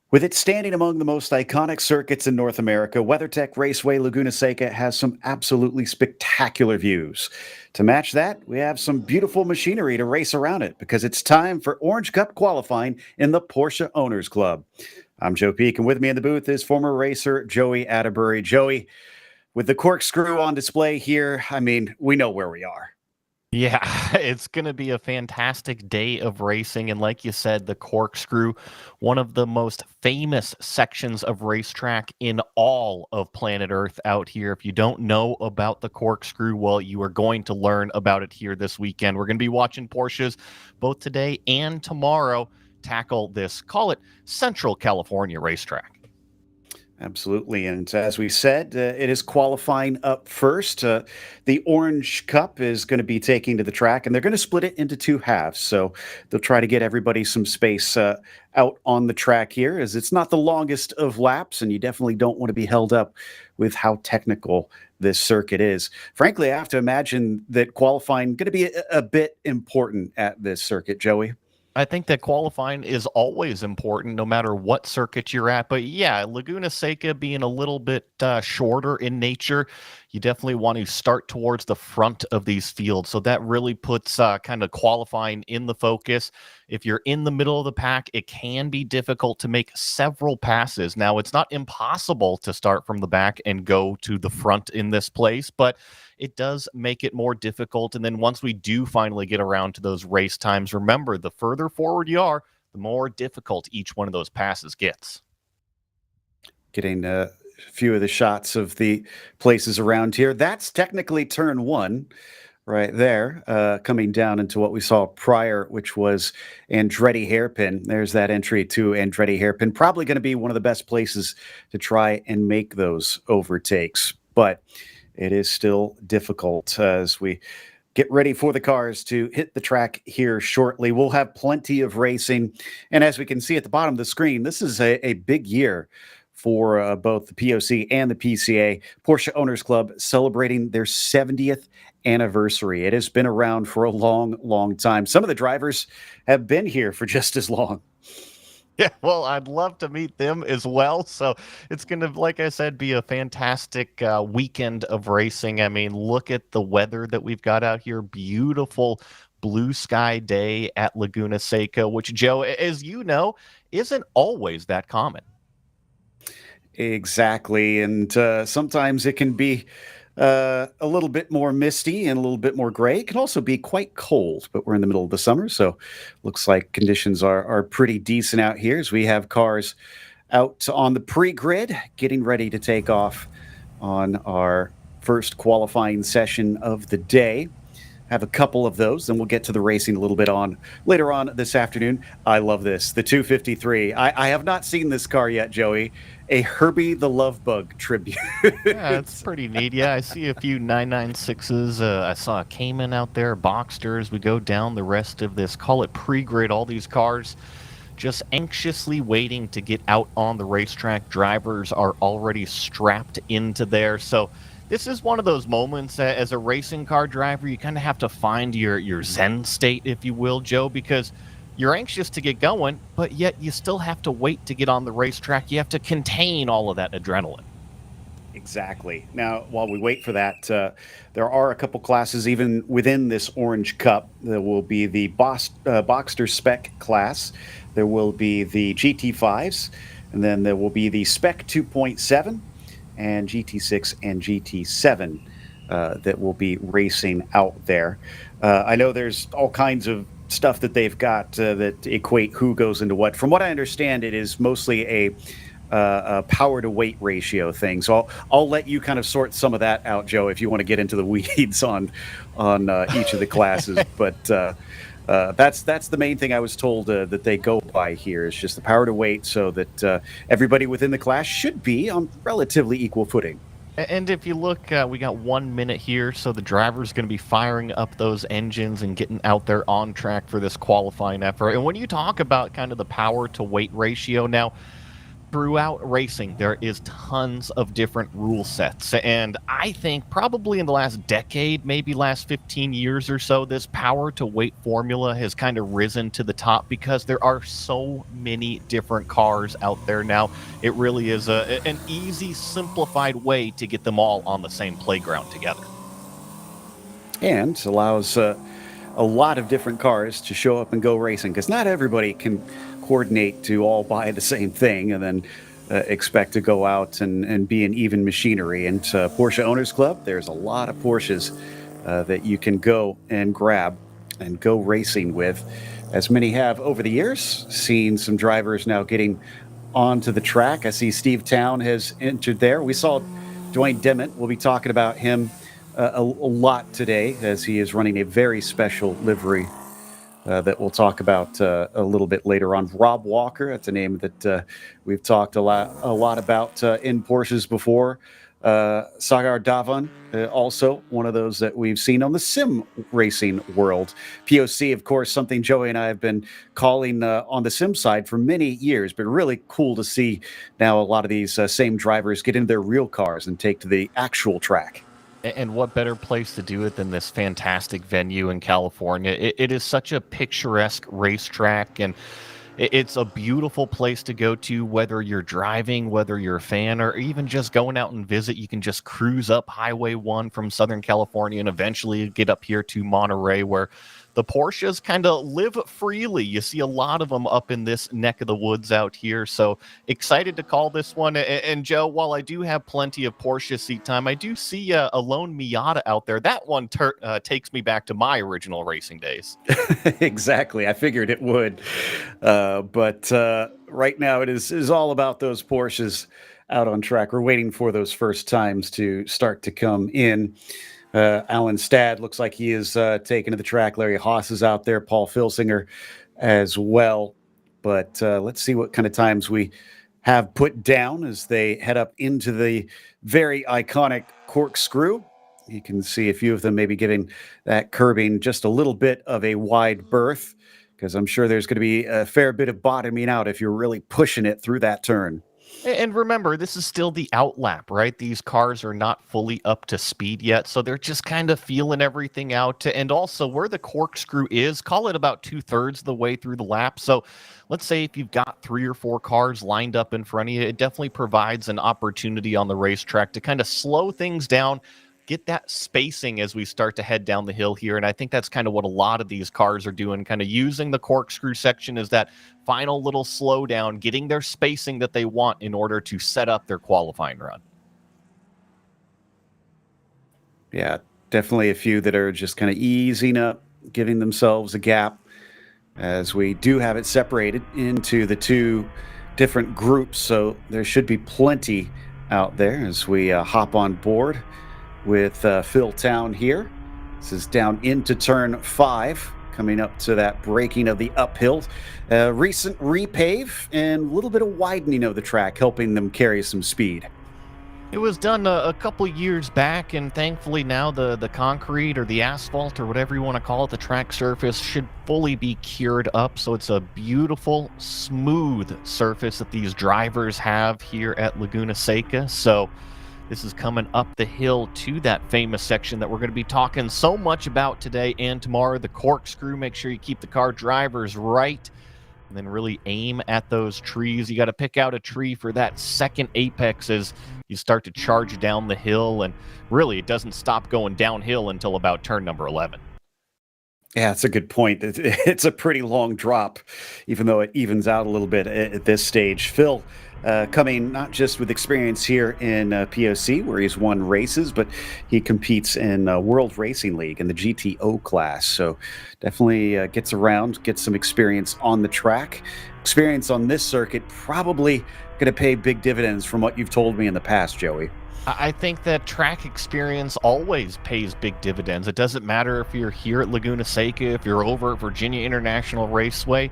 With it standing among the most iconic circuits in North America, WeatherTech Raceway Laguna Seca has some absolutely spectacular views. To match that, we have some beautiful machinery to race around it because it's time for Orange Cup qualifying in the Porsche Owners Club. I'm Joe Peak, and with me in the booth is former racer Joey Atterbury. Joey, with the corkscrew on display here, we know where we are. Yeah, it's going to be a fantastic day of racing. And like you said, the corkscrew, one of the most famous sections of racetrack in all of planet Earth out here. If you don't know about the corkscrew, well, you are going to learn about it here this weekend. We're going to be watching Porsches both today and tomorrow tackle this, call it Central California racetrack. Absolutely. And as we said, it is qualifying up first. The Orange Cup is going to be taking to the track, and they're going to split it into two halves. So they'll try to get everybody some space out on the track here, as it's not the longest of laps, and you definitely don't want to be held up with how technical this circuit is. Frankly, I have to imagine that qualifying going to be a bit important at this circuit, Joey. I think that qualifying is always important no matter what circuit you're at. But yeah, Laguna Seca being a little bit shorter in nature, you definitely want to start towards the front of these fields. So that really puts kind of qualifying in the focus. If you're in the middle of the pack, it can be difficult to make several passes. Now, it's not impossible to start from the back and go to the front in this place, but it does make it more difficult. And then once we do finally get around to those race times, remember, the further forward you are, the more difficult each one of those passes gets. Getting a few of the shots of the places around here. That's technically turn one right there, coming down into what we saw prior, which was Andretti Hairpin. There's that entry to Andretti Hairpin. Probably going to be one of the best places to try and make those overtakes. But it is still difficult as we get ready for the cars to hit the track here shortly. We'll have plenty of racing. And as we can see at the bottom of the screen, this is a big year for both the POC and the PCA. Porsche Owners Club celebrating their 70th anniversary. It has been around for a long, long time. Some of the drivers have been here for just as long. Yeah, well, I'd love to meet them as well. So it's going to, like I said, be a fantastic weekend of racing. I mean, look at the weather that we've got out here. Beautiful blue sky day at Laguna Seca, which, Joe, as you know, isn't always that common. Exactly. And sometimes it can be a little bit more misty and a little bit more gray. It can also be quite cold, but we're in the middle of the summer, so looks like conditions are pretty decent out here as we have cars out on the pre-grid getting ready to take off on our first qualifying session of the day. Have a couple of those, then we'll get to the racing a little bit on later on this afternoon. I love this, the 253. I have not seen this car yet, Joey. A Herbie the Love Bug tribute. Yeah, it's pretty neat. Yeah, I see a few 996s. I saw a Cayman out there, Boxsters. We go down the rest of this, call it pre-grid, all these cars just anxiously waiting to get out on the racetrack. Drivers are already strapped into there. So this is one of those moments as a racing car driver, you kind of have to find your zen state, if you will, Joe, because you're anxious to get going, but yet you still have to wait to get on the racetrack. You have to contain all of that adrenaline. Exactly. Now, while we wait for that, there are a couple classes even within this Orange Cup. There will be the Boxster Spec class. There will be the GT5s, and then there will be the Spec 2.7 and GT6 and GT7 that will be racing out there. I know there's all kinds of stuff that they've got that equate who goes into what. From what I understand, it is mostly a power to weight ratio thing. So I'll let you kind of sort some of that out, Joe, if you want to get into the weeds on each of the classes. But that's the main thing I was told that they go by here is just the power to weight, so that everybody within the class should be on relatively equal footing. And if you look, we got 1 minute here, so the driver's going to be firing up those engines and getting out there on track for this qualifying effort. And when you talk about kind of the power to weight ratio, now, Throughout racing, there is tons of different rule sets. And I think probably in the last decade, maybe last 15 years or so, this power to weight formula has kind of risen to the top because there are so many different cars out there now. It really is an easy, simplified way to get them all on the same playground together. And allows a lot of different cars to show up and go racing, because not everybody can coordinate to all buy the same thing and then expect to go out and be an even machinery. And Porsche Owners Club, there's a lot of Porsches that you can go and grab and go racing with, as many have over the years. Seen some drivers now getting onto the track. I see Steve Town has entered there. We saw Dwayne Dement. We'll be talking about him a lot today, as he is running a very special livery that we'll talk about a little bit later on. Rob Walker, that's a name that we've talked a lot about in Porsches before. Sagar Dhawan, also one of those that we've seen on the sim racing world. POC, of course, something Joey and I have been calling on the sim side for many years, but really cool to see now a lot of these same drivers get into their real cars and take to the actual track. And what better place to do it than this fantastic venue in California? It is such a picturesque racetrack, and it's a beautiful place to go to, whether you're driving, whether you're a fan, or even just going out and visit. You can just cruise up Highway 1 from Southern California and eventually get up here to Monterey, where the Porsches kind of live freely. You see a lot of them up in this neck of the woods out here. So excited to call this one. And Joe, while I do have plenty of Porsche seat time, I do see a lone Miata out there. That one takes me back to my original racing days. Exactly. I figured it would. But right now it is all about those Porsches out on track. We're waiting for those first times to start to come in. Alan Stad looks like he is taken to the track. Larry Haas is out there. Paul Filsinger as well. But let's see what kind of times we have put down as they head up into the very iconic corkscrew. You can see a few of them maybe giving that curbing just a little bit of a wide berth, because I'm sure there's going to be a fair bit of bottoming out if you're really pushing it through that turn. And remember, this is still the outlap, right? These cars are not fully up to speed yet, so they're just kind of feeling everything out. And also, where the corkscrew is, call it about 2/3 of the way through the lap. So let's say if you've got 3 or 4 cars lined up in front of you, it definitely provides an opportunity on the racetrack to kind of slow things down, get that spacing as we start to head down the hill here. And I think that's kind of what a lot of these cars are doing, kind of using the corkscrew section as that final little slowdown, getting their spacing that they want in order to set up their qualifying run. Yeah, definitely a few that are just kind of easing up, giving themselves a gap, as we do have it separated into the 2 different groups. So there should be plenty out there as we hop on board with Phil Town here. This is down into turn 5, coming up to that braking of the uphill. Recent repave and a little bit of widening of the track, helping them carry some speed. It was done a couple years back, and thankfully now the concrete or the asphalt or whatever you want to call it, the track surface, should fully be cured up. So it's a beautiful, smooth surface that these drivers have here at Laguna Seca. So this is coming up the hill to that famous section that we're going to be talking so much about today and tomorrow, the corkscrew. Make sure you keep the car drivers right and then really aim at those trees. You got to pick out a tree for that second apex as you start to charge down the hill. And really, it doesn't stop going downhill until about turn number 11. Yeah, that's a good point. It's a pretty long drop, even though it evens out a little bit at this stage. Phil, coming not just with experience here in POC, where he's won races, but he competes in World Racing League in the GTO class. So definitely gets around, gets some experience on the track. Experience on this circuit probably going to pay big dividends from what you've told me in the past, Joey. I think that track experience always pays big dividends. It doesn't matter if you're here at Laguna Seca, if you're over at Virginia International Raceway.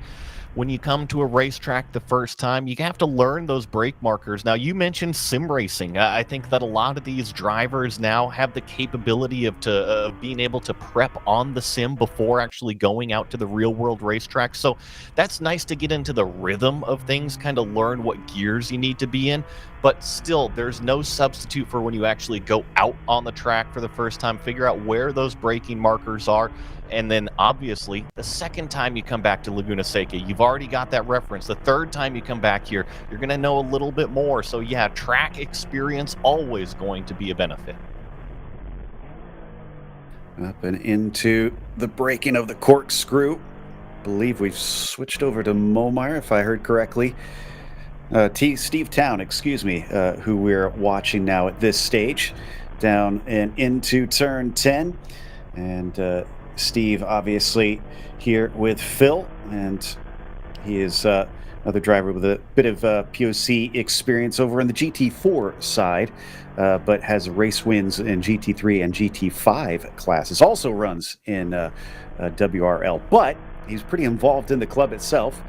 when you come to a racetrack the first time, you have to learn those brake markers. Now, you mentioned sim racing. I think that a lot of these drivers now have the capability of being able to prep on the sim before actually going out to the real world racetrack. So that's nice to get into the rhythm of things, kind of learn what gears you need to be in. But still, there's no substitute for when you actually go out on the track for the first time, figure out where those braking markers are. And then obviously, the second time you come back to Laguna Seca, you've already got that reference. The third time you come back here, you're going to know a little bit more. So yeah, track experience always going to be a benefit. Up and into the braking of the corkscrew. Believe we've switched over to Momire, if I heard correctly. Steve Town, excuse me, who we're watching now at this stage, down and into turn 10. And Steve, obviously, here with Phil, and he is another driver with a bit of POC experience over on the GT4 side, but has race wins in GT3 and GT5 classes. Also runs in WRL, but he's pretty involved in the club itself.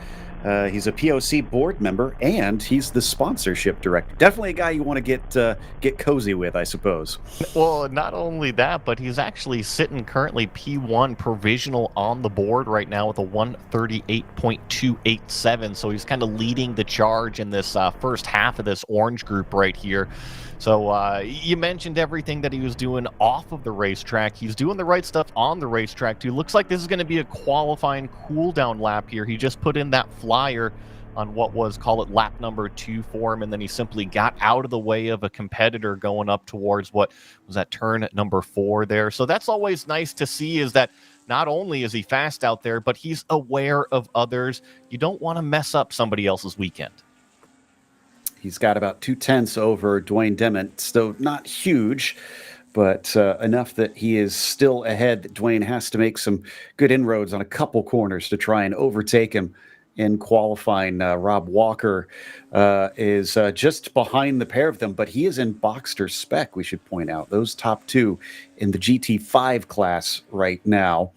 He's a POC board member, and he's the sponsorship director. Definitely a guy you want to get cozy with, I suppose. Well, not only that, but he's actually sitting currently P1 provisional on the board right now with a 138.287. So he's kind of leading the charge in this first half of this orange group right here. So you mentioned everything that he was doing off of the racetrack. He's doing the right stuff on the racetrack, too. Looks like this is going to be a qualifying cool-down lap here. He just put in that flyer on what was, call it, lap number 2 for him, and then he simply got out of the way of a competitor going up towards what was that turn number 4 there. So that's always nice to see, is that not only is he fast out there, but he's aware of others. You don't want to mess up somebody else's weekend. He's got about 2/10 over Dwayne Dement, so not huge, but enough that he is still ahead. Dwayne has to make some good inroads on a couple corners to try and overtake him in qualifying. Rob Walker is just behind the pair of them, but he is in Boxster spec, we should point out. Those top two in the GT5 class right now.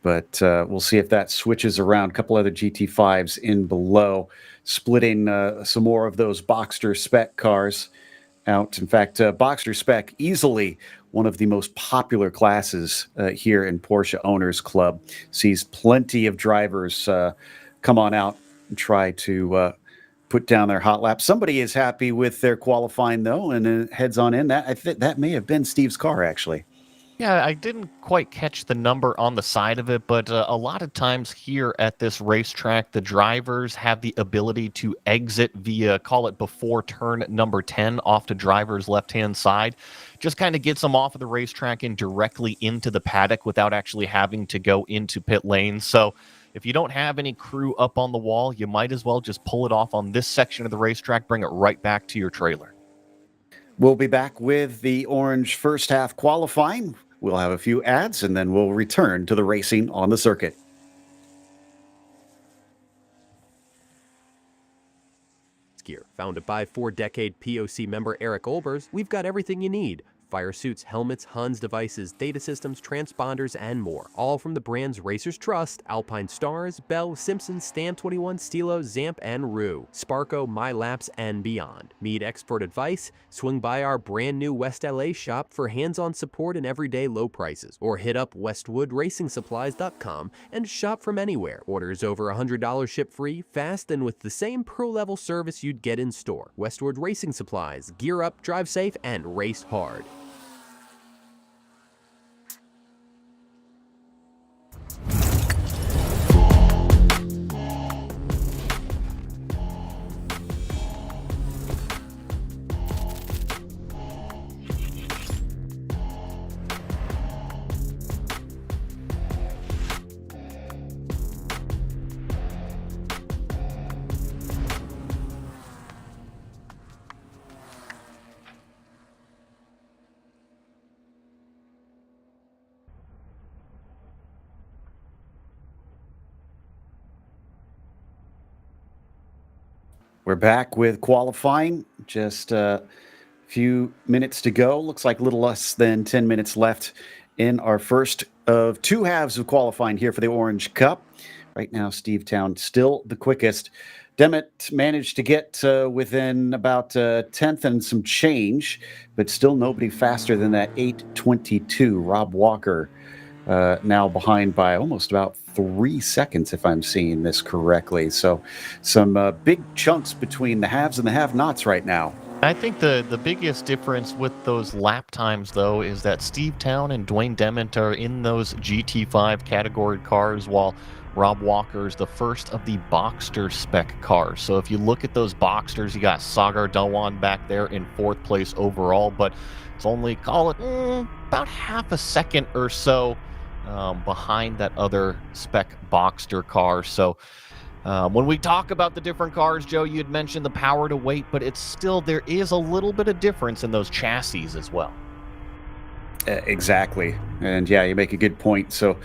But we'll see if that switches around. A couple other GT5s in below, splitting some more of those Boxster spec cars out. In fact, Boxster spec, easily one of the most popular classes here in Porsche Owners Club. Sees plenty of drivers come on out and try to put down their hot lap. Somebody is happy with their qualifying, though, and heads on in. That may have been Steve's car, actually. Yeah, I didn't quite catch the number on the side of it, but a lot of times here at this racetrack, the drivers have the ability to exit via, call it before turn number 10 off to driver's left-hand side. Just kind of gets them off of the racetrack and directly into the paddock without actually having to go into pit lane. So if you don't have any crew up on the wall, you might as well just pull it off on this section of the racetrack, bring it right back to your trailer. We'll be back with the Orange first half qualifying. We'll have a few ads, and then we'll return to the racing on the circuit. Gear. Founded by 4-decade POC member Eric Olbers, we've got everything you need. Fire suits, helmets, Huns devices, data systems, transponders, and more. All from the brands racers trust: Alpine Stars, Bell, Simpson, Stam 21, Stilo, Zamp, and Rue. Sparco, MyLaps, and beyond. Need expert advice? Swing by our brand new West LA shop for hands-on support and everyday low prices. Or hit up westwoodracingsupplies.com and shop from anywhere. Orders over $100 ship free, fast, and with the same pro-level service you'd get in store. Westwood Racing Supplies. Gear up, drive safe, and race hard. We're back with qualifying. Just a few minutes to go. Looks like a little less than 10 minutes left in our first of two halves of qualifying here for the Orange Cup. Right now, Steve Town still the quickest. Demet managed to get within about 10th and some change, but still nobody faster than that 8:22. Rob Walker now behind by almost about 3 seconds, if I'm seeing this correctly. So some big chunks between the haves and the have-nots right now. I think the biggest difference with those lap times, though, is that Steve Town and Dwayne Dement are in those GT5 category cars, while Rob Walker is the first of the Boxster spec cars. So if you look at those Boxsters, you got Sagar Dhawan back there in 4th place overall, but it's only, call it, about half a second or so behind that other spec Boxster car. So when we talk about the different cars, Joe, you had mentioned the power to weight, but it's still, there is a little bit of difference in those chassis as well. Exactly. And yeah, you make a good point. So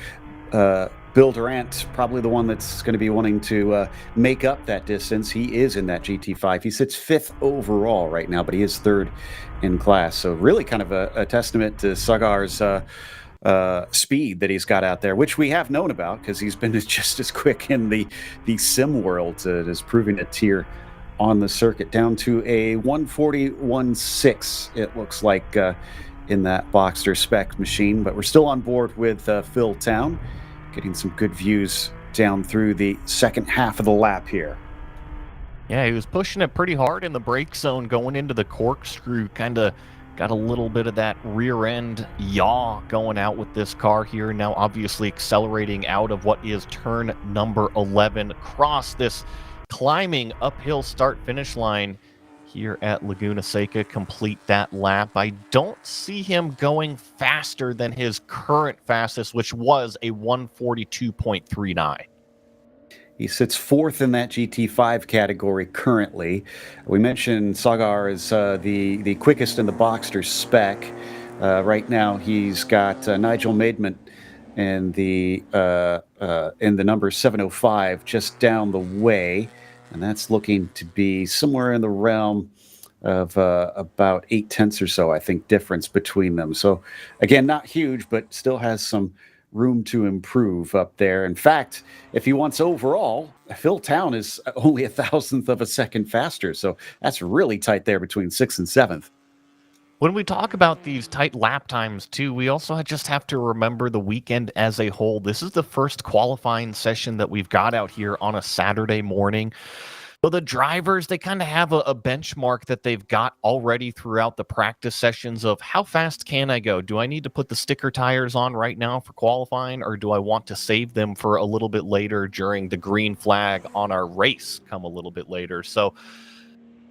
Bill Durant, probably the one that's going to be wanting to make up that distance. He is in that GT5. He sits 5th overall right now, but he is 3rd in class. So really kind of a testament to Sagar's speed that he's got out there, which we have known about because he's been just as quick in the sim world. It is proving it here on the circuit, down to a 141.6, it looks like, in that Boxster spec machine. But we're still on board with Phil Town, getting some good views down through the second half of the lap here. Yeah, he was pushing it pretty hard in the brake zone going into the corkscrew, kind of got a little bit of that rear end yaw going out with this car here. Now obviously accelerating out of what is turn number 11, across this climbing uphill start finish line here at Laguna Seca, complete that lap. I don't see him going faster than his current fastest, which was a 142.39. He sits 4th in that GT5 category currently. We mentioned Sagar is the quickest in the Boxster spec. Right now, he's got Nigel Maidment in the number 705 just down the way, and that's looking to be somewhere in the realm of about 8 tenths or so, I think, difference between them. So again, not huge, but still has some room to improve up there. In fact, if he wants overall, Phil Town is only 1,000th of a second faster. So that's really tight there between 6th and 7th. When we talk about these tight lap times, too, we also just have to remember the weekend as a whole. This is the first qualifying session that we've got out here on a Saturday morning. So the drivers, they kind of have a benchmark that they've got already throughout the practice sessions of how fast can I go? Do I need to put the sticker tires on right now for qualifying, or do I want to save them for a little bit later during the green flag on our race come a little bit later? So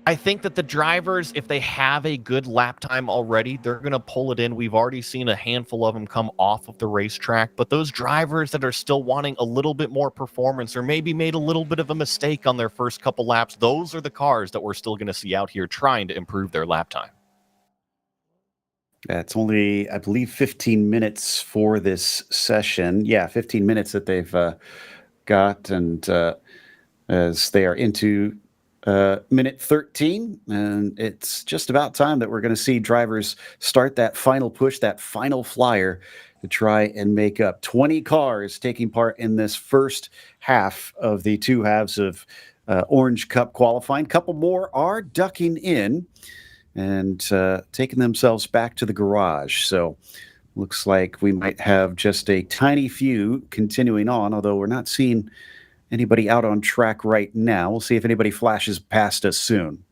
I think that the drivers, if they have a good lap time already, they're going to pull it in. We've already seen a handful of them come off of the racetrack, but those drivers that are still wanting a little bit more performance or maybe made a little bit of a mistake on their first couple laps, those are the cars that we're still going to see out here trying to improve their lap time. It's only, I believe, 15 minutes for this session. Yeah, 15 minutes that they've got, and as they are into minute 13, and it's just about time that we're going to see drivers start that final push, that final flyer to try and make up. 20 cars taking part in this first half of the two halves of Orange Cup qualifying. A couple more are ducking in and taking themselves back to the garage. So looks like we might have just a tiny few continuing on, although we're not seeing anybody out on track right now. We'll see if anybody flashes past us soon.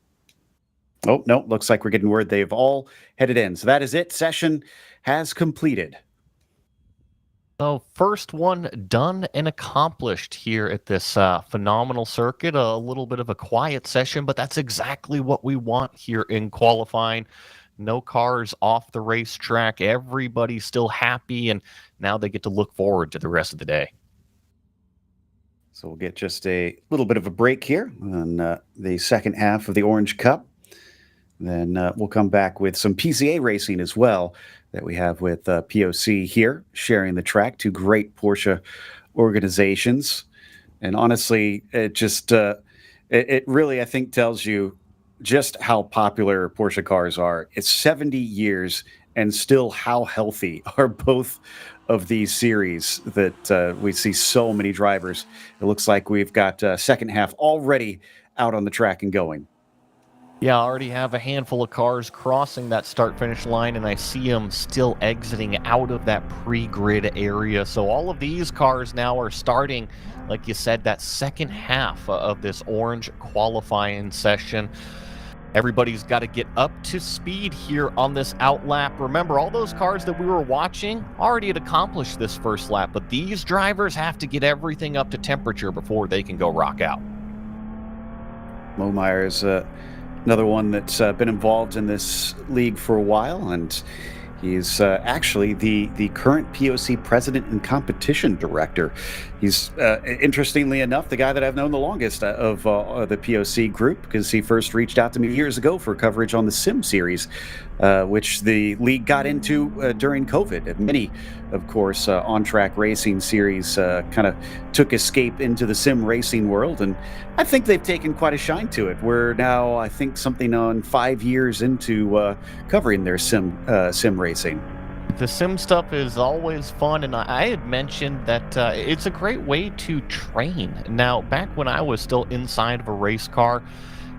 Oh, no, looks like we're getting word they've all headed in. So that is it. Session has completed. So first one done and accomplished here at this phenomenal circuit. A little bit of a quiet session, but that's exactly what we want here in qualifying. No cars off the racetrack. Everybody's still happy, and now they get to look forward to the rest of the day. So we'll get just a little bit of a break here on the second half of the Orange Cup. Then we'll come back with some PCA racing as well that we have with POC here, sharing the track. Two great Porsche organizations. And honestly, it just, it really, I think, tells you just how popular Porsche cars are. It's 70 years and still how healthy are both of these series that we see so many drivers. It looks like we've got second half already out on the track and going. Yeah, I already have a handful of cars crossing that start-finish line, and I see them still exiting out of that pre-grid area. So all of these cars now are starting, like you said, that second half of this orange qualifying session. Everybody's got to get up to speed here on this outlap. Remember, all those cars that we were watching already had accomplished this first lap, but these drivers have to get everything up to temperature before they can go rock out. Momeyer's another one that's been involved in this league for a while, and he's actually the current POC president and competition director. He's, interestingly enough, the guy that I've known the longest of the POC group, because he first reached out to me years ago for coverage on the Sim series, which the league got into during COVID. And many, of course, on-track racing series kind of took escape into the sim racing world, and I think they've taken quite a shine to it. We're now, I think, something on 5 years into covering their sim racing. The sim stuff is always fun, and I had mentioned that it's a great way to train. Now, back when I was still inside of a race car,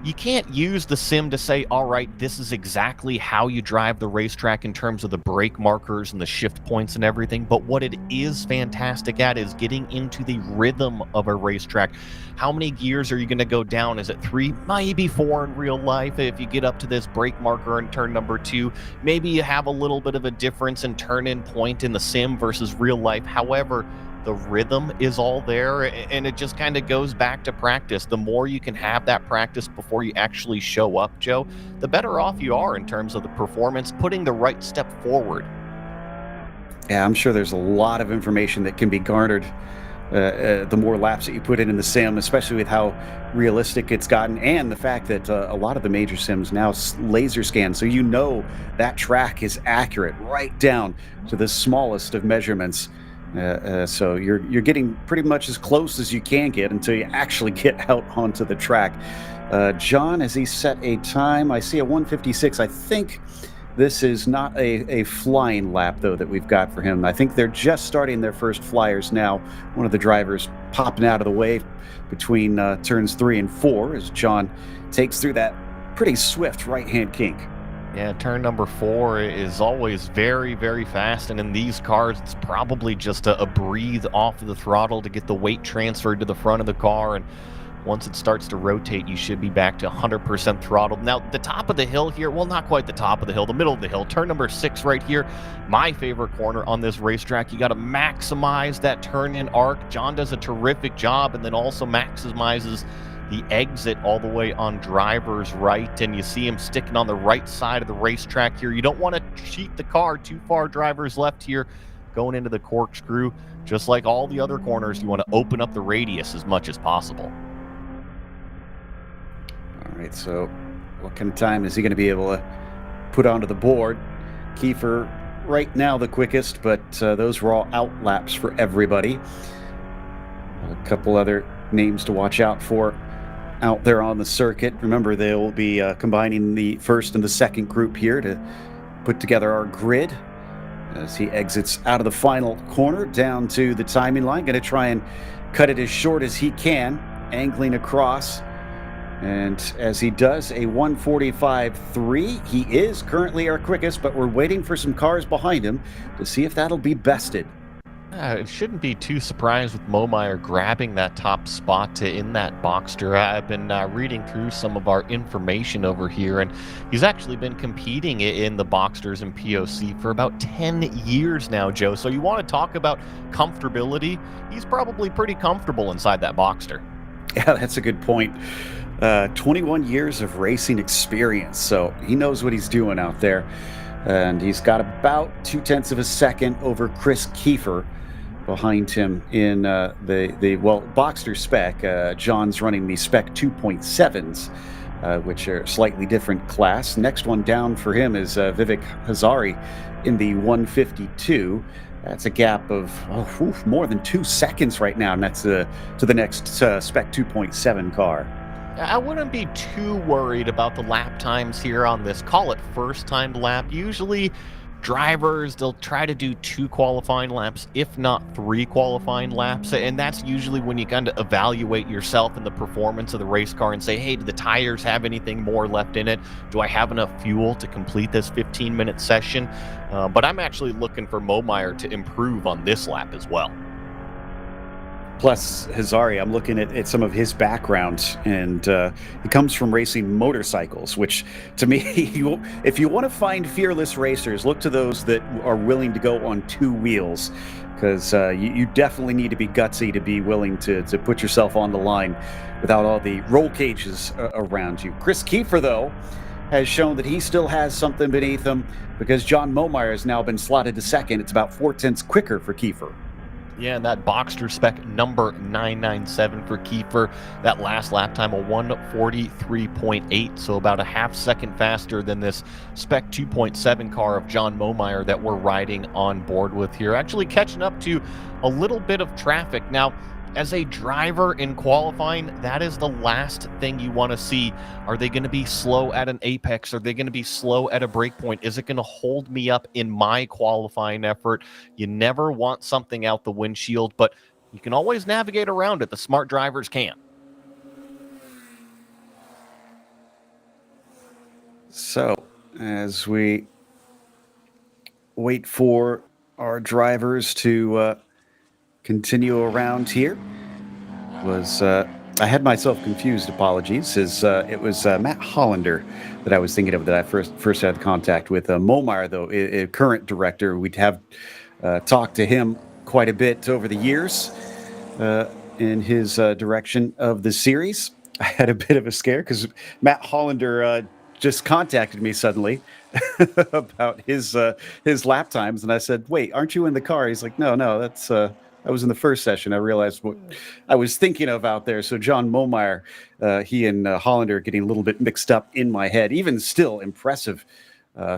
you can't use the sim to say, all right, this is exactly how you drive the racetrack in terms of the brake markers and the shift points and everything. But what it is fantastic at is getting into the rhythm of a racetrack. How many gears are you going to go down? Is it 3, maybe 4 in real life? If you get up to this brake marker in turn number 2, maybe you have a little bit of a difference in turn-in point in the sim versus real life. However, the rhythm is all there, and it just kind of goes back to practice. The more you can have that practice before you actually show up, Joe, the better off you are in terms of the performance, putting the right step forward. Yeah, I'm sure there's a lot of information that can be garnered the more laps that you put in the sim, especially with how realistic it's gotten, and the fact that a lot of the major sims now laser scan, so you know that track is accurate right down to the smallest of measurements. So you're getting pretty much as close as you can get until you actually get out onto the track. John, as he set a time, I see a 1:56. I think this is not a flying lap, though, that we've got for him. I think they're just starting their first flyers now. One of the drivers popping out of the way between turns 3 and 4 as John takes through that pretty swift right-hand kink. Yeah, turn number 4 is always very, very fast, and in these cars, it's probably just a breathe off of the throttle to get the weight transferred to the front of the car, and once it starts to rotate, you should be back to 100% throttled. Now, the top of the hill here, well, not quite the top of the hill, the middle of the hill, turn number 6 right here, my favorite corner on this racetrack. You got to maximize that turn-in arc. John does a terrific job, and then also maximizes the exit all the way on driver's right, and you see him sticking on the right side of the racetrack here. You don't want to cheat the car too far driver's left here going into the corkscrew. Just like all the other corners, you want to open up the radius as much as possible. All right, so what kind of time is he going to be able to put onto the board? Kiefer right now the quickest, but those were all out laps for everybody. A couple other names to watch out for out there on the circuit. Remember, they will be combining the first and the second group here to put together our grid as he exits out of the final corner down to the timing line. Going to try and cut it as short as he can, angling across. And as he does a 1:45.3, he is currently our quickest, but we're waiting for some cars behind him to see if that'll be bested. It shouldn't be too surprised with Momeyer grabbing that top spot in that Boxster. I've been reading through some of our information over here, and he's actually been competing in the Boxsters and POC for about 10 years now, Joe. So you want to talk about comfortability? He's probably pretty comfortable inside that Boxster. Yeah, that's a good point. 21 years of racing experience, so he knows what he's doing out there. And he's got about 0.2 of a second over Chris Kiefer behind him in the Boxster spec. John's running the spec 2.7s, which are a slightly different class. Next one down for him is Vivek Hazari in the 152. That's a gap of more than 2 seconds right now, and that's to the next spec 2.7 car. I wouldn't be too worried about the lap times here on this, call it first time lap. Usually drivers, they'll try to do 2 qualifying laps, if not 3 qualifying laps. And that's usually when you kind of evaluate yourself and the performance of the race car and say, hey, do the tires have anything more left in it? Do I have enough fuel to complete this 15-minute session? But I'm actually looking for Momeyer to improve on this lap as well. Plus, Hazari, I'm looking at some of his background, and he comes from racing motorcycles, which, to me, if you want to find fearless racers, look to those that are willing to go on 2 wheels, because you definitely need to be gutsy to be willing to put yourself on the line without all the roll cages around you. Chris Kiefer, though, has shown that he still has something beneath him, because John Momeyer has now been slotted to second. It's about 4/10 quicker for Kiefer. Yeah, and that Boxster spec number 997 for Kiefer. That last lap time, a 1:43.8, so about a half second faster than this spec 2.7 car of John Momeyer that we're riding on board with here. Actually catching up to a little bit of traffic. Now, as a driver in qualifying, that is the last thing you want to see. Are they going to be slow at an apex? Are they going to be slow at a break point? Is it going to hold me up in my qualifying effort? You never want something out the windshield, but you can always navigate around it. The smart drivers can. So, as we wait for our drivers to continue around here, I had myself confused, apologies, as it was Matt Hollander that I was thinking of that I first had contact with. Momeyer, though, a current director, we'd have talked to him quite a bit over the years in his direction of the series. I had a bit of a scare because Matt Hollander just contacted me suddenly about his lap times, and I said, "Wait, aren't you in the car?" He's like, "No, that's I was in the first session. I realized what I was thinking of out there." So John Momeyer, he and Hollander getting a little bit mixed up in my head. Even still, impressive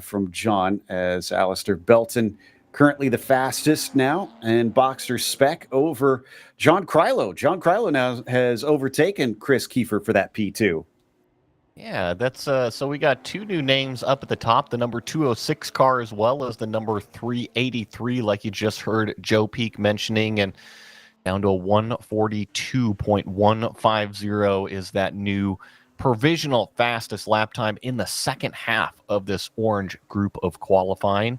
from John, as Alistair Belton currently the fastest now, and Boxster spec over John Krylo. John Krylo now has overtaken Chris Kiefer for that P2. Yeah, that's so we got 2 new names up at the top, the number 206 car as well as the number 383, like you just heard Joe Peak mentioning, and down to a 1:42.150 is that new provisional fastest lap time in the second half of this orange group of qualifying.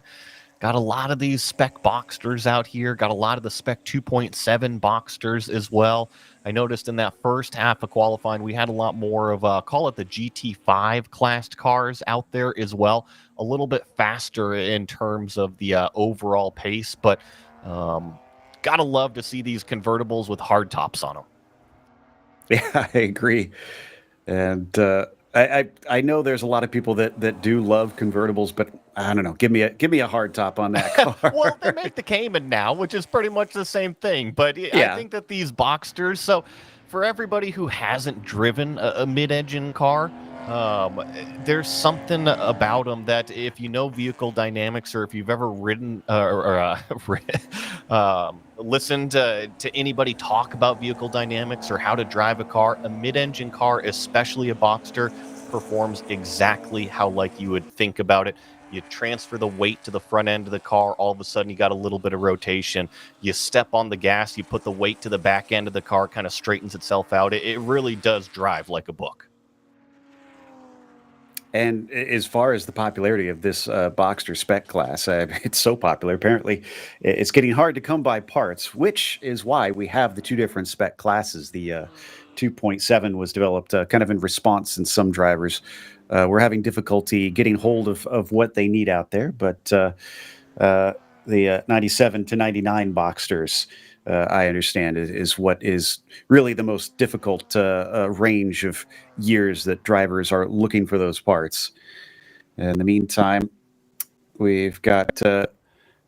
Got a lot of these spec Boxsters out here. Got a lot of the spec 2.7 Boxsters as well. I noticed in that first half of qualifying, we had a lot more of, call it the GT5 classed cars out there as well. A little bit faster in terms of the overall pace, but gotta love to see these convertibles with hard tops on them. Yeah, I agree. And I know there's a lot of people that do love convertibles, but I don't know. Give me a hard top on that car. Well, they make the Cayman now, which is pretty much the same thing. But yeah. I think that these Boxsters, so for everybody who hasn't driven a mid-engine car, there's something about them that if you know vehicle dynamics, or if you've ever ridden listened to anybody talk about vehicle dynamics or how to drive a car, a mid-engine car, especially a Boxster, performs exactly how like you would think about it. You transfer the weight to the front end of the car, all of a sudden you got a little bit of rotation. You step on the gas, you put the weight to the back end of the car, kind of straightens itself out. It really does drive like a book. And as far as the popularity of this Boxster spec class, it's so popular. Apparently, it's getting hard to come by parts, which is why we have the 2 different spec classes. The 2.7 was developed kind of in response, and some drivers were having difficulty getting hold of what they need out there. But the 97 to 99 Boxsters, I understand, is what is really the most difficult range of years that drivers are looking for those parts. In the meantime, we've got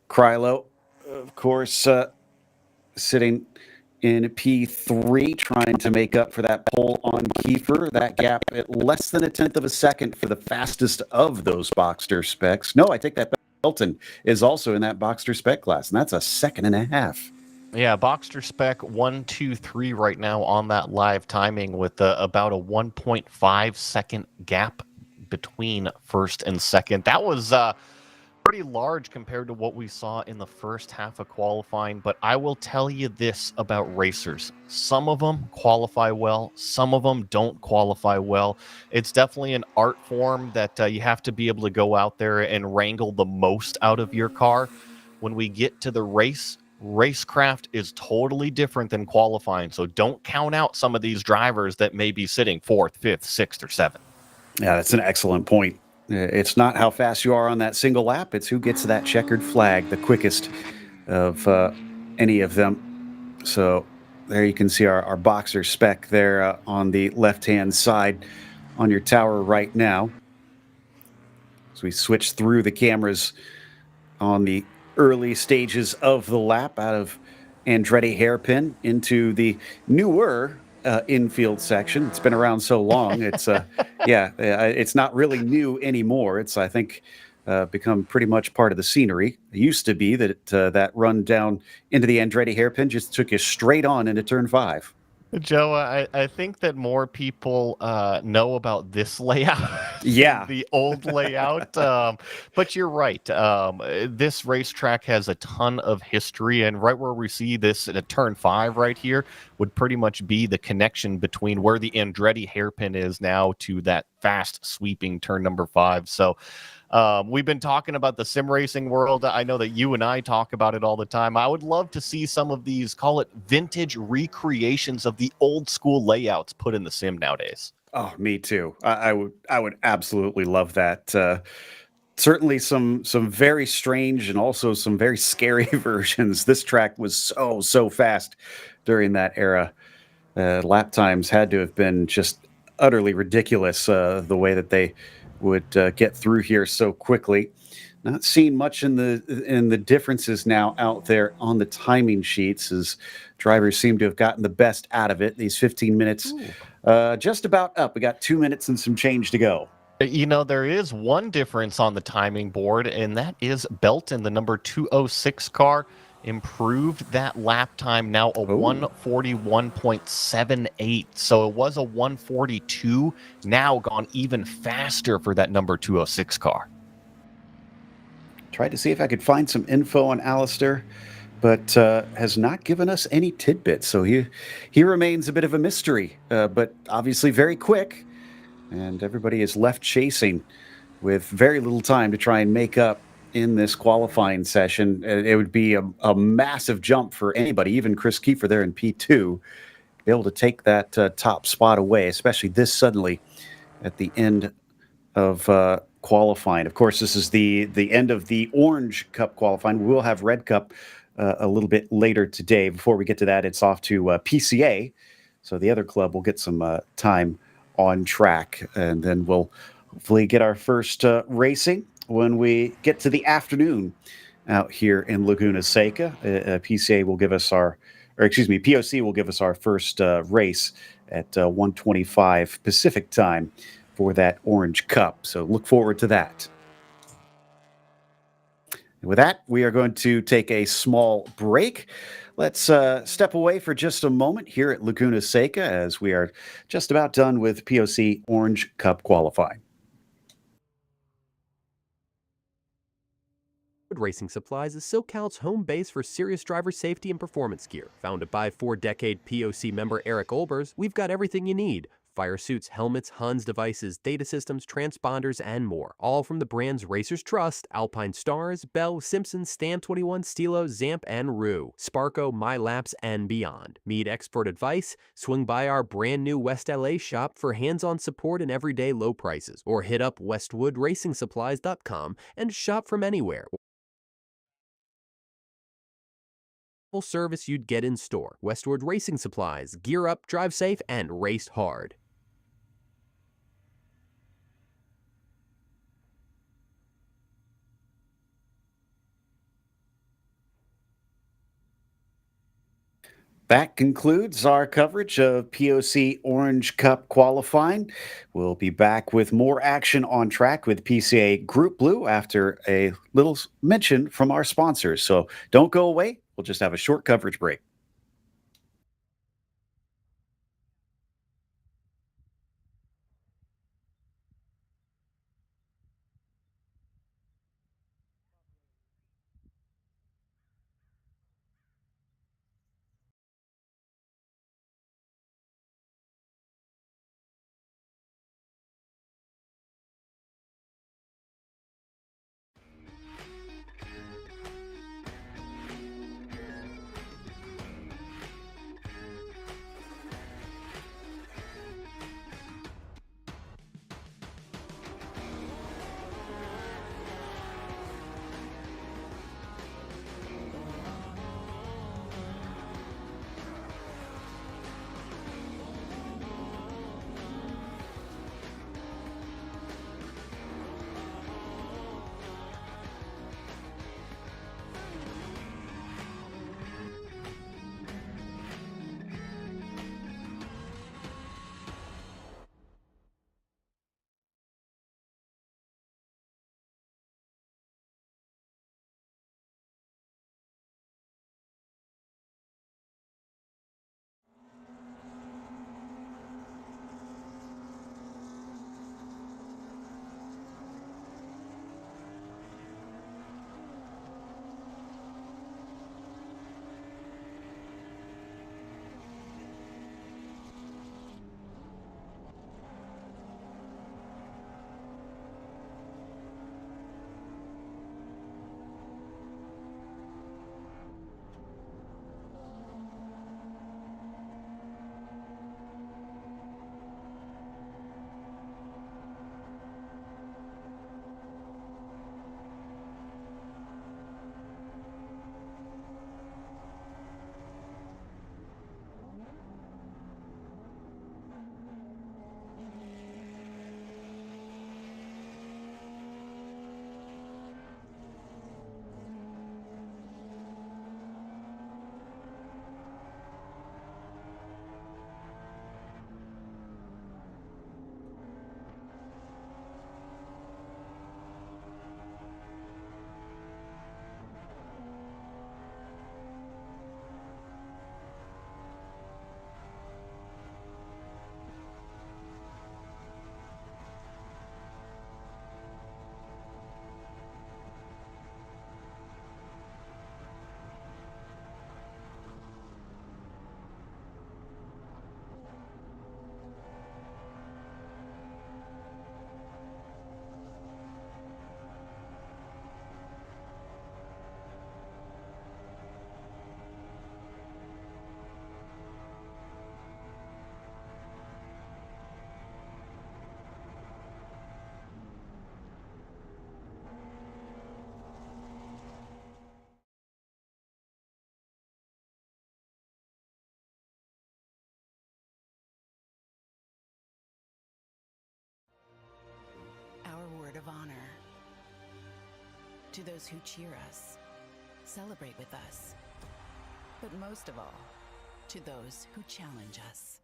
Krylo, of course, sitting in P3, trying to make up for that pole on Kiefer. That gap at less than 1/10 of a second for the fastest of those Boxster specs. No, I take that back. Belton is also in that Boxster spec class, and that's a 1.5 seconds. Yeah, Boxster spec 123 right now on that live timing with about a 1.5 second gap between first and second. That was pretty large compared to what we saw in the first half of qualifying, but I will tell you this about racers. Some of them qualify well, some of them don't qualify well. It's definitely an art form that you have to be able to go out there and wrangle the most out of your car. When we get to the race, racecraft is totally different than qualifying, so don't count out some of these drivers that may be sitting fourth, fifth, sixth, or seventh. Yeah, that's an excellent point. It's not how fast you are on that single lap, it's who gets that checkered flag the quickest of any of them. So there you can see our boxer spec there on the left-hand side on your tower right now. So we switch through the cameras on the early stages of the lap out of Andretti hairpin into the newer infield section. It's been around so long. It's it's not really new anymore. It's, I think, become pretty much part of the scenery. It used to be that that run down into the Andretti hairpin just took you straight on into turn 5. Joe, I think that more people know about this layout than Yeah. the old layout. But you're right. This racetrack has a ton of history, and right where we see this at turn 5 right here would pretty much be the connection between where the Andretti hairpin is now to that fast sweeping turn number 5. So we've been talking about the sim racing world. I know that you and I talk about it all the time. I would love to see some of these, call it vintage recreations of the old school layouts put in the sim nowadays. Oh, me too. I would absolutely love that. Certainly some very strange and also some very scary versions. This track was so fast during that era. Lap times had to have been just utterly ridiculous. The way that they would get through here so quickly. Not seeing much in the differences now out there on the timing sheets, as drivers seem to have gotten the best out of it. These 15 minutes, just about up. We got 2 minutes and some change to go. You know, there is one difference on the timing board, and that is Belton, the number 206 car, improved that lap time, now a 141.78. So it was a 142, now gone even faster for that number 206 car. Tried to see if I could find some info on Alistair, but has not given us any tidbits. So he remains a bit of a mystery, but obviously very quick. And everybody is left chasing with very little time to try and make up in this qualifying session. It would be a massive jump for anybody, even Chris Kiefer there in P2, be able to take that top spot away, especially this suddenly at the end of qualifying. Of course, this is the end of the Orange Cup qualifying. We will have Red Cup a little bit later today. Before we get to that, it's off to PCA. So the other club will get some time on track, and then we'll hopefully get our first racing when we get to the afternoon out here in Laguna Seca. PCA will give us POC will give us our first race at 1:25 Pacific time for that Orange Cup. So look forward to that. And with that, we are going to take a small break. Let's step away for just a moment here at Laguna Seca as we are just about done with POC Orange Cup qualifying. Racing Supplies is SoCal's home base for serious driver safety and performance gear. Founded by 4-decade POC member Eric Olbers, we've got everything you need. Fire suits, helmets, Huns devices, data systems, transponders, and more. All from the brands racers trust: Alpine Stars, Bell, Simpson, Stan 21, Stilo, Zamp, and Rue. Sparco, MyLaps, and beyond. Need expert advice? Swing by our brand new West LA shop for hands-on support and everyday low prices. Or hit up westwoodracingsupplies.com and shop from anywhere. Full service you'd get in store. Westwood Racing Supplies. Gear up, drive safe, and race hard. That concludes our coverage of POC Orange Cup qualifying. We'll be back with more action on track with PCA Group Blue after a little mention from our sponsors. So don't go away. We'll just have a short coverage break. to those who cheer us, celebrate with us, but most of all, to those who challenge us.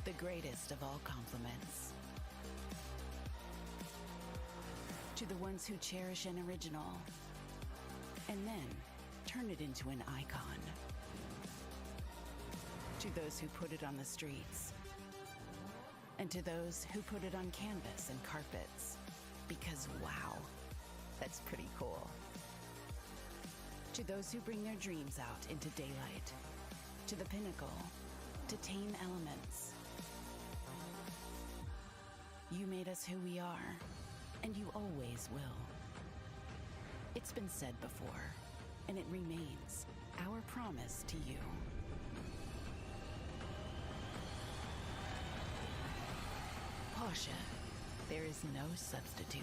The greatest of all compliments. To the ones who cherish an original and then turn it into an icon. To those who put it on the streets. And to those who put it on canvas and carpets. Because wow, that's pretty cool. To those who bring their dreams out into daylight. To the pinnacle. To tame elements. You made us who we are, and you always will. It's been said before, and it remains our promise to you. Porsche, there is no substitute.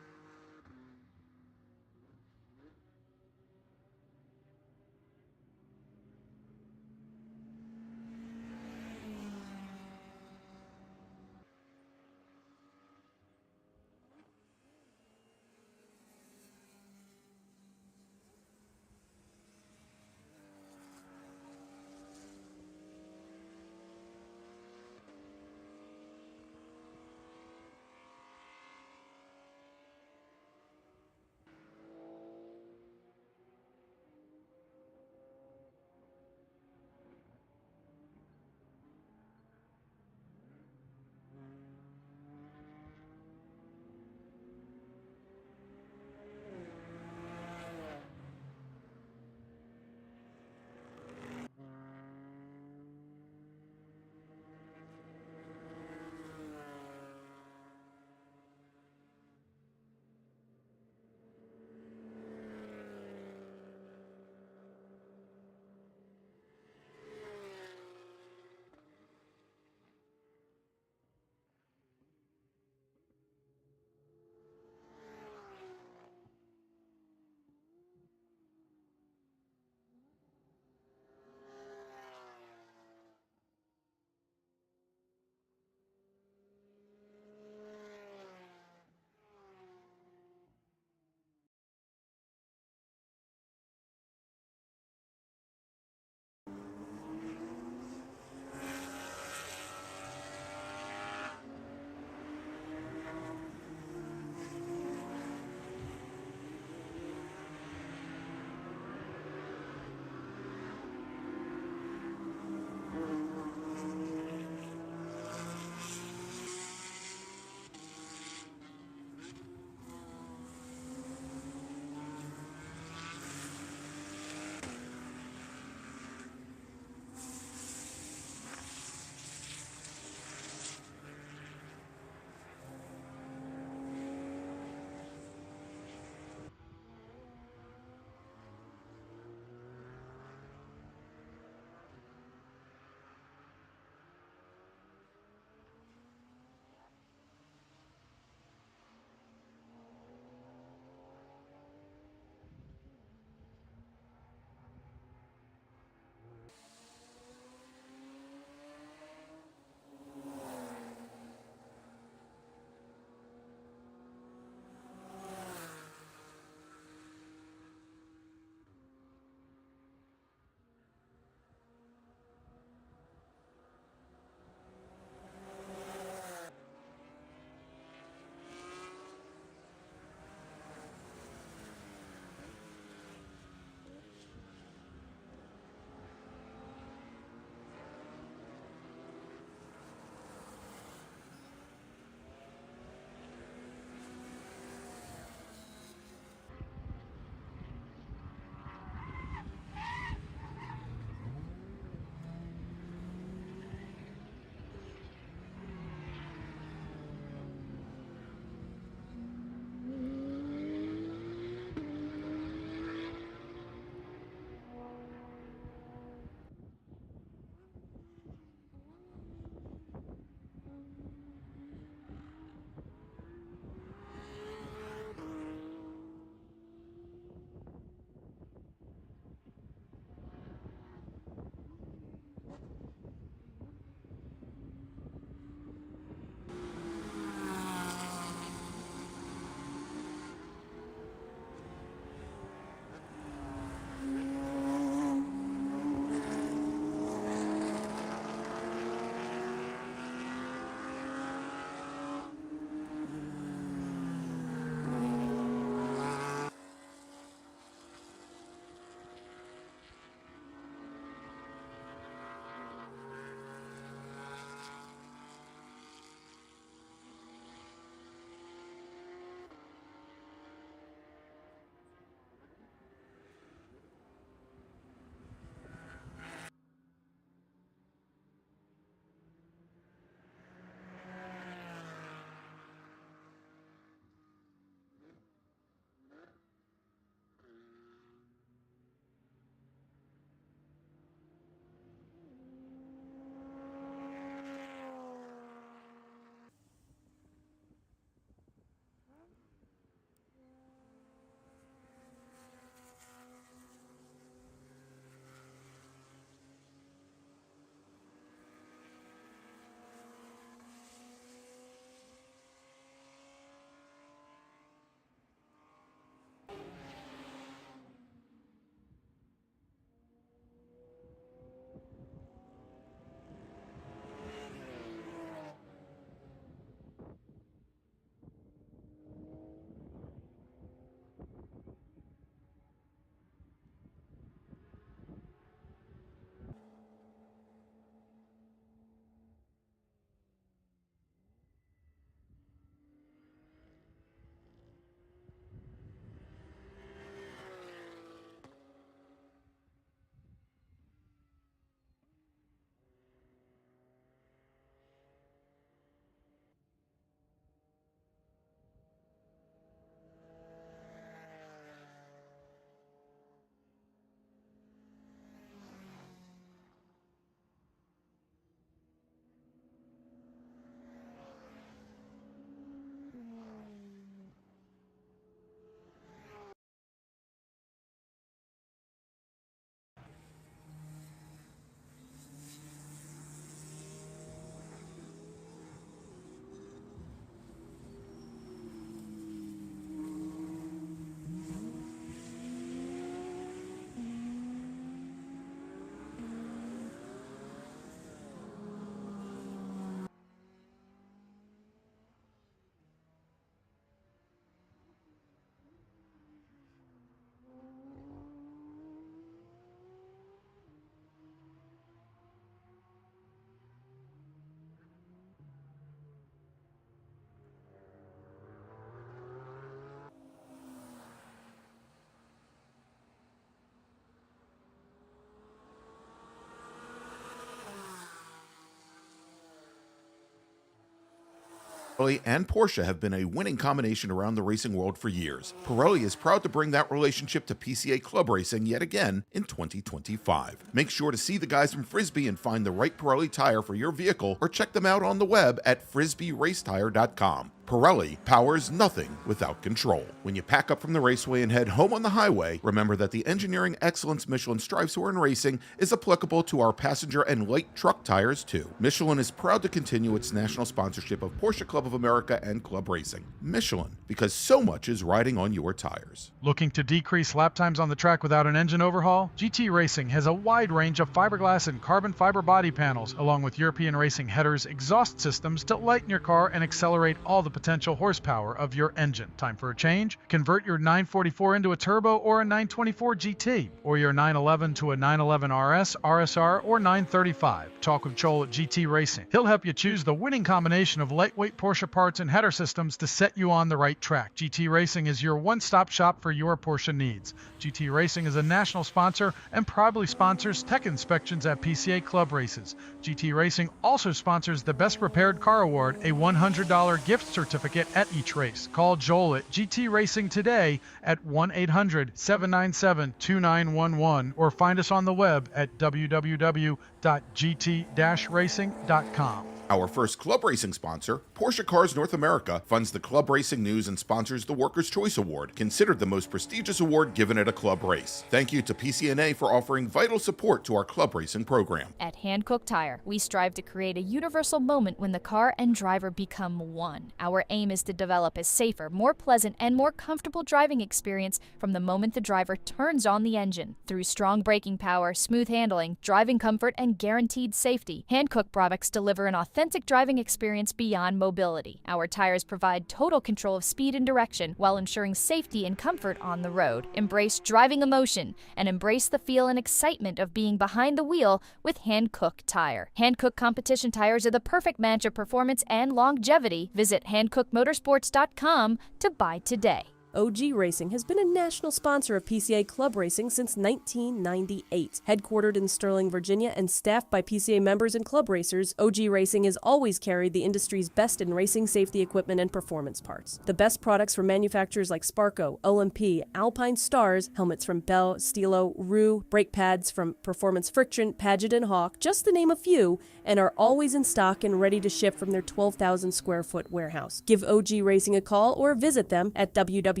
Pirelli and Porsche have been a winning combination around the racing world for years. Pirelli is proud to bring that relationship to PCA Club Racing yet again in 2025. Make sure to see the guys from Frisbee and find the right Pirelli tire for your vehicle, or check them out on the web at frisbeeracetire.com. Pirelli powers nothing without control. When you pack up from the raceway and head home on the highway, remember that the engineering excellence Michelin strives for in racing is applicable to our passenger and light truck tires too. Michelin is proud to continue its national sponsorship of Porsche Club of America and Club Racing. Michelin, because so much is riding on your tires. Looking to decrease lap times on the track without an engine overhaul? GT Racing has a wide range of fiberglass and carbon fiber body panels, along with European racing headers, exhaust systems to lighten your car and accelerate all the potential horsepower of your engine. Time for a change? Convert your 944 into a turbo or a 924 GT, or your 911 to a 911 RS, RSR, or 935. Talk with Joel at GT Racing. He'll help you choose the winning combination of lightweight Porsche parts and header systems to set you on the right track. GT Racing is your one-stop shop for your Porsche needs. GT Racing is a national sponsor and proudly sponsors tech inspections at PCA Club races. GT Racing also sponsors the Best Prepared Car Award, a $100 gift certificate at each race. Call Joel at GT Racing today at 1-800-797-2911 or find us on the web at www.gt-racing.com. Our first club racing sponsor, Porsche Cars North America, funds the club racing news and sponsors the Workers' Choice Award, considered the most prestigious award given at a club race. Thank you to PCNA for offering vital support to our club racing program. At Hankook Tire, we strive to create a universal moment when the car and driver become one. Our aim is to develop a safer, more pleasant, and more comfortable driving experience from the moment the driver turns on the engine. Through strong braking power, smooth handling, driving comfort, and guaranteed safety, Hankook products deliver an authentic driving experience beyond mobility. Our tires provide total control of speed and direction while ensuring safety and comfort on the road. Embrace driving emotion and embrace the feel and excitement of being behind the wheel with Hankook Tire. Hankook competition tires are the perfect match of performance and longevity. Visit hankookmotorsports.com to buy today. OG Racing has been a national sponsor of PCA Club Racing since 1998. Headquartered in Sterling, Virginia, and staffed by PCA members and club racers, OG Racing has always carried the industry's best in racing safety equipment and performance parts. The best products from manufacturers like Sparco, OMP, Alpine Stars, helmets from Bell, Stilo, Rue, brake pads from Performance Friction, Paget, and Hawk, just to name a few, and are always in stock and ready to ship from their 12,000 square foot warehouse. Give OG Racing a call or visit them at www.ogracing.com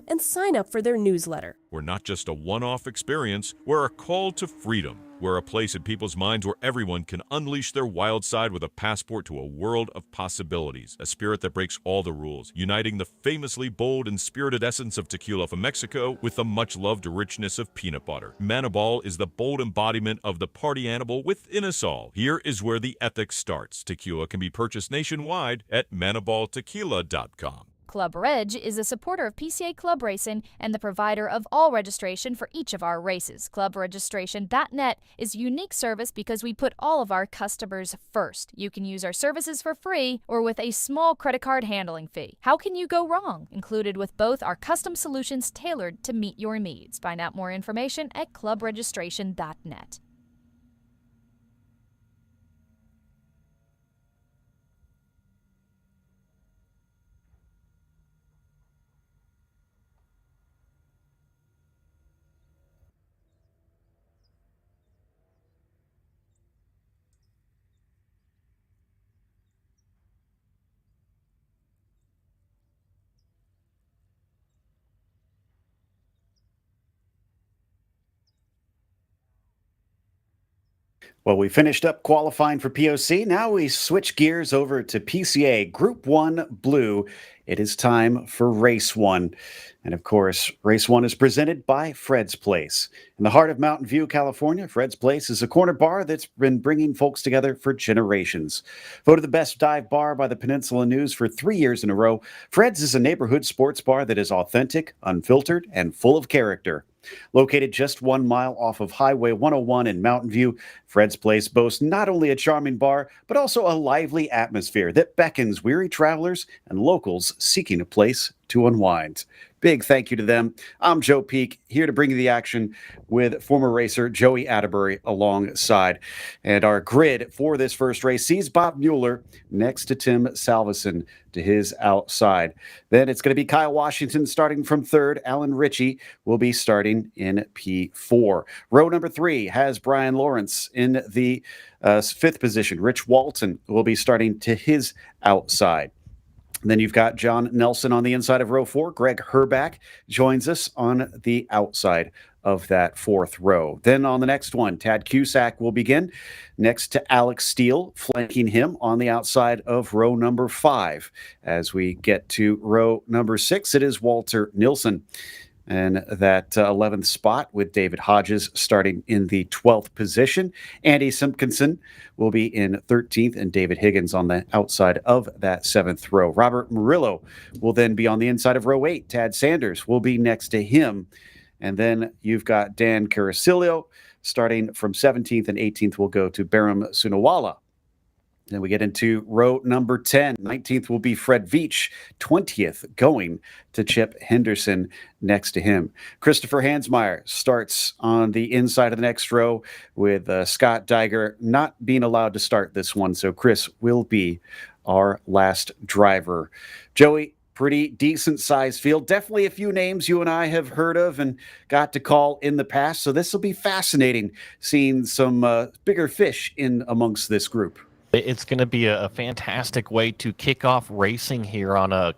and sign up for their newsletter. We're not just a one-off experience, we're a call to freedom. We're a place in people's minds where everyone can unleash their wild side with a passport to a world of possibilities, a spirit that breaks all the rules, uniting the famously bold and spirited essence of tequila from Mexico with the much-loved richness of peanut butter. Manibal is the bold embodiment of the party animal within us all. Here is where the ethics starts. Tequila can be purchased nationwide at manibaltequila.com. Club Reg is a supporter of PCA Club Racing and the provider of all registration for each of our races. ClubRegistration.net is a unique service because we put all of our customers first. You can use our services for free or with a small credit card handling fee. How can you go wrong? Included with both are custom solutions tailored to meet your needs. Find out more information at ClubRegistration.net. Well, we finished up qualifying for POC. Now we switch gears over to PCA Group 1 Blue. It is time for Race 1. And of course, Race 1 is presented by Fred's Place. In the heart of Mountain View, California, Fred's Place is a corner bar that's been bringing folks together for generations. Voted the best dive bar by the Peninsula News for 3 years in a row, Fred's is a neighborhood sports bar that is authentic, unfiltered, and full of character. Located just 1 mile off of Highway 101 in Mountain View, Fred's Place boasts not only a charming bar, but also a lively atmosphere that beckons weary travelers and locals seeking a place to unwind. Big thank you to them. I'm Joe Peak, here to bring you the action with former racer Joey Atterbury alongside. And our grid for this first race sees Bob Mueller next to Tim Salveson to his outside. Then it's going to be Kyle Washington starting from third. Alan Ritchie will be starting in P4. Row number 3 has Brian Lawrence in the fifth position. Rich Walton will be starting to his outside. Then you've got John Nelson on the inside of row 4. Greg Herback joins us on the outside of that fourth row. Then on the next one, Tad Cusack will begin next to Alex Steele, flanking him on the outside of row number 5. As we get to row number 6, it is Walter Nilsson. And that 11th spot with David Hodges starting in the 12th position. Andy Simpkinson will be in 13th and David Higgins on the outside of that 7th row. Robert Murillo will then be on the inside of row 8. Tad Sanders will be next to him. And then you've got Dan Carasillo starting from 17th, and 18th will go to Baram Sunawala. Then we get into row number 10. 19th will be Fred Veach. 20th going to Chip Henderson next to him. Christopher Hansmeyer starts on the inside of the next row with Scott Diger not being allowed to start this one. So Chris will be our last driver. Joey, pretty decent sized field. Definitely a few names you and I have heard of and got to call in the past. So this will be fascinating seeing some bigger fish in amongst this group. It's going to be a fantastic way to kick off racing here on a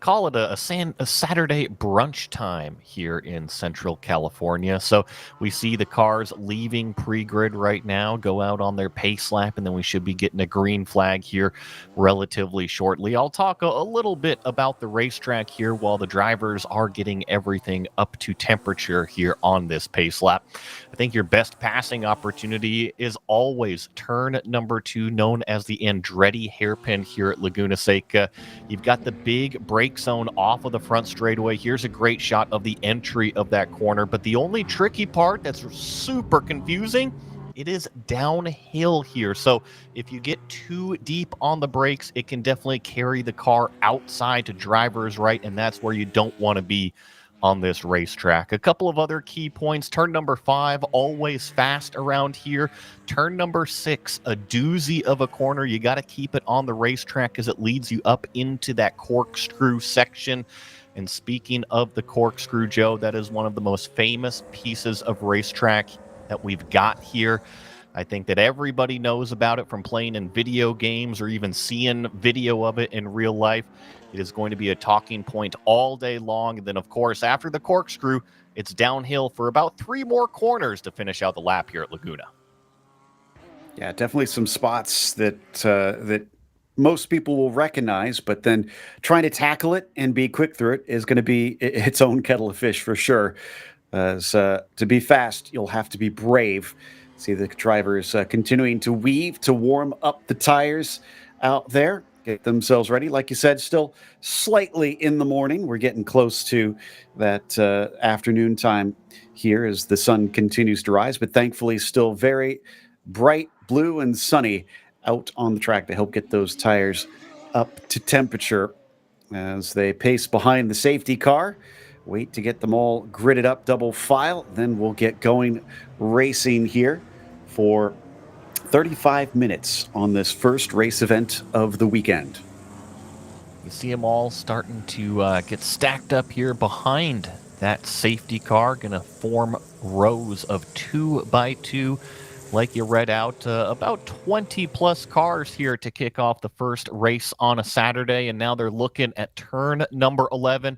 Saturday brunch time here in Central California. So we see the cars leaving pre-grid right now, go out on their pace lap, and then we should be getting a green flag here relatively shortly. I'll talk a little bit about the racetrack here while the drivers are getting everything up to temperature here on this pace lap. I think your best passing opportunity is always turn number 2, known as the Andretti hairpin here at Laguna Seca. You've got the big brake zone off of the front straightaway. Here's a great shot of the entry of that corner, but the only tricky part that's super confusing, it is downhill here. So if you get too deep on the brakes, it can definitely carry the car outside to driver's right, and that's where you don't want to be on this racetrack. A couple of other key points. Turn number 5, always fast around here. Turn number 6, a doozy of a corner. You got to keep it on the racetrack as it leads you up into that corkscrew section. And speaking of the corkscrew, Joe, that is one of the most famous pieces of racetrack that we've got here. I think that everybody knows about it from playing in video games or even seeing video of it in real life. It is going to be a talking point all day long. And then, of course, after the corkscrew, it's downhill for about 3 more corners to finish out the lap here at Laguna. Yeah, definitely some spots that most people will recognize, but then trying to tackle it and be quick through it is going to be its own kettle of fish for sure. To be fast, you'll have to be brave. See the drivers continuing to weave to warm up the tires out there. Get themselves ready. Like you said, still slightly in the morning. We're getting close to that afternoon time here as the sun continues to rise, but thankfully still very bright blue and sunny out on the track to help get those tires up to temperature as they pace behind the safety car. Wait to get them all gridded up double file. Then we'll get going racing here for 35 minutes on this first race event of the weekend. You see them all starting to get stacked up here behind that safety car. Going to form rows of 2 by 2 like you read out. About 20 plus cars here to kick off the first race on a Saturday. And now they're looking at turn number 11.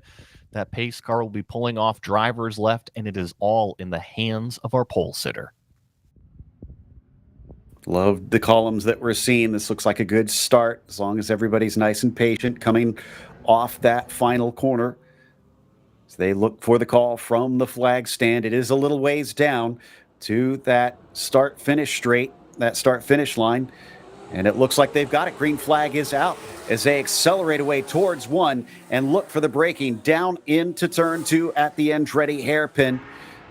That pace car will be pulling off driver's left, and it is all in the hands of our pole sitter. Love the columns that we're seeing. This looks like a good start as long as everybody's nice and patient coming off that final corner. So they look for the call from the flag stand. It is a little ways down to that start-finish straight, that start-finish line. And it looks like they've got it. Green flag is out as they accelerate away towards 1 and look for the braking down into turn 2 at the Andretti hairpin.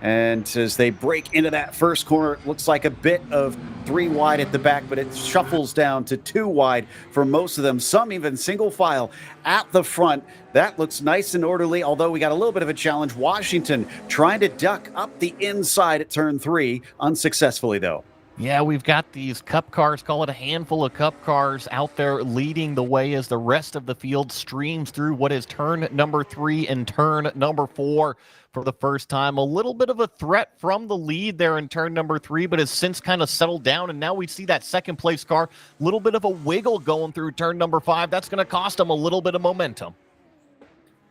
And as they break into that first corner, it looks like a bit of 3 wide at the back, but it shuffles down to 2 wide for most of them, some even single file at the front. That looks nice and orderly, although we got a little bit of a challenge. Washington trying to duck up the inside at turn 3, unsuccessfully though. Yeah, we've got these cup cars, call it a handful of cup cars out there leading the way as the rest of the field streams through what is turn number 3 and turn number 4 for the first time. A little bit of a threat from the lead there in turn number 3, but has since kind of settled down, and now we see that second place car, a little bit of a wiggle going through turn number 5. That's going to cost them a little bit of momentum.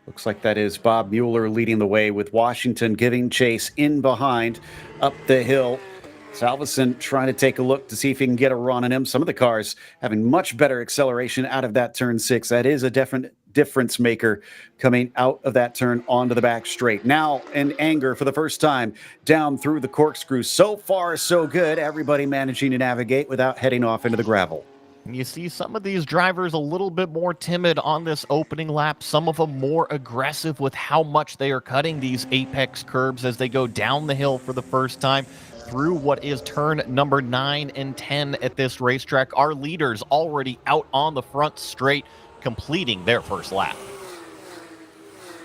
Looks like that is Bob Mueller leading the way, with Washington giving chase in behind up the hill. Salveson trying to take a look to see if he can get a run on him. Some of the cars having much better acceleration out of that turn 6. That is a definite difference maker coming out of that turn onto the back straight. Now in anger for the first time down through the corkscrew. So far, so good. Everybody managing to navigate without heading off into the gravel. And you see some of these drivers a little bit more timid on this opening lap, some of them more aggressive with how much they are cutting these apex curbs as they go down the hill for the first time through what is turn number 9 and 10 at this racetrack. Our leaders already out on the front straight, completing their first lap.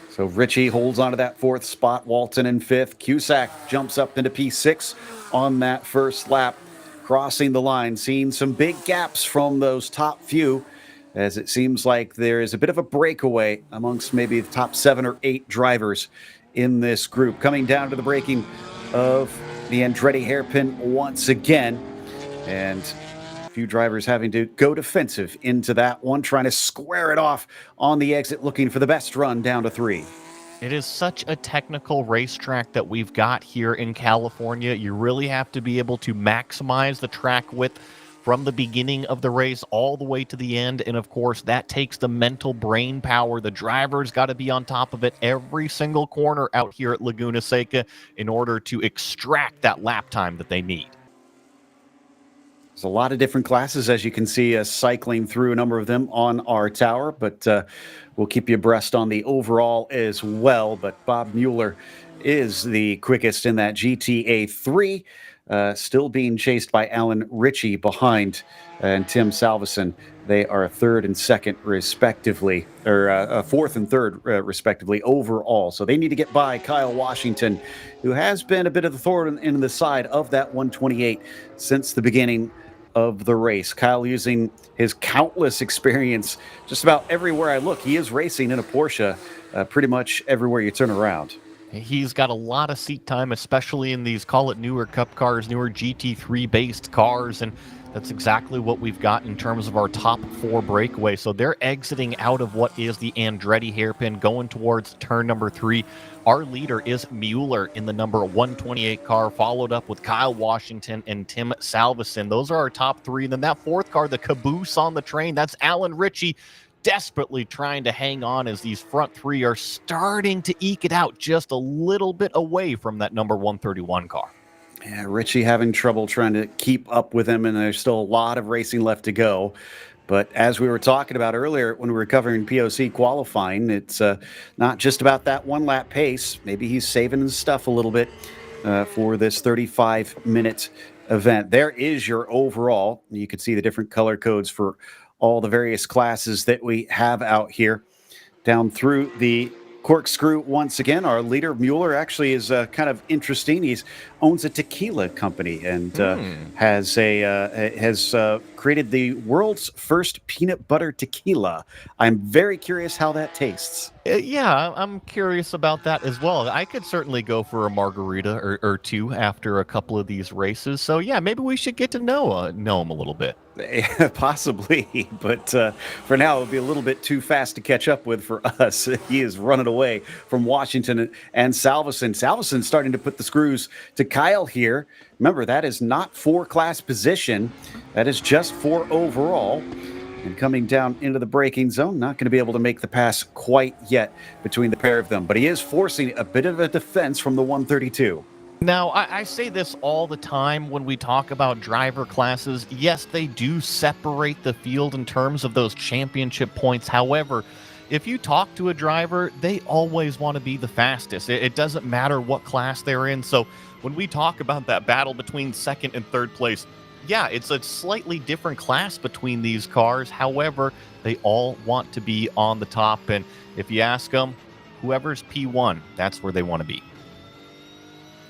So Ritchie holds onto that 4th spot, Walton in 5th. Cusack jumps up into P6 on that first lap, crossing the line, seeing some big gaps from those top few, as it seems like there is a bit of a breakaway amongst maybe the top 7 or 8 drivers in this group. Coming down to the braking of the Andretti hairpin once again, and a few drivers having to go defensive into that one, trying to square it off on the exit, looking for the best run down to 3. It is such a technical racetrack that we've got here in California. You really have to be able to maximize the track width from the beginning of the race all the way to the end. And of course, that takes the mental brain power. The driver's got to be on top of it every single corner out here at Laguna Seca in order to extract that lap time that they need. There's a lot of different classes, as you can see, cycling through a number of them on our tower, but we'll keep you abreast on the overall as well. But Bob Mueller is the quickest in that GTA 3, still being chased by Alan Ritchie behind, and Tim Salveson. They are 3rd and 2nd, respectively, or 4th and 3rd, respectively, overall. So they need to get by Kyle Washington, who has been a bit of the thorn in the side of that 128 since the beginning of the race. Kyle using his countless experience just about everywhere I look. He is racing in a Porsche pretty much everywhere you turn around. He's got a lot of seat time, especially in these, call it newer cup cars, newer GT3 based cars, and that's exactly what we've got in terms of our top 4 breakaway. So they're exiting out of what is the Andretti hairpin, going towards turn number 3. Our leader is Mueller in the number 128 car, followed up with Kyle Washington and Tim Salveson. Those are our top 3. And then that 4th car, the caboose on the train, that's Alan Ritchie, desperately trying to hang on as these front 3 are starting to eke it out just a little bit away from that number 131 car. Yeah, Ritchie having trouble trying to keep up with him, and there's still a lot of racing left to go. But as we were talking about earlier when we were covering POC qualifying, it's not just about that one-lap pace. Maybe he's saving his stuff a little bit for this 35-minute event. There is your overall. You can see the different color codes for all the various classes that we have out here. Down through the corkscrew once again, our leader Mueller actually is kind of interesting. He owns a tequila company and has created the world's first peanut butter tequila. I'm very curious how that tastes. Yeah, I'm curious about that as well. I could certainly go for a margarita or 2 after a couple of these races. So yeah, maybe we should get to know him a little bit. Possibly, but for now, it'll be a little bit too fast to catch up with for us. He is running away from Washington and Salveson. Salveson starting to put the screws to Kyle here. Remember, that is not for class position. That is just for overall. And coming down into the braking zone, not going to be able to make the pass quite yet between the pair of them. But he is forcing a bit of a defense from the 132. Now, I say this all the time when we talk about driver classes. Yes, they do separate the field in terms of those championship points. However, if you talk to a driver, they always want to be the fastest. It doesn't matter what class they're in. So when we talk about that battle between second and third place, yeah, it's a slightly different class between these cars. However, they all want to be on the top. And if you ask them, whoever's P1, that's where they want to be.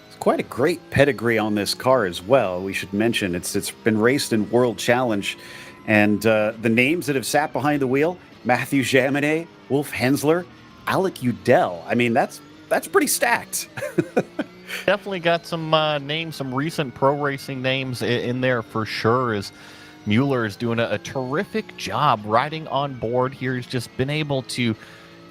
It's quite a great pedigree on this car as well. We should mention it's been raced in World Challenge. And the names that have sat behind the wheel, Matthew Jaminet, Wolf Hensler, Alec Udell. I mean, that's pretty stacked. Definitely got some names, some recent pro racing names in there for sure, as Mueller is doing a terrific job riding on board here. He's just been able to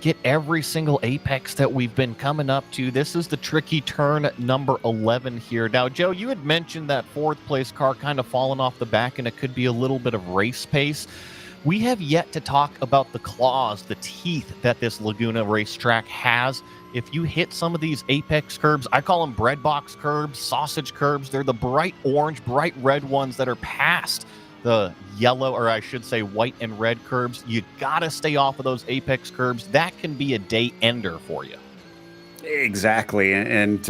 get every single apex that we've been coming up to. This is the tricky turn number 11 here. Now, Joe, you had mentioned that fourth place car kind of falling off the back, and it could be a little bit of race pace. We have yet to talk about the claws, the teeth that this Laguna racetrack has. If you hit some of these apex curbs, I call them bread box curbs, sausage curbs. They're the bright orange, bright red ones that are past the yellow, or I should say white and red curbs. You got to stay off of those apex curbs. That can be a day ender for you. Exactly. And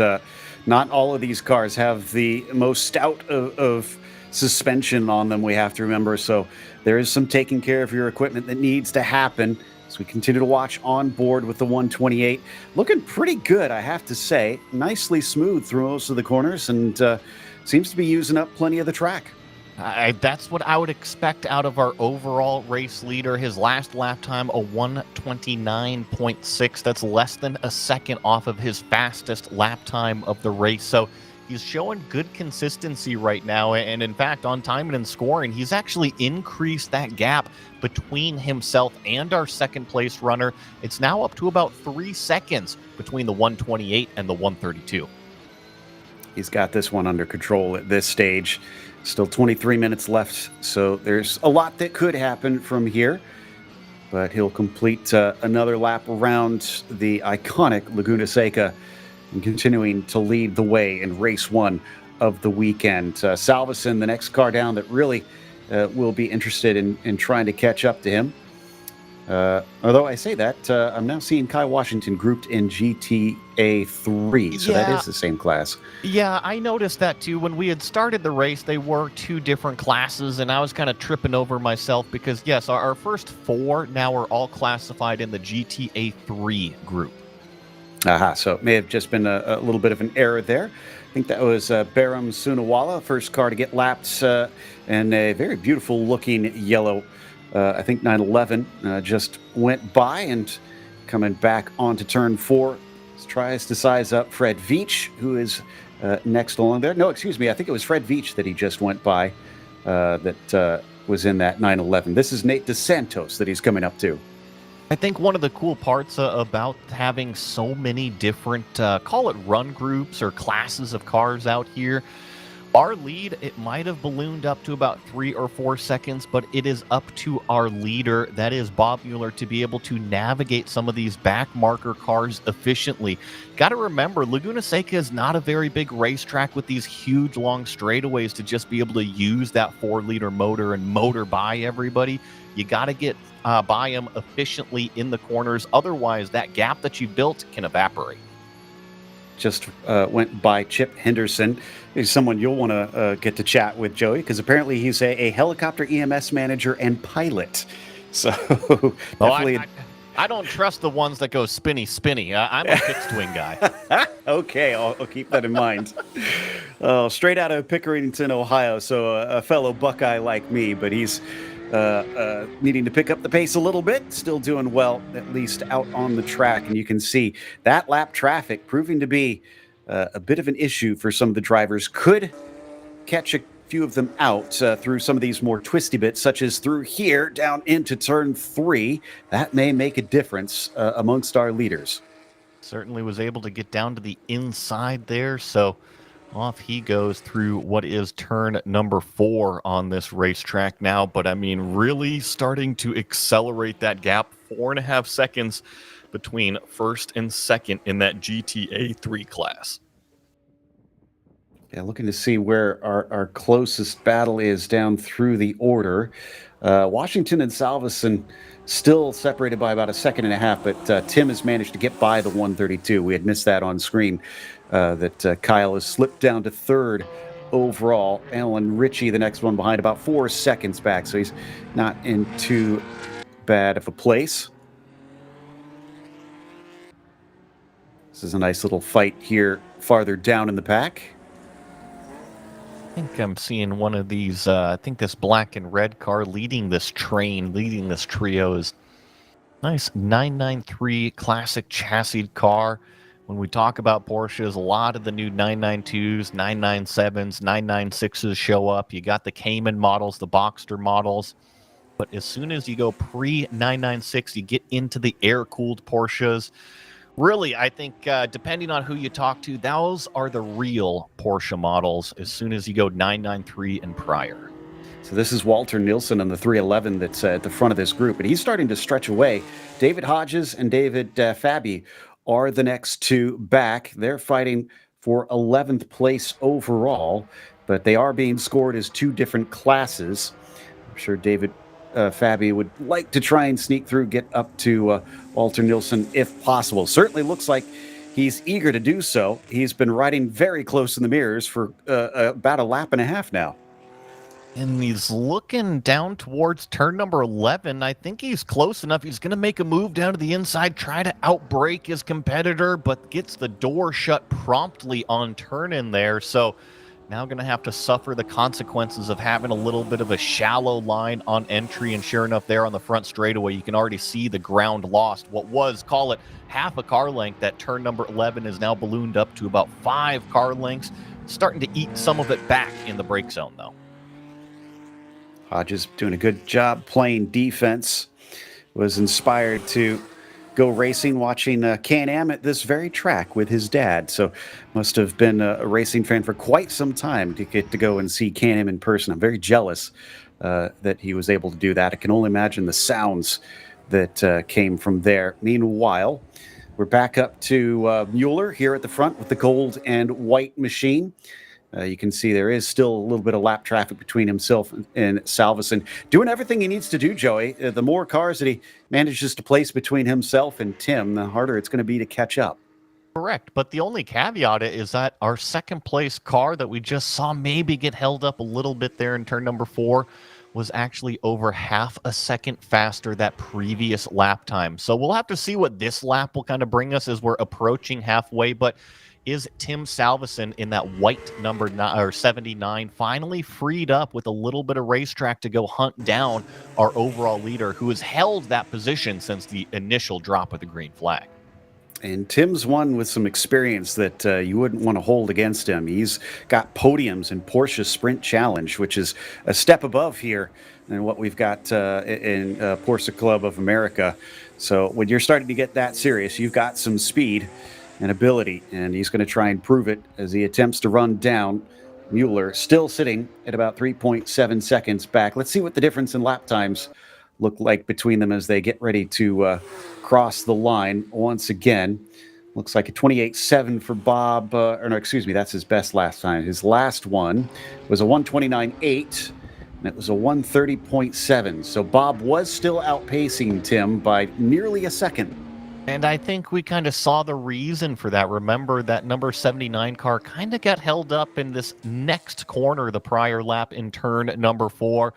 not all of these cars have the most stout of suspension on them, we have to remember. So there is some taking care of your equipment that needs to happen. So we continue to watch on board with the 128. Looking pretty good, I have to say. Nicely smooth through most of the corners, and seems to be using up plenty of the track. That's what I would expect out of our overall race leader. His last lap time, a 1:29.6. That's less than a second off of his fastest lap time of the race. So he's showing good consistency right now. And in fact, on timing and scoring, he's actually increased that gap between himself and our second place runner. It's now up to about 3 seconds between the 128 and the 132. He's got this one under control at this stage. Still 23 minutes left, so there's a lot that could happen from here. But he'll complete another lap around the iconic Laguna Seca and continuing to lead the way in race one of the weekend. Salveson, the next car down that really will be interested in trying to catch up to him. Although I say that, I'm now seeing Kai Washington grouped in GTA 3, so that is the same class. Yeah, I noticed that too. When we had started the race, they were two different classes, and I was kind of tripping over myself because, yes, our first four now are all classified in the GTA 3 group. So it may have just been a little bit of an error there. I think that was Baram Sunawala, first car to get lapped, and a very beautiful looking yellow, I think 911, just went by, and coming back onto turn 4, tries to size up Fred Veach, who is next along there. No, excuse me, I think it was Fred Veach that he just went by that was in that 911. This is Nate DeSantos that he's coming up to. I think one of the cool parts about having so many different, call it run groups or classes of cars out here, our lead, it might have ballooned up to about 3 or 4 seconds, but it is up to our leader, that is Bob Mueller, to be able to navigate some of these back marker cars efficiently. Got to remember, Laguna Seca is not a very big racetrack with these huge long straightaways to just be able to use that 4-liter motor and motor by everybody. You got to get by them efficiently in the corners. Otherwise, that gap that you built can evaporate. Just went by Chip Henderson. He's someone you'll want to get to chat with, Joey, because apparently he's a helicopter EMS manager and pilot. So definitely. I don't trust the ones that go spinny. I'm a fixed wing guy. Okay, I'll keep that in mind. Straight out of Pickerington, Ohio, so a fellow Buckeye like me, but he's needing to pick up the pace a little bit, still doing well, at least out on the track. And you can see that lap traffic proving to be a bit of an issue for some of the drivers. Could catch a few of them out through some of these more twisty bits, such as through here down into turn 3. That may make a difference amongst our leaders. Certainly was able to get down to the inside there, so off he goes through what is turn number 4 on this racetrack now. But I mean, really starting to accelerate that gap. 4.5 seconds between first and second in that GTA 3 class. Yeah, looking to see where our closest battle is down through the order. Washington and Salveson still separated by about a second and a half, but Tim has managed to get by the 132. We had missed that on screen, that Kyle has slipped down to third overall. Alan Ritchie, the next one behind, about 4 seconds back, so he's not in too bad of a place. This is a nice little fight here farther down in the pack. I think I'm seeing one of these, I think this black and red car leading this train, leading this trio is nice 993 classic chassis car. When we talk about Porsches, a lot of the new 992s, 997s, 996s show up. You got the Cayman models, the Boxster models. But as soon as you go pre-996, you get into the air-cooled Porsches. Really, I think depending on who you talk to, those are the real Porsche models as soon as you go 993 and prior. So this is Walter Nilsson on the 311 that's at the front of this group, and he's starting to stretch away. David Hodges and David Fabi are the next two back. They're fighting for 11th place overall, but they are being scored as two different classes. I'm sure David Fabi would like to try and sneak through, get up to Walter Nilsson if possible. Certainly looks like he's eager to do so. He's been riding very close in the mirrors for about a lap and a half now. And he's looking down towards turn number 11. I think he's close enough. He's going to make a move down to the inside, try to outbrake his competitor, but gets the door shut promptly on turn in there. So now going to have to suffer the consequences of having a little bit of a shallow line on entry. And sure enough, there on the front straightaway, you can already see the ground lost. What was, call it, half a car length, that turn number 11 is now ballooned up to about 5 car lengths. Starting to eat some of it back in the brake zone, though. Hodges doing a good job playing defense. Was inspired to go racing watching Can-Am at this very track with his dad. So must have been a racing fan for quite some time to get to go and see Can-Am in person. I'm very jealous that he was able to do that. I can only imagine the sounds that came from there. Meanwhile, we're back up to Mueller here at the front with the gold and white machine. You can see there is still a little bit of lap traffic between himself and Salveson. Doing everything he needs to do, Joey. The more cars that he manages to place between himself and Tim, the harder it's going to be to catch up. Correct. But the only caveat is that our second place car that we just saw maybe get held up a little bit there in turn number 4 was actually over half a second faster that previous lap time. So we'll have to see what this lap will kind of bring us as we're approaching halfway. But is Tim Salveson in that white number 79 finally freed up with a little bit of racetrack to go hunt down our overall leader, who has held that position since the initial drop of the green flag? And Tim's one with some experience that you wouldn't want to hold against him. He's got podiums in Porsche Sprint Challenge, which is a step above here than what we've got in Porsche Club of America. So when you're starting to get that serious, you've got some speed and ability, and he's going to try and prove it as he attempts to run down Mueller, still sitting at about 3.7 seconds back. Let's see what the difference in lap times look like between them as they get ready to cross the line once again. Looks like a 28.7 for Bob, or no, excuse me, that's his best last time. His last one was a 129.8, and it was a 130.7. So Bob was still outpacing Tim by nearly a second. And I think we kind of saw the reason for that. Remember that number 79 car kind of got held up in this next corner the prior lap in turn number 4.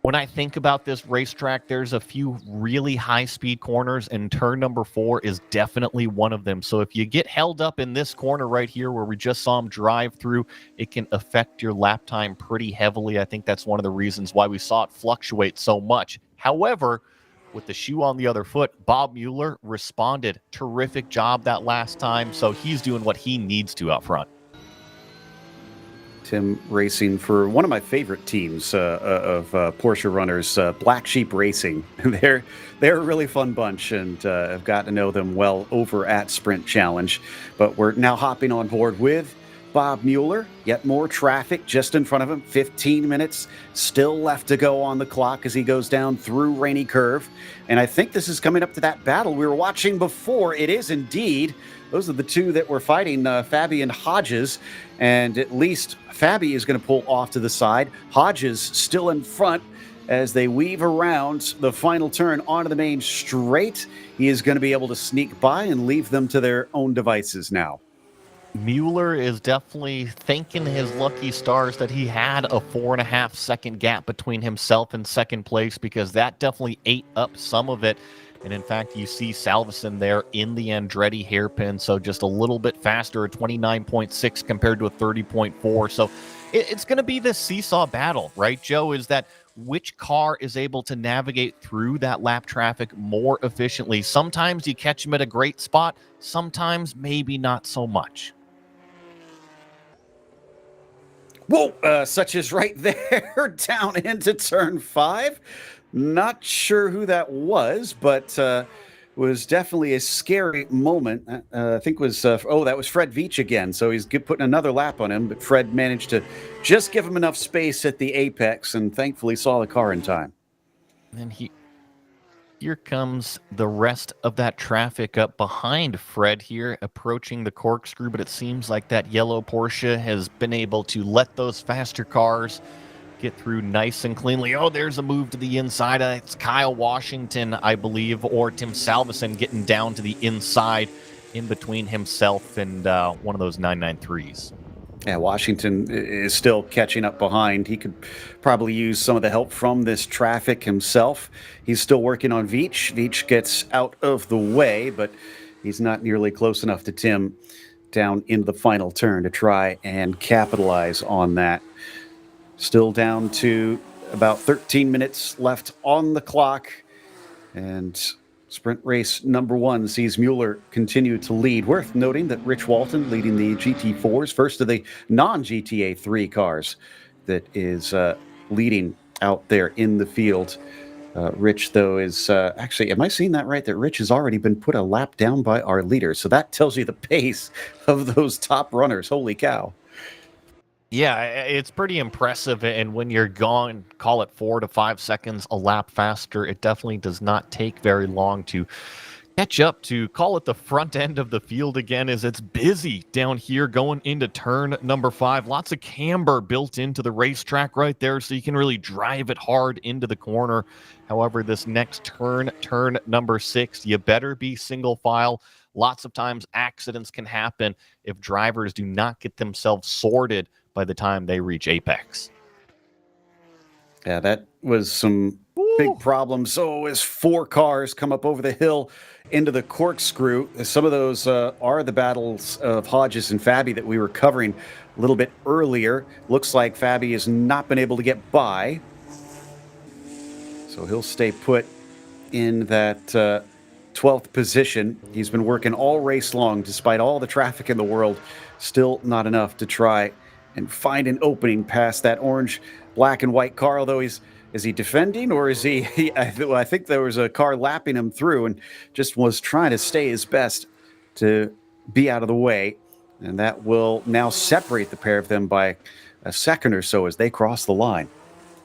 When I think about this racetrack, there's a few really high-speed corners, and turn number 4 is definitely one of them. So if you get held up in this corner right here where we just saw him drive through, it can affect your lap time pretty heavily. I think that's one of the reasons why we saw it fluctuate so much. However, with the shoe on the other foot, Bob Mueller responded. Terrific job that last time, so he's doing what he needs to out front. Tim racing for one of my favorite teams of Porsche runners, Black Sheep Racing. They're a really fun bunch, and I've got to know them well over at Sprint Challenge. But we're now hopping on board with Bob Mueller. Yet more traffic just in front of him. 15 minutes still left to go on the clock as he goes down through Rainy Curve. And I think this is coming up to that battle we were watching before. It is indeed. Those are the two that were fighting, Fabi and Hodges. And at least Fabi is going to pull off to the side. Hodges still in front as they weave around the final turn onto the main straight. He is going to be able to sneak by and leave them to their own devices now. Mueller is definitely thanking his lucky stars that he had a 4.5-second gap between himself and second place, because that definitely ate up some of it. And in fact, you see Salveson there in the Andretti hairpin, so just a little bit faster, a 29.6 compared to a 30.4. So it's going to be this seesaw battle, right, Joe? Is that which car is able to navigate through that lap traffic more efficiently? Sometimes you catch them at a great spot, sometimes maybe not so much. Whoa, such is right there down into turn 5. Not sure who that was, but was definitely a scary moment. I think it was, that was Fred Veach again. So he's putting another lap on him, but Fred managed to just give him enough space at the apex and thankfully saw the car in time. And here comes the rest of that traffic up behind Fred here, approaching the corkscrew, but it seems like that yellow Porsche has been able to let those faster cars get through nice and cleanly. Oh, there's a move to the inside. It's Kyle Washington, I believe, or Tim Salveson getting down to the inside in between himself and one of those 993s. Yeah, Washington is still catching up behind. He could probably use some of the help from this traffic himself. He's still working on Veach. Veach gets out of the way, but he's not nearly close enough to Tim down into the final turn to try and capitalize on that. Still down to about 13 minutes left on the clock. And sprint race number 1 sees Mueller continue to lead. Worth noting that Rich Walton leading the GT4s, first of the non-GTA 3 cars that is leading out there in the field. Rich, though, is actually, am I seeing that right? That Rich has already been put a lap down by our leader. So that tells you the pace of those top runners. Holy cow. Yeah, it's pretty impressive. And when you're gone, call it 4 to 5 seconds a lap faster, it definitely does not take very long to catch up to, call it the front end of the field again, as it's busy down here going into turn number 5. Lots of camber built into the racetrack right there, so you can really drive it hard into the corner. However, this next turn number 6, you better be single file. Lots of times accidents can happen if drivers do not get themselves sorted by the time they reach apex. Yeah, that was some big problems. So as 4 cars come up over the hill into the corkscrew, some of those are the battles of Hodges and Fabi that we were covering a little bit earlier. Looks like Fabi has not been able to get by. So he'll stay put in that 12th position. He's been working all race long despite all the traffic in the world. Still not enough to try and find an opening past that orange, black, and white car. Although is he defending, or is he I think there was a car lapping him through and just was trying to stay his best to be out of the way. And that will now separate the pair of them by a second or so as they cross the line.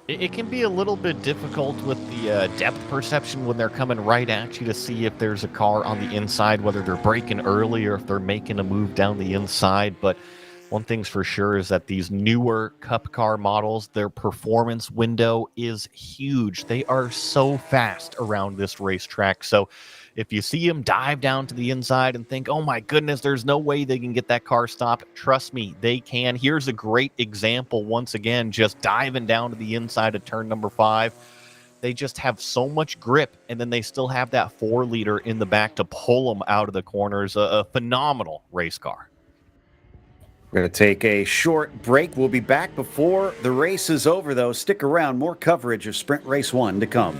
It can be a little bit difficult with the depth perception when they're coming right at you to see if there's a car on the inside, whether they're braking early or if they're making a move down the inside. But one thing's for sure is that these newer Cup car models, their performance window is huge. They are so fast around this racetrack. So if you see them dive down to the inside and think, oh my goodness, there's no way they can get that car stopped, trust me, they can. Here's a great example, once again, just diving down to the inside of turn number 5. They just have so much grip, and then they still have that 4-liter in the back to pull them out of the corners. A phenomenal race car. We're going to take a short break. We'll be back before the race is over, though. Stick around. More coverage of Sprint Race 1 to come.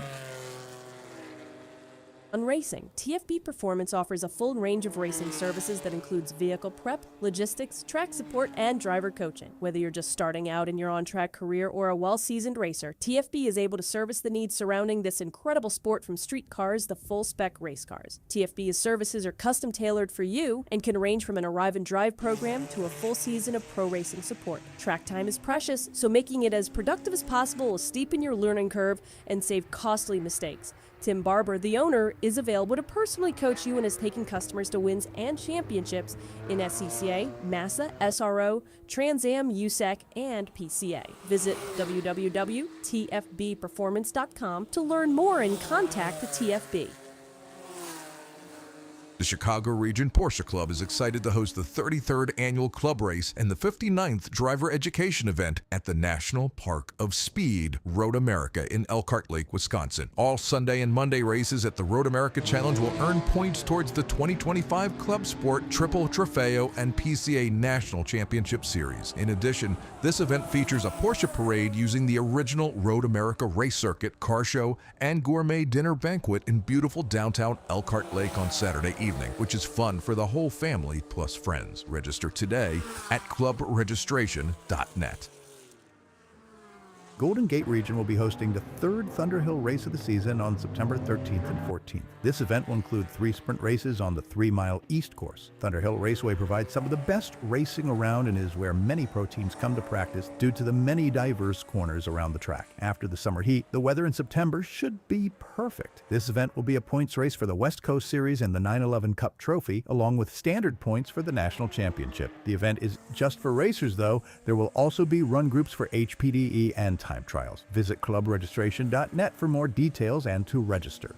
On racing, TFB Performance offers a full range of racing services that includes vehicle prep, logistics, track support, and driver coaching. Whether you're just starting out in your on-track career or a well-seasoned racer, TFB is able to service the needs surrounding this incredible sport, from street cars to full-spec race cars. TFB's services are custom-tailored for you and can range from an arrive and drive program to a full season of pro racing support. Track time is precious, so making it as productive as possible will steepen your learning curve and save costly mistakes. Tim Barber, the owner, is available to personally coach you and is taking customers to wins and championships in SCCA, Massa, SRO, Trans Am, USAC, and PCA. Visit www.tfbperformance.com to learn more and contact the TFB. The Chicago Region Porsche Club is excited to host the 33rd Annual Club Race and the 59th Driver Education Event at the National Park of Speed, Road America in Elkhart Lake, Wisconsin. All Sunday and Monday races at the Road America Challenge will earn points towards the 2025 Club Sport Triple Trofeo and PCA National Championship Series. In addition, this event features a Porsche parade using the original Road America race circuit, car show, and gourmet dinner banquet in beautiful downtown Elkhart Lake on Saturday evening, which is fun for the whole family plus friends. Register today at clubregistration.net. Golden Gate Region will be hosting the third Thunderhill race of the season on September 13th and 14th. This event will include 3 sprint races on the 3-mile East course. Thunderhill Raceway provides some of the best racing around and is where many pro teams come to practice due to the many diverse corners around the track. After the summer heat, the weather in September should be perfect. This event will be a points race for the West Coast Series and the 911 Cup Trophy, along with standard points for the National Championship. The event is just for racers, though. There will also be run groups for HPDE and time trials. Visit clubregistration.net for more details and to register.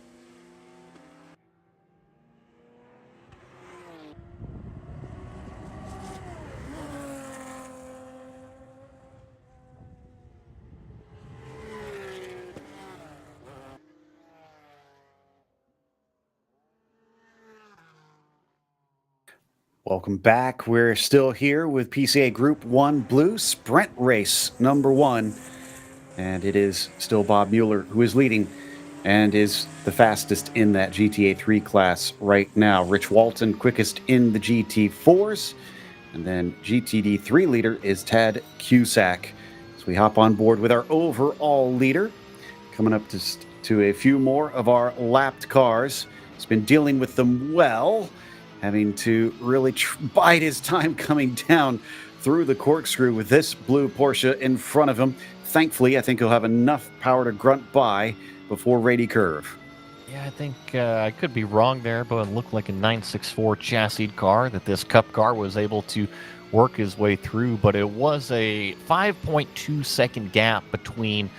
Welcome back. We're still here with PCA Group 1 Blue Sprint Race number 1. And it is still Bob Mueller who is leading and is the fastest in that GTA 3 class right now. Rich Walton quickest in the GT4s. And then GTD 3 leader is Tad Cusack. So we hop on board with our overall leader. Coming up to a few more of our lapped cars. He's been dealing with them well, having to really bide his time coming down through the corkscrew with this blue Porsche in front of him. Thankfully, I think he'll have enough power to grunt by before Rady Curve. Yeah, I think I could be wrong there, but it looked like a 964 chassis car that this Cup car was able to work his way through, but it was a 5.2 second gap between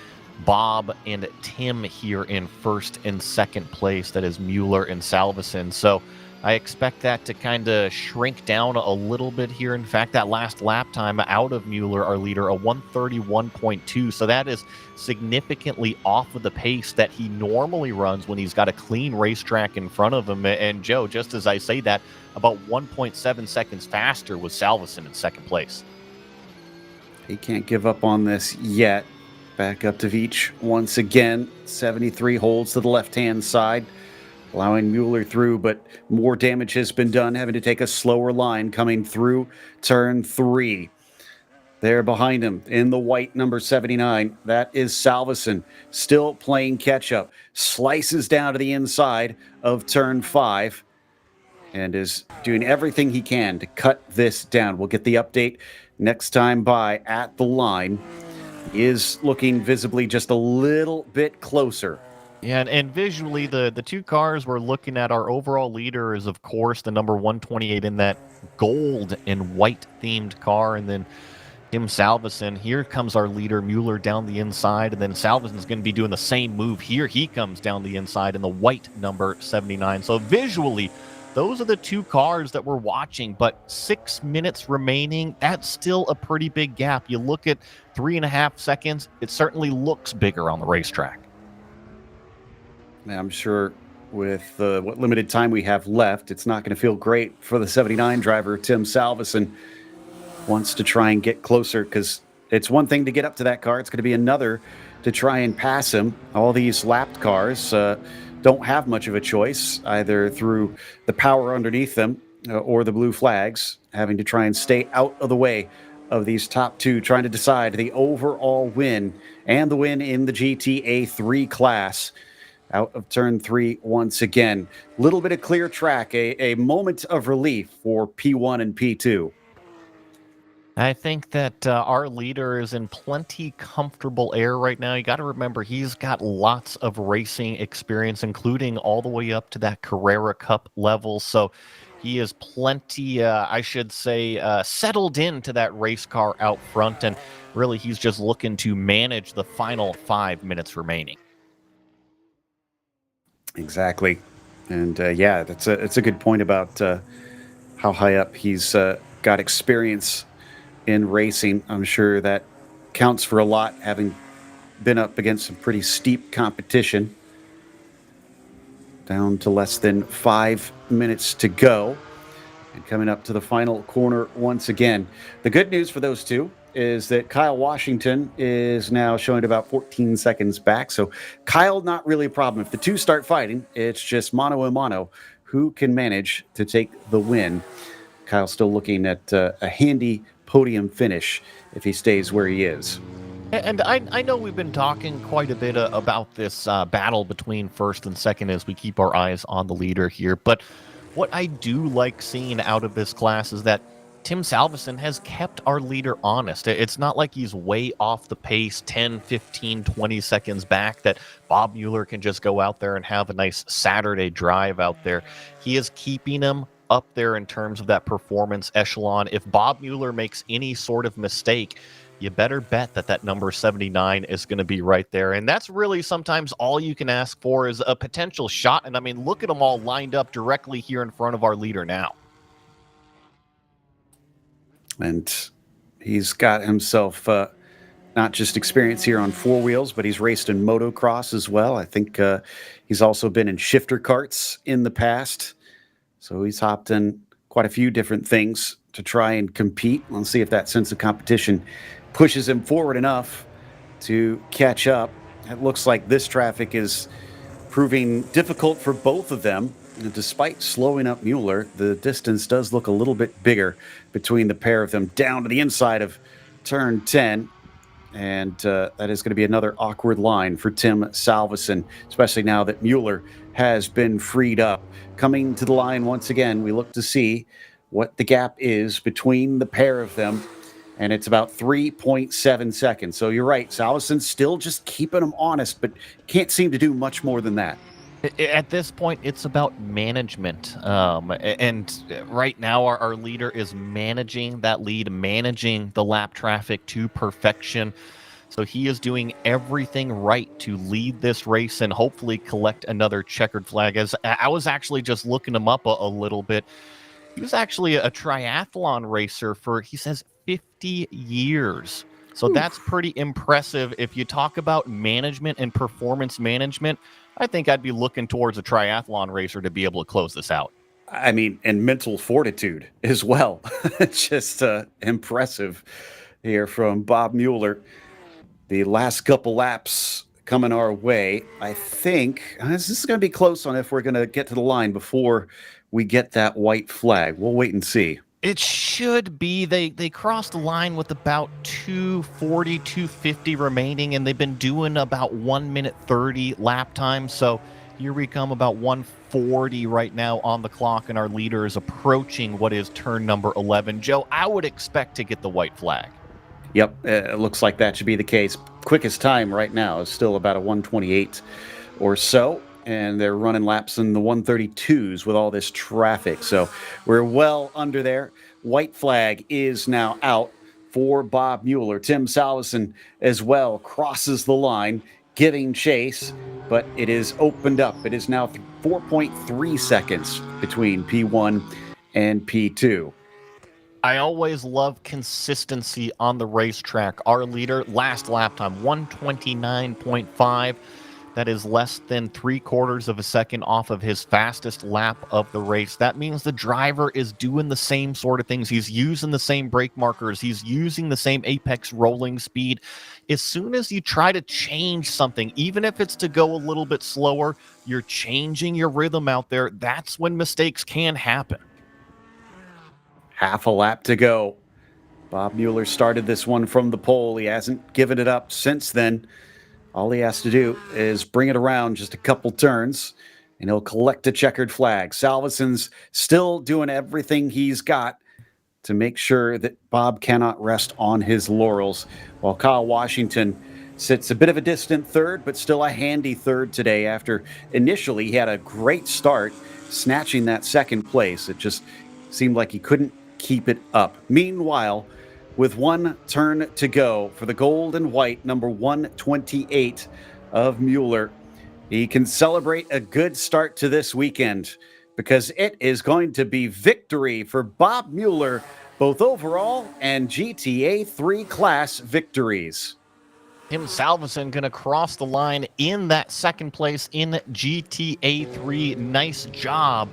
Bob and Tim here in first and second place. That is Mueller and Salveson. So I expect that to kind of shrink down a little bit here. In fact, that last lap time out of Mueller, our leader, a 131.2. So that is significantly off of the pace that he normally runs when he's got a clean racetrack in front of him. And Joe, just as I say that, about 1.7 seconds faster was Salveson in second place. He can't give up on this yet. Back up to Veach once again. 73 holds to the left-hand side, allowing Mueller through, but more damage has been done, having to take a slower line coming through turn 3. There behind him in the white number 79, that is Salveson, still playing catch-up. Slices down to the inside of turn 5 and is doing everything he can to cut this down. We'll get the update next time by at the line. He is looking visibly just a little bit closer. Yeah, and visually, the two cars we're looking at, our overall leader is, of course, the number 128 in that gold and white-themed car, and then Tim Salveson. Here comes our leader, Mueller, down the inside, and then Salveson's going to be doing the same move here. He comes down the inside in the white number 79. So visually, those are the two cars that we're watching, but 6 minutes remaining, that's still a pretty big gap. You look at 3.5 seconds, it certainly looks bigger on the racetrack. I'm sure with what limited time we have left, it's not going to feel great for the 79 driver. Tim Salveson wants to try and get closer, because it's one thing to get up to that car. It's going to be another to try and pass him. All these lapped cars don't don't have much of a choice, either through the power underneath them or the blue flags, having to try and stay out of the way of these top two, trying to decide the overall win and the win in the GTA 3 class. Out of turn 3 once again. Little bit of clear track, a moment of relief for P1 and P2. I think that our leader is in plenty comfortable air right now. You got to remember, he's got lots of racing experience, including all the way up to that Carrera Cup level. So he is plenty, I should say, settled into that race car out front. And really, he's just looking to manage the final 5 minutes remaining. Exactly. And yeah, it's a good point about how high up he's got experience in racing. I'm sure that counts for a lot, having been up against some pretty steep competition. Down to less than 5 minutes to go. And coming up to the final corner once again. The good news for those two is that Kyle Washington is now showing about 14 seconds back. So Kyle, not really a problem. If the two start fighting, it's just mano a mano. Who can manage to take the win? Kyle still looking at a handy podium finish if he stays where he is. And I know we've been talking quite a bit about this battle between first and second as we keep our eyes on the leader here. But what I do like seeing out of this class is that Tim Salveson has kept our leader honest. It's not like he's way off the pace, 10, 15, 20 seconds back, that Bob Mueller can just go out there and have a nice Saturday drive out there. He is keeping him up there in terms of that performance echelon. If Bob Mueller makes any sort of mistake, you better bet that that number 79 is going to be right there. And that's really sometimes all you can ask for is a potential shot. And I mean, look at them all lined up directly here in front of our leader now. And he's got himself not just experience here on four wheels, but he's raced in motocross as well. I think he's also been in shifter karts in the past. So he's hopped in quite a few different things to try and compete. Let's see if that sense of competition pushes him forward enough to catch up. It looks like this traffic is proving difficult for both of them. And despite slowing up Mueller, the distance does look a little bit bigger between the pair of them down to the inside of turn 10. And that is going to be another awkward line for Tim Salveson, especially now that Mueller has been freed up. Coming to the line once again, we look to see what the gap is between the pair of them. And it's about 3.7 seconds. So you're right, Salveson's still just keeping them honest, but can't seem to do much more than that. At this point, it's about management. And right now, our leader is managing that lead, managing the lap traffic to perfection. So he is doing everything right to lead this race and hopefully collect another checkered flag. As I was actually just looking him up a little bit. He was actually a triathlon racer for, he says, 50 years. So that's pretty impressive. If you talk about management and performance management, I think I'd be looking towards a triathlon racer to be able to close this out. I mean, and mental fortitude as well. Just impressive here from Bob Mueller. The last couple laps coming our way. I think this is going to be close on if we're going to get to the line before we get that white flag. We'll wait and see. It should be. They crossed the line with about 2:40, 2:50 remaining, and they've been doing about 1 minute 30 lap time. So here we come, about 1:40 right now on the clock, and our leader is approaching what is turn number 11. Joe, I would expect to get the white flag. Yep, it looks like that should be the case. Quickest time right now is still about a 1:28 or so. And they're running laps in the 132s with all this traffic. So we're well under there. White flag is now out for Bob Mueller. Tim Salveson as well crosses the line, giving chase, but it is opened up. It is now 4.3 seconds between P1 and P2. I always love consistency on the racetrack. Our leader, last lap time, 129.5. That is less than 3/4 of a second off of his fastest lap of the race. That means the driver is doing the same sort of things. He's using the same brake markers. He's using the same apex rolling speed. As soon as you try to change something, even if it's to go a little bit slower, you're changing your rhythm out there. That's when mistakes can happen. Half a lap to go. Bob Mueller started this one from the pole. He hasn't given it up since then. All he has to do is bring it around just a couple turns, and he'll collect a checkered flag. Salveson's still doing everything he's got to make sure that Bob cannot rest on his laurels, while Kyle Washington sits a bit of a distant third, but still a handy third today after initially he had a great start, snatching that second place. It just seemed like he couldn't keep it up. Meanwhile, with one turn to go for the gold and white, number 128 of Mueller, he can celebrate a good start to this weekend because it is going to be victory for Bob Mueller, both overall and GTA 3 class victories. Tim Salveson going to cross the line in that second place in GTA 3. Nice job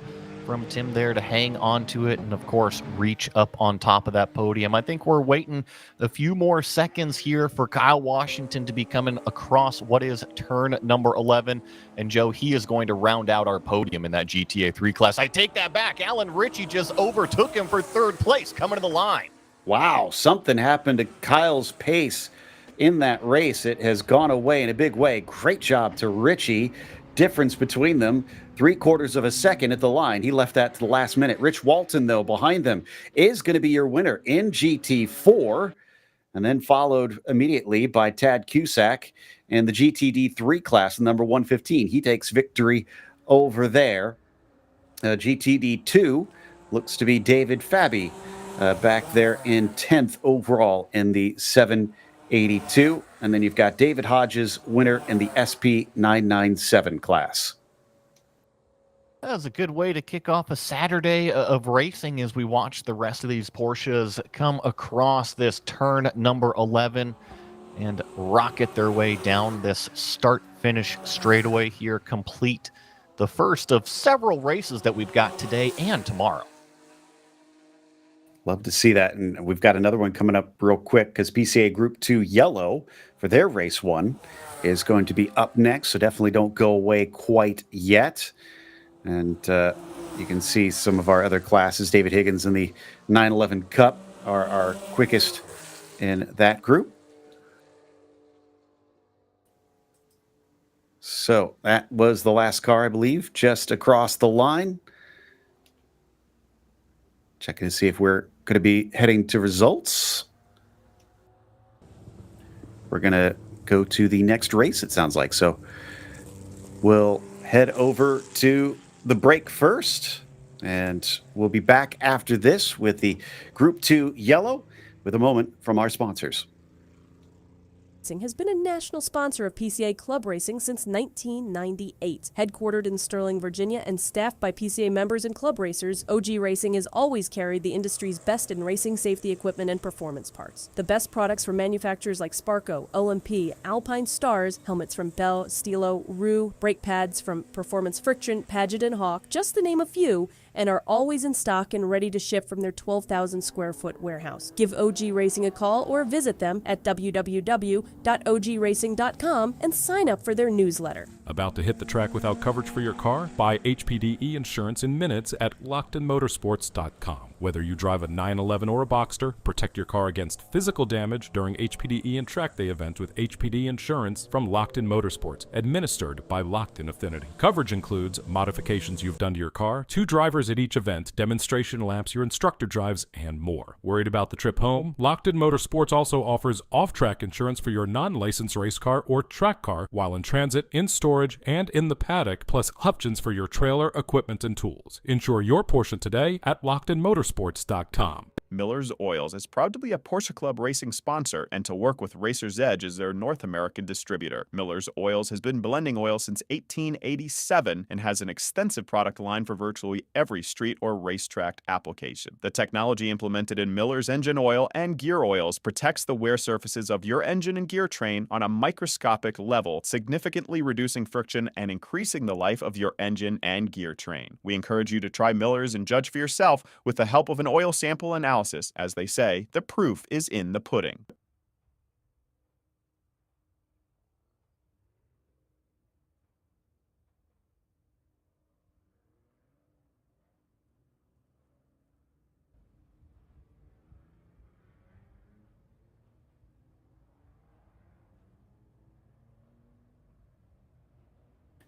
from Tim there to hang on to it and, of course, reach up on top of that podium. I think we're waiting a few more seconds here for Kyle Washington to be coming across what is turn number 11. And, Joe, he is going to round out our podium in that GTA 3 class. I take that back. Alan Ritchie just overtook him for third place coming to the line. Wow, something happened to Kyle's pace in that race. It has gone away in a big way. Great job to Ritchie. Difference between them, 3/4 of a second at the line. He left that to the last minute. Rich Walton, though, behind them, is going to be your winner in GT4, and then followed immediately by Tad Cusack in the GTD3 class, number 115. He takes victory over there. GTD2 looks to be David Fabi back there in 10th overall in the 782. And then you've got David Hodges, winner in the SP997 class. That was a good way to kick off a Saturday of racing as we watch the rest of these Porsches come across this turn number 11 and rocket their way down this start-finish straightaway here, complete the first of several races that we've got today and tomorrow. Love to see that. And we've got another one coming up real quick because PCA Group 2 Yellow for their race 1 is going to be up next. So definitely don't go away quite yet. And you can see some of our other classes. David Higgins in the 911 Cup are our quickest in that group. So that was the last car, I believe, just across the line. Checking to see if we're going to be heading to results. We're going to go to the next race, it sounds like. So we'll head over to the break first, and we'll be back after this with the Group 2 Yellow with a moment from our sponsors. Has been a national sponsor of PCA Club Racing since 1998. Headquartered in Sterling, Virginia, and staffed by PCA members and club racers, OG Racing has always carried the industry's best in racing safety equipment and performance parts. The best products from manufacturers like Sparco, OMP, Alpine Stars, helmets from Bell, Stilo, Rue, brake pads from Performance Friction, Paget and Hawk, just to name a few, and are always in stock and ready to ship from their 12,000 square foot warehouse. Give OG Racing a call or visit them at www.ogracing.com and sign up for their newsletter. About to hit the track without coverage for your car? Buy HPDE insurance in minutes at LockedInMotorsports.com. Whether you drive a 911 or a Boxster, protect your car against physical damage during HPDE and track day events with HPD insurance from Locked In Motorsports, administered by Locked In Affinity. Coverage includes modifications you've done to your car, 2 drivers at each event, demonstration laps your instructor drives, and more. Worried about the trip home? Locked In Motorsports also offers off-track insurance for your non-licensed race car or track car while in transit, in storage, and in the paddock, plus options for your trailer, equipment, and tools. Insure your portion today at LockedInMotorsports.com. LoctonMotorsports.com. Miller's Oils is proud to be a Porsche Club racing sponsor and to work with Racer's Edge as their North American distributor. Miller's Oils has been blending oil since 1887 and has an extensive product line for virtually every street or racetrack application. The technology implemented in Miller's engine oil and gear oils protects the wear surfaces of your engine and gear train on a microscopic level, significantly reducing friction and increasing the life of your engine and gear train. We encourage you to try Miller's and judge for yourself with the help of an oil sample analysis. As they say, the proof is in the pudding.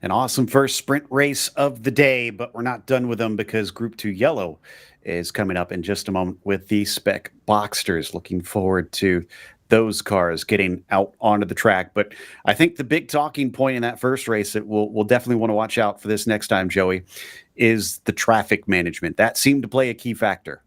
An awesome first sprint race of the day, but we're not done with them because Group 2 Yellow is coming up in just a moment with the Spec Boxsters. Looking forward to those cars getting out onto the track. But I think the big talking point in that first race that we'll definitely want to watch out for this next time, Joey, is the traffic management. That seemed to play a key factor.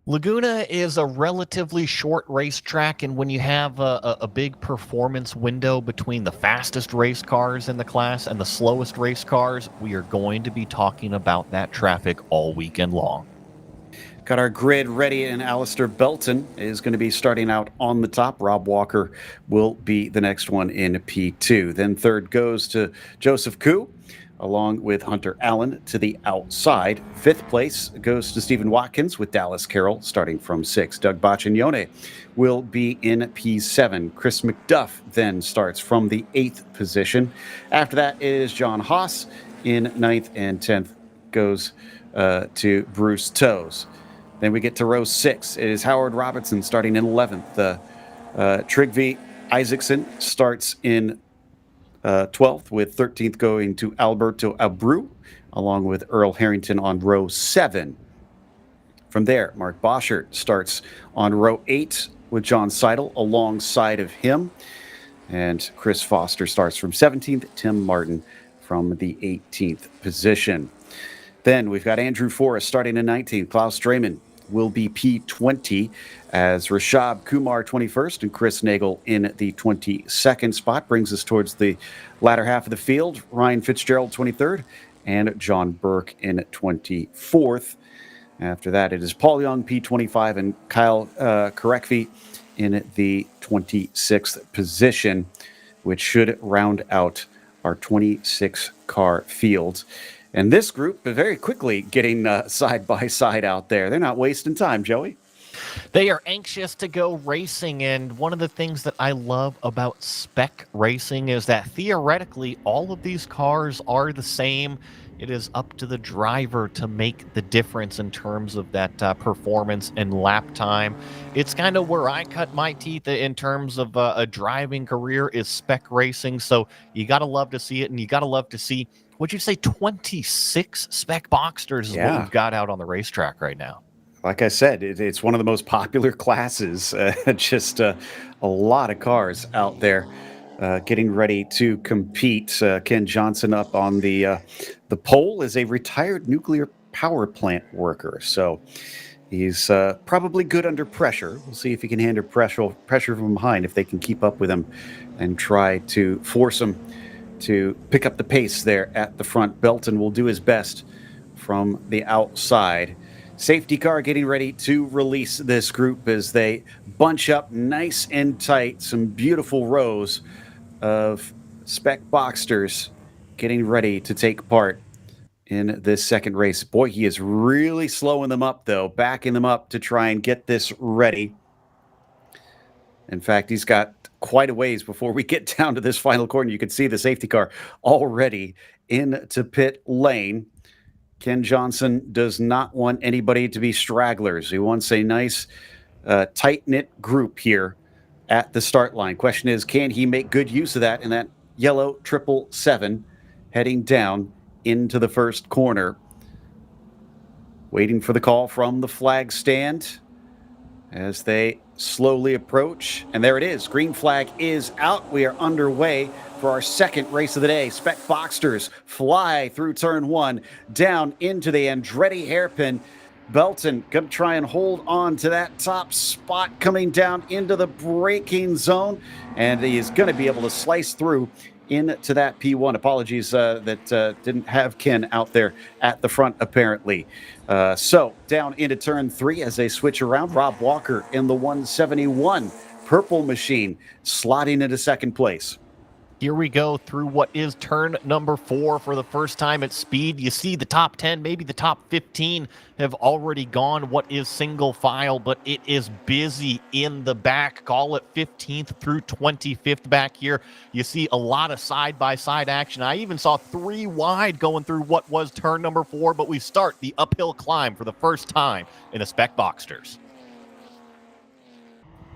Laguna is a relatively short racetrack, and when you have a big performance window between the fastest race cars in the class and the slowest race cars, we are going to be talking about that traffic all weekend long. Got our grid ready, and Alistair Belton is going to be starting out on the top. Rob Walker will be the next one in P2. Then third goes to Joseph Koo, along with Hunter Allen to the outside. Fifth place goes to Stephen Watkins with Dallas Carroll starting from 6. Doug Baccignone will be in P7. Chris McDuff then starts from the 8th position. After that is John Haas in 9th, and 10th goes to Bruce Toes. Then we get to row 6. It is Howard Robertson starting in 11th. Trygve Isaacson starts in 12th, with 13th going to Alberto Abreu, along with Earl Harrington on row 7. From there, Mark Boschert starts on row 8 with John Seidel alongside of him. And Chris Foster starts from 17th, Tim Martin from the 18th position. Then we've got Andrew Forrest starting in 19th. Klaus Drayman will be P20 as Rashab Kumar 21st and Chris Nagel in the 22nd spot. Brings us towards the latter half of the field. Ryan Fitzgerald 23rd and John Burke in 24th. After that, it is Paul Young P25 and Kyle Karekvi in the 26th position, which should round out our 26-car field. And this group is very quickly getting side by side out there. They're not wasting time, Joey. They are anxious to go racing, and one of the things that I love about spec racing is that theoretically all of these cars are the same. It is up to the driver to make the difference in terms of that performance and lap time. It's kind of where I cut my teeth in terms of a driving career is spec racing, so you got to love to see it, and you got to love to see, would you say 26 spec Boxsters is what we've got out on the racetrack right now? Like I said, it's one of the most popular classes. Just a lot of cars out there getting ready to compete. Ken Johnson up on the pole is a retired nuclear power plant worker. So he's probably good under pressure. We'll see if he can handle pressure from behind, if they can keep up with him and try to force him to pick up the pace there at the front. Belton will do his best from the outside. Safety car getting ready to release this group as they bunch up nice and tight. Some beautiful rows of spec Boxsters getting ready to take part in this second race. Boy, he is really slowing them up, though, backing them up to try and get this ready. In fact, he's got quite a ways before we get down to this final corner. You can see the safety car already into pit lane. Ken Johnson does not want anybody to be stragglers. He wants a nice, tight-knit group here at the start line. Question is, can he make good use of that in that yellow 777 heading down into the first corner? Waiting for the call from the flag stand as they slowly approach. And there it is. Green flag is out. We are underway for our second race of the day. Spec Boxsters fly through turn 1 down into the Andretti hairpin. Belton going to try and hold on to that top spot coming down into the braking zone, and he is going to be able to slice through into that P1. Apologies that didn't have Ken out there at the front, apparently. So down into turn 3 as they switch around. Rob Walker in the 171 purple machine slotting into second place. Here we go through what is turn number 4 for the first time at speed. You see the top 10, maybe the top 15 have already gone what is single file, but it is busy in the back. Call it 15th through 25th back here. You see a lot of side-by-side action. I even saw 3 wide going through what was turn number 4, but we start the uphill climb for the first time in the Spec Boxsters.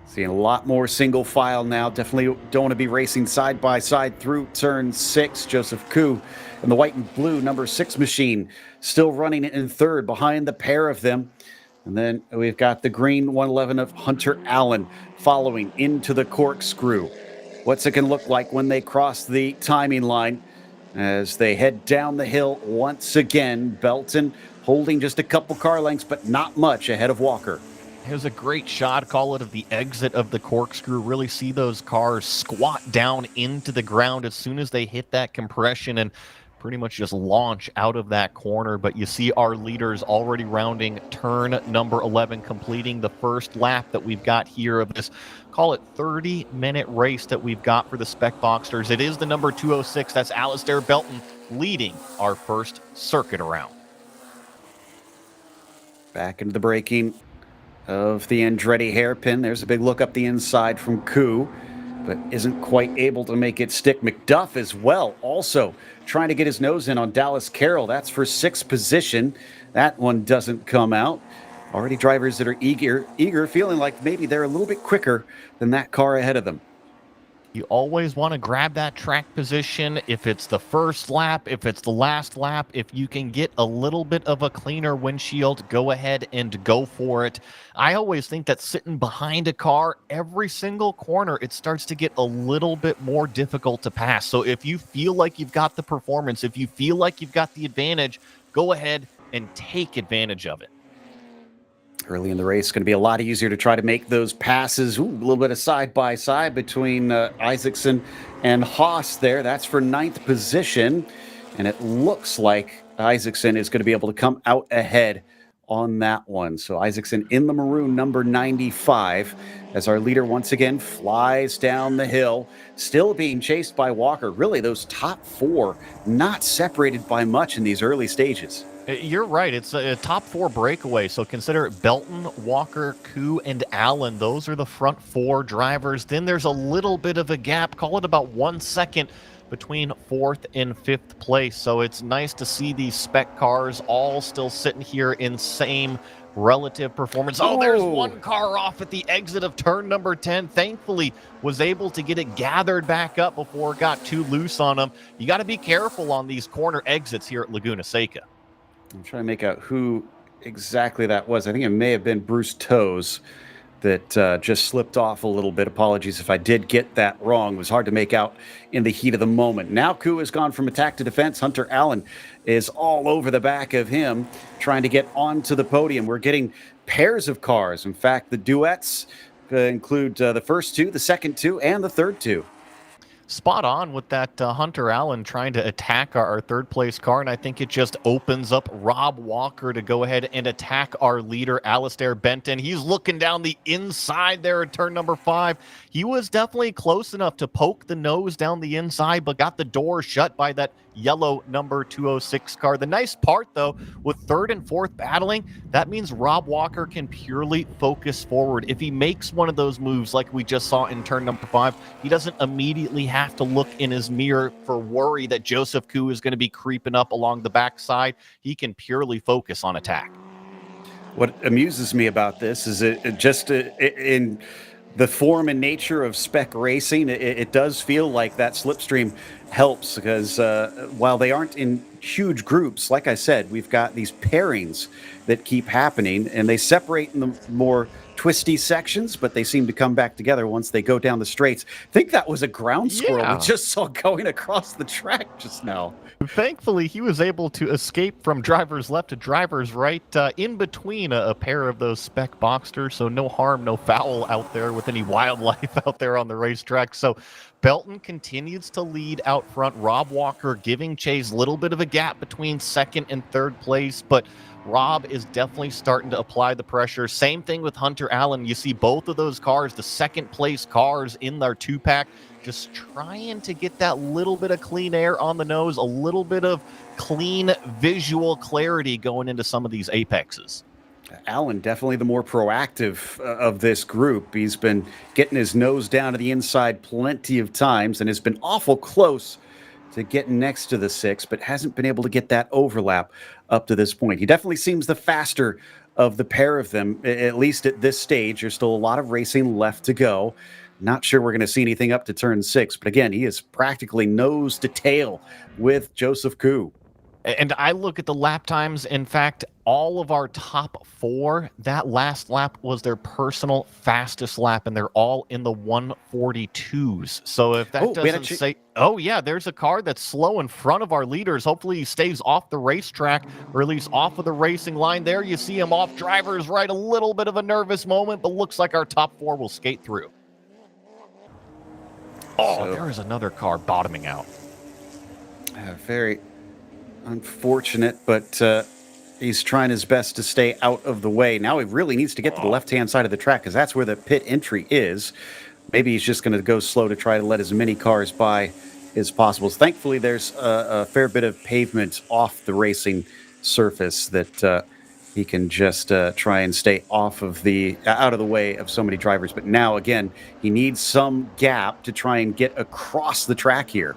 Seeing a lot more single file now. Definitely don't want to be racing side by side through turn 6. Joseph Koo and the white and blue number 6 machine still running in third behind the pair of them. And then we've got the green 111 of Hunter Allen following into the corkscrew. What's it going to look like when they cross the timing line as they head down the hill once again? Belton holding just a couple car lengths, but not much ahead of Walker. Here's a great shot, call it, of the exit of the corkscrew. Really see those cars squat down into the ground as soon as they hit that compression and pretty much just launch out of that corner. But you see our leaders already rounding turn number 11, completing the first lap that we've got here of this, call it 30-minute race that we've got for the Spec Boxsters. It is the number 206. That's Alistair Belton leading our first circuit around. Back into the braking of the Andretti hairpin. There's a big look up the inside from Koo, but isn't quite able to make it stick. McDuff as well, also trying to get his nose in on Dallas Carroll. That's for 6th position. That one doesn't come out. Already drivers that are eager, feeling like maybe they're a little bit quicker than that car ahead of them. You always want to grab that track position. If it's the first lap, if it's the last lap, if you can get a little bit of a cleaner windshield, go ahead and go for it. I always think that sitting behind a car, every single corner, it starts to get a little bit more difficult to pass. So if you feel like you've got the performance, if you feel like you've got the advantage, go ahead and take advantage of it. Early in the race, it's going to be a lot easier to try to make those passes. Ooh, a little bit of side-by-side between Isaacson and Haas there. That's for 9th position. And it looks like Isaacson is going to be able to come out ahead on that one. So Isaacson in the maroon, number 95, as our leader once again flies down the hill, still being chased by Walker. Really, those top 4 not separated by much in these early stages. You're right. It's a top 4 breakaway. So consider it Belton, Walker, Koo, and Allen. Those are the front 4 drivers. Then there's a little bit of a gap. Call it about 1 second between 4th and 5th place. So it's nice to see these spec cars all still sitting here in same relative performance. Oh, there's one car off at the exit of turn number 10. Thankfully, was able to get it gathered back up before it got too loose on them. You got to be careful on these corner exits here at Laguna Seca. I'm trying to make out who exactly that was. I think it may have been Bruce Toes that just slipped off a little bit. Apologies if I did get that wrong. It was hard to make out in the heat of the moment. Now Koo has gone from attack to defense. Hunter Allen is all over the back of him, trying to get onto the podium. We're getting pairs of cars. In fact, the duets include the first 2, the second 2, and the third 2. Spot on with that Hunter Allen trying to attack our 3rd place car, and I think it just opens up Rob Walker to go ahead and attack our leader, Alistair Benton. He's looking down the inside there at turn number 5. He was definitely close enough to poke the nose down the inside, but got the door shut by that yellow number 206 car. The nice part, though, with 3rd and 4th battling, that means Rob Walker can purely focus forward. If he makes one of those moves like we just saw in turn number 5, he doesn't immediately have to look in his mirror for worry that Joseph Koo is going to be creeping up along the backside. He can purely focus on attack. What amuses me about this is it just in the form and nature of spec racing, it does feel like that slipstream helps because while they aren't in huge groups, like I said, we've got these pairings that keep happening and they separate in the more twisty sections, but they seem to come back together once they go down the straights. I think that was a ground squirrel we just saw going across the track just now. Thankfully, he was able to escape from driver's left to driver's right in between a pair of those spec Boxsters, so no harm, no foul out there with any wildlife out there on the racetrack. So Belton continues to lead out front. Rob Walker giving Chase a little bit of a gap between second and third place, but Rob is definitely starting to apply the pressure. Same thing with Hunter Allen. You see both of those cars, the second place cars in their two-pack, just trying to get that little bit of clean air on the nose, a little bit of clean visual clarity going into some of these apexes. Allen, definitely the more proactive of this group. He's been getting his nose down to the inside plenty of times and has been awful close to getting next to the 6, but hasn't been able to get that overlap up to this point. He definitely seems the faster of the pair of them, at least at this stage. There's still a lot of racing left to go. Not sure we're going to see anything up to turn 6, but again, he is practically nose to tail with Joseph Koo. And I look at the lap times. In fact, all of our top 4, that last lap was their personal fastest lap, and they're all in the 142s. So if that doesn't say, oh yeah, there's a car that's slow in front of our leaders. Hopefully he stays off the racetrack, or at least off of the racing line. There you see him off driver's right, a little bit of a nervous moment, but looks like our top 4 will skate through. Oh, there is another car bottoming out. Very unfortunate, but he's trying his best to stay out of the way. Now he really needs to get to the left-hand side of the track because that's where the pit entry is. Maybe he's just going to go slow to try to let as many cars by as possible. Thankfully, there's a fair bit of pavement off the racing surface that he can just try and stay off of out of the way of so many drivers. But now, again, he needs some gap to try and get across the track here.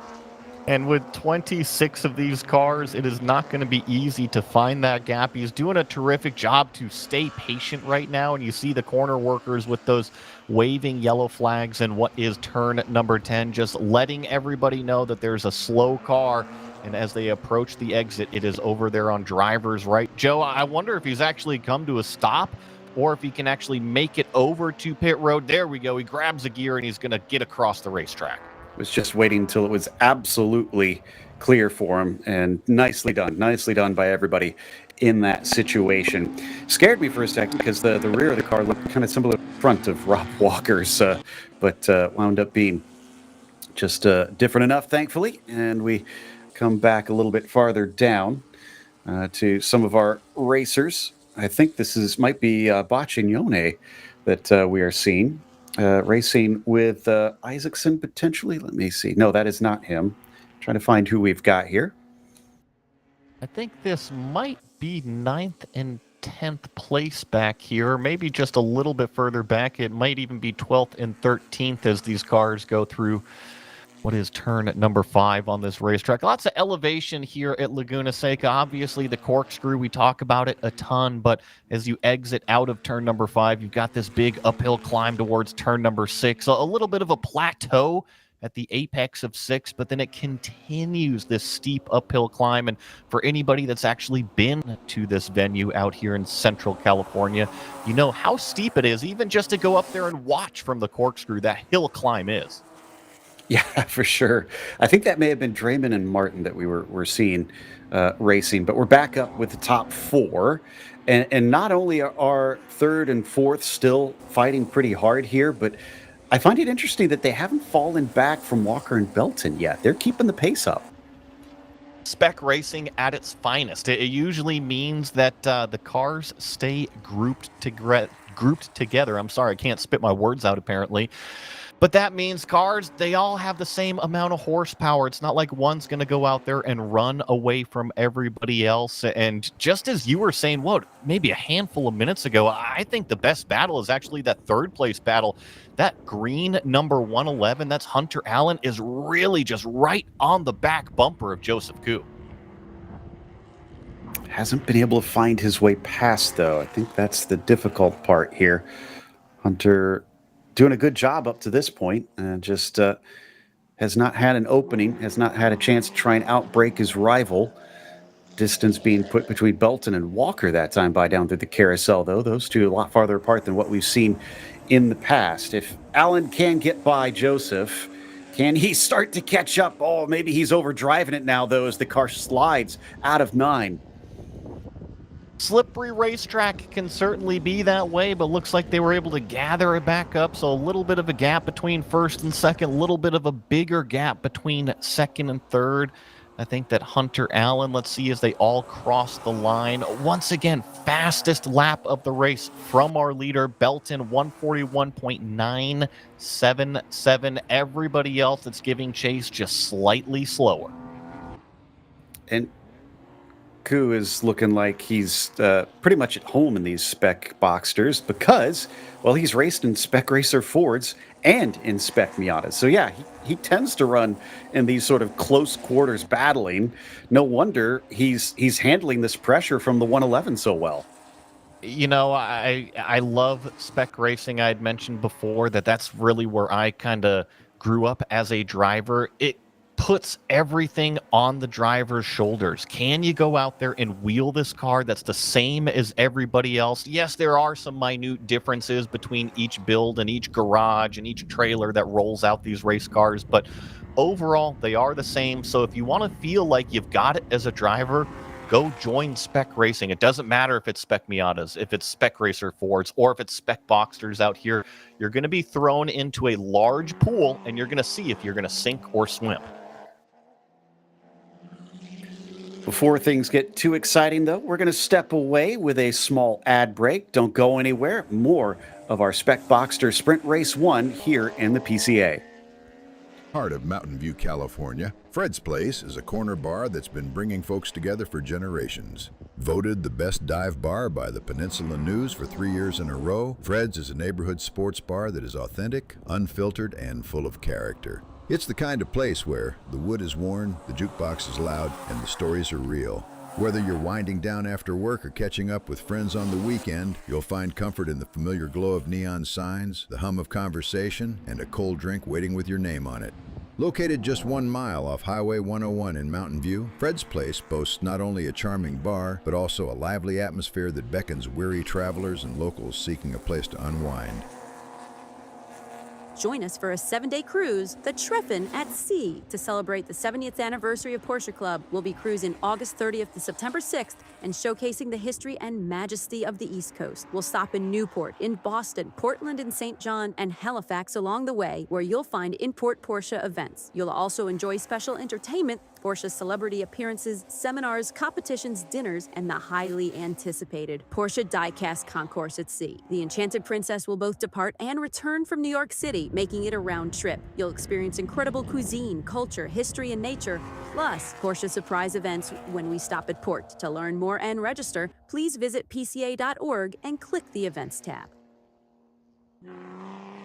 And with 26 of these cars, it is not going to be easy to find that gap. He's doing a terrific job to stay patient right now. And you see the corner workers with those waving yellow flags and what is turn number 10, just letting everybody know that there's a slow car. And as they approach the exit, it is over there on driver's right. Joe, I wonder if he's actually come to a stop or if he can actually make it over to pit road. There we go. He grabs a gear and he's going to get across the racetrack. Was just waiting until it was absolutely clear for him, and nicely done by everybody in that situation. Scared me for a second because the rear of the car looked kind of similar to the front of Rob Walker's, but wound up being just different enough, thankfully. And we come back a little bit farther down to some of our racers. I think this might be Baccignone that we are seeing. Racing with Isaacson, potentially. Let me see. No, that is not him. Trying to find who we've got here. I think this might be 9th and 10th place back here. Maybe just a little bit further back. It might even be 12th and 13th as these cars go through what is turn number 5 on this racetrack. Lots of elevation here at Laguna Seca. Obviously, the corkscrew, we talk about it a ton, but as you exit out of turn number 5, you've got this big uphill climb towards turn number 6. A little bit of a plateau at the apex of 6, but then it continues this steep uphill climb. And for anybody that's actually been to this venue out here in Central California, you know how steep it is, even just to go up there and watch from the corkscrew, that hill climb is. Yeah, for sure. I think that may have been Draymond and Martin that we were seeing racing, but we're back up with the top 4. And not only are 3rd and 4th still fighting pretty hard here, but I find it interesting that they haven't fallen back from Walker and Belton yet. They're keeping the pace up. Spec racing at its finest. It usually means that the cars stay grouped together. I'm sorry, I can't spit my words out apparently. But that means cars, they all have the same amount of horsepower. It's not like one's going to go out there and run away from everybody else. And just as you were saying, maybe a handful of minutes ago, I think the best battle is actually that 3rd place battle. That green number 111, that's Hunter Allen, is really just right on the back bumper of Joseph Koo. Hasn't been able to find his way past, though. I think that's the difficult part here. Hunter doing a good job up to this point, and just has not had an opening, has not had a chance to try and outbreak his rival. distance being put between Belton and Walker that time by down through the carousel, though. Those two a lot farther apart than what we've seen in the past. If Allen can get by Joseph, can he start to catch up? Oh, maybe he's overdriving it now, though, as the car slides out of 9. Slippery racetrack can certainly be that way, but looks like they were able to gather it back up. So a little bit of a gap between first and second, a little bit of a bigger gap between second and third. I think that Hunter Allen, let's see as they all cross the line. Once again, fastest lap of the race from our leader, Belton, 141.977. Everybody else that's giving chase just slightly slower. And Ku is looking like he's pretty much at home in these spec Boxsters because, well, he's raced in Spec Racer Fords and in Spec Miatas. So yeah, he tends to run in these sort of close quarters battling. No wonder he's handling this pressure from the 111 so well. You know, I love spec racing. I had mentioned before that's really where I kind of grew up as a driver. It puts everything on the driver's shoulders. Can you go out there and wheel this car that's the same as everybody else? Yes, there are some minute differences between each build and each garage and each trailer that rolls out these race cars, but overall, they are the same. So if you want to feel like you've got it as a driver, go join spec racing. It doesn't matter if it's spec Miatas, if it's spec racer Fords, or if it's spec Boxsters out here. You're going to be thrown into a large pool, and you're going to see if you're going to sink or swim. Before things get too exciting, though, we're going to step away with a small ad break. Don't go anywhere. More of our Spec Boxster Sprint Race 1 here in the PCA. Heart of Mountain View, California, Fred's Place is a corner bar that's been bringing folks together for generations. Voted the best dive bar by the Peninsula News for 3 years in a row, Fred's is a neighborhood sports bar that is authentic, unfiltered, and full of character. It's the kind of place where the wood is worn, the jukebox is loud, and the stories are real. Whether you're winding down after work or catching up with friends on the weekend, you'll find comfort in the familiar glow of neon signs, the hum of conversation, and a cold drink waiting with your name on it. Located just 1 mile off Highway 101 in Mountain View, Fred's Place boasts not only a charming bar, but also a lively atmosphere that beckons weary travelers and locals seeking a place to unwind. Join us for a 7-day cruise, the Treffen at Sea, to celebrate the 70th anniversary of Porsche Club. We'll be cruising August 30th to September 6th and showcasing the history and majesty of the East Coast. We'll stop in Newport, in Boston, Portland and St. John, and Halifax along the way, where you'll find import Porsche events. You'll also enjoy special entertainment, Porsche celebrity appearances, seminars, competitions, dinners, and the highly anticipated Porsche Diecast Concourse at Sea. The Enchanted Princess will both depart and return from New York City, making it a round trip. You'll experience incredible cuisine, culture, history, and nature, plus Porsche surprise events when we stop at port. To learn more and register, please visit pca.org and click the Events tab.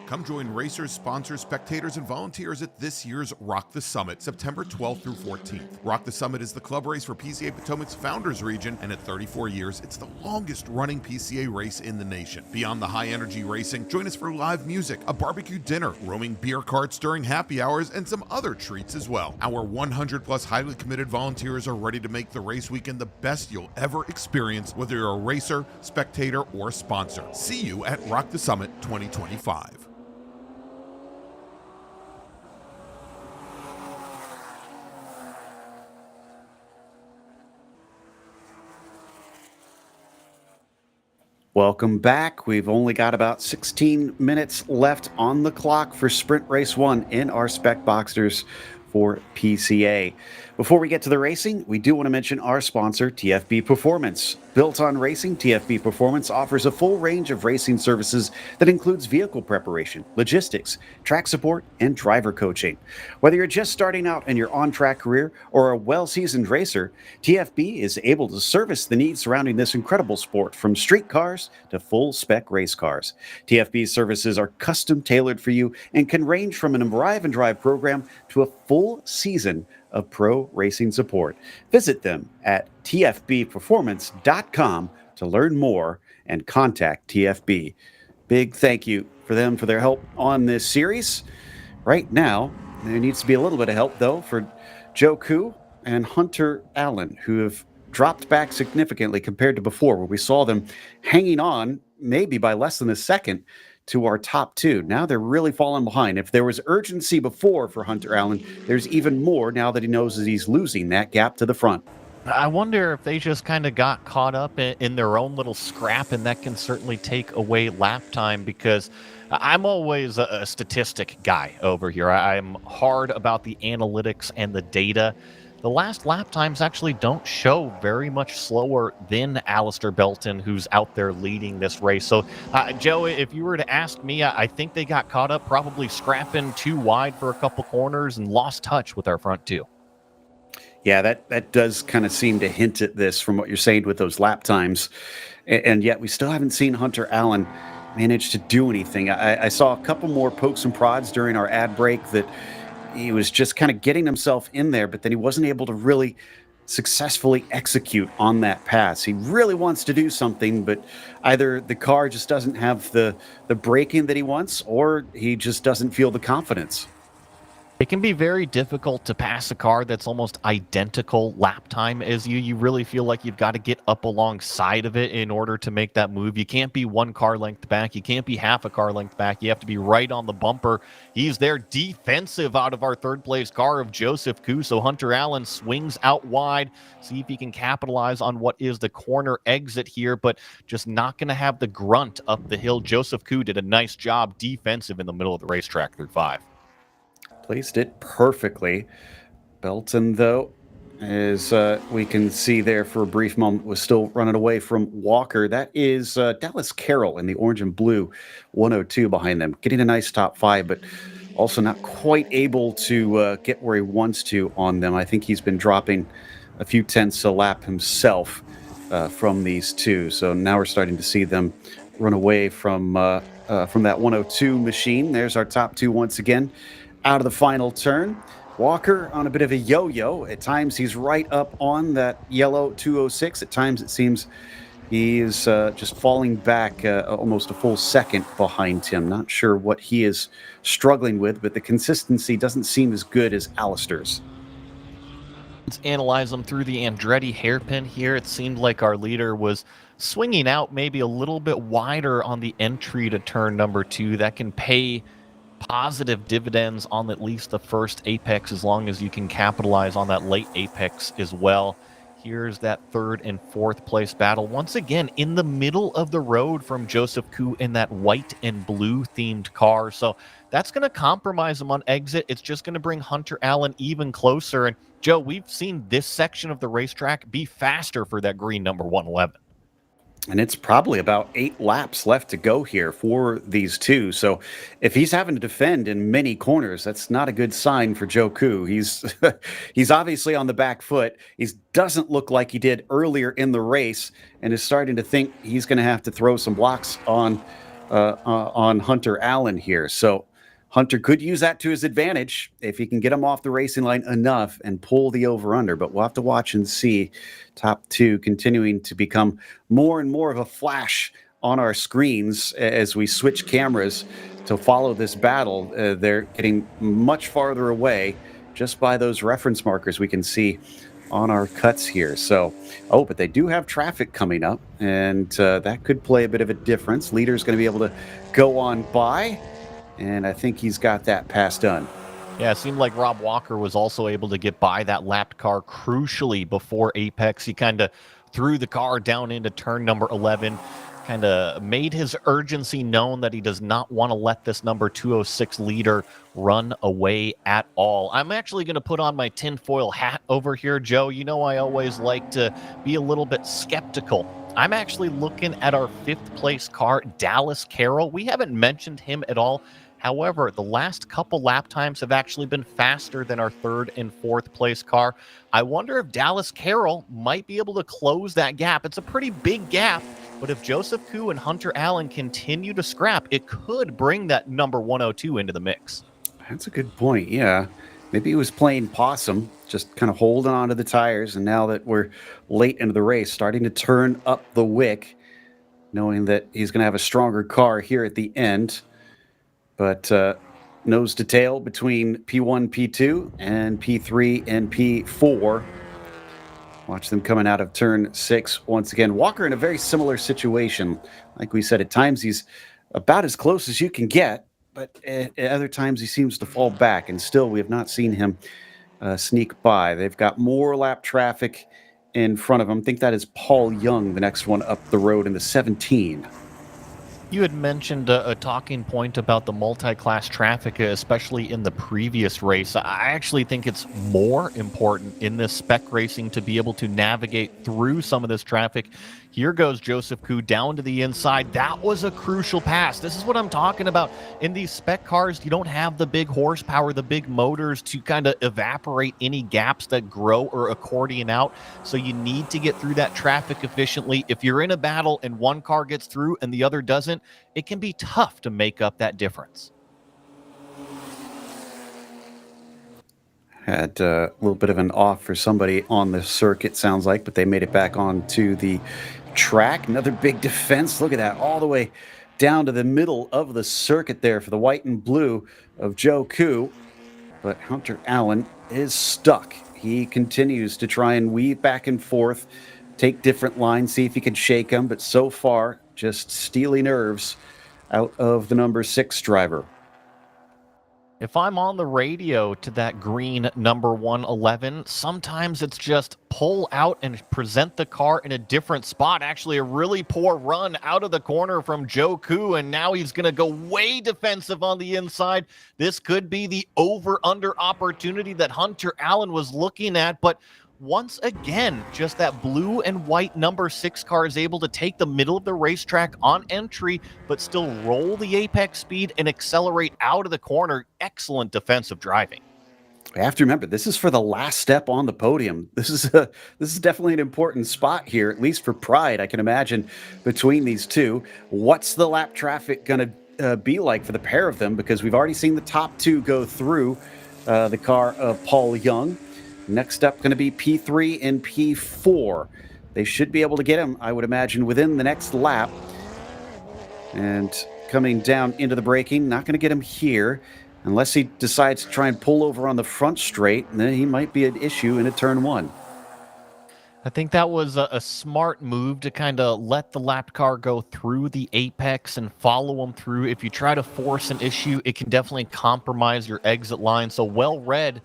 Come join racers, sponsors, spectators, and volunteers at this year's Rock the Summit, September 12th through 14th. Rock the Summit is the club race for PCA Potomac's Founders Region, and at 34 years, it's the longest-running PCA race in the nation. Beyond the high-energy racing, join us for live music, a barbecue dinner, roaming beer carts during happy hours, and some other treats as well. Our 100-plus highly committed volunteers are ready to make the race weekend the best you'll ever experience, whether you're a racer, spectator, or sponsor. See you at Rock the Summit 2025. Welcome back. We've only got about 16 minutes left on the clock for Sprint Race 1 in our Spec Boxsters for PCA. Before we get to the racing, we do want to mention our sponsor, TFB Performance. Built on racing, TFB Performance offers a full range of racing services that includes vehicle preparation, logistics, track support, and driver coaching. Whether you're just starting out in your on-track career or a well-seasoned racer, TFB is able to service the needs surrounding this incredible sport, from street cars to full-spec race cars. TFB's services are custom-tailored for you and can range from an arrive and drive program to a full season of pro racing support. Visit them at tfbperformance.com to learn more and contact TFB. Big thank you for them for their help on this series. Right now, there needs to be a little bit of help, though, for Joe Koo and Hunter Allen, who have dropped back significantly compared to before, where we saw them hanging on maybe by less than a second to our top two. Now they're really falling behind. If there was urgency before for Hunter Allen, there's even more now that he knows that he's losing that gap to the front. I wonder if they just kind of got caught up in their own little scrap, and that can certainly take away lap time, because I'm always a statistic guy over here. I'm hard about the analytics and the data. The last lap times actually don't show very much slower than Alistair Belton, who's out there leading this race. So, Joe, if you were to ask me, I think they got caught up probably scrapping too wide for a couple corners and lost touch with our front two. Yeah, that does kind of seem to hint at this from what you're saying with those lap times. And yet we still haven't seen Hunter Allen manage to do anything. I saw a couple more pokes and prods during our ad break that he was just kind of getting himself in there, but then he wasn't able to really successfully execute on that pass. He really wants to do something, but either the car just doesn't have the braking that he wants, or he just doesn't feel the confidence. It can be very difficult to pass a car that's almost identical lap time as you. You really feel like you've got to get up alongside of it in order to make that move. You can't be one car length back. You can't be half a car length back. You have to be right on the bumper. He's there defensive out of our third place car of Joseph Koo. So Hunter Allen swings out wide, see if he can capitalize on what is the corner exit here, but just not going to have the grunt up the hill. Joseph Koo did a nice job defensive in the middle of the racetrack through 5. Placed it perfectly. Belton, though, as we can see there for a brief moment, was still running away from Walker. That is Dallas Carroll in the orange and blue 102 behind them, getting a nice top 5, but also not quite able to get where he wants to on them. I think he's been dropping a few tenths a lap himself from these two. So now we're starting to see them run away from that 102 machine. There's our top 2 once again. Out of the final turn, Walker on a bit of a yo-yo. At times he's right up on that yellow 206. At times it seems he is just falling back almost a full second behind him. Not sure what he is struggling with, but the consistency doesn't seem as good as Alistair's. Let's analyze them through the Andretti hairpin here. It seemed like our leader was swinging out maybe a little bit wider on the entry to turn number 2. That can pay positive dividends on at least the first apex, as long as you can capitalize on that late apex as well. Here's that third and fourth place battle. Once again, in the middle of the road from Joseph Koo in that white and blue themed car. So that's going to compromise him on exit. It's just going to bring Hunter Allen even closer. And Joe, we've seen this section of the racetrack be faster for that green number 111. And it's probably about 8 laps left to go here for these two. So if he's having to defend in many corners, that's not a good sign for Joe Koo. He's obviously on the back foot. He doesn't look like he did earlier in the race, and is starting to think he's going to have to throw some blocks on Hunter Allen here. So Hunter could use that to his advantage if he can get him off the racing line enough and pull the over-under. But we'll have to watch and see. Top 2 continuing to become more and more of a flash on our screens as we switch cameras to follow this battle. They're getting much farther away just by those reference markers we can see on our cuts here. So, but they do have traffic coming up, and that could play a bit of a difference. Leader's going to be able to go on by, and I think he's got that pass done. Yeah, it seemed like Rob Walker was also able to get by that lapped car crucially before apex. He kind of threw the car down into turn number 11, kind of made his urgency known that he does not want to let this number 206 leader run away at all. I'm actually going to put on my tinfoil hat over here, Joe. You know I always like to be a little bit skeptical. I'm actually looking at our 5th place car, Dallas Carroll. We haven't mentioned him at all. However, the last couple lap times have actually been faster than our 3rd and 4th place car. I wonder if Dallas Carroll might be able to close that gap. It's a pretty big gap, but if Joseph Koo and Hunter Allen continue to scrap, it could bring that number 102 into the mix. That's a good point, yeah. Maybe he was playing possum, just kind of holding onto the tires, and now that we're late into the race, starting to turn up the wick, knowing that he's going to have a stronger car here at the end. But nose to tail between P1, P2, and P3 and P4. Watch them coming out of turn 6 once again. Walker in a very similar situation. Like we said, at times he's about as close as you can get, but at other times he seems to fall back, and still we have not seen him sneak by. They've got more lap traffic in front of him. I think that is Paul Young, the next one up the road in the 17. You had mentioned a talking point about the multi-class traffic, especially in the previous race. I actually think it's more important in this spec racing to be able to navigate through some of this traffic. Here goes Joseph Koo down to the inside. That was a crucial pass. This is what I'm talking about. In these spec cars, you don't have the big horsepower, the big motors to kind of evaporate any gaps that grow or accordion out. So you need to get through that traffic efficiently. If you're in a battle and one car gets through and the other doesn't, it can be tough to make up that difference. Had a little bit of an off for somebody on the circuit, sounds like, but they made it back onto the track. Another big defense. Look at that, all the way down to the middle of the circuit there for the white and blue of Joe Koo. But Hunter Allen is stuck. He continues to try and weave back and forth, take different lines, see if he can shake them. But so far, just steely nerves out of the number 6 driver. If I'm on the radio to that green number 111, sometimes it's just pull out and present the car in a different spot. Actually, a really poor run out of the corner from Joe Koo, and now he's going to go way defensive on the inside. This could be the over-under opportunity that Hunter Allen was looking at, but once again, just that blue and white number 6 car is able to take the middle of the racetrack on entry, but still roll the apex speed and accelerate out of the corner. Excellent defensive driving. I have to remember, this is for the last step on the podium. This is definitely an important spot here, at least for pride, I can imagine, between these two. What's the lap traffic going to be like for the pair of them? Because we've already seen the top 2 go through the car of Paul Young. Next up, going to be P3 and P4. They should be able to get him, I would imagine, within the next lap. And coming down into the braking, not going to get him here. Unless he decides to try and pull over on the front straight, then he might be an issue in a turn 1. I think that was a smart move to kind of let the lap car go through the apex and follow him through. If you try to force an issue, it can definitely compromise your exit line. So well read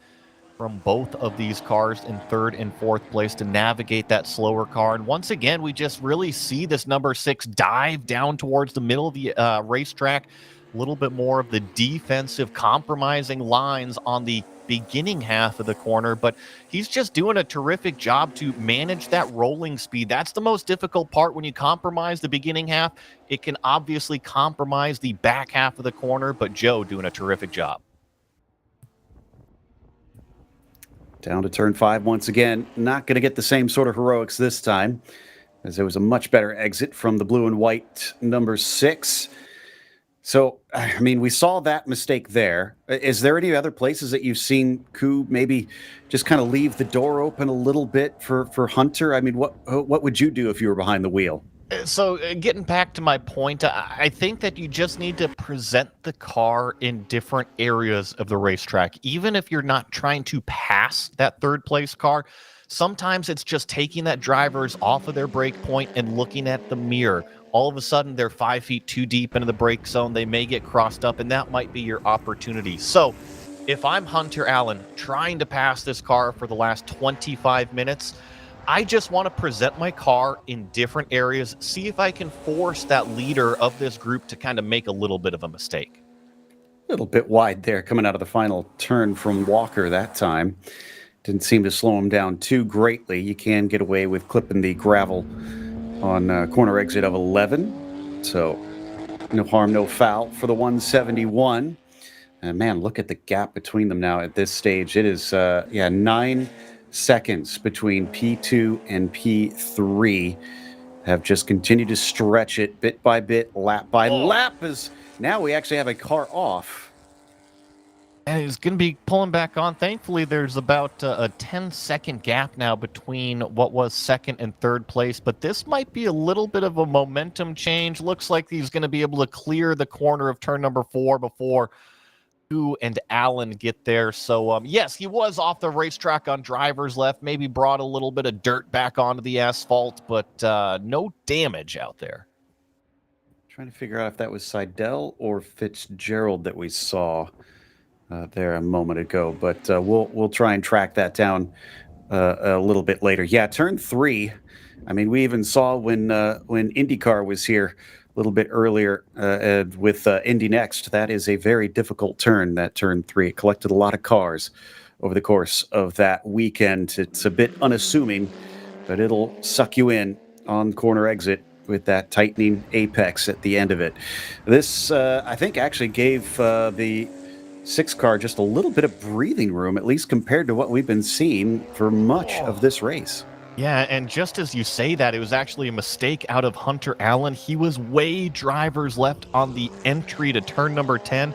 from both of these cars in 3rd and 4th place to navigate that slower car. And once again, we just really see this number 6 dive down towards the middle of the racetrack. A little bit more of the defensive compromising lines on the beginning half of the corner, but he's just doing a terrific job to manage that rolling speed. That's the most difficult part when you compromise the beginning half. It can obviously compromise the back half of the corner, but Joe doing a terrific job. Down to turn 5 once again. Not going to get the same sort of heroics this time, as there was a much better exit from the blue and white number 6. So, I mean, we saw that mistake there. Is there any other places that you've seen Koo maybe just kind of leave the door open a little bit for Hunter? I mean, what would you do if you were behind the wheel? So getting back to my point, I think that you just need to present the car in different areas of the racetrack. Even if you're not trying to pass that 3rd place car, sometimes it's just taking that drivers off of their brake point and looking at the mirror. All of a sudden, they're 5 feet too deep into the brake zone. They may get crossed up, and that might be your opportunity. So if I'm Hunter Allen trying to pass this car for the last 25 minutes, I just want to present my car in different areas, see if I can force that leader of this group to kind of make a little bit of a mistake. A little bit wide there coming out of the final turn from Walker that time. Didn't seem to slow him down too greatly. You can get away with clipping the gravel on corner exit of 11. So no harm, no foul for the 171. And man, look at the gap between them now at this stage. It is, 9 seconds between P2 and P3. Have just continued to stretch it bit by bit, lap by lap, as now we actually have a car off. And he's going to be pulling back on. Thankfully, there's about a 10-second gap now between what was 2nd and 3rd place, but this might be a little bit of a momentum change. Looks like he's going to be able to clear the corner of turn number 4 before and Allen get there. So, yes, he was off the racetrack on driver's left, maybe brought a little bit of dirt back onto the asphalt, but no damage out there. Trying to figure out if that was Seidel or Fitzgerald that we saw there a moment ago, but we'll try and track that down a little bit later. Yeah, turn 3. I mean, we even saw when IndyCar was here a little bit earlier with Indy Next. That is a very difficult turn, that turn 3. It collected a lot of cars over the course of that weekend. It's a bit unassuming, but it'll suck you in on corner exit with that tightening apex at the end of it. This, I think, actually gave the 6 car just a little bit of breathing room, at least compared to what we've been seeing for much of this race. Yeah, and just as you say that, it was actually a mistake out of Hunter Allen. He was way driver's left on the entry to turn number 10.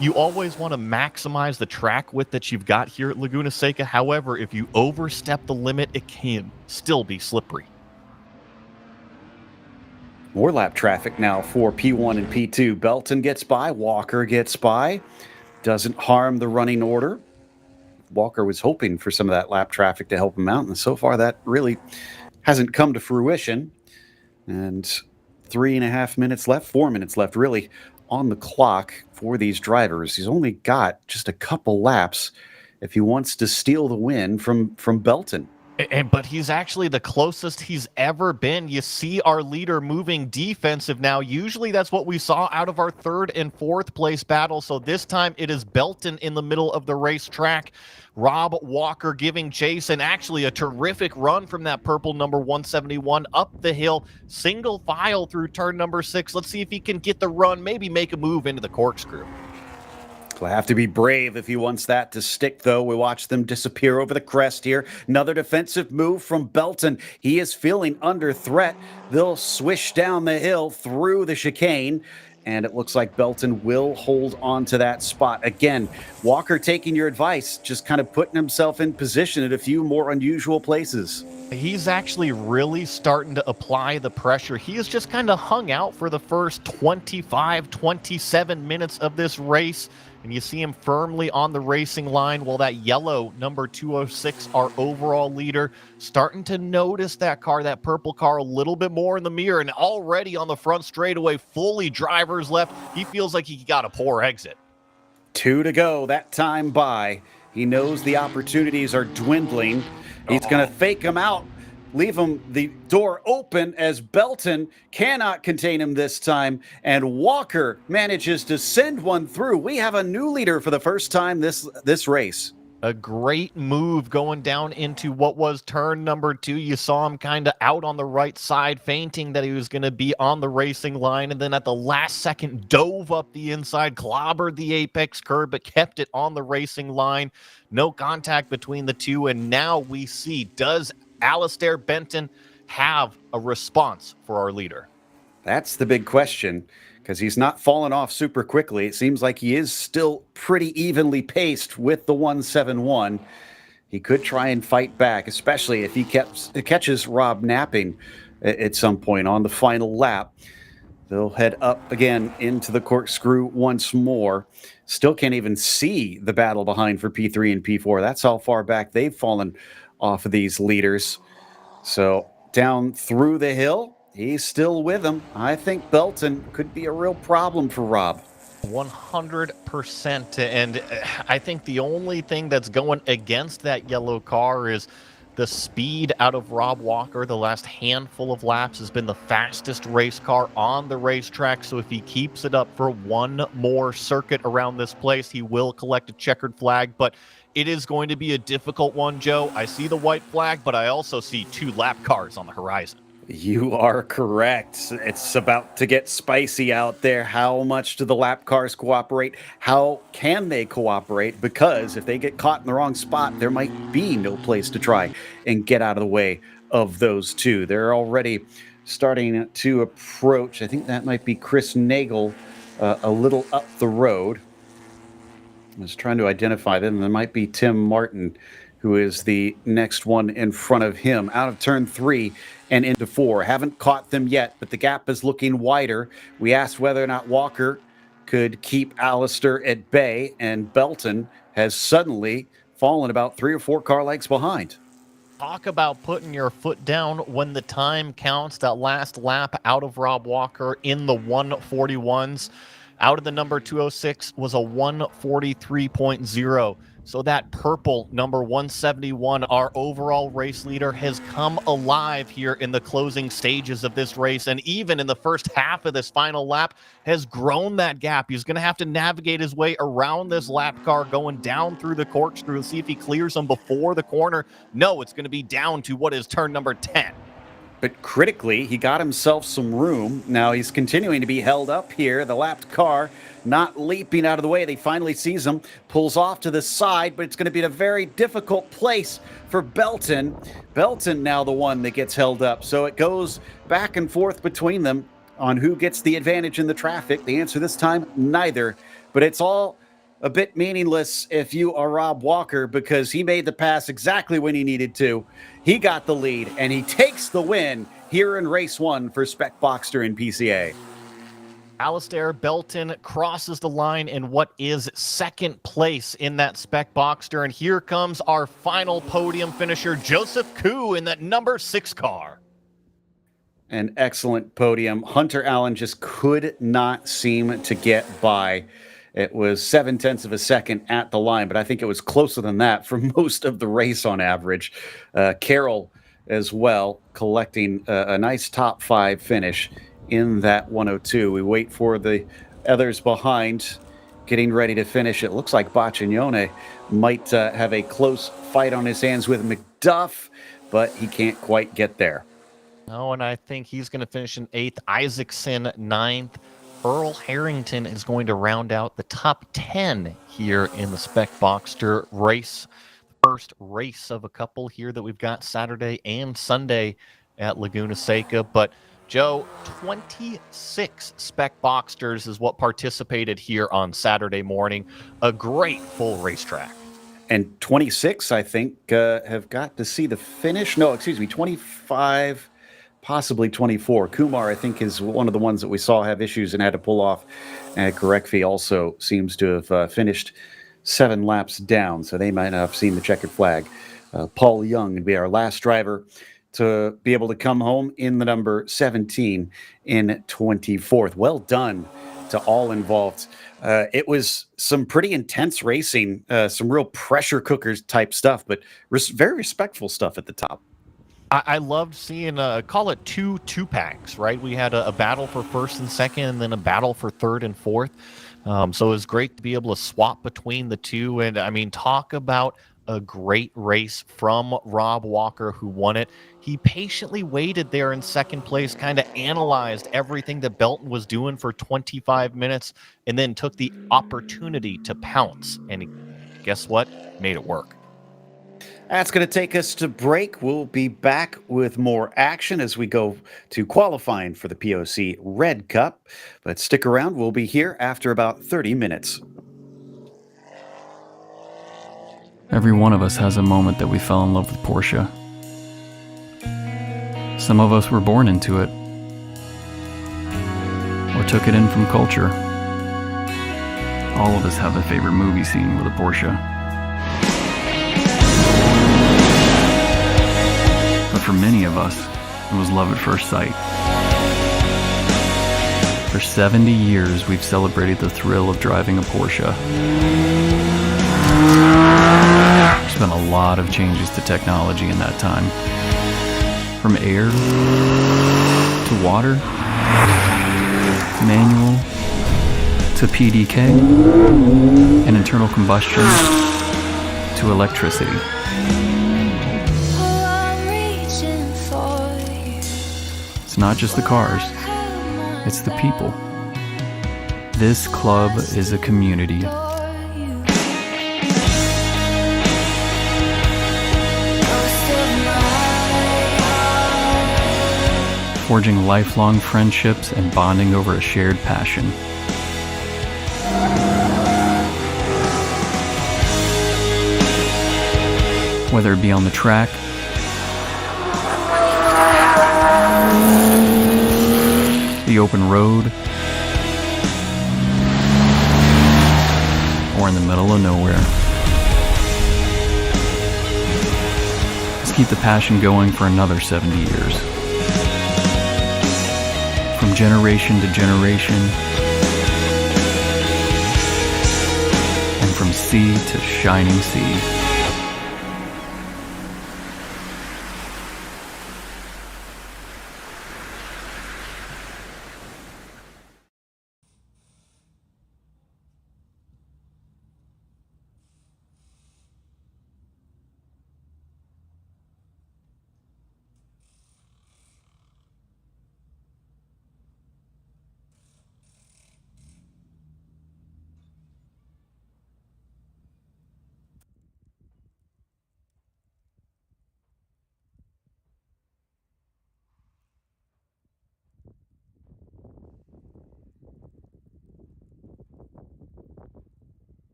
You always want to maximize the track width that you've got here at Laguna Seca. However, if you overstep the limit, it can still be slippery. More lap traffic now for P1 and P2. Belton gets by, Walker gets by. Doesn't harm the running order. Walker was hoping for some of that lap traffic to help him out, and so far that really hasn't come to fruition. And 3.5 minutes left, 4 minutes left really on the clock for these drivers. He's only got just a couple laps if he wants to steal the win from Belton. But he's actually the closest he's ever been. You see our leader moving defensive now. Usually that's what we saw out of our 3rd and 4th place battle. So this time it is Belton in the middle of the racetrack. Rob Walker giving chase, and actually a terrific run from that purple number 171 up the hill, single file through turn number 6. Let's see if he can get the run, maybe make a move into the corkscrew. He'll have to be brave if he wants that to stick, though. We watch them disappear over the crest here. Another defensive move from Belton. He is feeling under threat. They'll swish down the hill through the chicane, and it looks like Belton will hold on to that spot. Again, Walker taking your advice, just kind of putting himself in position at a few more unusual places. He's actually really starting to apply the pressure. He has just kind of hung out for the first 25, 27 minutes of this race. And you see him firmly on the racing line, while that yellow number 206, our overall leader, starting to notice that car, that purple car, a little bit more in the mirror, and already on the front straightaway, fully driver's left. He feels like he got a poor exit. 2 to go, that time by. He knows the opportunities are dwindling. He's going to fake him out, leave him the door open as Belton cannot contain him this time, and Walker manages to send one through. We have a new leader for the first time this race. A great move going down into what was turn number 2. You saw him kind of out on the right side, feinting that he was going to be on the racing line, and then at the last second dove up the inside, clobbered the apex curb, but kept it on the racing line. No contact between the two, and now we see, does Alistair Benton have a response for our leader? That's the big question, because he's not fallen off super quickly. It seems like he is still pretty evenly paced with the 171. He could try and fight back, especially if he catches Rob napping at some point on the final lap. They'll head up again into the corkscrew once more. Still can't even see the battle behind for P3 and P4. That's how far back they've fallen off of these leaders. So down through the hill, he's still with them. I think Belton could be a real problem for Rob. 100%. And I think the only thing that's going against that yellow car is the speed out of Rob Walker. The last handful of laps has been the fastest race car on the racetrack. So if he keeps it up for one more circuit around this place, he will collect a checkered flag. But it is going to be a difficult one, Joe. I see the white flag, but I also see 2 lap cars on the horizon. You are correct. It's about to get spicy out there. How much do the lap cars cooperate? How can they cooperate? Because if they get caught in the wrong spot, there might be no place to try and get out of the way of those 2. They're already starting to approach. I think that might be Chris Nagel a little up the road. I was trying to identify them. There might be Tim Martin, who is the next one in front of him, out of turn 3 and into 4. Haven't caught them yet, but the gap is looking wider. We asked whether or not Walker could keep Alistair at bay, and Belton has suddenly fallen about 3 or 4 car lengths behind. Talk about putting your foot down when the time counts. That last lap out of Rob Walker in the 141s, out of the number 206 was a 143.0. So that purple number 171, our overall race leader, has come alive here in the closing stages of this race. And even in the first half of this final lap, has grown that gap. He's going to have to navigate his way around this lap car, going down through the corkscrew to see if he clears them before the corner. No, it's going to be down to what is turn number 10. But critically, he got himself some room. Now he's continuing to be held up here. The lapped car not leaping out of the way. They finally sees him, pulls off to the side, but it's going to be in a very difficult place for Belton. Belton now the one that gets held up. So it goes back and forth between them on who gets the advantage in the traffic. The answer this time, neither. But it's all a bit meaningless if you are Rob Walker, because he made the pass exactly when he needed to. He got the lead, and he takes the win here in race 1 for Spec Boxster and PCA. Alistair Belton crosses the line in what is second place in that Spec Boxster. And here comes our final podium finisher, Joseph Koo, in that number 6 car. An excellent podium. Hunter Allen just could not seem to get by. It was 0.7 of a second at the line, but I think it was closer than that for most of the race on average. Carroll as well, collecting a nice top 5 finish in that 102. We wait for the others behind getting ready to finish. It looks like Baccignone might have a close fight on his hands with McDuff, but he can't quite get there. No, and I think he's going to finish in 8th. Isaacson 9th. Earl Harrington is going to round out the top 10 here in the Spec Boxster race. First race of a couple here that we've got Saturday and Sunday at Laguna Seca. But Joe, 26 Spec Boxsters is what participated here on Saturday morning. A great full racetrack. And 26, I think, have got to see the finish. No, excuse me, 25... possibly 24. Kumar, I think, is one of the ones that we saw have issues and had to pull off. And Gorecki also seems to have finished 7 laps down, so they might not have seen the checkered flag. Paul Young would be our last driver to be able to come home in the number 17 in 24th. Well done to all involved. It was some pretty intense racing, some real pressure cookers type stuff, but very respectful stuff at the top. I loved seeing, call it two packs, right? We had a battle for first and second, and then a battle for third and fourth. So it was great to be able to swap between the two. And I mean, talk about a great race from Rob Walker, who won it. He patiently waited there in second place, kind of analyzed everything that Belton was doing for 25 minutes, and then took the opportunity to pounce. And guess what? Made it work. That's going to take us to break. We'll be back with more action as we go to qualifying for the POC Red Cup. But stick around. We'll be here after about 30 minutes. Every one of us has a moment that we fell in love with Porsche. Some of us were born into it, or took it in from culture. All of us have a favorite movie scene with a Porsche. But for many of us, it was love at first sight. For 70 years, we've celebrated the thrill of driving a Porsche. There's been a lot of changes to technology in that time. From air, to water, to manual, to PDK, and internal combustion, to electricity. It's not just the cars, it's the people. This club is a community. Forging lifelong friendships and bonding over a shared passion. Whether it be on the track, the open road, or in the middle of nowhere. Let's keep the passion going for another 70 years. From generation to generation, and from sea to shining sea.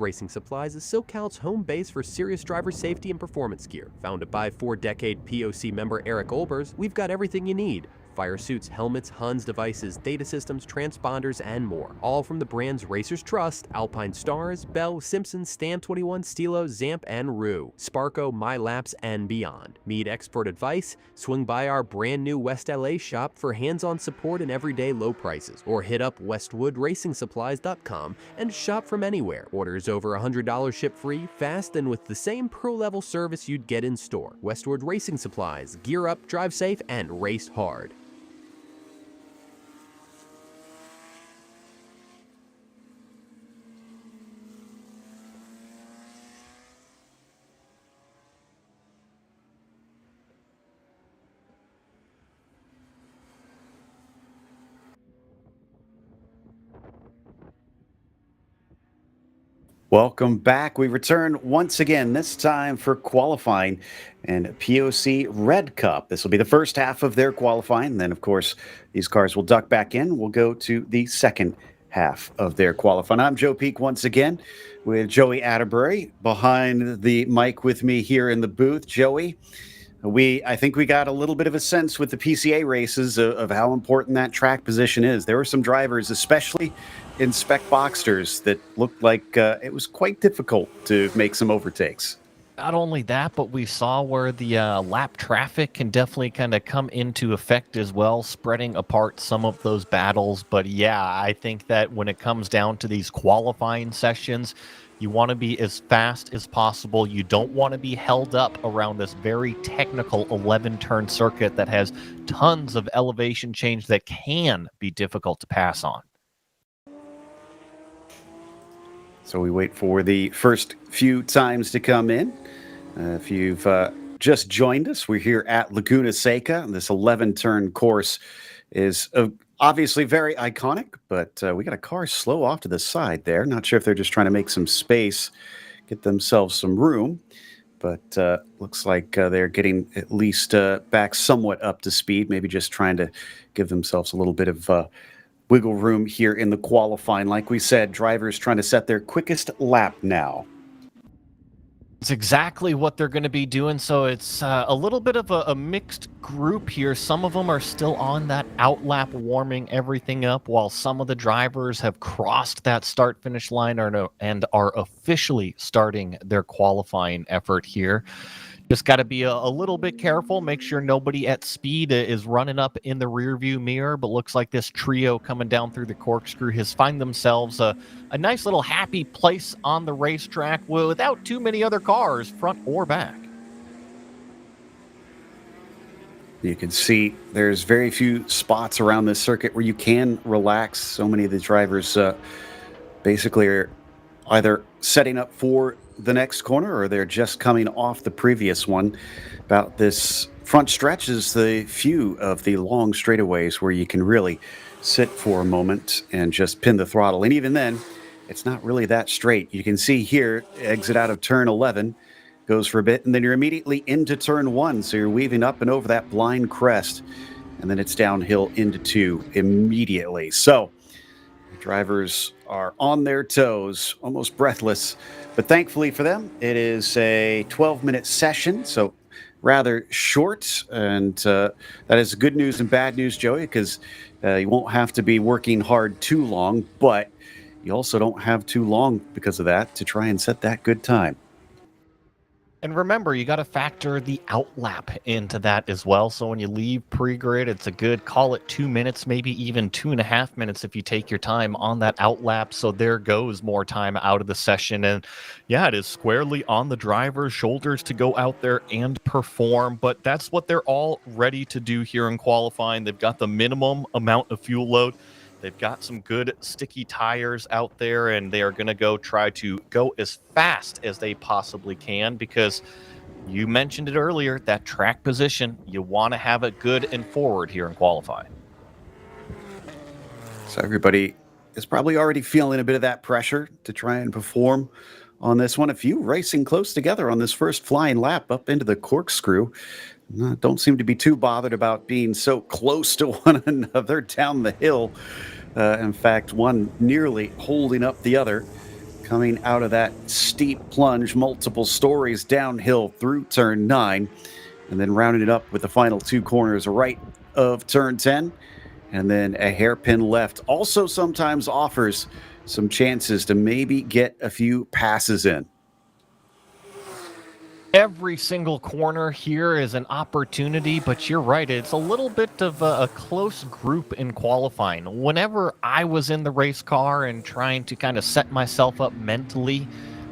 Racing Supplies is SoCal's home base for serious driver safety and performance gear. Founded by 4-decade POC member Eric Olbers, we've got everything you need. Fire suits, helmets, Huns devices, data systems, transponders, and more. All from the brands racers trust: Alpine Stars, Bell, Simpson, Stam 21, Stilo, Zamp, and Rue, Sparco, MyLaps, and beyond. Need expert advice? Swing by our brand new West LA shop for hands-on support and everyday low prices. Or hit up westwoodracingsupplies.com and shop from anywhere. Orders over $100 ship free, fast, and with the same pro-level service you'd get in store. Westwood Racing Supplies. Gear up, drive safe, and race hard. Welcome back. We return once again, this time for qualifying and POC Red Cup. This will be the first half of their qualifying. And then, of course, these cars will duck back in. We'll go to the second half of their qualifying. I'm Joe Peak once again with Joey Atterbury behind the mic with me here in the booth. Joey, I think we got a little bit of a sense with the PCA races of how important that track position is. There were some drivers, especially in spec Boxsters, that looked like it was quite difficult to make some overtakes. Not only that, but we saw where the lap traffic can definitely kind of come into effect as well, spreading apart some of those battles. But yeah, I think that when it comes down to these qualifying sessions, you want to be as fast as possible. You don't want to be held up around this very technical 11-turn circuit that has tons of elevation change that can be difficult to pass on. So we wait for the first few times to come in. If you've just joined us, we're here at Laguna Seca. This 11-turn course is obviously very iconic, but we got a car slow off to the side there. Not sure if they're just trying to make some space, get themselves some room, but looks like they're getting at least back somewhat up to speed, maybe just trying to give themselves a little bit of wiggle room here in the qualifying. Like we said, drivers trying to set their quickest lap now. It's exactly what they're going to be doing. So it's a little bit of a mixed group here. Some of them are still on that outlap, warming everything up, while some of the drivers have crossed that start-finish line and are officially starting their qualifying effort here. Just got to be a little bit careful, make sure nobody at speed is running up in the rearview mirror, but looks like this trio coming down through the corkscrew has find themselves a nice little happy place on the racetrack without too many other cars, front or back. You can see there's very few spots around this circuit where you can relax. So many of the drivers basically are either setting up for the next corner or they're just coming off the previous one. About this front stretch is the few of the long straightaways where you can really sit for a moment and just pin the throttle. And even then, it's not really that straight. You can see here, exit out of turn 11, goes for a bit, and then you're immediately into turn 1. So you're weaving up and over that blind crest, and then it's downhill into 2 immediately. So drivers are on their toes, almost breathless. But thankfully for them, it is a 12-minute session, so rather short. And that is good news and bad news, Joey, because you won't have to be working hard too long, but you also don't have too long because of that to try and set that good time. And remember, you got to factor the outlap into that as well. So when you leave pre-grid, it's a good, call it 2 minutes, maybe even 2.5 minutes if you take your time on that outlap. So there goes more time out of the session. And yeah, it is squarely on the driver's shoulders to go out there and perform. But that's what they're all ready to do here in qualifying. They've got the minimum amount of fuel load. They've got some good sticky tires out there, and they are going to try to go as fast as they possibly can because you mentioned it earlier, that track position, you want to have it good and forward here in qualifying. So everybody is probably already feeling a bit of that pressure to try and perform on this one. A few racing close together on this first flying lap up into the corkscrew. Don't seem to be too bothered about being so close to one another down the hill. In fact, one nearly holding up the other. coming out of that steep plunge, multiple stories downhill through turn 9, and then rounding it up with the final 2 corners right of turn 10, and then a hairpin left. Also sometimes offers some chances to maybe get a few passes in. Every single corner here is an opportunity, but you're right. It's a little bit of a close group in qualifying. Whenever I was in the race car and trying to kind of set myself up mentally,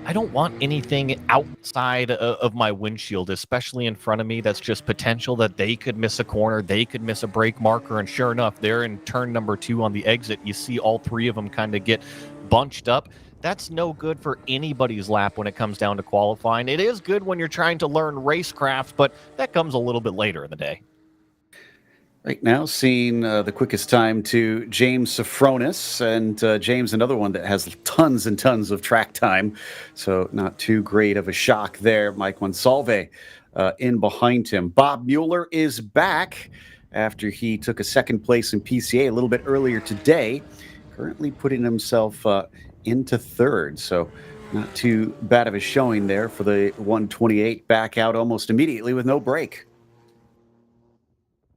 I don't want anything outside of my windshield, especially in front of me. That's just potential that they could miss a corner, they could miss a brake marker, and sure enough, they're in turn number 2 on the exit. You see all 3 of them kind of get bunched up. That's no good for anybody's lap when it comes down to qualifying. It is good when you're trying to learn racecraft, but that comes a little bit later in the day. Right now, seeing the quickest time to James Sofronis, and James, another one that has tons and tons of track time, so not too great of a shock there. Mike Monsalve in behind him. Bob Mueller is back after he took a second place in PCA a little bit earlier today, currently putting himself into third, so not too bad of a showing there for the 128, back out almost immediately with no break.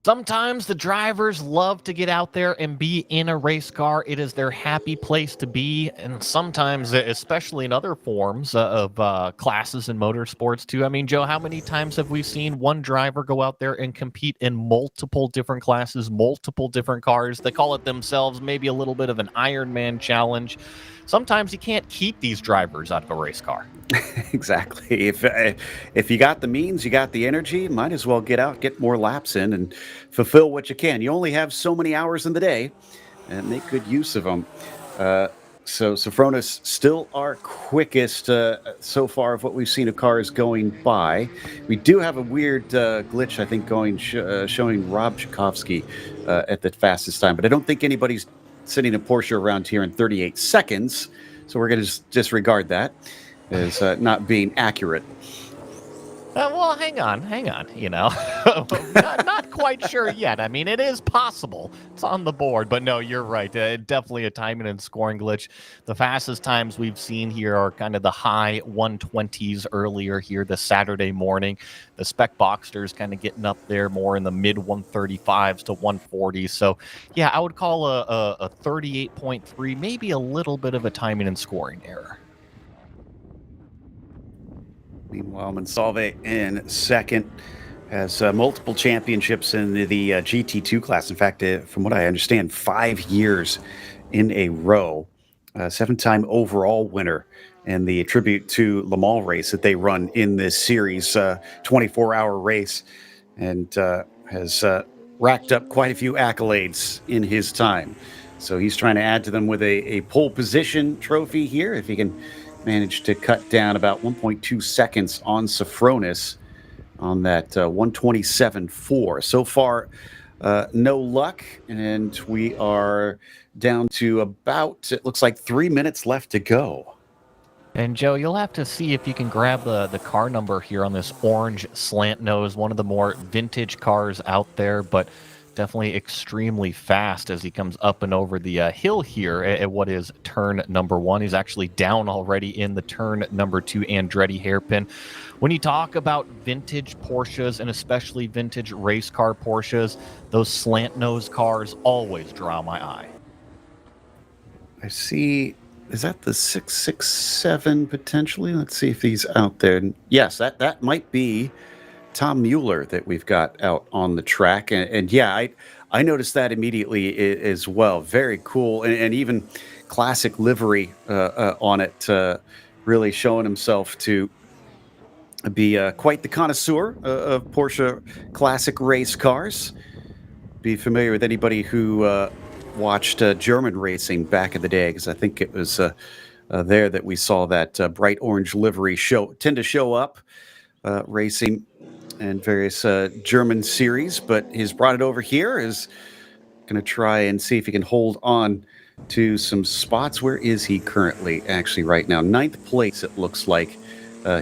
Sometimes the drivers love to get out there and be in a race car. It is their happy place to be. And sometimes, especially in other forms of classes in motorsports too. I mean, Joe, how many times have we seen one driver go out there and compete in multiple different classes, multiple different cars? They call it themselves maybe a little bit of an Ironman challenge. Sometimes you can't keep these drivers out of a race car. Exactly. If you got the means, you got the energy, might as well get out, get more laps in, and fulfill what you can. You only have so many hours in the day, and make good use of them. So Sofronis still our quickest so far of what we've seen of cars going by. We do have a weird glitch, I think, going showing Rob Tchaikovsky at the fastest time, but I don't think anybody's sitting a Porsche around here in 38 seconds, so we're going to disregard that as not being accurate. Well, hang on, you know. not quite sure yet. I mean, it is possible. It's on the board, but no, you're right. Definitely a timing and scoring glitch. The fastest times we've seen here are kind of the high 120s earlier here this Saturday morning. The spec Boxsters kind of getting up there more in the mid 135s to 140s. So, yeah, I would call a 38.3 maybe a little bit of a timing and scoring error. Meanwhile, Monsalve in second has multiple championships in the GT2 class. In fact, from what I understand, 5 years in a row. 7-time overall winner in the tribute to Le Mans race that they run in this series, 24-hour race, and has racked up quite a few accolades in his time. So he's trying to add to them with a pole position trophy here, if he can managed to cut down about 1.2 seconds on Sofronis on that 127.4. So far, no luck, and we are down to about, it looks like 3 minutes left to go. And Joe, you'll have to see if you can grab the car number here on this orange slant nose, one of the more vintage cars out there, but definitely extremely fast as he comes up and over the hill here at what is turn number 1. He's actually down already in the turn number 2 Andretti hairpin. When you talk about vintage Porsches, and especially vintage race car Porsches, those slant nose cars always draw my eye. I see, is that the 667 potentially? Let's see if he's out there. Yes, that might be Tom Mueller that we've got out on the track. And yeah, I noticed that immediately as well. Very cool. And even classic livery on it, really showing himself to be quite the connoisseur of Porsche classic race cars. Be familiar with anybody who watched German racing back in the day, because I think it was there that we saw that bright orange livery tend to show up racing and various German series, but he's brought it over here, is going to try and see if he can hold on to some spots. Where is he currently actually right now? 9th place, it looks like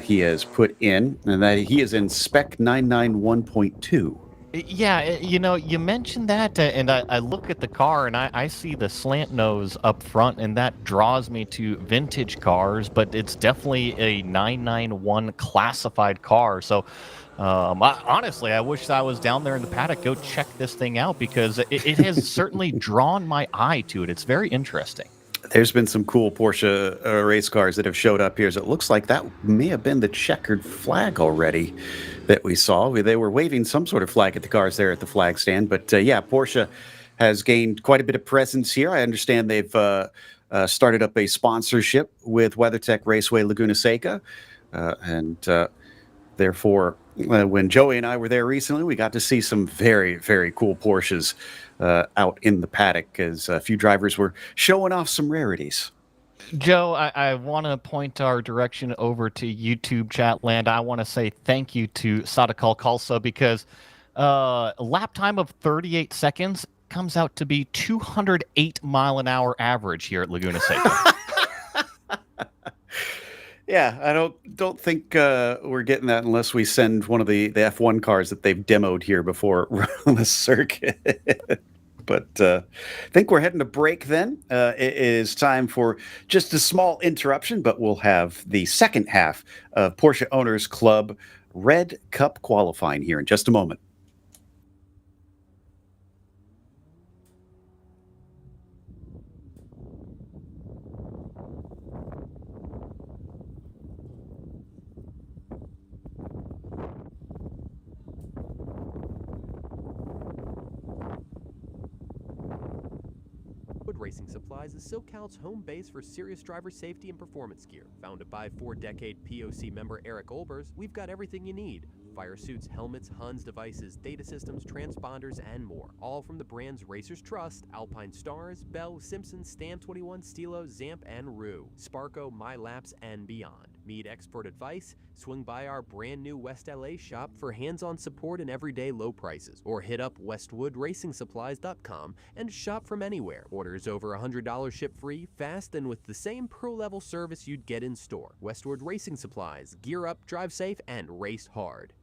he has put in, and that he is in spec 991.2. Yeah, you mentioned that, and I look at the car and I see the slant nose up front, and that draws me to vintage cars, but it's definitely a 991 classified car. So, honestly, I wish I was down there in the paddock. Go check this thing out because it has certainly drawn my eye to it. It's very interesting. There's been some cool Porsche race cars that have showed up here. So it looks like that may have been the checkered flag already that we saw. They were waving some sort of flag at the cars there at the flag stand. But yeah, Porsche has gained quite a bit of presence here. I understand they've started up a sponsorship with WeatherTech Raceway Laguna Seca. And therefore, when Joey and I were there recently, we got to see some very, very cool Porsches out in the paddock as a few drivers were showing off some rarities. Joe, I want to point our direction over to YouTube chat land. I want to say thank you to Sadakal Kalsa because a lap time of 38 seconds comes out to be 208 mile an hour average here at Laguna Seca. Yeah, I don't think we're getting that unless we send one of the F1 cars that they've demoed here before on the circuit. But I think we're heading to break then. It is time for just a small interruption, but we'll have the second half of Porsche Owners Club Red Cup qualifying here in just a moment. Racing Supplies is SoCal's home base for serious driver safety and performance gear. Founded by 4-decade POC member Eric Olbers, we've got everything you need. Fire suits, helmets, Huns devices, data systems, transponders, and more. All from the brands racers trust: Alpine Stars, Bell, Simpson, Stam 21, Stilo, Zamp, and Rue. Sparco, MyLaps, and beyond. Need expert advice? Swing by our brand new West LA shop for hands-on support and everyday low prices. Or hit up westwoodracingsupplies.com and shop from anywhere. Orders over $100 ship free, fast, and with the same pro-level service you'd get in store. Westwood Racing Supplies. Gear up, drive safe, and race hard.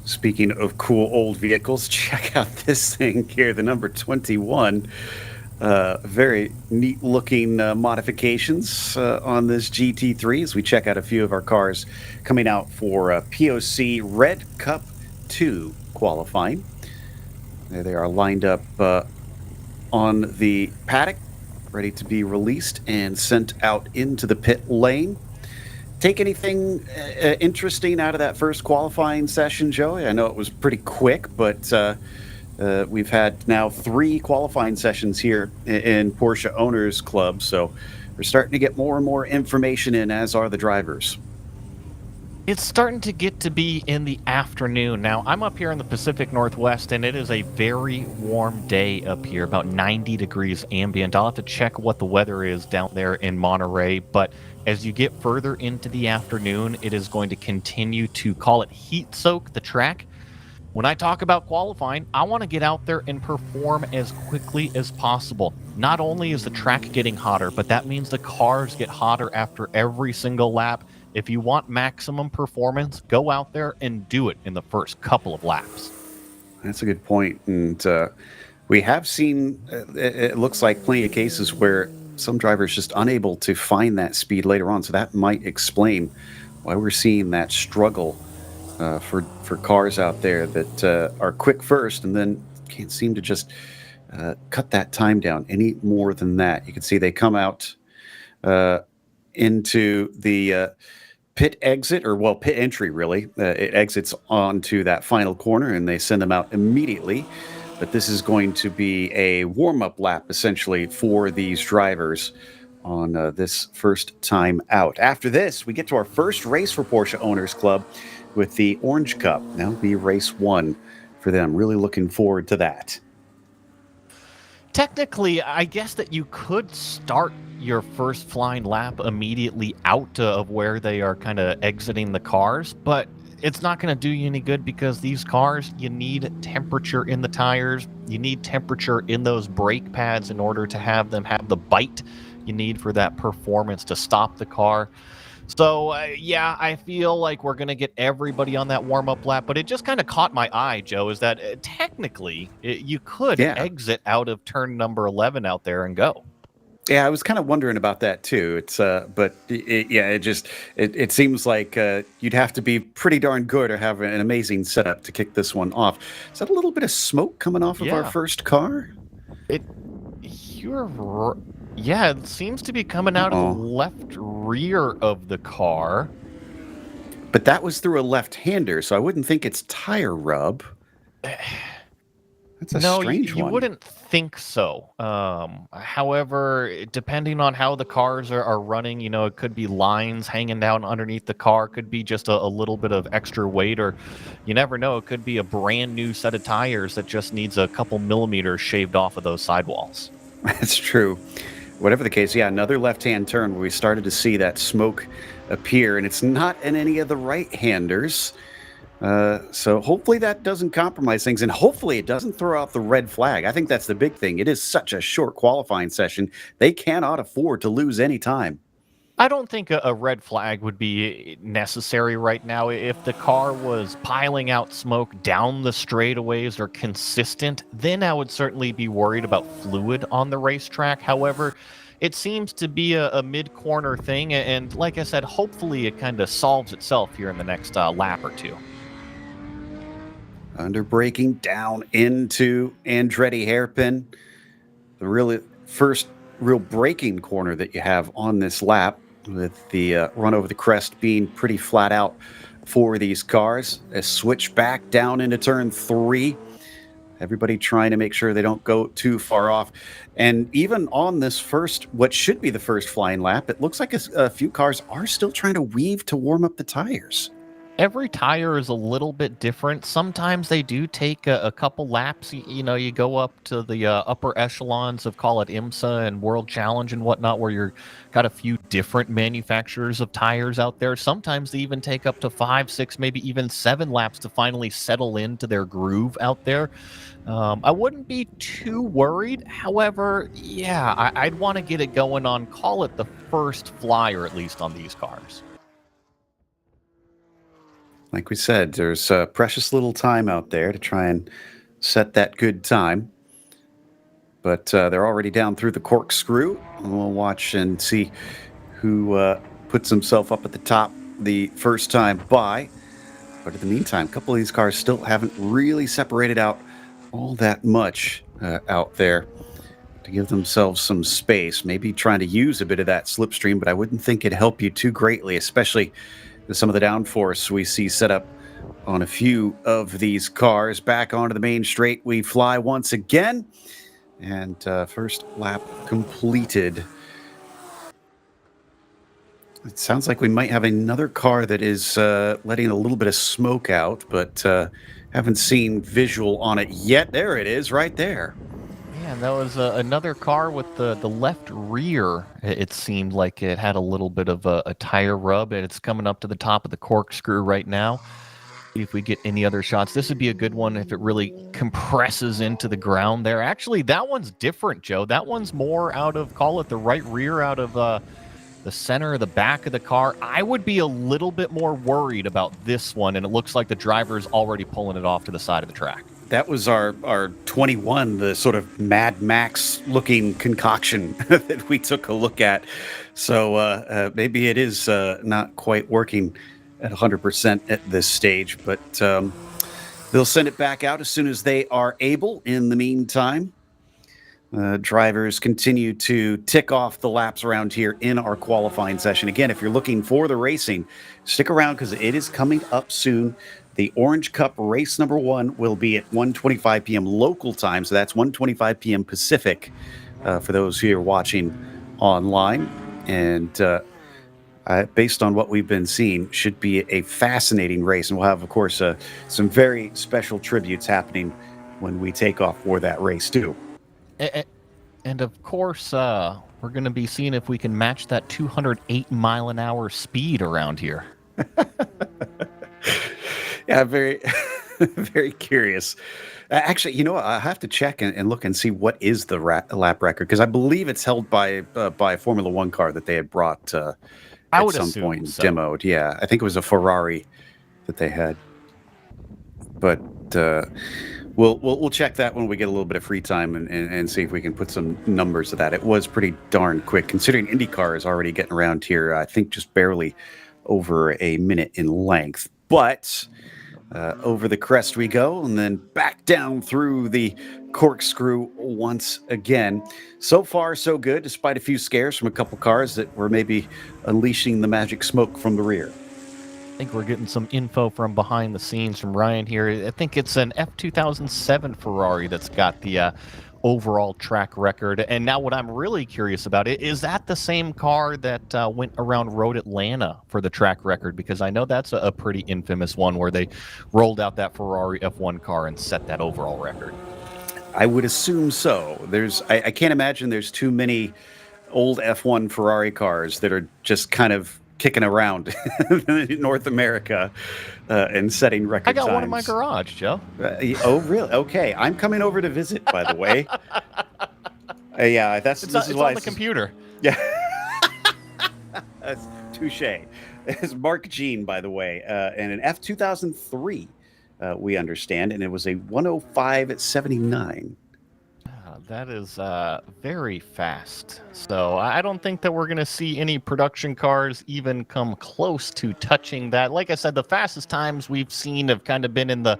Speaking of cool old vehicles, check out this thing here, the number 21. Very neat looking modifications on this GT3 as we check out a few of our cars coming out for POC Red Cup 2 qualifying. There they are lined up on the paddock, ready to be released and sent out into the pit lane. Take anything interesting out of that first qualifying session, Joey? I know it was pretty quick, but we've had now 3 qualifying sessions here in Porsche Owners Club, so we're starting to get more and more information in, as are the drivers. It's starting to get to be in the afternoon. Now, I'm up here in the Pacific Northwest, and it is a very warm day up here, about 90 degrees ambient. I'll have to check what the weather is down there in Monterey, but as you get further into the afternoon, it is going to continue to, call it, heat soak the track. When I talk about qualifying, I want to get out there and perform as quickly as possible. Not only is the track getting hotter, but that means the cars get hotter after every single lap. If you want maximum performance, go out there and do it in the first couple of laps. That's a good point. And we have seen, it looks like, plenty of cases where some drivers just unable to find that speed later on. So that might explain why we're seeing that struggle for cars out there that are quick first and then can't seem to just cut that time down any more than that. You can see they come out into the pit exit, or well, pit entry really. It exits onto that final corner and they send them out immediately. But this is going to be a warm-up lap essentially for these drivers on this first time out. After this, we get to our first race for Porsche Owners Club with the Orange Cup. That'll be race 1 for them. Really looking forward to that. Technically, I guess that you could start your first flying lap immediately out of where they are kind of exiting the cars, but it's not going to do you any good because these cars, you need temperature in the tires, you need temperature in those brake pads in order to have them have the bite you need for that performance to stop the car. So, yeah, I feel like we're going to get everybody on that warm-up lap, but it just kind of caught my eye, Joe, is that technically you could exit out of turn number 11 out there and go. Yeah, I was kind of wondering about that too. It's but it seems like you'd have to be pretty darn good or have an amazing setup to kick this one off. Is that a little bit of smoke coming off of our first car? Yeah, it seems to be coming out of the left rear of the car. But that was through a left-hander, so I wouldn't think it's tire rub. That's a strange one. You wouldn't think so. However, depending on how the cars are running, it could be lines hanging down underneath the car, could be just a little bit of extra weight, or you never know, it could be a brand new set of tires that just needs a couple millimeters shaved off of those sidewalls. That's true. Whatever the case, another left-hand turn where we started to see that smoke appear, and it's not in any of the right-handers. So hopefully that doesn't compromise things, and hopefully it doesn't throw out the red flag. I think that's the big thing. It is such a short qualifying session. They cannot afford to lose any time. I don't think a red flag would be necessary right now. If the car was piling out smoke down the straightaways or consistent, then I would certainly be worried about fluid on the racetrack. However, it seems to be a mid-corner thing, and like I said, hopefully it kind of solves itself here in the next lap or two. Under braking down into Andretti hairpin. The really first real braking corner that you have on this lap, with the run over the crest being pretty flat out for these cars. A switch back down into turn 3. Everybody trying to make sure they don't go too far off. And even on this what should be the first flying lap, it looks like a few cars are still trying to weave to warm up the tires. Every tire is a little bit different. Sometimes they do take a couple laps. You go up to the upper echelons of, call it IMSA and World Challenge and whatnot, where you're got a few different manufacturers of tires out there. Sometimes they even take up to 5, 6, maybe even 7 laps to finally settle into their groove out there. I wouldn't be too worried. However, I'd want to get it going on, call it the first flyer, at least on these cars. Like we said, there's precious little time out there to try and set that good time. But they're already down through the corkscrew. We'll watch and see who puts himself up at the top the first time by. But in the meantime, a couple of these cars still haven't really separated out all that much out there to give themselves some space. Maybe trying to use a bit of that slipstream, but I wouldn't think it'd help you too greatly, especially some of the downforce we see set up on a few of these cars. Back onto the main straight we fly once again, and first lap completed. It sounds like we might have another car that is letting a little bit of smoke out, but haven't seen visual on it yet. There it is, right there. Man, that was another car with the left rear. It seemed like it had a little bit of a tire rub, and it's coming up to the top of the corkscrew right now. See if we get any other shots. This would be a good one if it really compresses into the ground there. Actually, that one's different, Joe. That one's more out of, call it the right rear, out of the center of the back of the car. I would be a little bit more worried about this one, and it looks like the driver's already pulling it off to the side of the track. That was our 21, the sort of Mad Max looking concoction that we took a look at. So maybe it is not quite working at 100% at this stage, but they'll send it back out as soon as they are able. In the meantime, Drivers continue to tick off the laps around here in our qualifying session. Again, if you're looking for the racing, stick around because it is coming up soon. The Orange Cup race number 1 will be at 1:25 p.m. local time, so that's 1:25 p.m. Pacific for those who are watching online. And based on what we've been seeing, should be a fascinating race. And we'll have, of course, some very special tributes happening when we take off for that race, too. And of course, we're going to be seeing if we can match that 208 mile an hour speed around here. Yeah, very, very curious. Actually, you know what? I have to check and look and see what is the lap record, because I believe it's held by a Formula One car that they had brought at some point and demoed. Yeah, I think it was a Ferrari that they had. But we'll check that when we get a little bit of free time and see if we can put some numbers to that. It was pretty darn quick, considering IndyCar is already getting around here, I think just barely over a minute in length. But over the crest we go, and then back down through the corkscrew once again. So far, so good, despite a few scares from a couple cars that were maybe unleashing the magic smoke from the rear. I think we're getting some info from behind the scenes from Ryan here. I think it's an F2007 Ferrari that's got the overall track record. And now what I'm really curious about, is that the same car that went around Road Atlanta for the track record? Because I know that's a pretty infamous one where they rolled out that Ferrari F1 car and set that overall record. I would assume so. I can't imagine there's too many old F1 Ferrari cars that are just kind of kicking around in North America and setting record times. I got one in my garage, Joe. Oh, really? Okay. I'm coming over to visit, by the way. Yeah, this is why on the computer. Yeah. That's touche. It's Mark Jean, by the way, and an F2003, we understand, and it was a 105.79. That is very fast. So I don't think that we're going to see any production cars even come close to touching that. Like I said, the fastest times we've seen have kind of been in the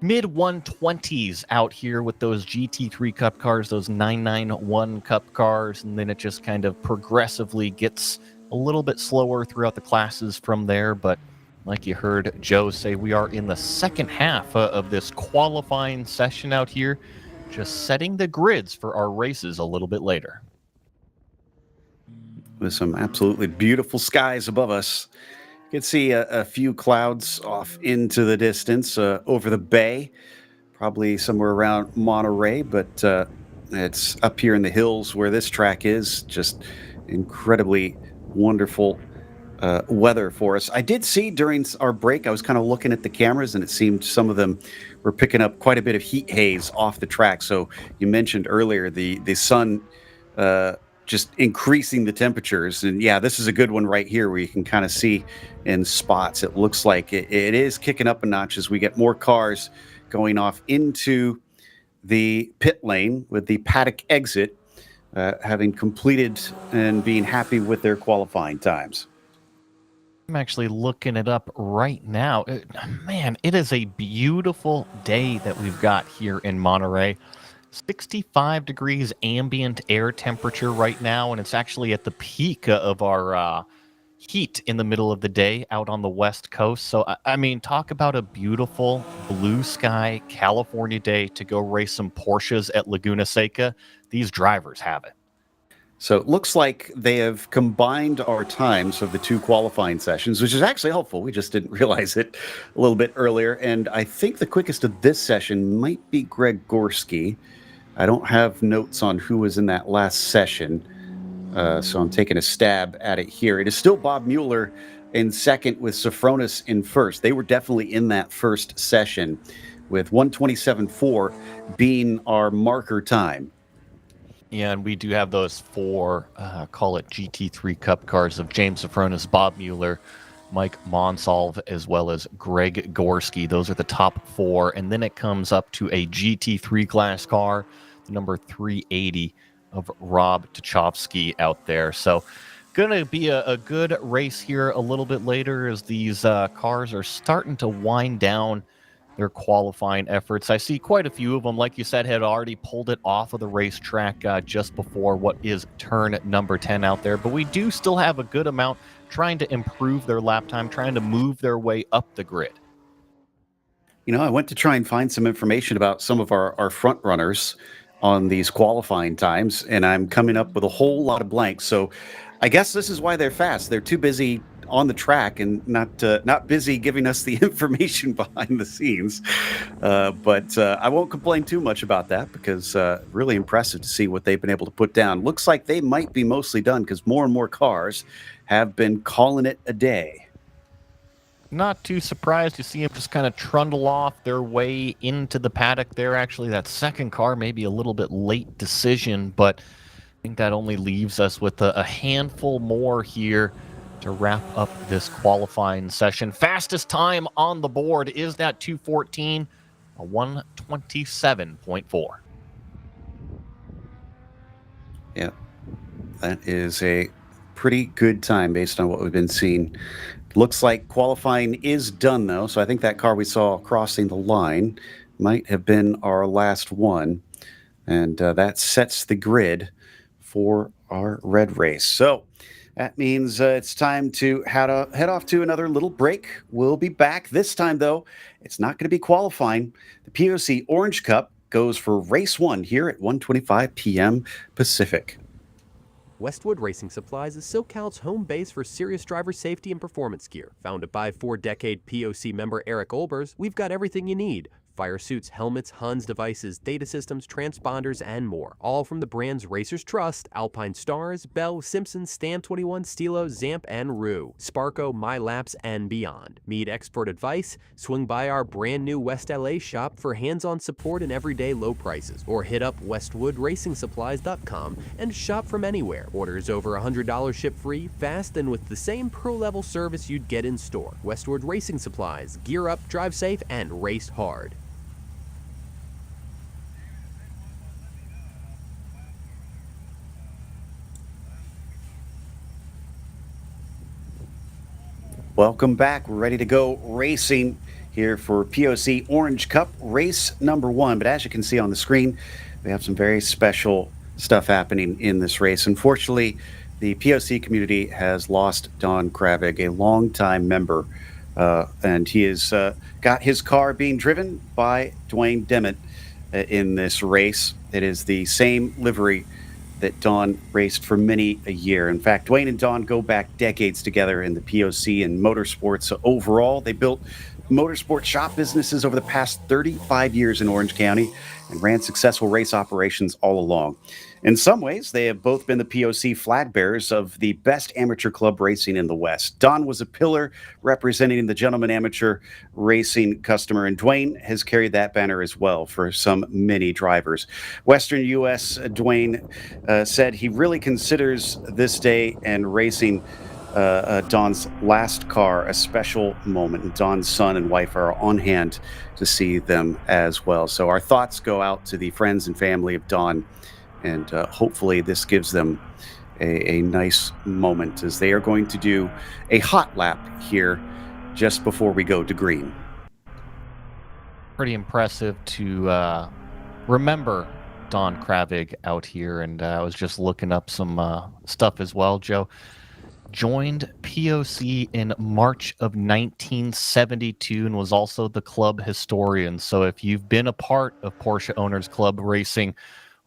mid 120s out here with those GT3 Cup cars, those 991 Cup cars, and then it just kind of progressively gets a little bit slower throughout the classes from there. But like you heard Joe say, we are in the second half of this qualifying session out here, just setting the grids for our races a little bit later. With some absolutely beautiful skies above us. You can see a few clouds off into the distance over the bay, probably somewhere around Monterey, but it's up here in the hills where this track is. Just incredibly wonderful weather for us. I did see during our break, I was kind of looking at the cameras, and it seemed some of them were picking up quite a bit of heat haze off the track. So you mentioned earlier the sun just increasing the temperatures. And yeah, this is a good one right here where you can kind of see in spots. It looks like it is kicking up a notch as we get more cars going off into the pit lane with the paddock exit, having completed and being happy with their qualifying times. I'm actually looking it up right now. Man, it is a beautiful day that we've got here in Monterey. 65 degrees ambient air temperature right now, and it's actually at the peak of our heat in the middle of the day out on the West Coast. So, I mean, talk about a beautiful blue sky California day to go race some Porsches at Laguna Seca. These drivers have it. So it looks like they have combined our times of the two qualifying sessions, which is actually helpful. We just didn't realize it a little bit earlier. And I think the quickest of this session might be Greg Gorski. I don't have notes on who was in that last session, so I'm taking a stab at it here. It is still Bob Mueller in second with Sofronis in first. They were definitely in that first session with 1:27.4 being our marker time. Yeah, and we do have those four, call it GT3 Cup cars of James Sofronis, Bob Mueller, Mike Monsalve, as well as Greg Gorski. Those are the top four. And then it comes up to a GT3 class car, the number 380 of Rob Tuchovsky out there. So going to be a good race here a little bit later as these cars are starting to wind down their qualifying efforts. I see quite a few of them, like you said, had already pulled it off of the racetrack just before what is turn number 10 out there. But we do still have a good amount trying to improve their lap time, trying to move their way up the grid. You know, I went to try and find some information about some of our front runners on these qualifying times, and I'm coming up with a whole lot of blanks. So I guess this is why they're fast. They're too busy on the track and not busy giving us the information behind the scenes. But I won't complain too much about that, because really impressive to see what they've been able to put down. Looks like they might be mostly done, because more and more cars have been calling it a day. Not too surprised to see them just kind of trundle off their way into the paddock there. Actually, that second car may be a little bit late decision, but I think that only leaves us with a handful more here to wrap up this qualifying session. Fastest time on the board is that 2:14, a 1:27.4. Yeah, that is a pretty good time based on what we've been seeing. Looks like qualifying is done, though, so I think that car we saw crossing the line might have been our last one, and that sets the grid for our red race. So that means it's time to head off to another little break. We'll be back. This time, though, it's not going to be qualifying. The POC Orange Cup goes for race 1 here at 1:25 p.m. Pacific. Westwood Racing Supplies is SoCal's home base for serious driver safety and performance gear. Founded by 4-decade POC member Eric Olbers, we've got everything you need. Fire suits, helmets, Huns devices, data systems, transponders, and more. All from the brands Racers Trust, Alpine Stars, Bell, Simpson, Stam 21, Stilo, Zamp, and Rue. Sparco, MyLaps, and beyond. Need expert advice? Swing by our brand new West LA shop for hands-on support and everyday low prices. Or hit up westwoodracingsupplies.com and shop from anywhere. Orders over $100 ship free, fast, and with the same pro-level service you'd get in store. Westwood Racing Supplies. Gear up, drive safe, and race hard. Welcome back. We're ready to go racing here for POC Orange Cup race number 1. But as you can see on the screen, we have some very special stuff happening in this race. Unfortunately, the POC community has lost Don Kravig, a longtime member, and he has got his car being driven by Dwayne Demmett in this race. It is the same livery that Don raced for many a year. In fact, Dwayne and Don go back decades together in the POC and motorsports. So overall, they built motorsport shop businesses over the past 35 years in Orange County and ran successful race operations all along. In some ways, they have both been the POC flag bearers of the best amateur club racing in the West. Don was a pillar representing the gentleman amateur racing customer, and Dwayne has carried that banner as well for some many drivers. Western U.S. Dwayne said he really considers this day and racing Don's last car a special moment, and Don's son and wife are on hand to see them as well. So our thoughts go out to the friends and family of Don, and hopefully this gives them a nice moment as they are going to do a hot lap here just before we go to green. Pretty impressive to remember Don Kravig out here, and I was just looking up some stuff as well, Joe. Joined POC in March of 1972 and was also the club historian. So if you've been a part of Porsche Owners Club racing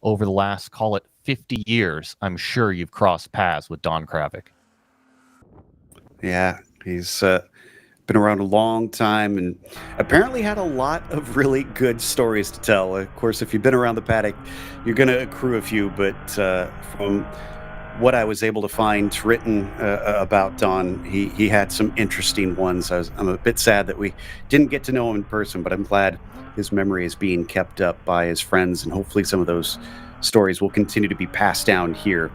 over the last, call it 50 years, I'm sure you've crossed paths with Don Kravig. Yeah, he's been around a long time and apparently had a lot of really good stories to tell. Of course, if you've been around the paddock, you're going to accrue a few, but from what I was able to find written about Don, he had some interesting ones. I'm a bit sad that we didn't get to know him in person, but I'm glad his memory is being kept up by his friends, and hopefully some of those stories will continue to be passed down here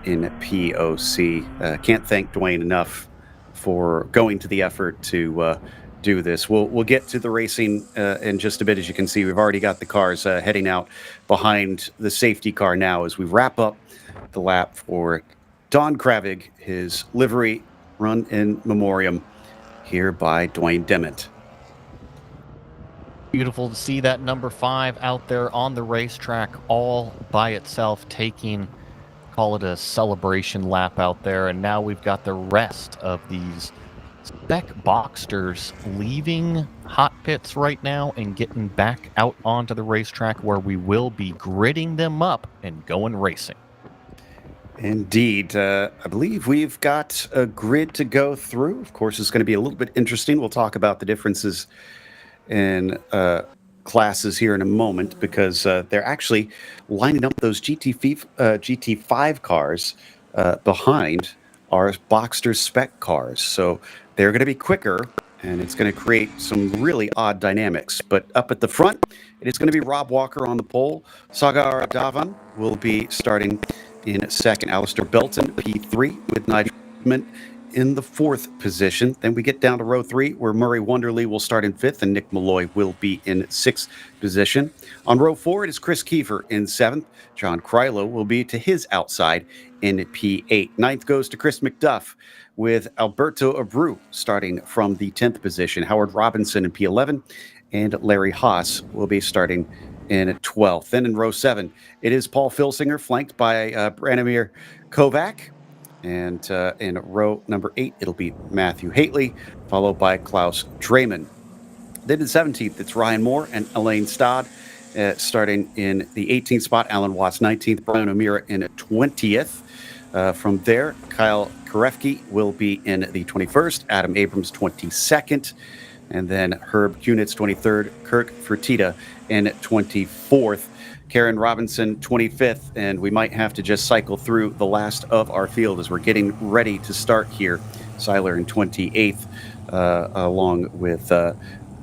in POC. Can't thank Dwayne enough for going to the effort to do this. We'll get to the racing in just a bit. As you can see, we've already got the cars heading out behind the safety car now as we wrap up the lap for Don Kravig, his livery run in memoriam here by Dwayne Demmett. Beautiful to see that number 5 out there on the racetrack all by itself, taking, call it a celebration lap out there. And now we've got the rest of these spec Boxsters leaving hot pits right now and getting back out onto the racetrack, where we will be gridding them up and going racing. Indeed. I believe we've got a grid to go through. Of course, it's going to be a little bit interesting. We'll talk about the differences in classes here in a moment, because they're actually lining up those GT5 cars behind our Boxster spec cars. So they're going to be quicker, and it's going to create some really odd dynamics. But up at the front, it is going to be Rob Walker on the pole. Sagar Dhawan will be starting in second. Alistair Belton, P3, with Nigel Goodman in the 4th position. Then we get down to row 3, where Murray Wonderly will start in 5th, and Nick Malloy will be in 6th position. On row 4, it is Chris Kiefer in 7th. John Krylo will be to his outside in P8. 9th goes to Chris McDuff, with Alberto Abreu starting from the 10th position. Howard Robinson in P11, and Larry Haas will be starting in 12th. Then in row 7, it is Paul Filsinger, flanked by Branimir Kovac. And in row number 8, it'll be Matthew Haitley, followed by Klaus Draymond. Then in 17th, it's Ryan Moore and Elaine Stodd starting in the 18th spot. Alan Watts, 19th. Brian O'Meara in 20th. From there, Kyle Karefke will be in the 21st. Adam Abrams, 22nd. And then Herb Kunitz, 23rd. Kirk Fertitta in 24th. Karen Robinson, 25th, and we might have to just cycle through the last of our field as we're getting ready to start here. Seiler in 28th, along with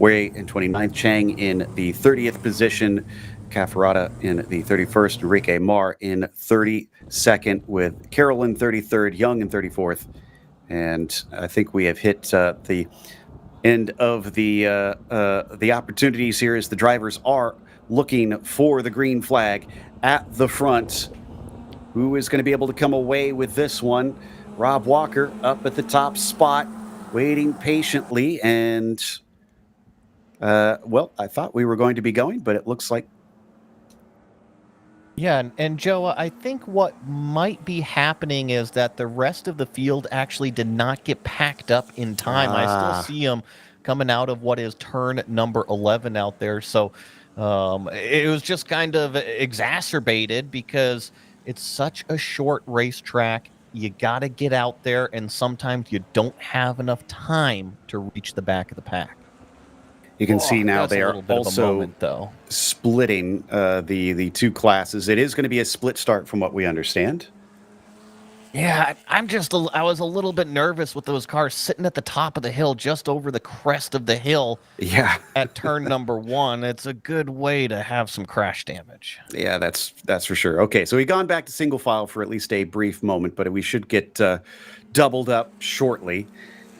Wei in 29th, Chang in the 30th position, Cafferata in the 31st, Enrique Mar in 32nd, with Carroll in 33rd, Young in 34th, and I think we have hit the end of the opportunities here, as the drivers are looking for the green flag at the front. Who is going to be able to come away with this one? Rob Walker up at the top spot, waiting patiently. And, well, I thought we were going to be going, but it looks like. Yeah, and Joe, I think what might be happening is that the rest of the field actually did not get packed up in time. I still see them coming out of what is turn number 11 out there. So it was just kind of exacerbated because it's such a short racetrack. You got to get out there, and sometimes you don't have enough time to reach the back of the pack. You can see now they are also splitting the two classes. It is going to be a split start from what we understand. Yeah, I was a little bit nervous with those cars sitting at the top of the hill, just over the crest of the hill. Yeah. At turn number 1. It's a good way to have some crash damage. Yeah, that's for sure. Okay, so we've gone back to single file for at least a brief moment, but we should get doubled up shortly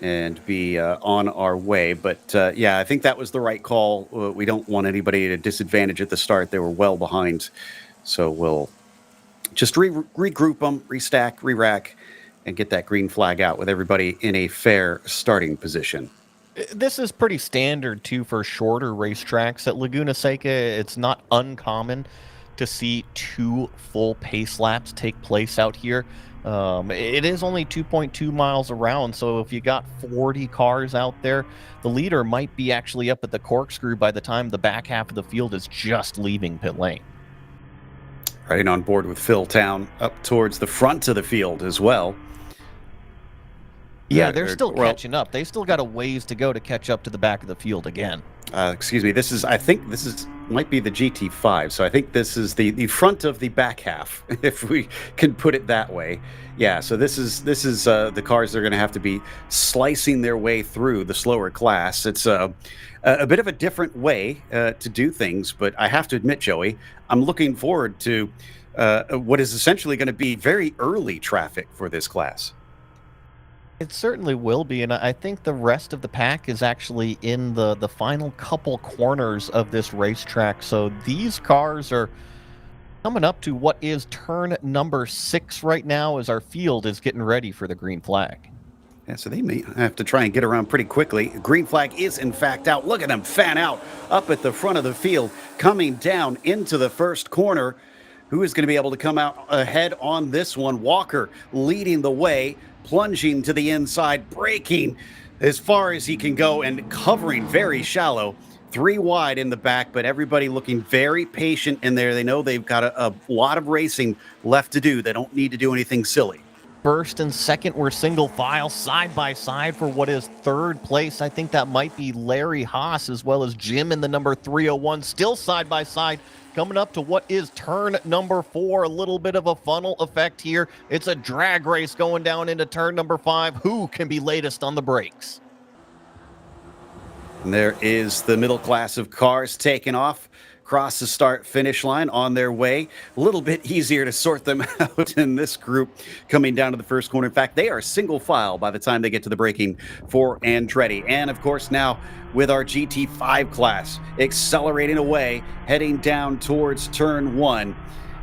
and be on our way. But yeah, I think that was the right call. We don't want anybody at a disadvantage at the start. They were well behind. So we'll just regroup them, restack, re-rack, and get that green flag out with everybody in a fair starting position. This is pretty standard, too, for shorter racetracks. At Laguna Seca, it's not uncommon to see 2 full pace laps take place out here. It is only 2.2 miles around, so if you got 40 cars out there, the leader might be actually up at the corkscrew by the time the back half of the field is just leaving pit lane. Riding on board with Phil Town up towards the front of the field as well. Yeah, they're still catching up. They still got a ways to go to catch up to the back of the field again. Excuse me. I think this might be the GT5. So I think this is the front of the back half, if we can put it that way. Yeah. So this is the cars that are going to have to be slicing their way through the slower class. It's a bit of a different way to do things, but I have to admit, Joey, I'm looking forward to what is essentially going to be very early traffic for this class. It certainly will be, and I think the rest of the pack is actually in the final couple corners of this racetrack. So these cars are coming up to what is turn number 6 right now as our field is getting ready for the green flag. Yeah, so they may have to try and get around pretty quickly. Green flag is, in fact, out. Look at them fan out up at the front of the field, coming down into the first corner. Who is going to be able to come out ahead on this one? Walker leading the way, plunging to the inside, braking as far as he can go and covering very shallow. 3 wide in the back, but everybody looking very patient in there. They know they've got a lot of racing left to do. They don't need to do anything silly. First and second were single file side by side for what is third place. I think that might be Larry Haas as well as Jim in the number 301, still side by side. Coming up to what is turn number 4, a little bit of a funnel effect here. It's a drag race going down into turn number 5. Who can be latest on the brakes? And there is the middle class of cars taking off across the start-finish line on their way. A little bit easier to sort them out in this group coming down to the first corner. In fact, they are single file by the time they get to the braking for Andretti. And, of course, now with our GT5 class accelerating away, heading down towards turn 1.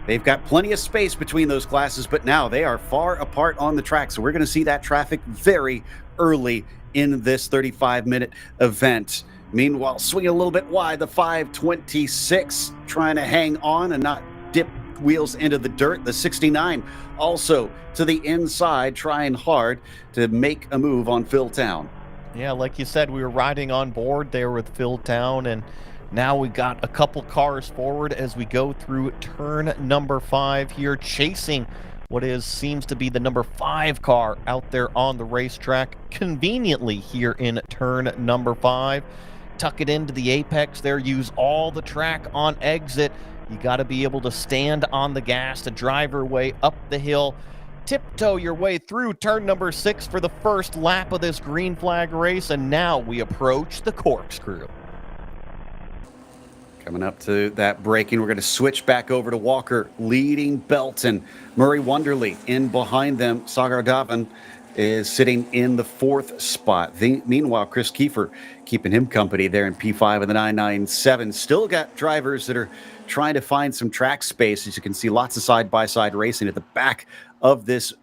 They've got plenty of space between those classes, but now they are far apart on the track. So we're going to see that traffic very early in this 35-minute event. Meanwhile, swinging a little bit wide, the 526 trying to hang on and not dip wheels into the dirt. The 69 also to the inside, trying hard to make a move on Phil Town. Yeah, like you said, we were riding on board there with Phil Town, and now we got a couple cars forward as we go through turn number 5 here, chasing what seems to be the number 5 car out there on the racetrack, conveniently here in turn number 5. Tuck it into the apex there, use all the track on exit. You got to be able to stand on the gas to drive your way up the hill. Tiptoe your way through turn number 6 for the first lap of this green flag race, and now we approach the corkscrew. Coming up to that braking, we're going to switch back over to Walker leading Belton. Murray Wonderly in behind them. Sagar Davin is sitting in the 4th spot. Meanwhile, Chris Kiefer keeping him company there in P5 and the 997. Still got drivers that are trying to find some track space. As you can see, lots of side-by-side racing at the back of this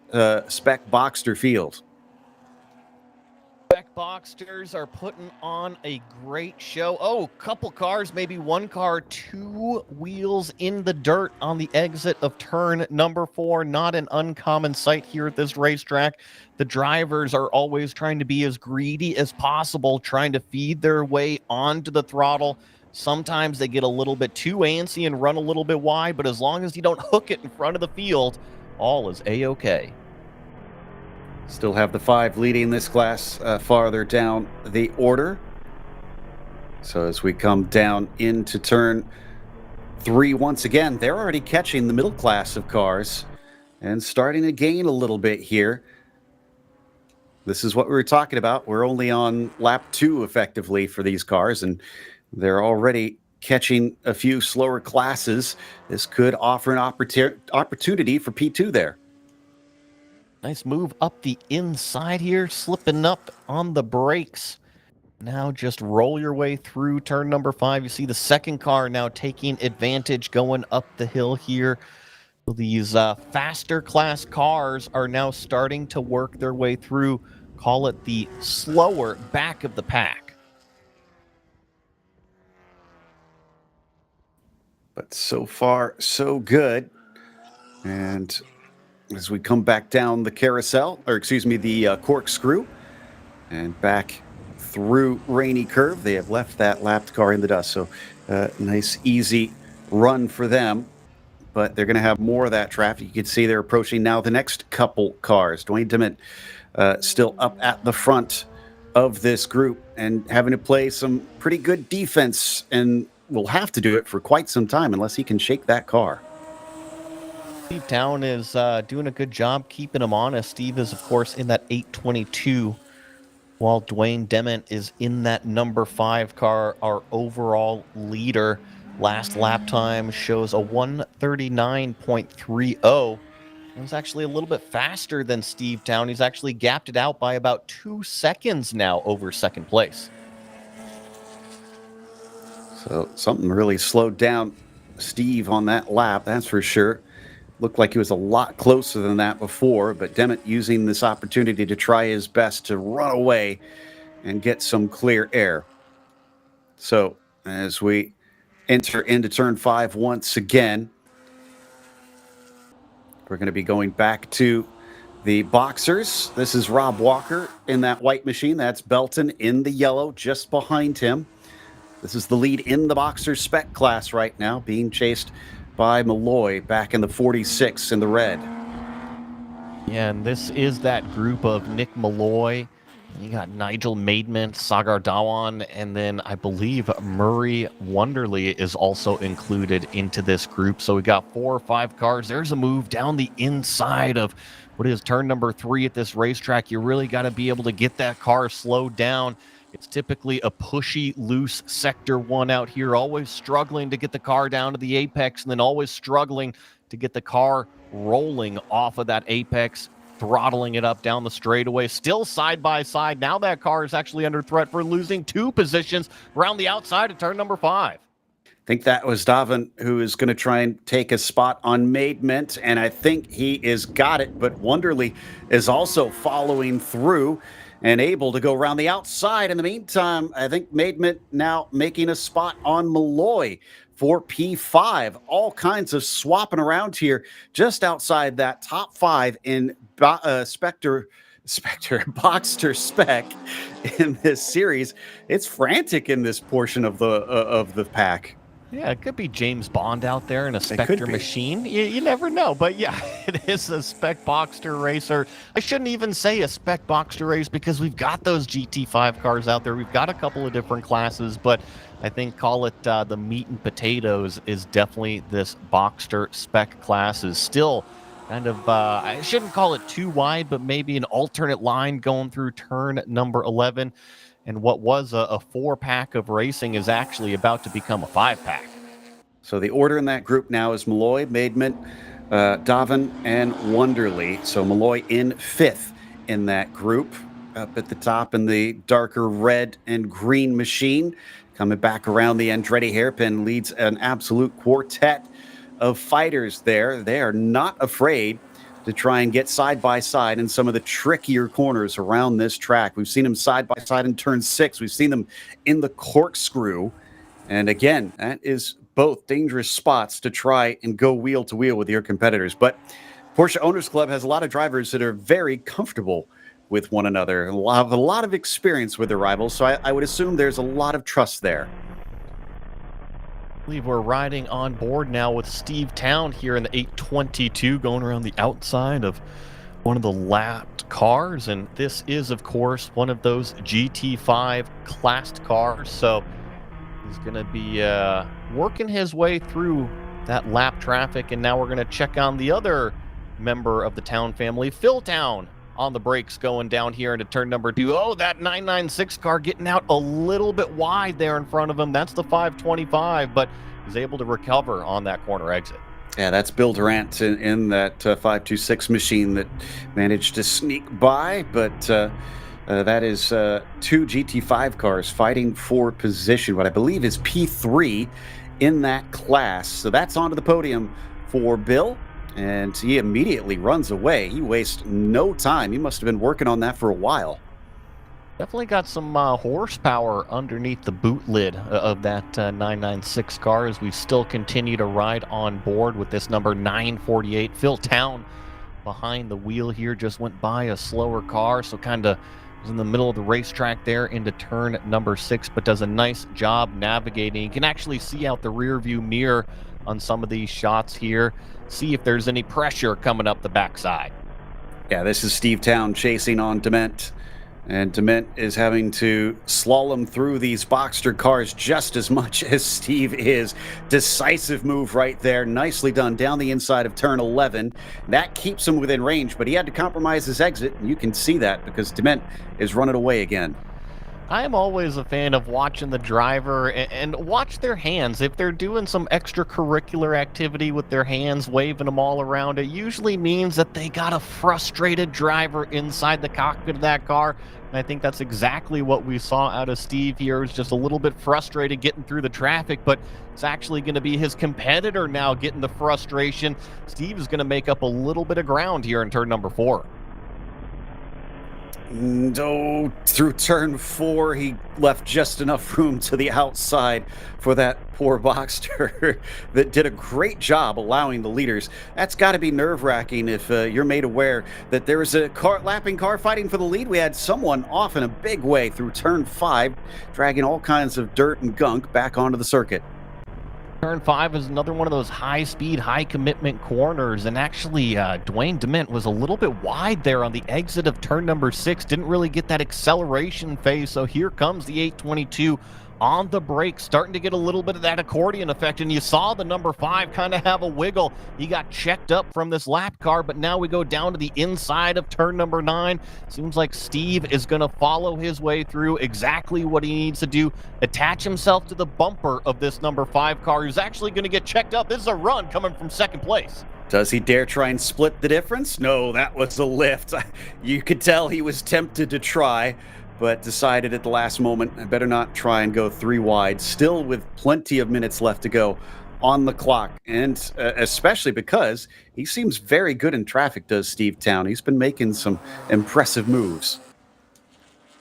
spec Boxster field. Spec Boxsters are putting on a great show. Oh, couple cars, maybe one car, 2 wheels in the dirt on the exit of turn number 4. Not an uncommon sight here at this racetrack. The drivers are always trying to be as greedy as possible, trying to feed their way onto the throttle. Sometimes they get a little bit too antsy and run a little bit wide, but as long as you don't hook it in front of the field, all is A-okay. Still have the 5 leading this class farther down the order. So as we come down into turn 3 once again, they're already catching the middle class of cars and starting to gain a little bit here. This is what we were talking about. We're only on lap 2 effectively for these cars, and they're already catching a few slower classes. This could offer an opportunity for P2 there. Nice move up the inside here, slipping up on the brakes. Now just roll your way through turn number 5. You see the second car now taking advantage going up the hill here. So these faster class cars are now starting to work their way through, call it the slower back of the pack. But so far, so good. And as we come back down the carousel, or excuse me, the corkscrew, and back through Rainy Curve, they have left that lapped car in the dust. So nice, easy run for them. But they're going to have more of that traffic. You can see they're approaching now the next couple cars. Dwayne Dimmitt still up at the front of this group and having to play some pretty good defense, and will have to do it for quite some time unless he can shake that car. Steve Town is doing a good job keeping him honest. Steve is, of course, in that 822, while Dwayne Dement is in that number 5 car, our overall leader. Last lap time shows a 139.30. It was actually a little bit faster than Steve Town. He's actually gapped it out by about 2 seconds now over second place. So something really slowed down Steve on that lap, that's for sure. Looked like he was a lot closer than that before, but Demet using this opportunity to try his best to run away and get some clear air. So as we enter into turn 5 once again, we're going to be going back to the boxers. This is Rob Walker in that white machine. That's Belton in the yellow just behind him. This is the lead in the boxer spec class right now, being chased by Malloy back in the 46 in the red. Yeah, and this is that group of Nick Malloy. You got Nigel Maidment, Sagar Dhawan, and then I believe Murray Wonderly is also included into this group. So we got 4 or 5 cars. There's a move down the inside of what is turn number 3 at this racetrack. You really got to be able to get that car slowed down. It's typically a pushy, loose sector 1 out here, always struggling to get the car down to the apex and then always struggling to get the car rolling off of that apex, throttling it up down the straightaway, still side by side. Now that car is actually under threat for losing 2 positions around the outside of turn number 5. I think that was Davin who is going to try and take a spot on Maidment, and I think he is got it, but Wonderly is also following through and able to go around the outside. In the meantime, I think Maidment now making a spot on Malloy for P5. All kinds of swapping around here just outside that top 5 in Boxster spec in this series. It's frantic in this portion of the pack. Yeah, it could be James Bond out there in a Spectre machine. You never know. But yeah, it is a Spec Boxster racer. I shouldn't even say a Spec Boxster race because we've got those GT5 cars out there. We've got a couple of different classes, but I think call it the meat and potatoes is definitely this Boxster Spec class is still kind of, I shouldn't call it too wide, but maybe an alternate line going through turn number 11. And what was a 4-pack of racing is actually about to become a 5-pack. So the order in that group now is Malloy, Maidment, Davin, and Wonderly. So Malloy in 5th in that group. Up at the top in the darker red and green machine. Coming back around the Andretti hairpin leads an absolute quartet of fighters there. They are not afraid to try and get side by side in some of the trickier corners around this track. We've seen them side by side in turn 6. We've seen them in the corkscrew. And again, that is both dangerous spots to try and go wheel to wheel with your competitors. But Porsche Owners Club has a lot of drivers that are very comfortable with one another, and have a lot of experience with their rivals. So I would assume there's a lot of trust there. I believe we're riding on board now with Steve Town here in the 822, going around the outside of one of the lapped cars. And this is, of course, one of those GT5 classed cars. So he's going to be working his way through that lap traffic. And now we're going to check on the other member of the Town family, Phil Town, on the brakes going down here into turn number 2. Oh, that 996 car getting out a little bit wide there in front of him. That's the 525, but he's able to recover on that corner exit. Yeah, that's Bill Durant in that 526 machine that managed to sneak by, but that is 2 GT5 cars fighting for position, what I believe is P3 in that class. So that's onto the podium for Bill. And he immediately runs away. He wastes no time. He must have been working on that for a while. Definitely got some horsepower underneath the boot lid of that 996 car as we still continue to ride on board with this number 948. Phil Town behind the wheel here just went by a slower car, so kind of was in the middle of the racetrack there into turn number 6, but does a nice job navigating. You can actually see out the rear view mirror on some of these shots here. See if there's any pressure coming up the backside. Yeah, this is Steve Town chasing on Dement. And Dement is having to slalom through these Boxster cars just as much as Steve is. Decisive move right there. Nicely done down the inside of turn 11. That keeps him within range, but he had to compromise his exit. And you can see that because Dement is running away again. I'm always a fan of watching the driver and watch their hands. If they're doing some extracurricular activity with their hands, waving them all around, it usually means that they got a frustrated driver inside the cockpit of that car. And I think that's exactly what we saw out of Steve here. He was just a little bit frustrated getting through the traffic, but it's actually going to be his competitor now getting the frustration. Steve is going to make up a little bit of ground here in turn number 4. Oh, through turn 4, he left just enough room to the outside for that poor Boxster that did a great job allowing the leaders. That's got to be nerve-wracking if you're made aware that there was a lapping car fighting for the lead. We had someone off in a big way through turn 5, dragging all kinds of dirt and gunk back onto the circuit. Turn 5 is another one of those high-speed, high-commitment corners, and actually Dwayne DeMint was a little bit wide there on the exit of turn number 6, didn't really get that acceleration phase, so here comes the 822 on the brake, starting to get a little bit of that accordion effect, and you saw the number 5 kind of have a wiggle. He got checked up from this lap car, but now we go down to the inside of turn number 9. Seems like Steve is going to follow his way through exactly what he needs to do, attach himself to the bumper of this number 5 car, who's actually going to get checked up. This is a run coming from second place. Does he dare try and split the difference? No, that was a lift. You could tell he was tempted to try, but decided at the last moment, I better not try and go 3 wide, still with plenty of minutes left to go on the clock. And especially because he seems very good in traffic, does Steve Town. He's been making some impressive moves.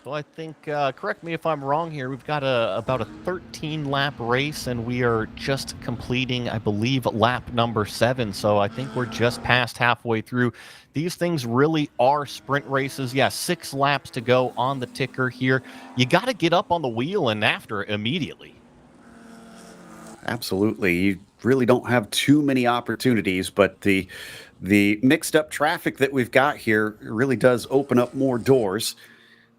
Well, I think, correct me if I'm wrong here, we've got about a 13-lap race, and we are just completing, I believe, lap number 7. So I think we're just past halfway through. These things really are sprint races. Yeah, 6 laps to go on the ticker here. You got to get up on the wheel and after immediately. Absolutely. You really don't have too many opportunities, but the mixed up traffic that we've got here really does open up more doors.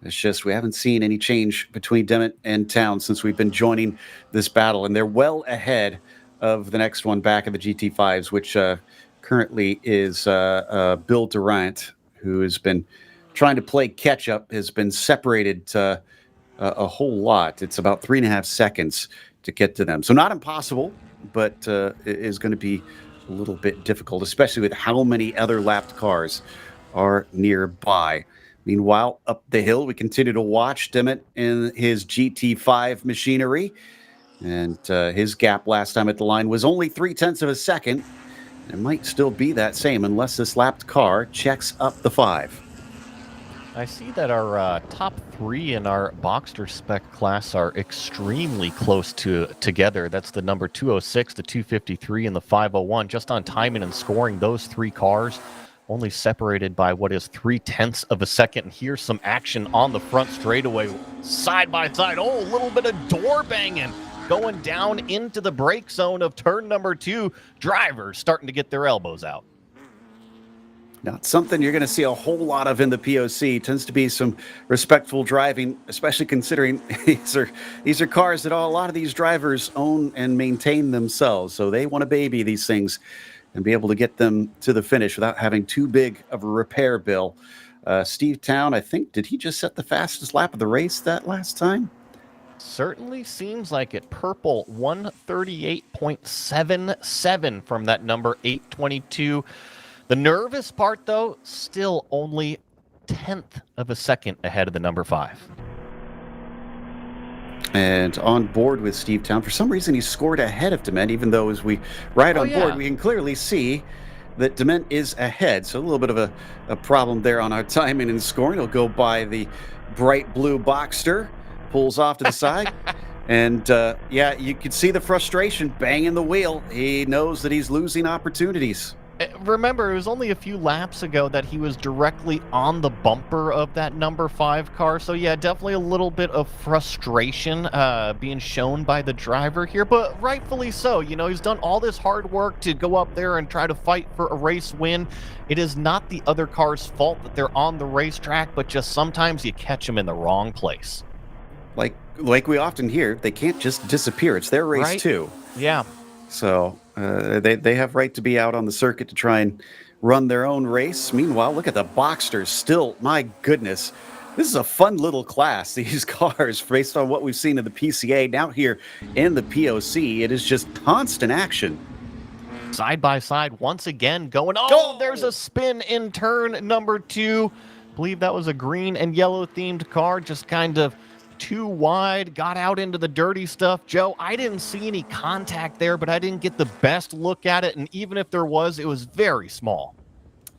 It's just we haven't seen any change between Dement and Town since we've been joining this battle, and they're well ahead of the next one back of the GT5s, which currently is Bill Durant, who has been trying to play catch-up, has been separated a whole lot. It's about 3.5 seconds to get to them. So not impossible, but it is going to be a little bit difficult, especially with how many other lapped cars are nearby. Meanwhile, up the hill, we continue to watch Dement in his GT5 machinery. And his gap last time at the line was only 0.3 of a second. It might still be that same unless this lapped car checks up the 5. I see that our top 3 in our Boxster spec class are extremely close together. That's the number 206, the 253, and the 501. Just on timing and scoring, those 3 cars only separated by what is 0.3 of a second. And here's some action on the front straightaway, side by side. Oh, a little bit of door banging going down into the brake zone of turn number 2. Drivers starting to get their elbows out. Not something you're going to see a whole lot of in the POC. Tends to be some respectful driving, especially considering these are cars that a lot of these drivers own and maintain themselves. So they want to baby these things and be able to get them to the finish without having too big of a repair bill. Steve Town, I think, did he just set the fastest lap of the race that last time? Certainly seems like it. Purple 138.77 from that number 822. The nervous part, though, still only 0.1 of a second ahead of the number 5. And on board with Steve Town, for some reason he scored ahead of Dement, even though as we ride on board, we can clearly see that Dement is ahead. So a little bit of a problem there on our timing and scoring. He'll go by the bright blue Boxster, pulls off to the side. And yeah, you can see the frustration banging the wheel. He knows that he's losing opportunities. Remember, it was only a few laps ago that he was directly on the bumper of that number 5 car. So yeah, definitely a little bit of frustration being shown by the driver here, but rightfully so. You know, he's done all this hard work to go up there and try to fight for a race win. It is not the other car's fault that they're on the racetrack, but just sometimes you catch them in the wrong place. Like we often hear, they can't just disappear. It's their race too. Yeah. So they have right to be out on the circuit to try and run their own race. Meanwhile, look at the Boxsters still, my goodness, This is a fun little class, these cars, based on what we've seen in the PCA. Now here in the POC, it is just constant action. Side by side, once again, going, oh, there's a spin in turn number 2. I believe that was a green and yellow themed car, just kind of too wide, got out into the dirty stuff. Joe, I didn't see any contact there, but I didn't get the best look at it, and even if there was, it was very small.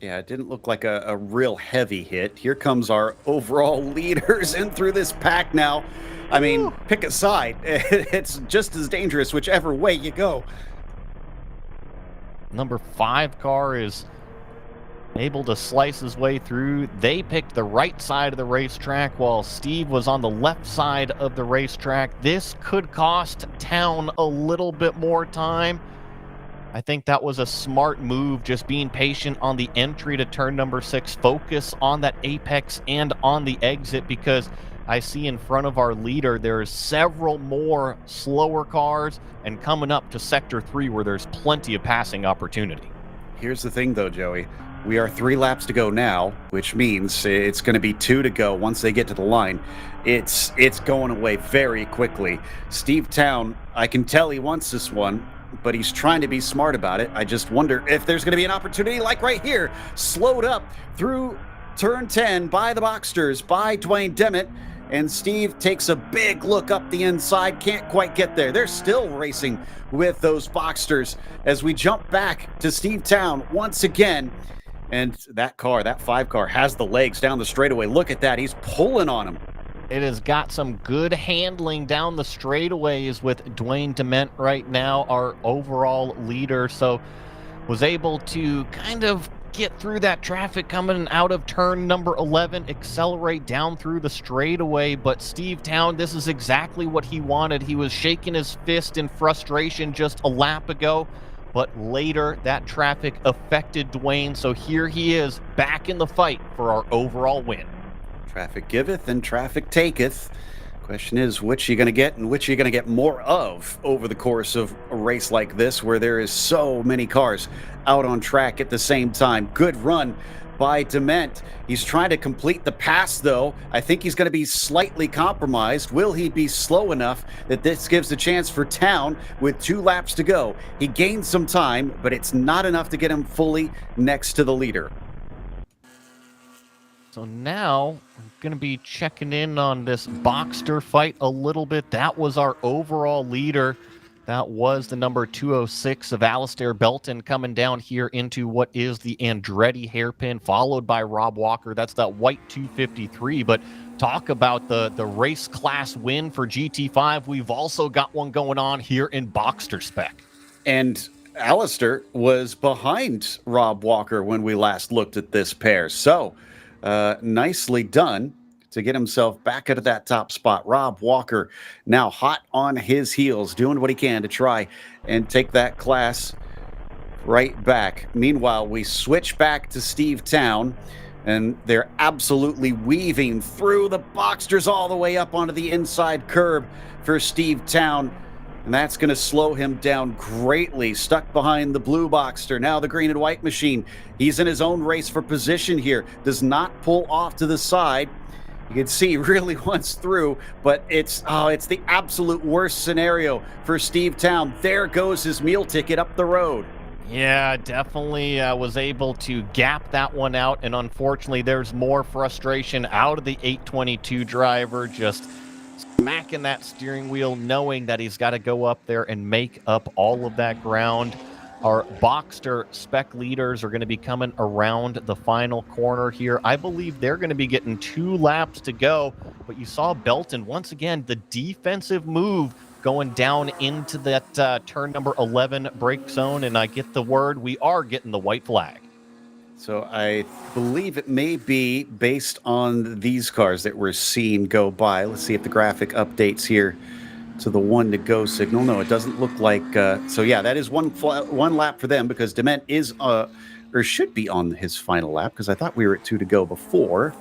Yeah, it didn't look like a real heavy hit. Here comes our overall leaders in through this pack now. I mean, pick a side. It's just as dangerous whichever way you go. Number 5 car is able to slice his way through. They picked the right side of the racetrack while Steve was on the left side of the racetrack. This could cost Town a little bit more time. I think that was a smart move, just being patient on the entry to turn number 6. Focus on that apex and on the exit, because I see in front of our leader there's several more slower cars, and coming up to sector 3 where there's plenty of passing opportunity. Here's the thing though, Joey. We are 3 laps to go now, which means it's going to be 2 to go once they get to the line. It's going away very quickly. Steve Town, I can tell he wants this one, but he's trying to be smart about it. I just wonder if there's going to be an opportunity like right here. Slowed up through turn 10 by the Boxsters, by Dwayne Demmett, and Steve takes a big look up the inside. Can't quite get there. They're still racing with those Boxsters as we jump back to Steve Town once again. And that car, that 5 car, has the legs down the straightaway. Look at that. He's pulling on him. It has got some good handling down the straightaways with Dwayne Dement right now, our overall leader. So was able to kind of get through that traffic coming out of turn number 11, accelerate down through the straightaway. But Steve Town, this is exactly what he wanted. He was shaking his fist in frustration just a lap ago, but later that traffic affected Dwayne. So here he is back in the fight for our overall win. Traffic giveth and traffic taketh. Question is, which are you going to get and which are you going to get more of over the course of a race like this where there is so many cars out on track at the same time. Good run by Dement. He's trying to complete the pass, though. I think he's going to be slightly compromised. Will he be slow enough that this gives a chance for Town with 2 laps to go? He gained some time, but it's not enough to get him fully next to the leader. So now I'm going to be checking in on this Boxster fight a little bit. That was our overall leader. That was the number 206 of Alistair Belton coming down here into what is the Andretti hairpin, followed by Rob Walker. That's that white 253. But talk about the race class win for GT5. We've also got one going on here in Boxster spec. And Alistair was behind Rob Walker when we last looked at this pair. So nicely done to get himself back into that top spot. Rob Walker now hot on his heels, doing what he can to try and take that class right back. Meanwhile, we switch back to Steve Town, and they're absolutely weaving through the Boxsters all the way up onto the inside curb for Steve Town. And that's going to slow him down greatly. Stuck behind the blue Boxster. Now the green and white machine. He's in his own race for position here. Does not pull off to the side. You can see he really wants through, but it's the absolute worst scenario for Steve Town. There goes his meal ticket up the road. Yeah, definitely was able to gap that one out. And unfortunately, there's more frustration out of the 822 driver. Just smacking that steering wheel, knowing that he's got to go up there and make up all of that ground. Our Boxster spec leaders are going to be coming around the final corner here. I believe they're going to be getting 2 laps to go, but you saw Belton, once again, the defensive move going down into that turn number 11 brake zone, and I get the word we are getting the white flag. So I believe it may be based on these cars that we're seeing go by. Let's see if the graphic updates here to the 1 to go signal. No, it doesn't look like. So yeah, that is one lap for them, because Dement is or should be on his final lap, because I thought we were at 2 to go before.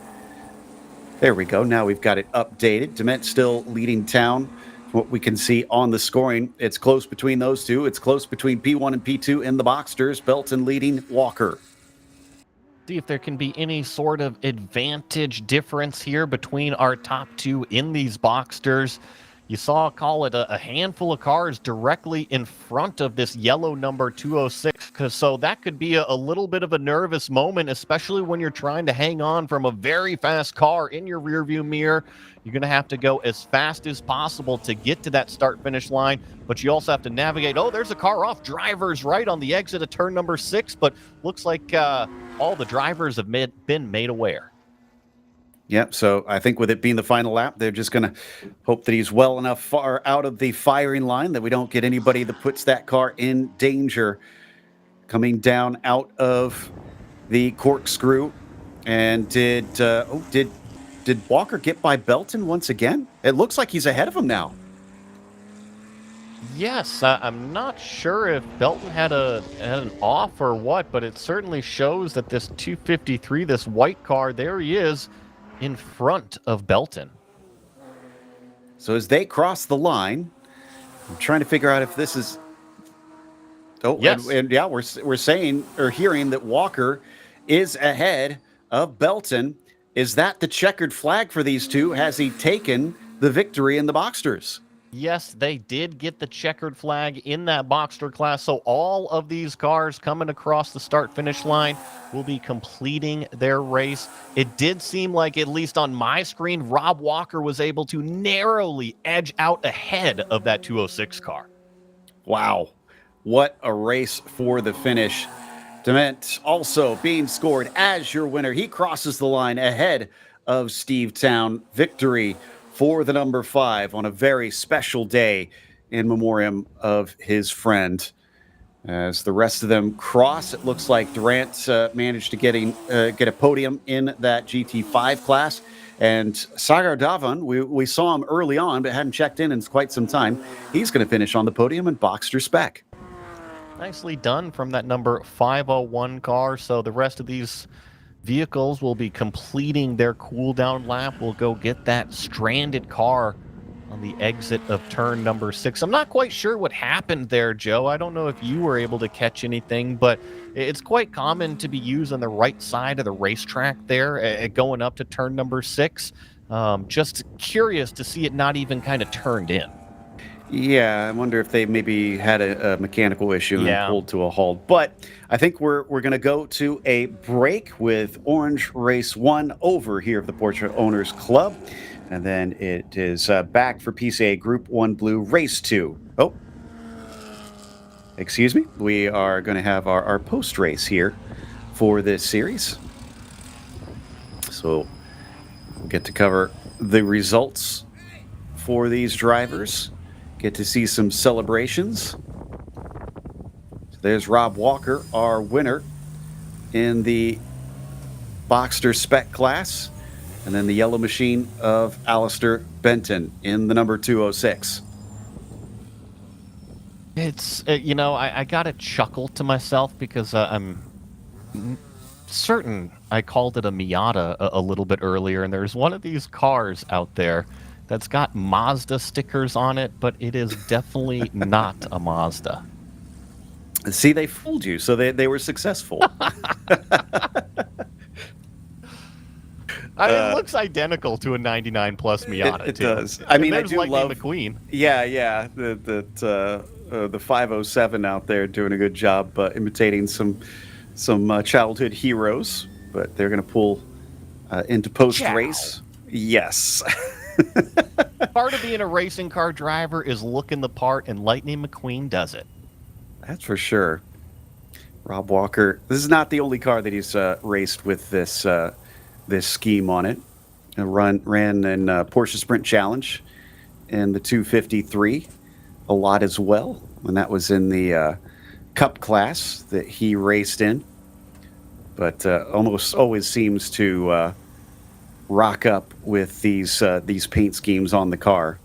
There we go. Now we've got it updated. Dement still leading Town. What we can see on the scoring, it's close between those two. It's close between P1 and P2 in the Boxsters. Belton leading Walker. See if there can be any sort of advantage difference here between our top two in these Boxsters. You saw, call it a handful of cars directly in front of this yellow number 206, so that could be a little bit of a nervous moment, especially when you're trying to hang on from a very fast car in your rearview mirror. You're going to have to go as fast as possible to get to that start-finish line, but you also have to navigate. Oh, there's a car off drivers right on the exit of turn number 6, but looks like all the drivers have been made aware. Yep, so I think with it being the final lap, they're just going to hope that he's well enough far out of the firing line that we don't get anybody that puts that car in danger. Coming down out of the corkscrew. And did Walker get by Belton once again? It looks like he's ahead of him now. Yes, I'm not sure if Belton had an off or what, but it certainly shows that this 253, this white car, there he is, in front of Belton. So as they cross the line, I'm trying to figure out if this is. Oh, yes. And yeah, we're saying or hearing that Walker is ahead of Belton. Is that the checkered flag for these two? Has he taken the victory in the Boxsters? Yes, they did get the checkered flag in that Boxster class. So all of these cars coming across the start-finish line will be completing their race. It did seem like, at least on my screen, Rob Walker was able to narrowly edge out ahead of that 206 car. Wow. What a race for the finish. Dement also being scored as your winner. He crosses the line ahead of Steve Town. Victory for the number 5 on a very special day in memoriam of his friend. As the rest of them cross, it looks like Durant managed to get a podium in that GT5 class. And Sagar Dhawan, we saw him early on, but hadn't checked in quite some time. He's going to finish on the podium in Boxster spec. Nicely done from that number 501 car. So the rest of these vehicles will be completing their cool down lap. We'll go get that stranded car on the exit of turn number 6. I'm not quite sure what happened there, Joe. I don't know if you were able to catch anything, but it's quite common to be used on the right side of the racetrack there, going up to turn number 6. Just curious to see it not even kind of turned in. Yeah, I wonder if they maybe had a mechanical issue and pulled to a halt. But I think we're going to go to a break with Orange Race 1 over here at the Porsche Owners Club. And then it is back for PCA Group 1 Blue Race 2. Oh, excuse me. We are going to have our post-race here for this series. So we'll get to cover the results for these drivers. Get to see some celebrations. So there's Rob Walker, our winner in the Boxster Spec class. And then the yellow machine of Alistair Benton in the number 206. It's, I got to chuckle to myself because I'm certain I called it a Miata a little bit earlier. And there's one of these cars out there that's got Mazda stickers on it, but it is definitely not a Mazda. See, they fooled you, so they were successful. It looks identical to a 99 Plus Miata. It does. I mean, I do love McQueen. Yeah. The 507 out there doing a good job imitating some childhood heroes, but they're going to pull into post race. Yes. Part of being a racing car driver is looking the part, and Lightning McQueen does it. That's for sure. Rob Walker. This is not the only car that he's raced with this scheme on it. Ran in Porsche Sprint Challenge in the 253 a lot as well, and that was in the Cup class that he raced in. But almost always seems to rock up with these paint schemes on the car,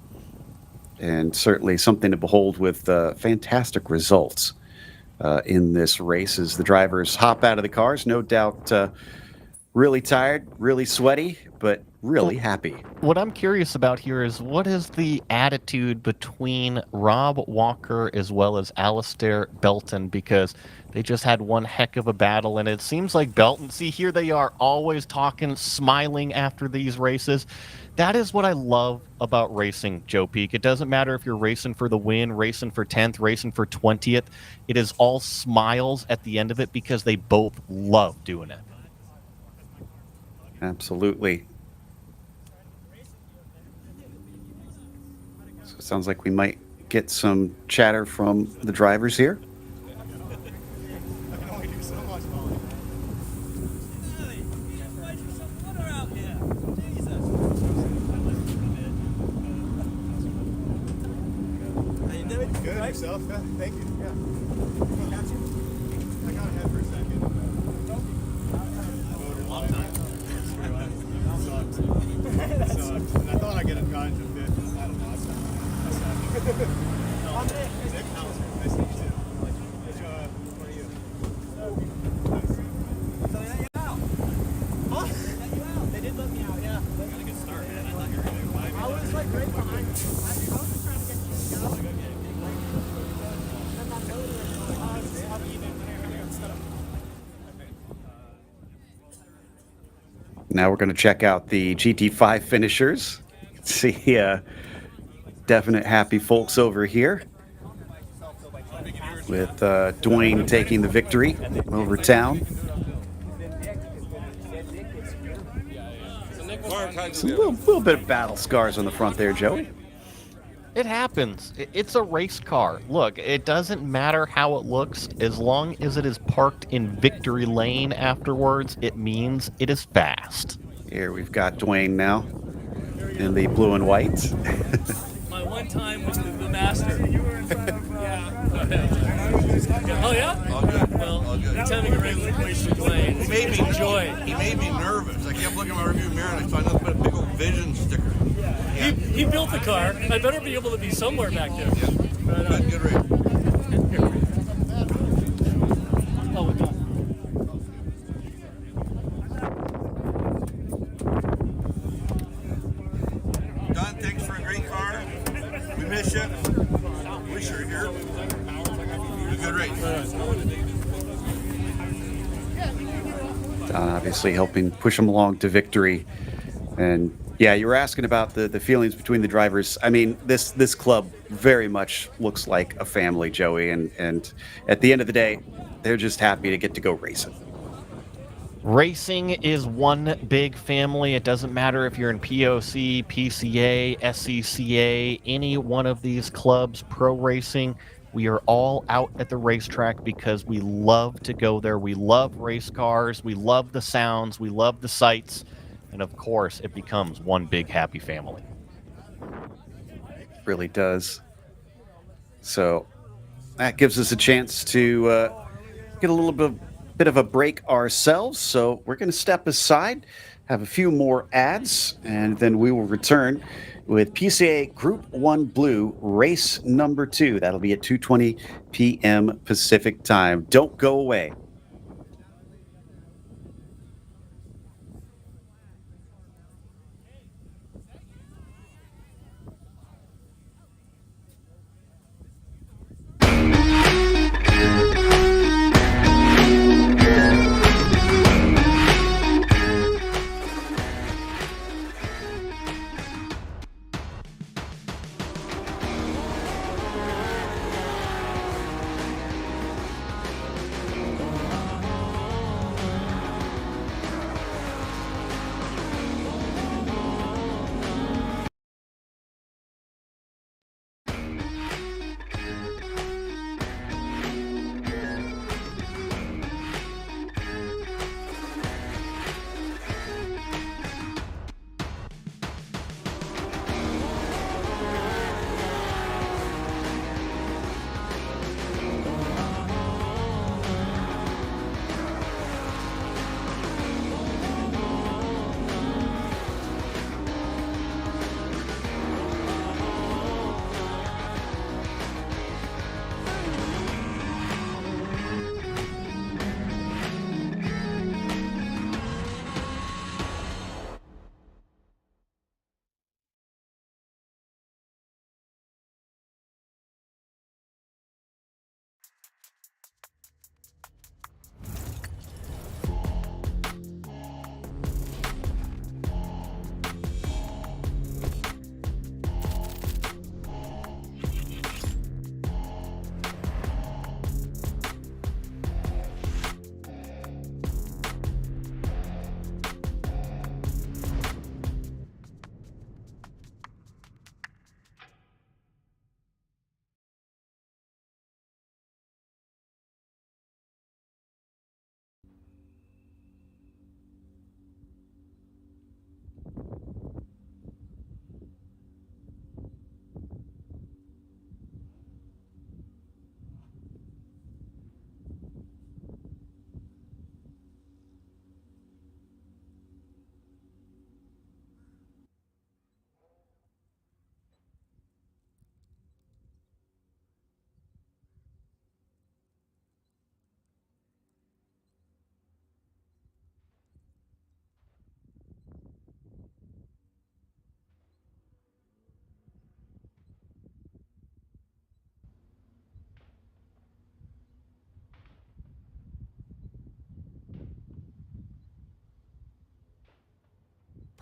and certainly something to behold with fantastic results in this race as the drivers hop out of the cars. No doubt really tired, really sweaty, but really happy. What I'm curious about here is what is the attitude between Rob Walker as well as Alistair Belton, because they just had one heck of a battle, and it seems like Belton, see, here they are always talking, smiling after these races. That is what I love about racing, Joe Peak. It doesn't matter if you're racing for the win, racing for 10th, racing for 20th. It is all smiles at the end of it because they both love doing it. Absolutely. So it sounds like we might get some chatter from the drivers here. Good, yourself? Thank you. Yeah. I got ahead for a second. Long time. Sucked. And I thought I'd get it gone to fifth. I don't know. Nick, nice to meet you too. Which, where are you? So they let you out. Huh? They let you out. They did let me out, yeah. Got a good start, man. I thought you were going to do 5 minutes. I was like right behind you. I was just trying to get you to go. Now we're going to check out the GT5 finishers. See definite happy folks over here, with Dwayne taking the victory over town. Some little bit of battle scars on the front there, Joey. It happens. It's a race car. Look, it doesn't matter how it looks. As long as it is parked in victory lane afterwards, it means it is fast. Here we've got Dwayne now in the blue and white. My one time with the master. Oh, yeah? All good. Well, All good. he's having a regular place to play. He made me enjoy it. He made me nervous. I kept looking at my rearview mirror and I saw nothing but a big old vision sticker. He built the car. I better be able to be somewhere back there. Yeah. Good race. Oh, we're done. Don, thanks for a great car. We miss you. Wish you were here. Good race. Don obviously helping push them along to victory. And yeah, you were asking about the feelings between the drivers. I mean, this club very much looks like a family, Joey. And at the end of the day, they're just happy to get to go racing. Racing is one big family. It doesn't matter if you're in POC, PCA, SCCA, any one of these clubs, pro racing. We are all out at the racetrack because we love to go there. We love race cars. We love the sounds. We love the sights. And of course, it becomes one big happy family. Really does. So that gives us a chance to get a little bit of a break ourselves. So we're going to step aside, have a few more ads, and then we will return with PCA Group 1 Blue race number 2. That'll be at 2:20 p.m. Pacific time. Don't go away.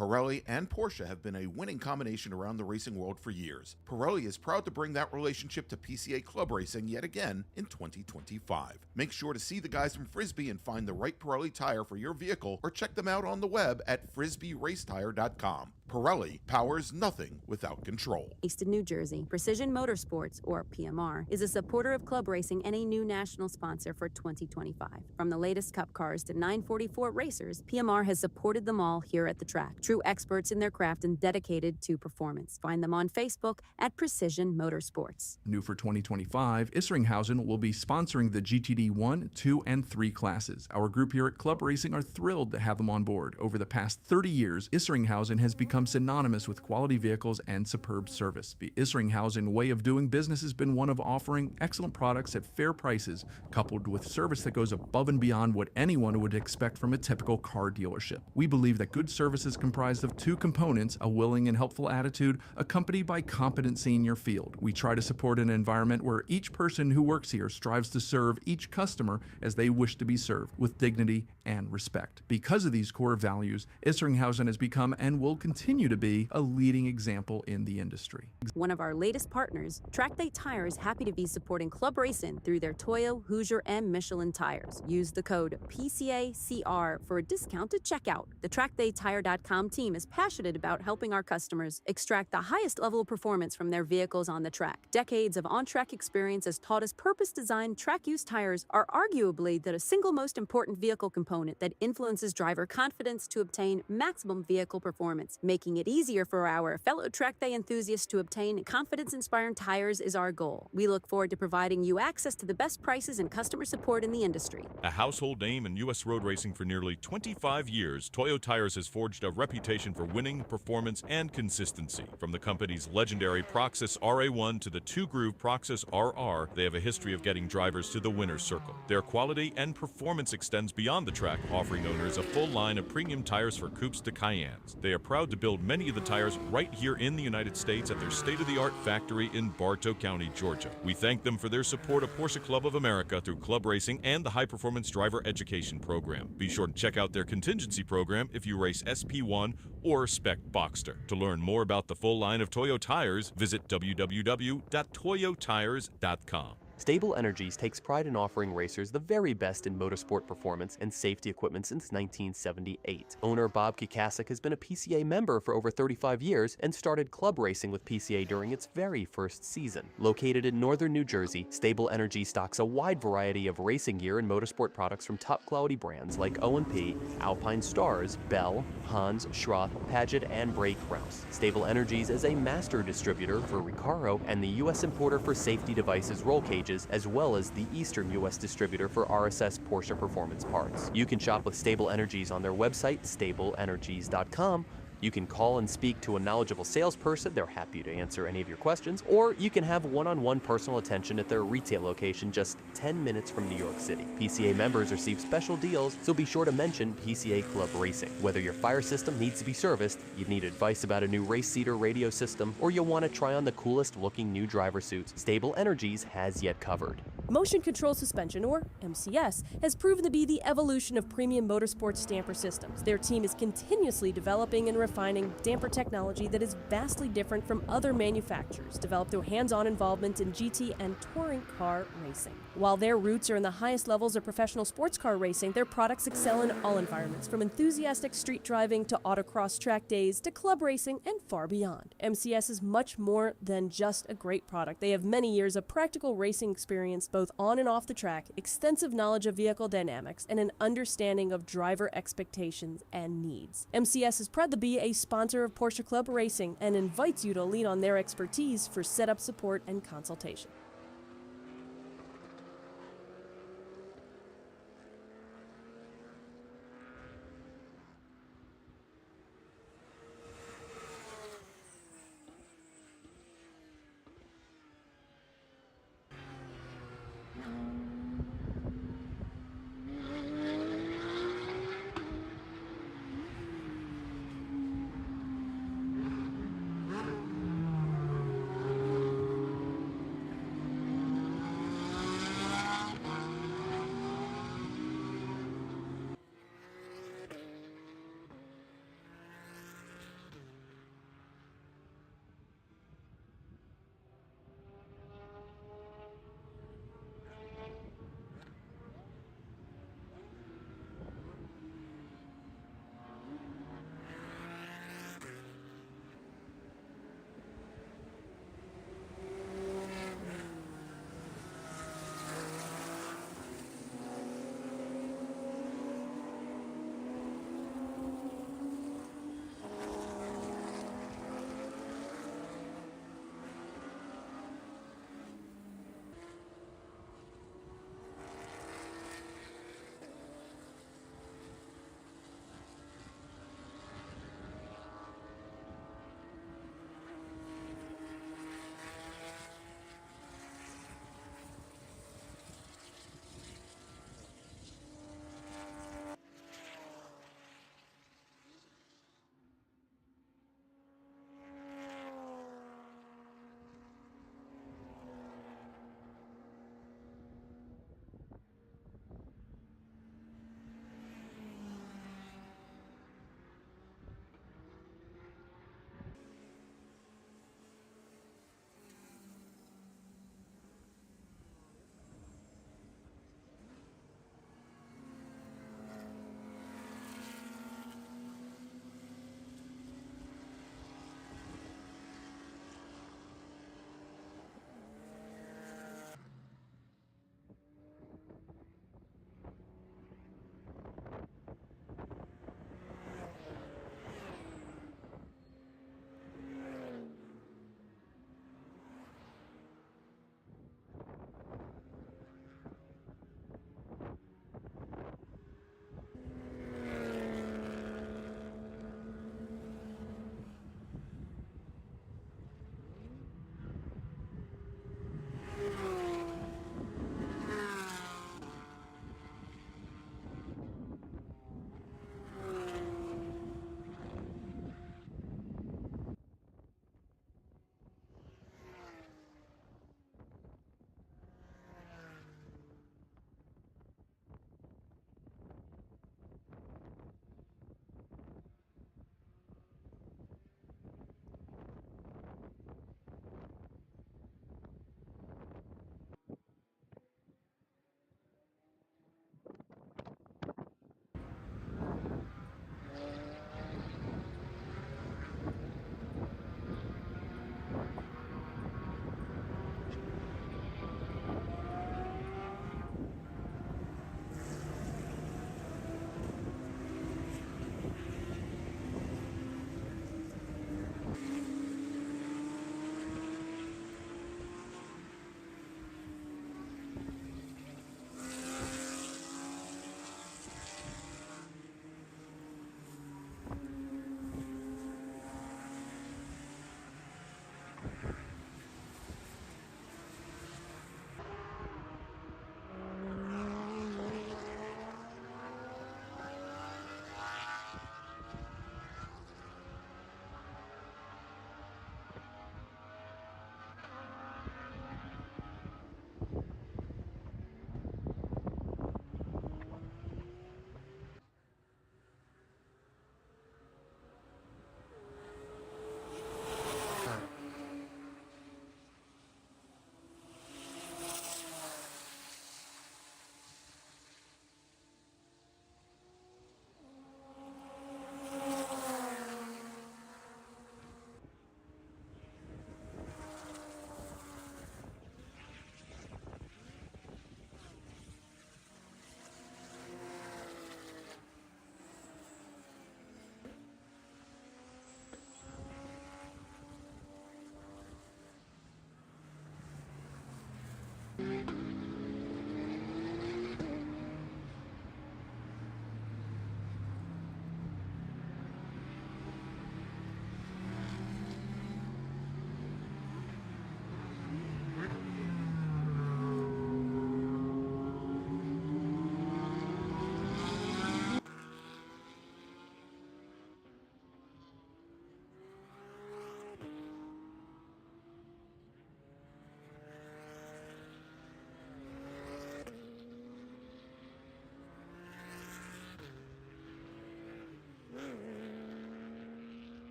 Pirelli and Porsche have been a winning combination around the racing world for years. Pirelli is proud to bring that relationship to PCA Club Racing yet again in 2025. Make sure to see the guys from Frisbee and find the right Pirelli tire for your vehicle, or check them out on the web at frisbeeracetire.com. Pirelli powers nothing without control. Based in New Jersey, Precision Motorsports, or PMR, is a supporter of club racing and a new national sponsor for 2025. From the latest Cup cars to 944 racers, PMR has supported them all here at the track. True experts in their craft and dedicated to performance. Find them on Facebook at Precision Motorsports. New for 2025, Isringhausen will be sponsoring the GTD 1, 2, and 3 classes. Our group here at Club Racing are thrilled to have them on board. Over the past 30 years, Isringhausen has become synonymous with quality vehicles and superb service. The Isringhausen way of doing business has been one of offering excellent products at fair prices, coupled with service that goes above and beyond what anyone would expect from a typical car dealership. We believe that good service is comprised of 2 components: a willing and helpful attitude, accompanied by competency in your field. We try to support an environment where each person who works here strives to serve each customer as they wish to be served, with dignity and respect. Because of these core values, Isringhausen has become and will continue to be a leading example in the industry. One of our latest partners, Track Day Tire, is happy to be supporting Club Racing through their Toyo, Hoosier, and Michelin tires. Use the code PCACR for a discount at checkout. The TrackDayTire.com team is passionate about helping our customers extract the highest level of performance from their vehicles on the track. Decades of on-track experience has taught us purpose-designed track-use tires are arguably the single most important vehicle component that influences driver confidence to obtain maximum vehicle performance. Making it easier for our fellow track day enthusiasts to obtain confidence-inspiring tires is our goal. We look forward to providing you access to the best prices and customer support in the industry. A household name in U.S. road racing for nearly 25 years, Toyo Tires has forged a reputation for winning, performance, and consistency. From the company's legendary Proxys RA1 to the 2-groove Proxys RR, they have a history of getting drivers to the winner's circle. Their quality and performance extends beyond the track, offering owners a full line of premium tires for coupes to Cayennes. They are proud to build many of the tires right here in the United States at their state-of-the-art factory in Bartow County, Georgia. We thank them for their support of Porsche Club of America through Club Racing and the High Performance Driver Education Program. Be sure to check out their contingency program if you race SP1 or Spec Boxster. To learn more about the full line of Toyo tires, visit www.toyotires.com. Stable Energies takes pride in offering racers the very best in motorsport performance and safety equipment since 1978. Owner Bob Kukasik has been a PCA member for over 35 years and started club racing with PCA during its very first season. Located in northern New Jersey, Stable Energy stocks a wide variety of racing gear and motorsport products from top quality brands like O&P, Alpine Stars, Bell, Hans, Schroth, Paget, and Brake Rouse. Stable Energies is a master distributor for Recaro and the U.S. importer for safety devices roll cages, as well as the Eastern U.S. distributor for RSS Porsche Performance parts. You can shop with Stable Energies on their website, stableenergies.com. You can call and speak to a knowledgeable salesperson. They're happy to answer any of your questions. Or you can have one-on-one personal attention at their retail location just 10 minutes from New York City. PCA members receive special deals, so be sure to mention PCA Club Racing. Whether your fire system needs to be serviced, you need advice about a new race seater radio system, or you want to try on the coolest looking new driver suits, Stable Energies has yet covered. Motion Control Suspension, or MCS, has proven to be the evolution of premium motorsports damper systems. Their team is continuously developing and refining damper technology that is vastly different from other manufacturers, developed through hands-on involvement in GT and touring car racing. While their roots are in the highest levels of professional sports car racing, their products excel in all environments, from enthusiastic street driving to autocross track days to club racing and far beyond. MCS is much more than just a great product. They have many years of practical racing experience both on and off the track, extensive knowledge of vehicle dynamics, and an understanding of driver expectations and needs. MCS is proud to be a sponsor of Porsche Club Racing and invites you to lean on their expertise for setup support and consultation.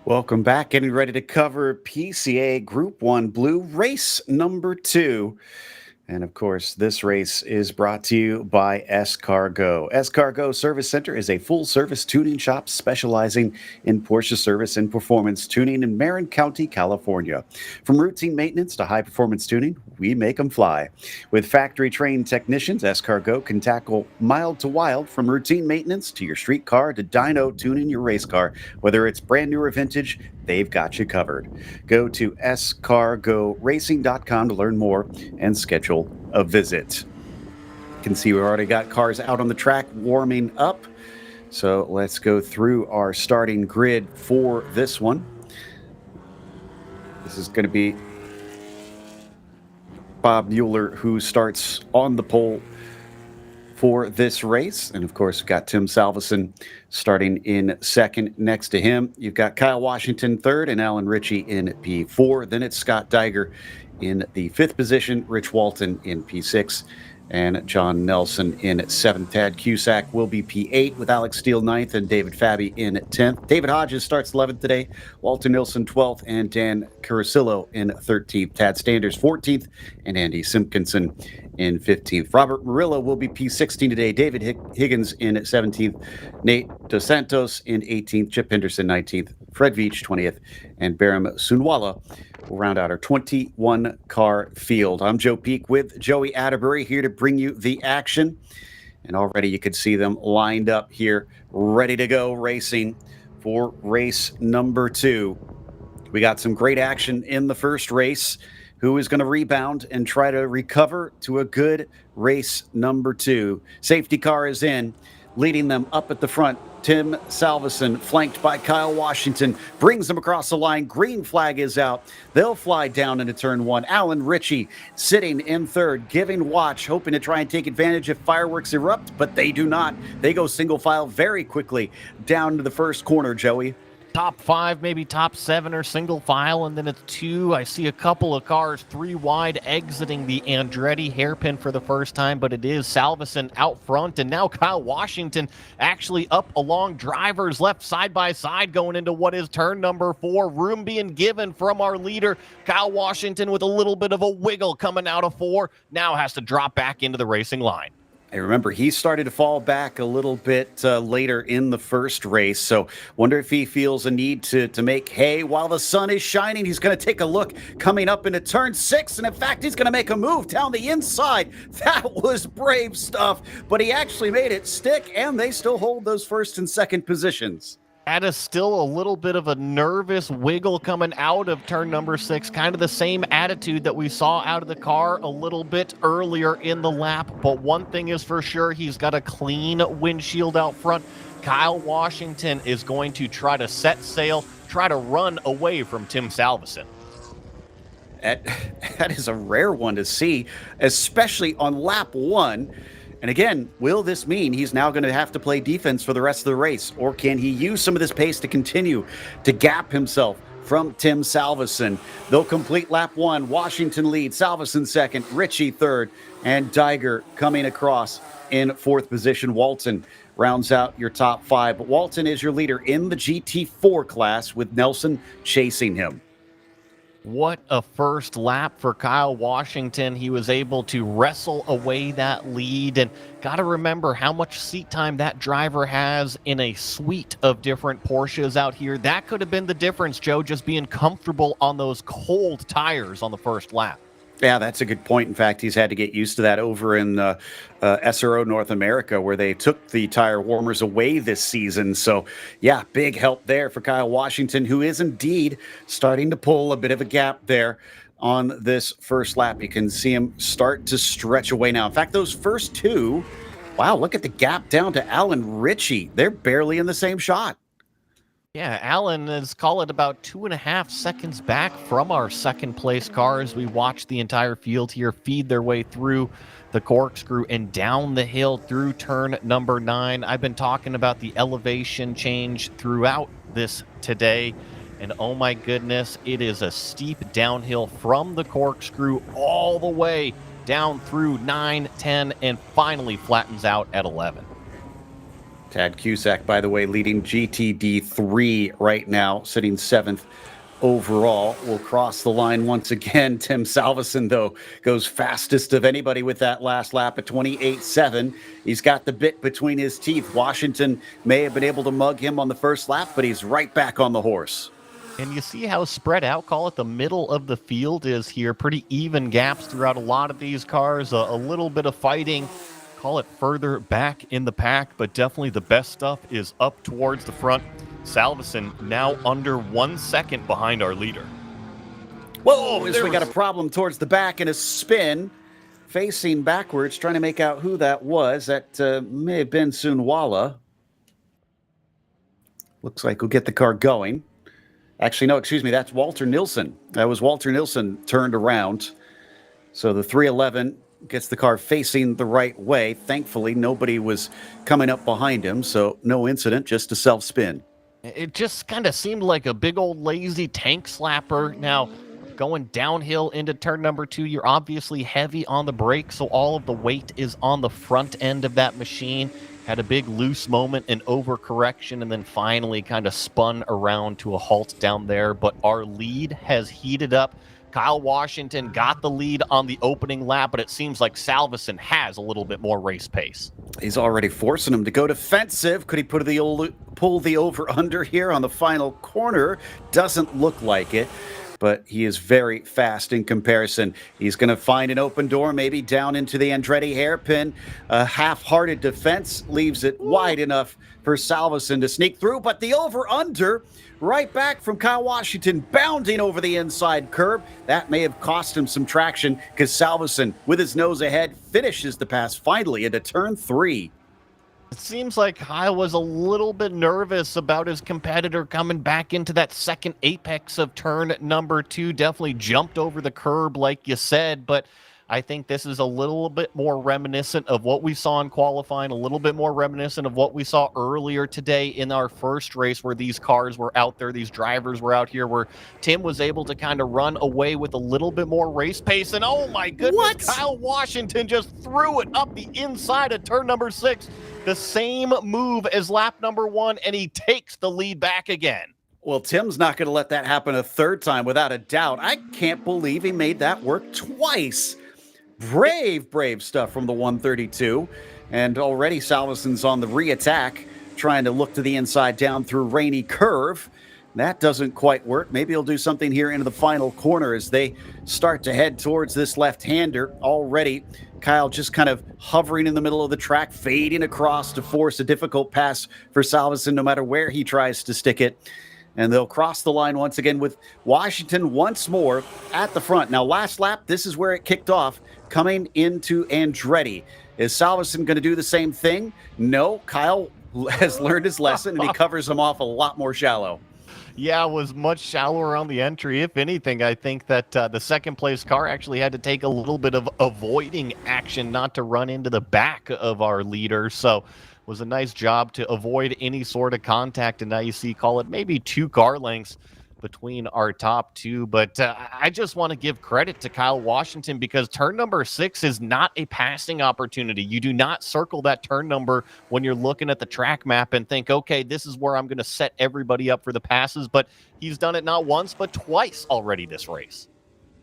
Welcome back. Getting ready to cover PCA Group 1 Blue Race number 2. And of course, this race is brought to you by S-Cargo. S-Cargo Service Center is a full-service tuning shop specializing in Porsche service and performance tuning in Marin County, California. From routine maintenance to high-performance tuning, we make them fly. With factory-trained technicians, S-Cargo can tackle mild to wild, from routine maintenance to your street car to dyno tuning your race car. Whether it's brand new or vintage, they've got you covered. Go to scargoracing.com to learn more and schedule a visit. You can see we've already got cars out on the track warming up. So let's go through our starting grid for this one. This is going to be Bob Mueller who starts on the pole for this race. And of course, we've got Tim Salveson starting in second. Next to him, you've got Kyle Washington third and Alan Ritchie in P4. Then it's Scott Diger in the 5th position, Rich Walton in P6, and John Nelson in 7th. Tad Cusack will be P8 with Alex Steele 9th and David Fabi in 10th. David Hodges starts 11th today, Walter Nilsson 12th, and Dan Carasillo in 13th. Tad Standers 14th, and Andy Simpkinson in 15th. Robert Murillo will be P16 today, David Higgins in 17th, Nate Dos Santos in 18th, Chip Henderson 19th, Fred Veach 20th, and Baram Sunwala will round out our 21-car field. I'm Joe Peak with Joey Atterbury here to bring you the action. And already you can see them lined up here, ready to go racing for race number 2. We got some great action in the first race. Who is going to rebound and try to recover to a good race number 2? Safety car is in, leading them up at the front. Tim Salveson, flanked by Kyle Washington, brings them across the line. Green flag is out. They'll fly down into turn 1. Alan Ritchie sitting in third, giving watch, hoping to try and take advantage if fireworks erupt, but they do not. They go single file very quickly down to the first corner, Joey. Top 5, maybe top 7 or single file, and then it's 2. I see a couple of cars 3 wide exiting the Andretti hairpin for the first time, but it is Salveson out front, and now Kyle Washington actually up along drivers left side by side going into what is turn number 4. Room being given from our leader, Kyle Washington, with a little bit of a wiggle coming out of 4, now has to drop back into the racing line. I remember he started to fall back a little bit later in the first race, so wonder if he feels a need to make hay while the sun is shining. He's going to take a look coming up into turn 6, and in fact, he's going to make a move down the inside. That was brave stuff, but he actually made it stick, and they still hold those first and second positions. That is still a little bit of a nervous wiggle coming out of turn number 6. Kind of the same attitude that we saw out of the car a little bit earlier in the lap. But one thing is for sure, he's got a clean windshield out front. Kyle Washington is going to try to set sail, try to run away from Tim Salveson. That is a rare one to see, especially on lap 1. And again, will this mean he's now going to have to play defense for the rest of the race? Or can he use some of this pace to continue to gap himself from Tim Salveson? They'll complete lap 1. Washington leads, Salveson second, Ritchie third, and Diger coming across in 4th position. Walton rounds out your top 5. But Walton is your leader in the GT4 class with Nelson chasing him. What a first lap for Kyle Washington. He was able to wrestle away that lead, and got to remember how much seat time that driver has in a suite of different Porsches out here. That could have been the difference, Joe, just being comfortable on those cold tires on the first lap. Yeah, that's a good point. In fact, he's had to get used to that over in SRO North America, where they took the tire warmers away this season. So, yeah, big help there for Kyle Washington, who is indeed starting to pull a bit of a gap there on this first lap. You can see him start to stretch away now. In fact, those first 2, wow, look at the gap down to Alan Ritchie. They're barely in the same shot. Yeah, Alan is, call it about 2.5 seconds back from our second place car as we watch the entire field here feed their way through the corkscrew and down the hill through turn number 9. I've been talking about the elevation change throughout this today, and oh my goodness, it is a steep downhill from the corkscrew all the way down through 9, 10, and finally flattens out at 11. Tad Cusack, by the way, leading GTD3 right now, sitting 7th overall. Will cross the line once again. Tim Salveson, though, goes fastest of anybody with that last lap at 28.7. He's got the bit between his teeth. Washington may have been able to mug him on the first lap, but he's right back on the horse. And you see how spread out, call it the middle of the field is here. Pretty even gaps throughout a lot of these cars. A little bit of fighting, call it further back in the pack, but definitely the best stuff is up towards the front. Salveson now under 1 second behind our leader. Whoa, we got a problem towards the back and a spin. Facing backwards, trying to make out who that was. That may have been Sunwala. Looks like we'll get the car going. Actually, no, excuse me, that's Walter Nilsson. That was Walter Nilsson turned around. So the 311 gets the car facing the right way. Thankfully, nobody was coming up behind him, so no incident, just a self-spin. It just kind of seemed like a big old lazy tank slapper. Now, going downhill into turn number 2, you're obviously heavy on the brake, so all of the weight is on the front end of that machine. Had a big loose moment and overcorrection, and then finally kind of spun around to a halt down there. But our lead has heated up. Kyle Washington got the lead on the opening lap, but it seems like Salveson has a little bit more race pace. He's already forcing him to go defensive. Could he pull the over-under here on the final corner? Doesn't look like it, but he is very fast in comparison. He's going to find an open door, maybe down into the Andretti hairpin. A half-hearted defense leaves it wide enough for Salveson to sneak through, but the over-under right back from Kyle Washington, bounding over the inside curb. That may have cost him some traction because Salveson, with his nose ahead, finishes the pass finally into turn 3. It seems like Kyle was a little bit nervous about his competitor coming back into that second apex of turn number 2. Definitely jumped over the curb, like you said, but I think this is a little bit more reminiscent of what we saw in qualifying, a little bit more reminiscent of what we saw earlier today in our first race where these cars were out there, these drivers were out here, where Tim was able to kind of run away with a little bit more race pace. And oh my goodness, what? Kyle Washington just threw it up the inside of turn number 6. The same move as lap number 1, and he takes the lead back again. Well, Tim's not going to let that happen a third time without a doubt. I can't believe he made that work twice. Brave stuff from the 132. And already Salveson's on the re-attack, trying to look to the inside down through Rainy Curve. That doesn't quite work. Maybe he'll do something here into the final corner as they start to head towards this left-hander. Already, Kyle just kind of hovering in the middle of the track, fading across to force a difficult pass for Salveson no matter where he tries to stick it. And they'll cross the line once again with Washington once more at the front. Now, last lap, this is where it kicked off, coming into Andretti. Is Salveson going to do the same thing? No, Kyle has learned his lesson, and he covers him off a lot more shallow. Yeah, it was much shallower on the entry. If anything, I think that the second-place car actually had to take a little bit of avoiding action not to run into the back of our leader. So was a nice job to avoid any sort of contact. And now you see, call it maybe 2 car lengths between our top 2. But I just want to give credit to Kyle Washington because turn number 6 is not a passing opportunity. You do not circle that turn number when you're looking at the track map and think, okay, this is where I'm going to set everybody up for the passes. But he's done it not once, but twice already this race.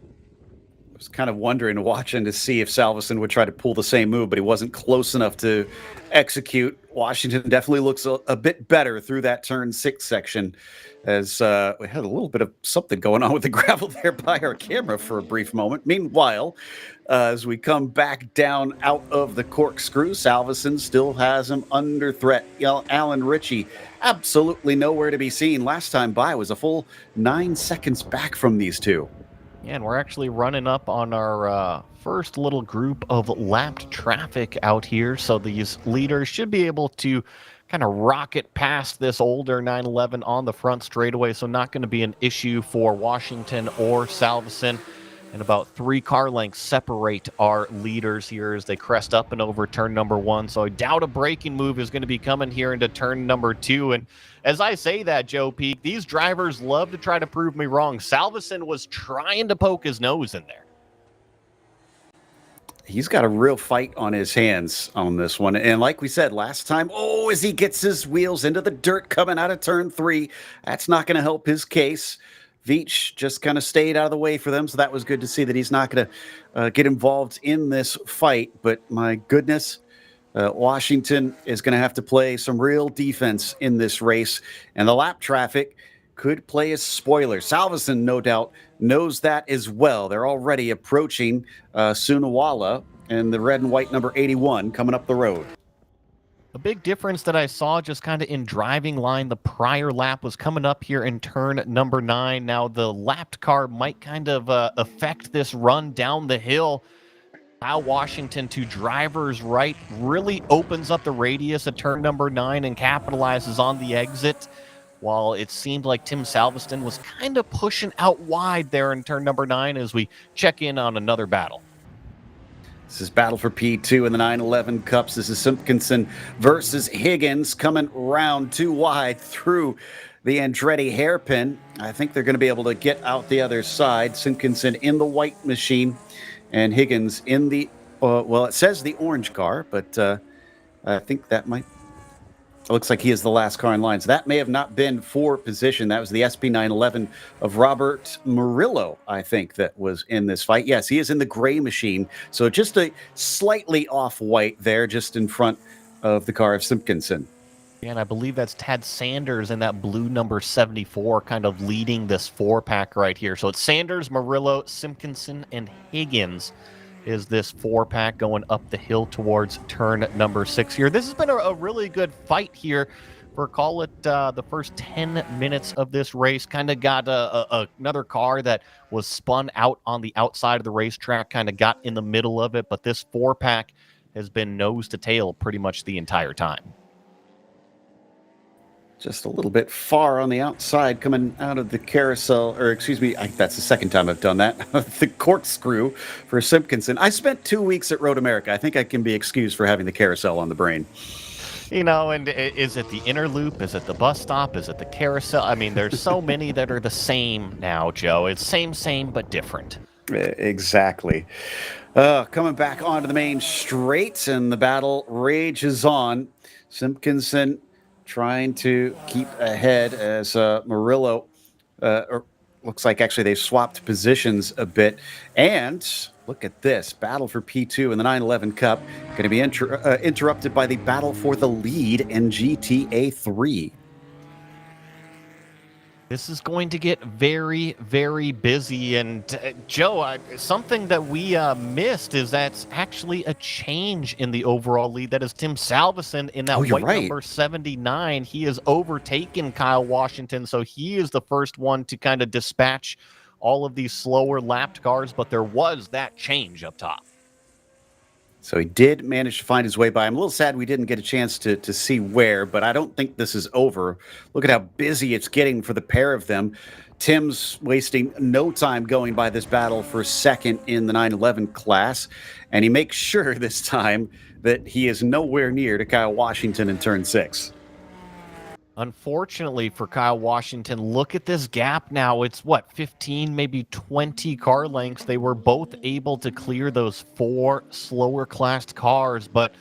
I was kind of wondering, watching to see if Salveson would try to pull the same move, but he wasn't close enough to execute. Washington definitely looks a bit better through that turn 6 section, as we had a little bit of something going on with the gravel there by our camera for a brief moment. Meanwhile, as we come back down out of the corkscrew, Salveson still has him under threat. Alan Ritchie, absolutely nowhere to be seen. Last time by was a full 9 seconds back from these two. Yeah, and we're actually running up on our first little group of lapped traffic out here. So these leaders should be able to kind of rocket past this older 911 on the front straightaway. So not going to be an issue for Washington or Salveson. And about 3 car lengths separate our leaders here as they crest up and over turn number 1. So I doubt a braking move is going to be coming here into turn number 2. And as I say that, Joe Peak, these drivers love to try to prove me wrong. Salveson was trying to poke his nose in there. he's got a real fight on his hands on this one. And like we said last time, as he gets his wheels into the dirt coming out of turn 3, that's not going to help his case. Veach just kind of stayed out of the way for them, so that was good to see that he's not going to get involved in this fight. But my goodness, Washington is going to have to play some real defense in this race, and the lap traffic could play a spoiler. Salveson, no doubt, knows that as well. They're already approaching Sunawala and the red and white number 81 coming up the road. A big difference that I saw just kind of in driving line the prior lap was coming up here in turn number 9. Now the lapped car might kind of affect this run down the hill. Kyle Washington to driver's right really opens up the radius at turn number 9 and capitalizes on the exit. While it seemed like Tim Salveston was kind of pushing out wide there in turn number 9 as we check in on another battle. This is battle for P2 in the 911 Cups. This is Simpkinson versus Higgins coming round 2 wide through the Andretti hairpin. I think they're going to be able to get out the other side. Simpkinson in the white machine and Higgins in the, it says the orange car, but I think that might, it looks like he is the last car in line. So that may have not been for position. That was the SP911 of Robert Murillo, I think, that was in this fight. Yes, he is in the gray machine. So just a slightly off-white there, just in front of the car of Simpkinson. And I believe that's Tad Sanders in that blue number 74 kind of leading this 4-pack right here. So it's Sanders, Murillo, Simpkinson, and Higgins is this 4-pack going up the hill towards turn number 6 here. This has been a really good fight here for, call it, the first 10 minutes of this race. Kind of got another car that was spun out on the outside of the racetrack, kind of got in the middle of it, but this 4-pack has been nose to tail pretty much the entire time. Just a little bit far on the outside coming out of the carousel, or excuse me, that's the second time I've done that. The corkscrew for Simpkinson. I spent 2 weeks at Road America. I think I can be excused for having the carousel on the brain. You know, and is it the inner loop? Is it the bus stop? Is it the carousel? I mean, there's so many that are the same now, Joe. It's same, but different. Exactly. Coming back onto the main straight, and the battle rages on. Simpkinson trying to keep ahead as Murillo, looks like actually they swapped positions a bit. And look at this, battle for P2 in the 911 Cup, going to be interrupted by the battle for the lead in GTA 3. This is going to get very, very busy. And Joe, something that we missed is that's actually a change in the overall lead. That is Tim Salveson in that white number 79. He has overtaken Kyle Washington, so he is the first one to kind of dispatch all of these slower lapped cars, but there was that change up top. So he did manage to find his way by. I'm a little sad we didn't get a chance to see where, but I don't think this is over. Look at how busy it's getting for the pair of them. Tim's wasting no time going by this battle for second in the 911 class, and he makes sure this time that he is nowhere near to Kyle Washington in turn 6. Unfortunately for Kyle Washington, look at this gap now. It's 15, maybe 20 car lengths. They were both able to clear those 4 slower classed cars, but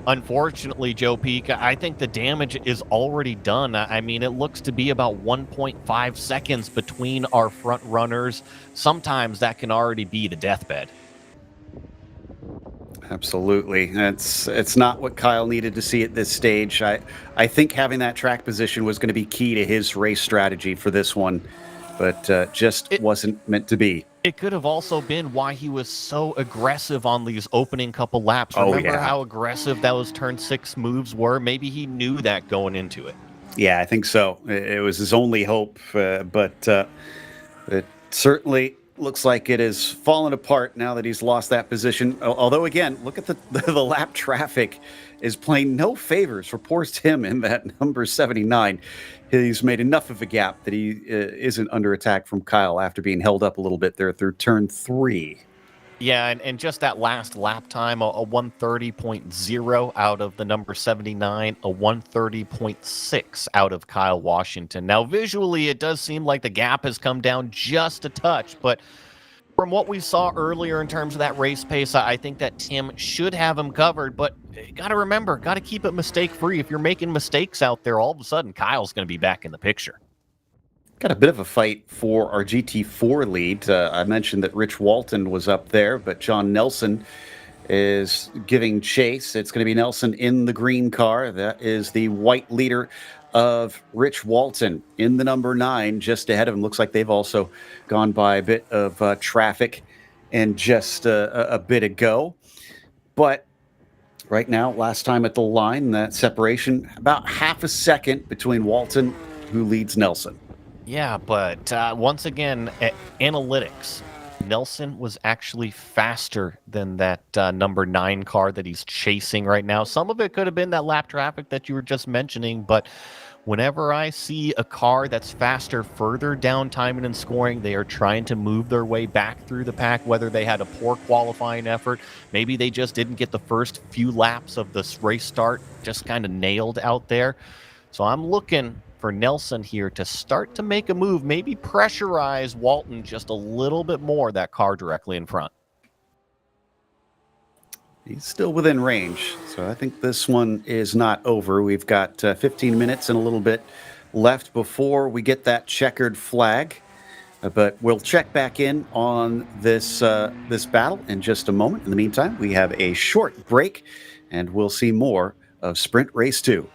unfortunately, Joe Peak, I think the damage is already done. I mean, it looks to be about 1.5 seconds between our front runners. Sometimes that can already be the deathbed. Absolutely. It's not what Kyle needed to see at this stage. I think having that track position was going to be key to his race strategy for this one, but it wasn't meant to be. It could have also been why he was so aggressive on these opening couple laps. Remember how aggressive those turn 6 moves were? Maybe he knew that going into it. Yeah, I think so. It was his only hope, but it certainly looks like it is fallen apart now that he's lost that position. Although, again, look at the lap traffic is playing no favors for poor Tim in that number 79. He's made enough of a gap that he isn't under attack from Kyle after being held up a little bit there through turn 3. Yeah, and just that last lap time, a 130.0 out of the number 79, a 130.6 out of Kyle Washington. Now, visually, it does seem like the gap has come down just a touch, but from what we saw earlier in terms of that race pace, I think that Tim should have him covered, but got to remember, got to keep it mistake-free. If you're making mistakes out there, all of a sudden Kyle's going to be back in the picture. Got a bit of a fight for our GT4 lead. I mentioned that Rich Walton was up there, but John Nelson is giving chase. It's going to be Nelson in the green car. That is the white leader of Rich Walton in the number 9, just ahead of him. Looks like they've also gone by a bit of traffic and just a bit ago. But right now, last time at the line, that separation, about half a second between Walton, who leads Nelson. Yeah, but once again, analytics. Nelson was actually faster than that number 9 car that he's chasing right now. Some of it could have been that lap traffic that you were just mentioning, but whenever I see a car that's faster further down timing and scoring, they are trying to move their way back through the pack, whether they had a poor qualifying effort. Maybe they just didn't get the first few laps of this race start just kind of nailed out there. So I'm looking for Nelson here to start to make a move, maybe pressurize Walton just a little bit more, that car directly in front. He's still within range, so I think this one is not over. We've got 15 minutes and a little bit left before we get that checkered flag. But we'll check back in on this battle in just a moment. In the meantime, we have a short break, and we'll see more of Sprint Race 2.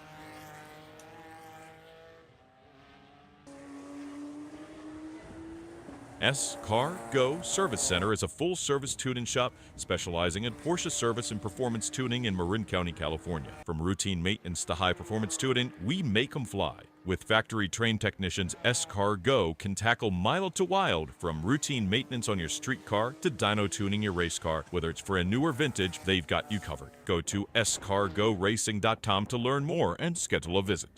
S-Car Go Service Center is a full-service tuning shop specializing in Porsche service and performance tuning in Marin County, California. From routine maintenance to high-performance tuning, we make them fly. With factory-trained technicians, S-Car Go can tackle mild to wild, from routine maintenance on your street car to dyno tuning your race car. Whether it's for a new or vintage, they've got you covered. Go to scargoracing.com to learn more and schedule a visit.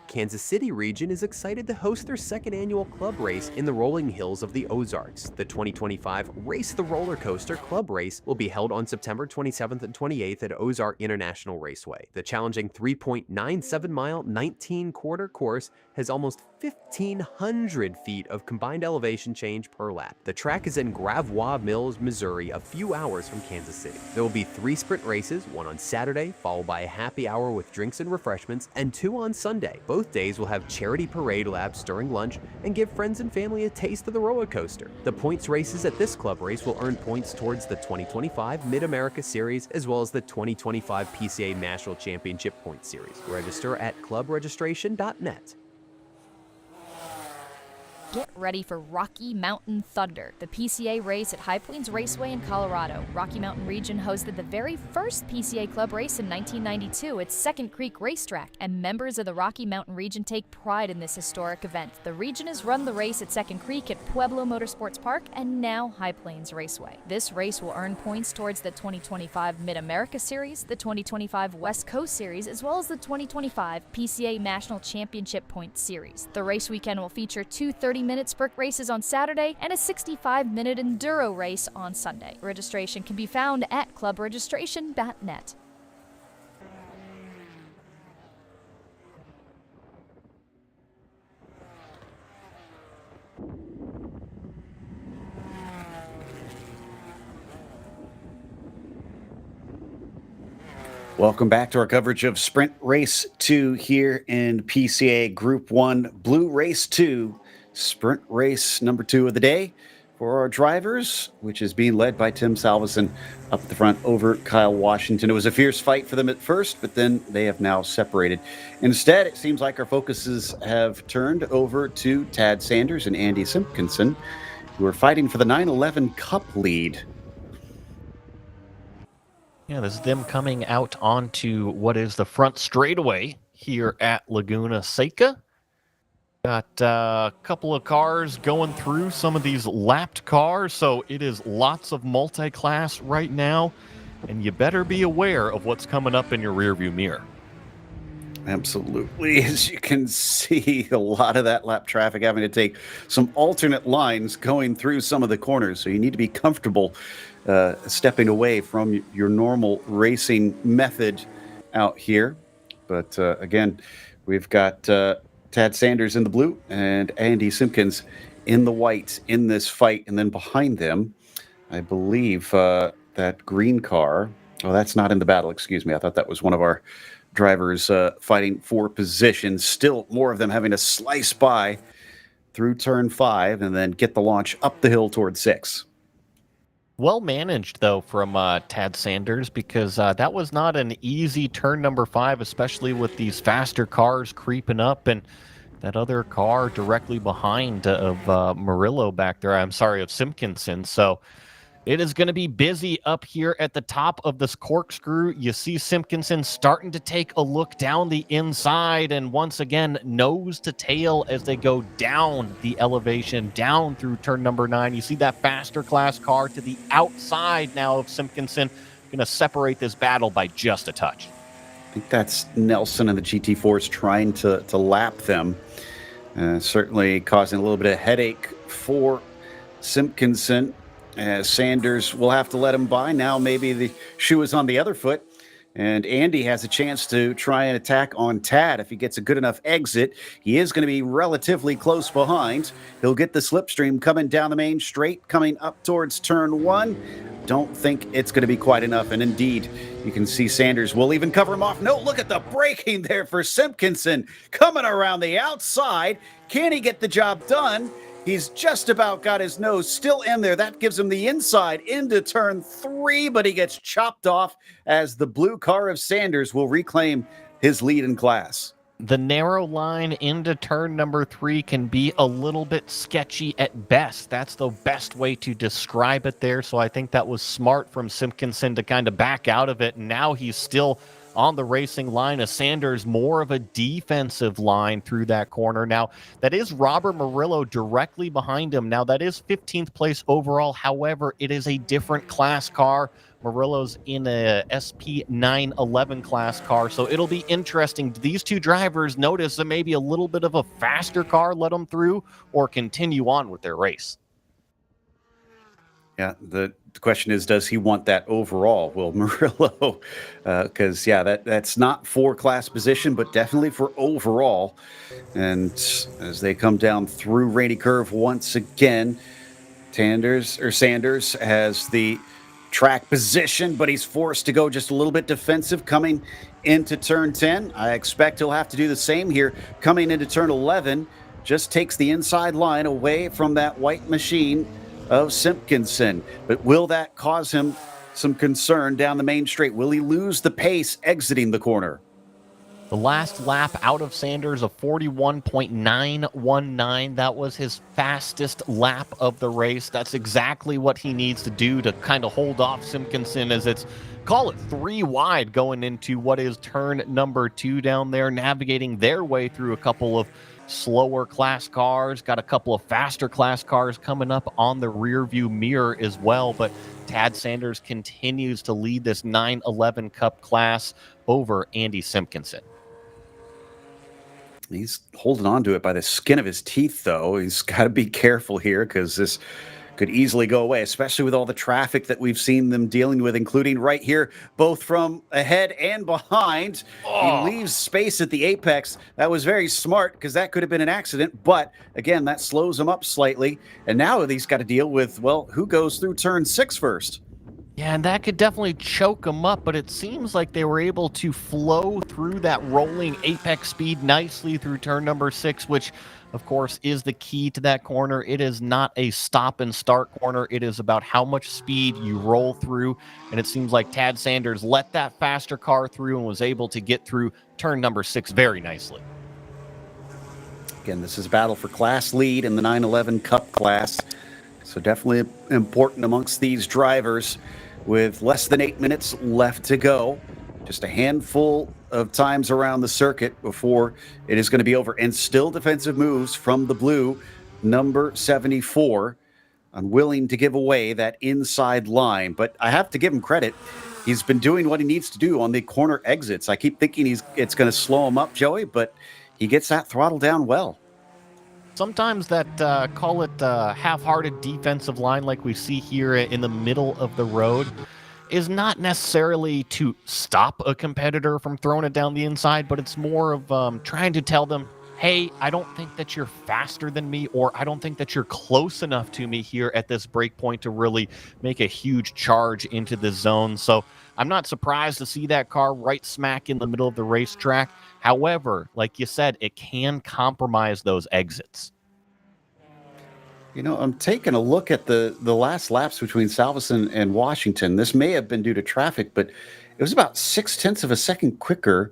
Kansas City region is excited to host their second annual club race in the rolling hills of the Ozarks. The 2025 Race the Roller Coaster Club Race will be held on September 27th and 28th at Ozark International Raceway. The challenging 3.97-mile, 19-quarter course has almost 1,500 feet of combined elevation change per lap. The track is in Gravois Mills, Missouri, a few hours from Kansas City. There will be 3 sprint races, one on Saturday, followed by a happy hour with drinks and refreshments, and 2 on Sunday. Both days will have charity parade laps during lunch and give friends and family a taste of the roller coaster. The points races at this club race will earn points towards the 2025 Mid-America Series as well as the 2025 PCA National Championship Point Series. Register at clubregistration.net. Get ready for Rocky Mountain Thunder, the PCA race at High Plains Raceway in Colorado. Rocky Mountain region hosted the very first PCA Club race in 1992 at Second Creek Racetrack, and members of the Rocky Mountain region take pride in this historic event. The region has run the race at Second Creek, at Pueblo Motorsports Park, and now High Plains Raceway. This race will earn points towards the 2025 Mid-America Series, the 2025 West Coast Series, as well as the 2025 PCA National Championship Point Series. The race weekend will feature 2 30-minute sprint races on Saturday and a 65-minute enduro race on Sunday. Registration can be found at clubregistration.net. Welcome back to our coverage of Sprint Race 2 here in PCA Group 1 Blue Race 2. Sprint race number 2 of the day for our drivers, which is being led by Tim Salveson up the front over Kyle Washington. It was a fierce fight for them at first, but then they have now separated. Instead, it seems like our focuses have turned over to Tad Sanders and Andy Simpkinson, who are fighting for the 911 Cup lead. Yeah, this is them coming out onto what is the front straightaway here at Laguna Seca. Got a couple of cars going through some of these lapped cars, so it is lots of multi-class right now, and you better be aware of what's coming up in your rearview mirror. Absolutely. As you can see, a lot of that lap traffic having to take some alternate lines going through some of the corners, so you need to be comfortable stepping away from your normal racing method out here. But again, we've got Tad Sanders in the blue and Andy Simpkins in the white in this fight. And then behind them, I believe that green car. Oh, that's not in the battle. Excuse me. I thought that was one of our drivers fighting for position. Still more of them having to slice by through turn 5 and then get the launch up the hill towards 6. Well managed, though, from Tad Sanders, because that was not an easy turn number 5, especially with these faster cars creeping up and that other car directly behind of Murillo back there. I'm sorry, of Simpkinson. So it is going to be busy up here at the top of this corkscrew. You see Simpkinson starting to take a look down the inside, and once again, nose to tail as they go down the elevation, down through turn number 9. You see that faster class car to the outside now of Simpkinson, going to separate this battle by just a touch. I think that's Nelson and the GT4s trying to lap them. Certainly causing a little bit of headache for Simpkinson. Sanders will have to let him by. Now maybe the shoe is on the other foot, and Andy has a chance to try and attack on Tad. If he gets a good enough exit, he is going to be relatively close behind. He'll get the slipstream coming down the main straight, coming up towards turn 1. Don't think it's going to be quite enough, and indeed, you can see Sanders will even cover him off. No, look at the braking there for Simpkinson coming around the outside. Can he get the job done? He's just about got his nose still in there. That gives him the inside into turn 3, but he gets chopped off as the blue car of Sanders will reclaim his lead in class. The narrow line into turn number 3 can be a little bit sketchy at best. That's the best way to describe it there. So I think that was smart from Simpkinson to kind of back out of it. And now he's still on the racing line of Sanders, more of a defensive line through that corner. Now, that is Robert Murillo directly behind him. Now, that is 15th place overall. However, it is a different class car. Murillo's in a SP 911 class car, so it'll be interesting. Do these two drivers notice that maybe a little bit of a faster car let them through, or continue on with their race? Yeah, the question is, does he want that overall? Well, Murillo, because, that's not for class position, but definitely for overall. And as they come down through Rainy Curve once again, Sanders has the track position, but he's forced to go just a little bit defensive coming into turn 10. I expect he'll have to do the same here coming into turn 11. Just takes the inside line away from that white machine of Simpkinson. But will that cause him some concern down the main straight? Will he lose the pace exiting the corner? The last lap out of Sanders of 41.919. That was his fastest lap of the race. That's exactly what he needs to do to kind of hold off Simpkinson, as it's, call it 3 wide going into what is turn number 2 down there, navigating their way through a couple of slower class cars, got a couple of faster class cars coming up on the rear view mirror as well. But Tad Sanders continues to lead this 911 Cup class over Andy Simpkinson. He's holding on to it by the skin of his teeth, though. He's got to be careful here, because this could easily go away, especially with all the traffic that we've seen them dealing with, including right here, both from ahead and behind. He leaves space at the apex. That was very smart, because that could have been an accident. But again, that slows him up slightly. And now he's got to deal with, well, who goes through turn 6 first? Yeah, and that could definitely choke them up, but it seems like they were able to flow through that rolling apex speed nicely through turn number 6, which, of course, is the key to that corner. It is not a stop and start corner. It is about how much speed you roll through, and it seems like Tad Sanders let that faster car through and was able to get through turn number 6 very nicely. Again, this is a battle for class lead in the 911 Cup class, so definitely important amongst these drivers. With less than 8 minutes left to go, just a handful of times around the circuit before it is going to be over, and still defensive moves from the blue number 74, unwilling to give away that inside line. But I have to give him credit. He's been doing what he needs to do on the corner exits. I keep thinking it's going to slow him up, Joey, but he gets that throttle down well. Sometimes that, call it half-hearted defensive line like we see here in the middle of the road, is not necessarily to stop a competitor from throwing it down the inside, but it's more of trying to tell them, hey, I don't think that you're faster than me, or I don't think that you're close enough to me here at this break point to really make a huge charge into the zone. So I'm not surprised to see that car right smack in the middle of the racetrack. However, like you said, it can compromise those exits. You know, I'm taking a look at the last laps between Salveson and Washington. This may have been due to traffic, but it was about 0.6 of a second quicker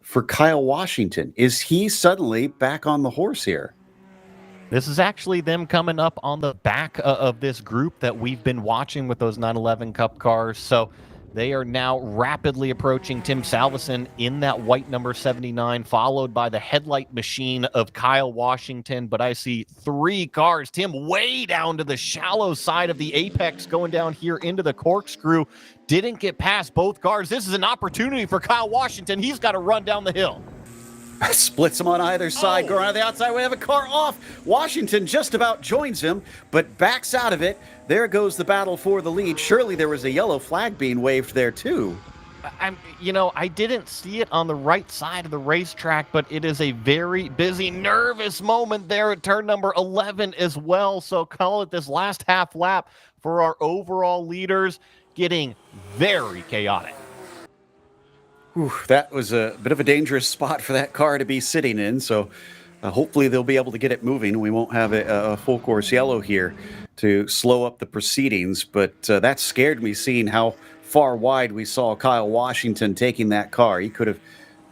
for Kyle Washington. Is he suddenly back on the horse here? This is actually them coming up on the back of this group that we've been watching with those 911 Cup cars. So they are now rapidly approaching Tim Salveson in that white number 79, followed by the headlight machine of Kyle Washington. But I see 3 cars. Tim way down to the shallow side of the apex, going down here into the corkscrew. Didn't get past both cars. This is an opportunity for Kyle Washington. He's got to run down the hill. Splits him on either side, going on the outside. We have a car off. Washington just about joins him, but backs out of it. There goes the battle for the lead. Surely there was a yellow flag being waved there, too. I didn't see it on the right side of the racetrack, but it is a very busy, nervous moment there at turn number 11 as well. So call it this last half lap for our overall leaders getting very chaotic. Whew, that was a bit of a dangerous spot for that car to be sitting in, so hopefully they'll be able to get it moving. We won't have a full course yellow here to slow up the proceedings, but that scared me, seeing how far wide we saw Kyle Washington taking that car. He could have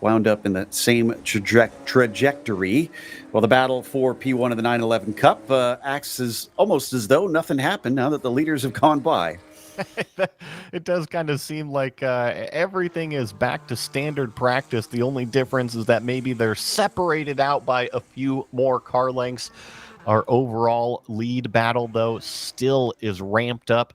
wound up in the same trajectory. Well, the battle for P1 of the 911 Cup acts as almost as though nothing happened now that the leaders have gone by. It does kind of seem like everything is back to standard practice. The only difference is that maybe they're separated out by a few more car lengths. Our overall lead battle, though, still is ramped up.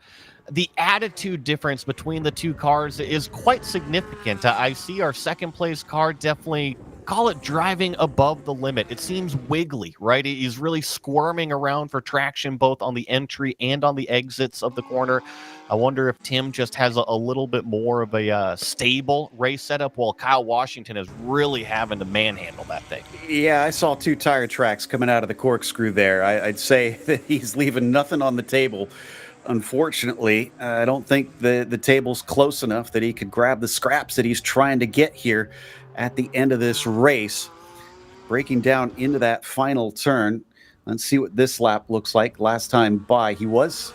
The attitude difference between the two cars is quite significant. I see our second place car definitely, call it driving above the limit. It seems wiggly, right? He's really squirming around for traction both on the entry and on the exits of the corner. I wonder if Tim just has a little bit more of a stable race setup, while Kyle Washington is really having to manhandle that thing. Yeah, I saw 2 tire tracks coming out of the corkscrew there. I'd say that he's leaving nothing on the table. Unfortunately, I don't think the table's close enough that he could grab the scraps that he's trying to get here at the end of this race. Breaking down into that final turn. Let's see what this lap looks like. Last time by, he was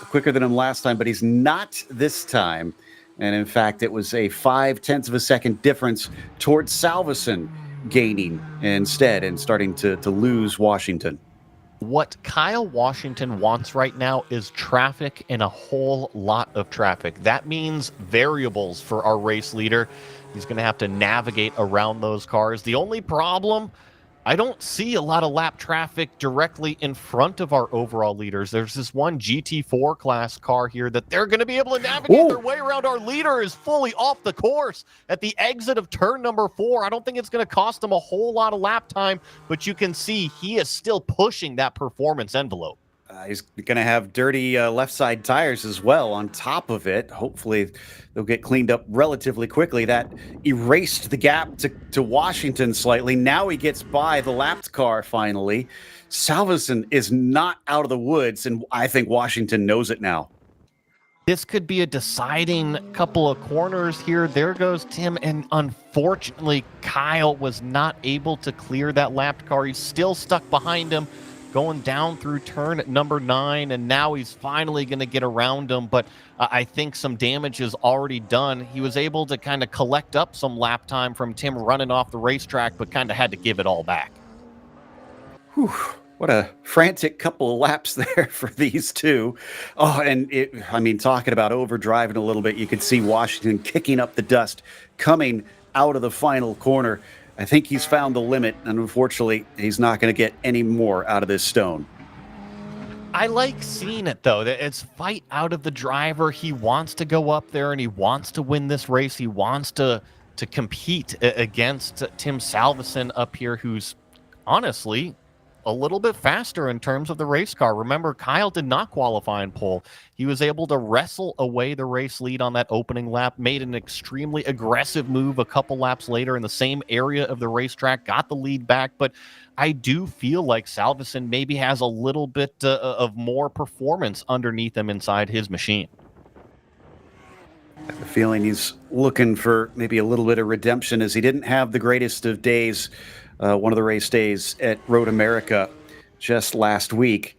quicker than him last time, but he's not this time. And in fact, it was a 0.5 of a second difference towards Salveson gaining instead and starting to lose Washington. What Kyle Washington wants right now is traffic, and a whole lot of traffic. That means variables for our race leader. He's going to have to navigate around those cars. The only problem, I don't see a lot of lap traffic directly in front of our overall leaders. There's this one GT4 class car here that they're going to be able to navigate their way around. Our leader is fully off the course at the exit of turn number 4. I don't think it's going to cost him a whole lot of lap time, but you can see he is still pushing that performance envelope. He's going to have dirty left side tires as well on top of it. Hopefully they'll get cleaned up relatively quickly. That erased the gap to Washington slightly. Now he gets by the lapped car finally. Salveson is not out of the woods, and I think Washington knows it now. This could be a deciding couple of corners here. There goes Tim, and unfortunately, Kyle was not able to clear that lapped car. He's still stuck behind him, going down through turn number 9, and now he's finally going to get around him, but I think some damage is already done. He was able to kind of collect up some lap time from Tim running off the racetrack, but kind of had to give it all back. Whew. What a frantic couple of laps there for these two. Oh, and talking about overdriving a little bit, you could see Washington kicking up the dust, coming out of the final corner. I think he's found the limit, and unfortunately, he's not going to get any more out of this stone. I like seeing it, though. It's fight out of the driver. He wants to go up there, and he wants to win this race. He wants to compete against Tim Salveson up here, who's honestly a little bit faster in terms of the race car. Remember, Kyle did not qualify in pole. He was able to wrestle away the race lead on that opening lap, made an extremely aggressive move a couple laps later in the same area of the racetrack, got the lead back. But I do feel like Salvesen maybe has a little bit of more performance underneath him inside his machine. I have a feeling he's looking for maybe a little bit of redemption, as he didn't have the greatest of days, one of the race days at Road America just last week,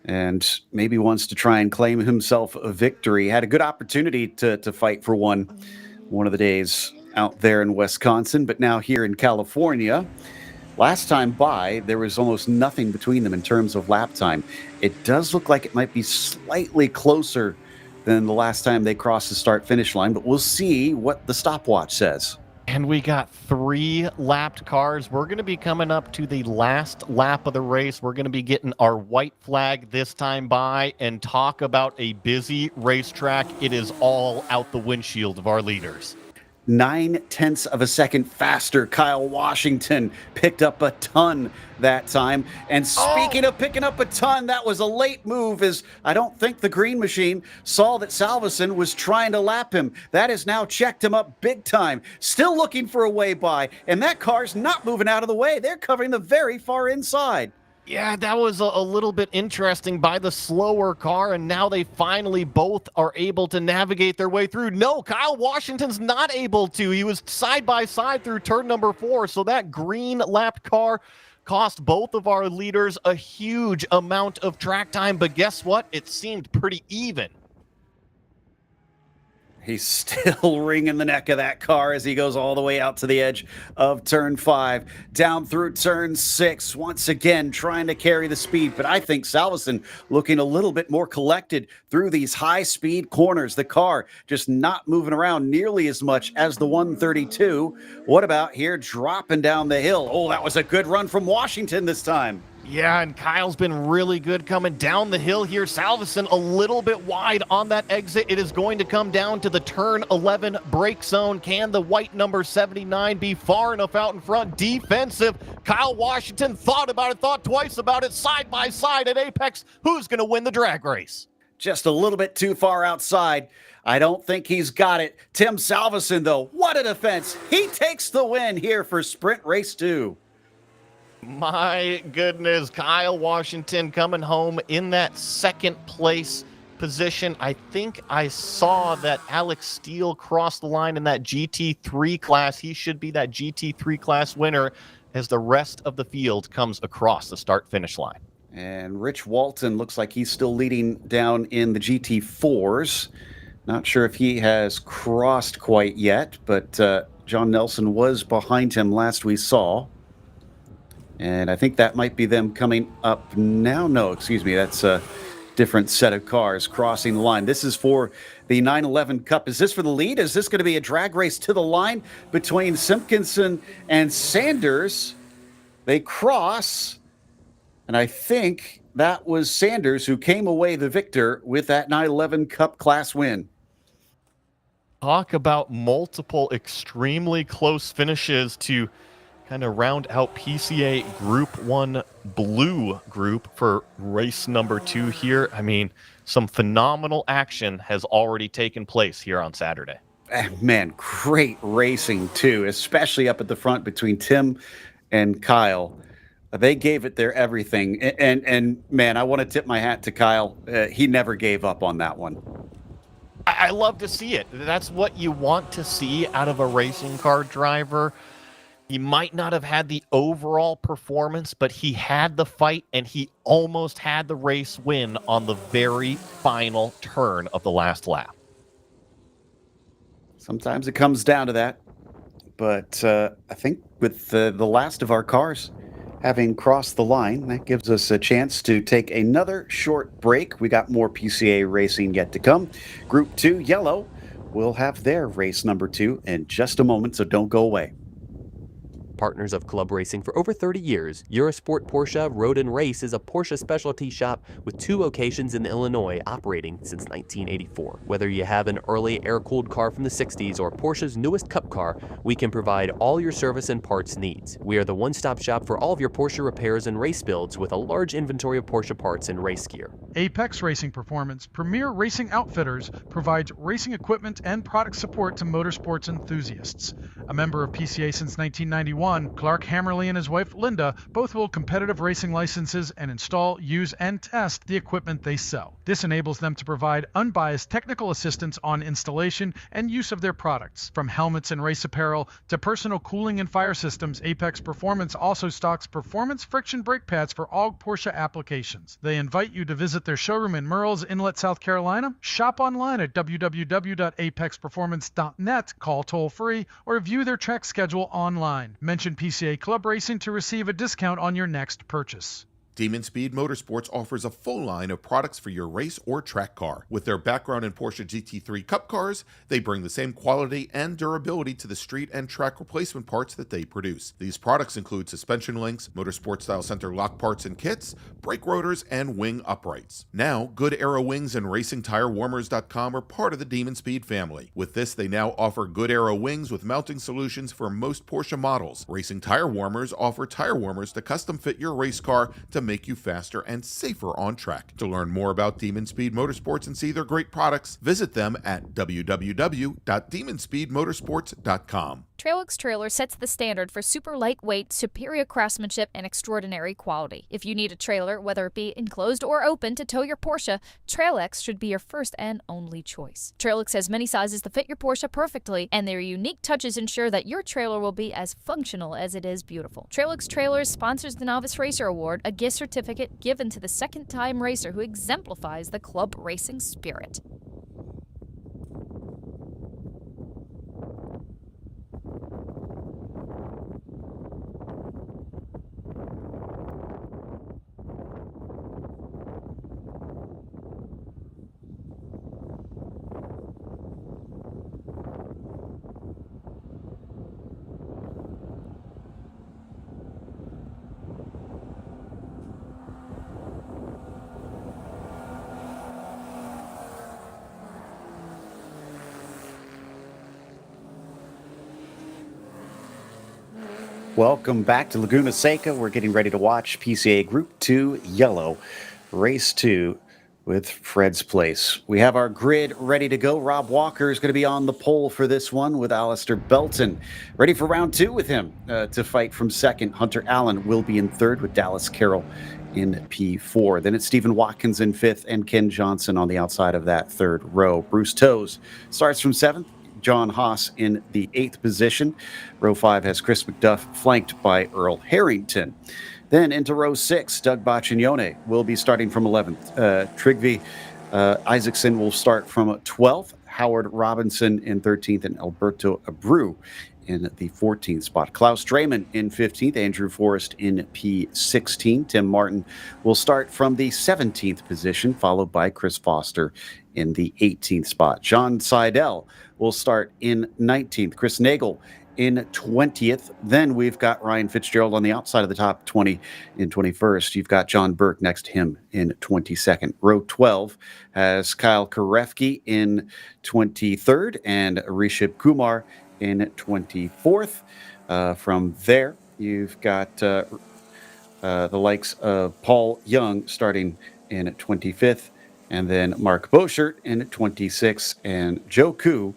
and maybe wants to try and claim himself a victory. Had a good opportunity to fight for one of the days out there in Wisconsin, but now here in California. Last time by, there was almost nothing between them in terms of lap time. It does look like it might be slightly closer than the last time they crossed the start-finish line, but we'll see what the stopwatch says. And we got 3 lapped cars. We're going to be coming up to the last lap of the race. We're going to be getting our white flag this time by and talk about a busy racetrack. It is all out the windshield of our leaders. 0.9 of a second faster. Kyle Washington picked up a ton that time. And speaking of picking up a ton, that was a late move, as I don't think the green machine saw that Salvesen was trying to lap him. That has now checked him up big time. Still looking for a way by, and that car's not moving out of the way. They're covering the very far inside. Yeah, that was a little bit interesting by the slower car, and now they finally both are able to navigate their way through. No, Kyle Washington's not able to. He was side by side through turn number 4, so that green lapped car cost both of our leaders a huge amount of track time, but guess what? It seemed pretty even. He's still wringing the neck of that car as he goes all the way out to the edge of turn 5, down through turn 6, once again trying to carry the speed. But I think Salvesen looking a little bit more collected through these high-speed corners. The car just not moving around nearly as much as the 132. What about here dropping down the hill? Oh, that was a good run from Washington this time. Yeah, and Kyle's been really good coming down the hill here. Salvesen a little bit wide on that exit. It is going to come down to the turn 11 brake zone. Can the white number 79 be far enough out in front? Defensive. Kyle Washington thought about it, thought twice about it, side by side at apex. Who's going to win the drag race? Just a little bit too far outside. I don't think he's got it. Tim Salvesen, though, what a defense. He takes the win here for Sprint Race 2. My goodness, Kyle Washington coming home in that second place position. I think I saw that Alex Steele crossed the line in that GT3 class. He should be that GT3 class winner as the rest of the field comes across the start-finish line. And Rich Walton looks like he's still leading down in the GT4s. Not sure if he has crossed quite yet, but John Nelson was behind him last we saw. And I think that might be them coming up now. No, excuse me. That's a different set of cars crossing the line. This is for the 911 Cup. Is this for the lead? Is this going to be a drag race to the line between Simpkinson and Sanders? They cross. And I think that was Sanders who came away the victor with that 911 Cup class win. Talk about multiple extremely close finishes to kind of round out PCA Group 1 Blue Group for race number 2 here. I mean, some phenomenal action has already taken place here on Saturday. Man, great racing too, especially up at the front between Tim and Kyle. They gave it their everything. And man, I want to tip my hat to Kyle. He never gave up on that one. I love to see it. That's what you want to see out of a racing car driver. He might not have had the overall performance, but he had the fight, and he almost had the race win on the very final turn of the last lap. Sometimes it comes down to that. But I think with the last of our cars having crossed the line, that gives us a chance to take another short break. We got more PCA racing yet to come. Group 2 Yellow will have their race number 2 in just a moment, so don't go away. Partners of club racing for over 30 years, Eurosport Porsche Road and Race is a Porsche specialty shop with 2 locations in Illinois operating since 1984. Whether you have an early air-cooled car from the 60s or Porsche's newest cup car, we can provide all your service and parts needs. We are the one-stop shop for all of your Porsche repairs and race builds with a large inventory of Porsche parts and race gear. Apex Racing Performance, premier racing outfitters, provides racing equipment and product support to motorsports enthusiasts. A member of PCA since 1991, Clark Hammerly and his wife Linda both hold competitive racing licenses and install, use, and test the equipment they sell. This enables them to provide unbiased technical assistance on installation and use of their products. From helmets and race apparel to personal cooling and fire systems, Apex Performance also stocks performance friction brake pads for all Porsche applications. They invite you to visit their showroom in Merle's Inlet, South Carolina, shop online at www.apexperformance.net, call toll-free, or view their track schedule online. Mention PCA Club Racing to receive a discount on your next purchase. Demon Speed Motorsports offers a full line of products for your race or track car. With their background in Porsche GT3 Cup cars, they bring the same quality and durability to the street and track replacement parts that they produce. These products include suspension links, motorsport-style center lock parts and kits, brake rotors, and wing uprights. Now, Good Arrow Wings and RacingTireWarmers.com are part of the Demon Speed family. With this, they now offer Good Arrow Wings with mounting solutions for most Porsche models. Racing Tire Warmers offer tire warmers to custom fit your race car to make you faster and safer on track. To learn more about Demon Speed Motorsports and see their great products, visit them at www.demonspeedmotorsports.com. Trailux Trailer sets the standard for super lightweight, superior craftsmanship, and extraordinary quality. If you need a trailer, whether it be enclosed or open, to tow your Porsche, Trailux should be your first and only choice. Trailux has many sizes to fit your Porsche perfectly, and their unique touches ensure that your trailer will be as functional as it is beautiful. Trailux Trailers sponsors the Novice Racer Award, a gift certificate given to the second-time racer who exemplifies the club racing spirit. Welcome back to Laguna Seca. We're getting ready to watch PCA Group 2 Yellow Race 2 with Fred's Place. We have our grid ready to go. Rob Walker is going to be on the pole for this one with Alistair Belton. Ready for round 2 with him to fight from second. Hunter Allen will be in third with Dallas Carroll in P4. Then it's Stephen Watkins in 5th and Ken Johnson on the outside of that third row. Bruce Toes starts from 7th. John Haas in the 8th position. Row 5 has Chris McDuff flanked by Earl Harrington. Then into row 6, Doug Baccignone will be starting from 11th. Trygve Isaacson will start from 12th. Howard Robinson in 13th and Alberto Abreu in the 14th spot. Klaus Drayman in 15th. Andrew Forrest in P16. Tim Martin will start from the 17th position, followed by Chris Foster in the 18th spot. John Seidel will start in 19th. Chris Nagel in 20th. Then we've got Ryan Fitzgerald on the outside of the top 20 in 21st. You've got John Burke next to him in 22nd. Row 12 has Kyle Karefke in 23rd and Rishab Kumar in 24th. From there, you've got the likes of Paul Young starting in 25th, and then Mark Boschert in 26th, and Joe Koo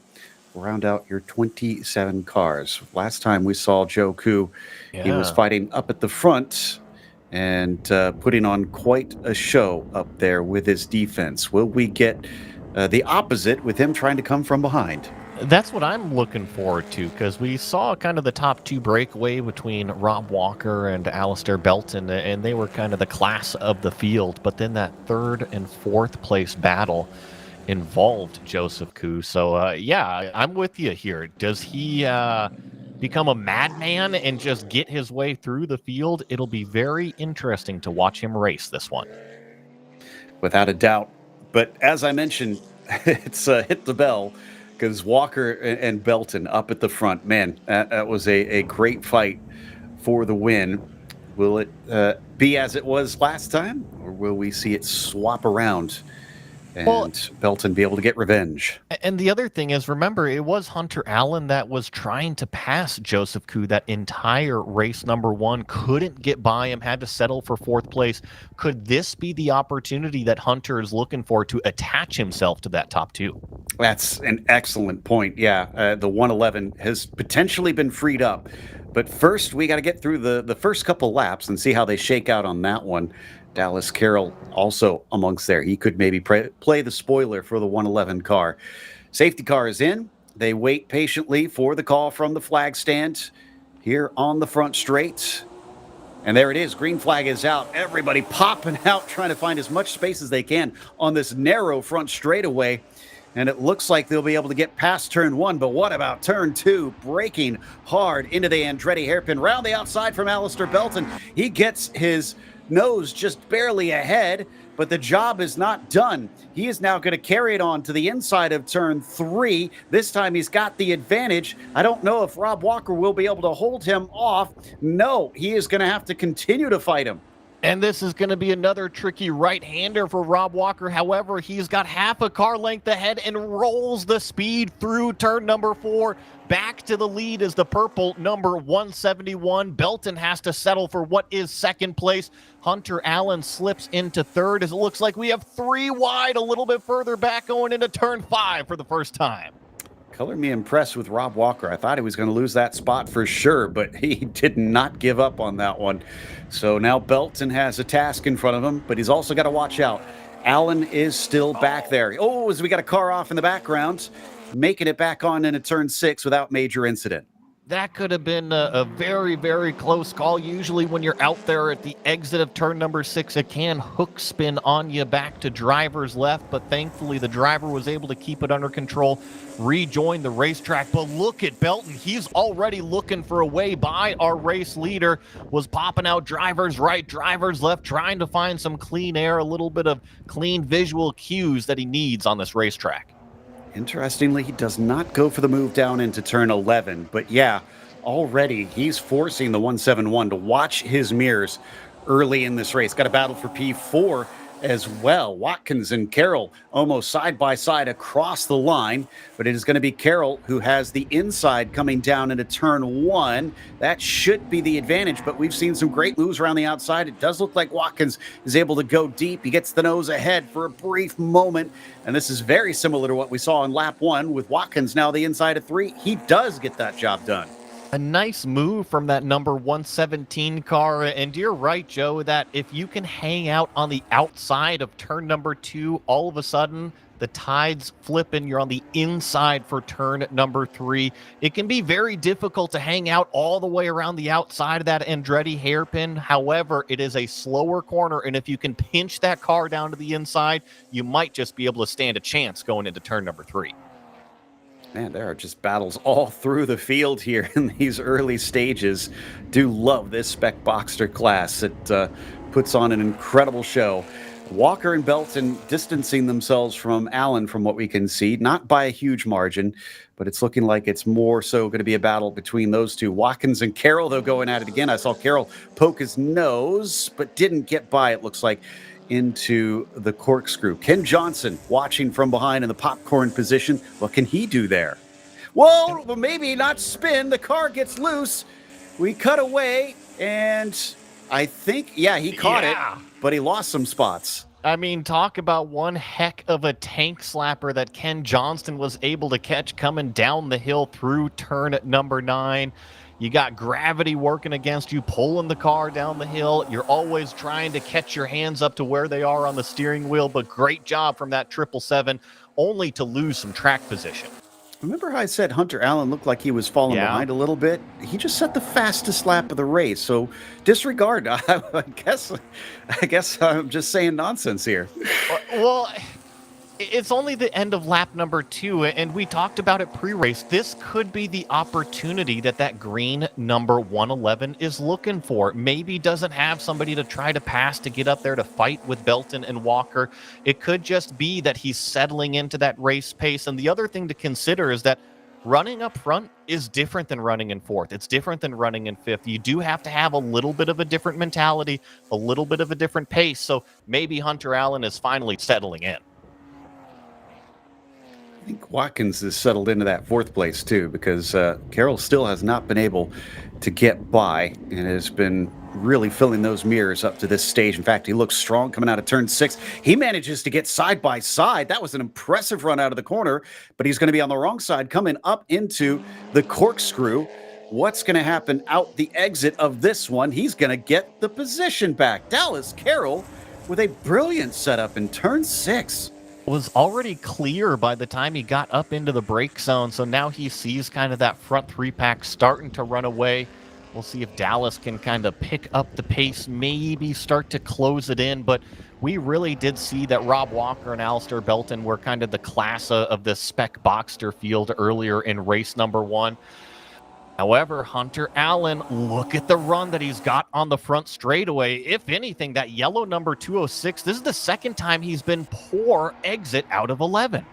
round out your 27 cars. Last time we saw Joe Koo, he was fighting up at the front and putting on quite a show up there with his defense. Will we get the opposite with him trying to come from behind? That's what I'm looking forward to, because we saw kind of the top 2 breakaway between Rob Walker and Alistair Belton, and they were kind of the class of the field. But then that 3rd and 4th place battle involved Joseph Koo. So, yeah, I'm with you here. Does he become a madman and just get his way through the field? It'll be very interesting to watch him race this one. Without a doubt. But as I mentioned, it's hit the bell. because Walker and Belton up at the front. Man, that was a great fight for the win. Will it be as it was last time, or will we see it swap around and Belton be able to get revenge? And the other thing is, remember, it was Hunter Allen that was trying to pass Joseph Koo that entire race number 1, couldn't get by him, had to settle for 4th place. Could this be the opportunity that Hunter is looking for to attach himself to that top 2? That's an excellent point. Yeah, the 111 has potentially been freed up. But first, we got to get through the first couple laps and see how they shake out on that one. Dallas Carroll also amongst there. He could maybe play the spoiler for the 111 car. Safety car is in. They wait patiently for the call from the flag stand here on the front straight. And there it is. Green flag is out. Everybody popping out, trying to find as much space as they can on this narrow front straightaway. And it looks like they'll be able to get past turn 1. But what about turn 2? Braking hard into the Andretti hairpin. Round the outside from Alistair Belton. He gets his nose just barely ahead, but the job is not done. He is now going to carry it on to the inside of turn 3. This time he's got the advantage. I don't know if Rob Walker will be able to hold him off. No, he is going to have to continue to fight him. And this is going to be another tricky right-hander for Rob Walker. However, he's got half a car length ahead and rolls the speed through turn number 4. Back to the lead is the purple number 171. Belton has to settle for what is 2nd place. Hunter Allen slips into 3rd as it looks like we have 3 wide, a little bit further back going into turn 5 for the first time. Color me impressed with Rob Walker. I thought he was going to lose that spot for sure, but he did not give up on that one. So now Belton has a task in front of him, but he's also got to watch out. Allen is still back there. Oh, as we got a car off in the background, making it back on into turn 6 without major incident. That could have been a very, very close call. Usually when you're out there at the exit of turn number 6, it can hook spin on you back to driver's left, but thankfully the driver was able to keep it under control, rejoin the racetrack. But look at Belton. He's already looking for a way by our race leader, was popping out drivers right, drivers left, trying to find some clean air, a little bit of clean visual cues that he needs on this racetrack. Interestingly, he does not go for the move down into turn 11. But yeah, already he's forcing the 171 to watch his mirrors early in this race. Got a battle for P4 as well. Watkins and Carroll almost side by side across the line, but it is going to be Carroll who has the inside coming down into turn 1. That should be the advantage, but we've seen some great moves around the outside. It does look like Watkins is able to go deep. He gets the nose ahead for a brief moment, and this is very similar to what we saw in lap 1 with Watkins now the inside of 3. He does get that job done. A nice move from that number 117 car. And you're right, Joe, that if you can hang out on the outside of turn number 2, all of a sudden the tides flip and you're on the inside for turn number 3. It can be very difficult to hang out all the way around the outside of that Andretti hairpin. However, it is a slower corner, and if you can pinch that car down to the inside, you might just be able to stand a chance going into turn number 3. Man, there are just battles all through the field here in these early stages. Do love this Spec Boxster class. It puts on an incredible show. Walker and Belton distancing themselves from Allen from what we can see, not by a huge margin, but it's looking like it's more so going to be a battle between those two. Watkins and Carroll, though, going at it again. I saw Carroll poke his nose, but didn't get by, it looks like, into the corkscrew. Ken Johnson watching from behind in the popcorn position. What can he do there? Well, maybe not spin. The car gets loose. We cut away, and I think, he caught it, but he lost some spots. I mean, talk about one heck of a tank slapper that Ken Johnston was able to catch coming down the hill through turn number 9. You got gravity working against you, pulling the car down the hill. You're always trying to catch your hands up to where they are on the steering wheel, but great job from that 777, only to lose some track position. Remember how I said Hunter Allen looked like he was falling behind a little bit? He just set the fastest lap of the race, so disregard. I guess I'm just saying nonsense here. Well, It's only the end of lap number 2, and we talked about it pre-race. This could be the opportunity that green number 111 is looking for. Maybe doesn't have somebody to try to pass to get up there to fight with Belton and Walker. It could just be that he's settling into that race pace. And the other thing to consider is that running up front is different than running in 4th. It's different than running in 5th. You do have to have a little bit of a different mentality, a little bit of a different pace. So maybe Hunter Allen is finally settling in. I think Watkins has settled into that 4th place too, because Carroll still has not been able to get by and has been really filling those mirrors up to this stage. In fact, he looks strong coming out of turn 6. He manages to get side by side. That was an impressive run out of the corner, but he's going to be on the wrong side coming up into the corkscrew. What's going to happen out the exit of this one? He's going to get the position back. Dallas Carroll with a brilliant setup in turn 6. Was already clear by the time he got up into the brake zone, so now he sees kind of that front 3-pack starting to run away. We'll see if Dallas can kind of pick up the pace, maybe start to close it in, but we really did see that Rob Walker and Alistair Belton were kind of the class of the spec Boxster field earlier in race number 1. However, Hunter Allen, look at the run that he's got on the front straightaway. If anything, that yellow number 206, this is the second time he's been poor exit out of 11.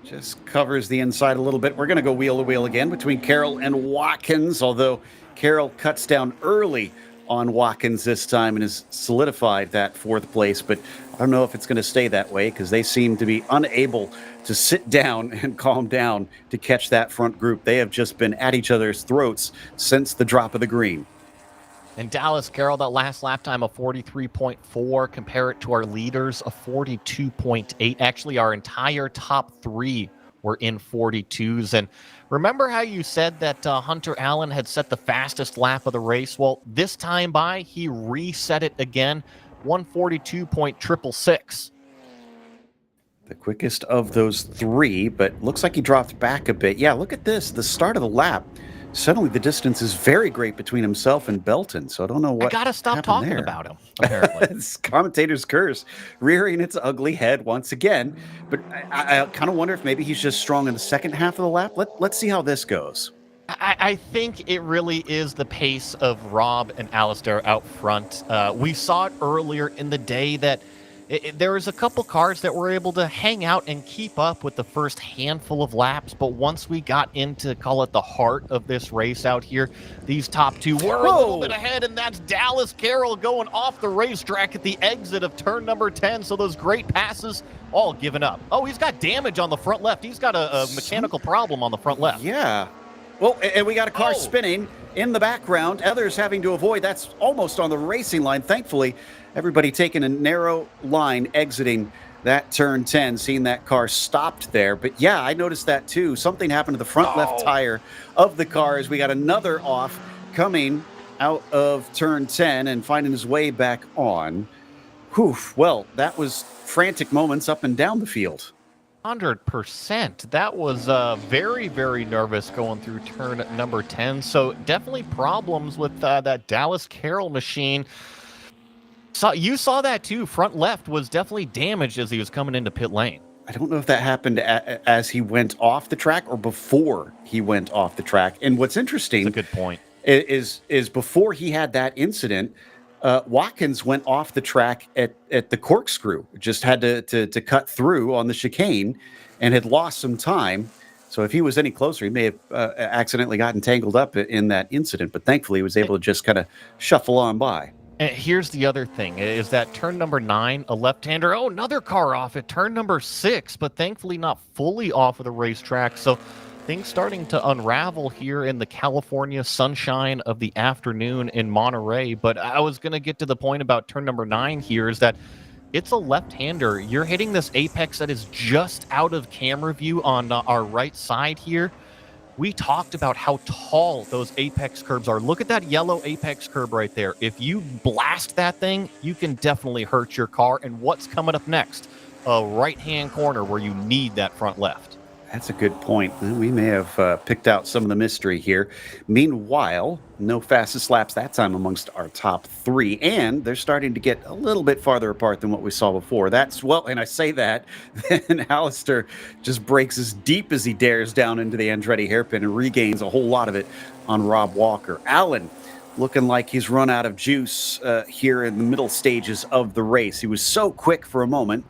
Just covers the inside a little bit. We're going to go wheel to wheel again between Carroll and Watkins, although Carroll cuts down early on Watkins this time and has solidified that 4th place. But I don't know if it's going to stay that way because they seem to be unable to sit down and calm down to catch that front group. They have just been at each other's throats since the drop of the green. And Dallas Carroll, that last lap time of 43.4, compare it to our leaders of 42.8. Actually, our entire top 3 were in 42s. And remember how you said that Hunter Allen had set the fastest lap of the race? Well, this time by, he reset it again, 142.666. The quickest of those 3, but looks like he dropped back a bit. Yeah, look at this. The start of the lap. Suddenly the distance is very great between himself and Belton, so I don't know what I gotta stop talking there. about him, apparently. It's commentator's curse, rearing its ugly head once again. But I kind of wonder if maybe he's just strong in the second half of the lap. Let's see how this goes. I think it really is the pace of Rob and Alistair out front. We saw it earlier in the day that there was a couple cars that were able to hang out and keep up with the first handful of laps, but once we got into, call it the heart of this race out here, these top 2 were a little bit ahead, and that's Dallas Carroll going off the racetrack at the exit of turn number 10, so those great passes all given up. Oh, he's got damage on the front left. He's got a mechanical problem on the front left. Yeah. Well, and we got a car spinning in the background, others having to avoid. That's almost on the racing line. Thankfully, everybody taking a narrow line exiting that turn 10, seeing that car stopped there. But yeah, I noticed that too. Something happened to the front left tire of the car as we got another off coming out of turn 10 and finding his way back on. Whew. Well, that was frantic moments up and down the field. 100%. That was very, very nervous going through turn number 10. So definitely problems with that Dallas Carroll machine. You saw that too. Front left was definitely damaged as he was coming into pit lane. I don't know if that happened as he went off the track or before he went off the track. And what's interesting, that's a good point, is before he had that incident, Watkins went off the track at the corkscrew, just had to cut through on the chicane and had lost some time. So if he was any closer, he may have accidentally gotten tangled up in that incident. But thankfully, he was able to just kind of shuffle on by. And here's the other thing, is that turn number 9, a left-hander, another car off at turn number 6, but thankfully not fully off of the racetrack. So things starting to unravel here in the California sunshine of the afternoon in Monterey. But I was going to get to the point about turn number 9 here, is that it's a left-hander. You're hitting this apex that is just out of camera view on our right side here. We talked about how tall those apex curbs are. Look at that yellow apex curb right there. If you blast that thing, you can definitely hurt your car. And what's coming up next? A right-hand corner where you need that front left. That's a good point. We may have picked out some of the mystery here. Meanwhile, no fastest laps that time amongst our top three, and they're starting to get a little bit farther apart than what we saw before. And I say that, then Alistair just breaks as deep as he dares down into the Andretti hairpin and regains a whole lot of it on Rob Walker. Alan looking like he's run out of juice here in the middle stages of the race. He was so quick for a moment,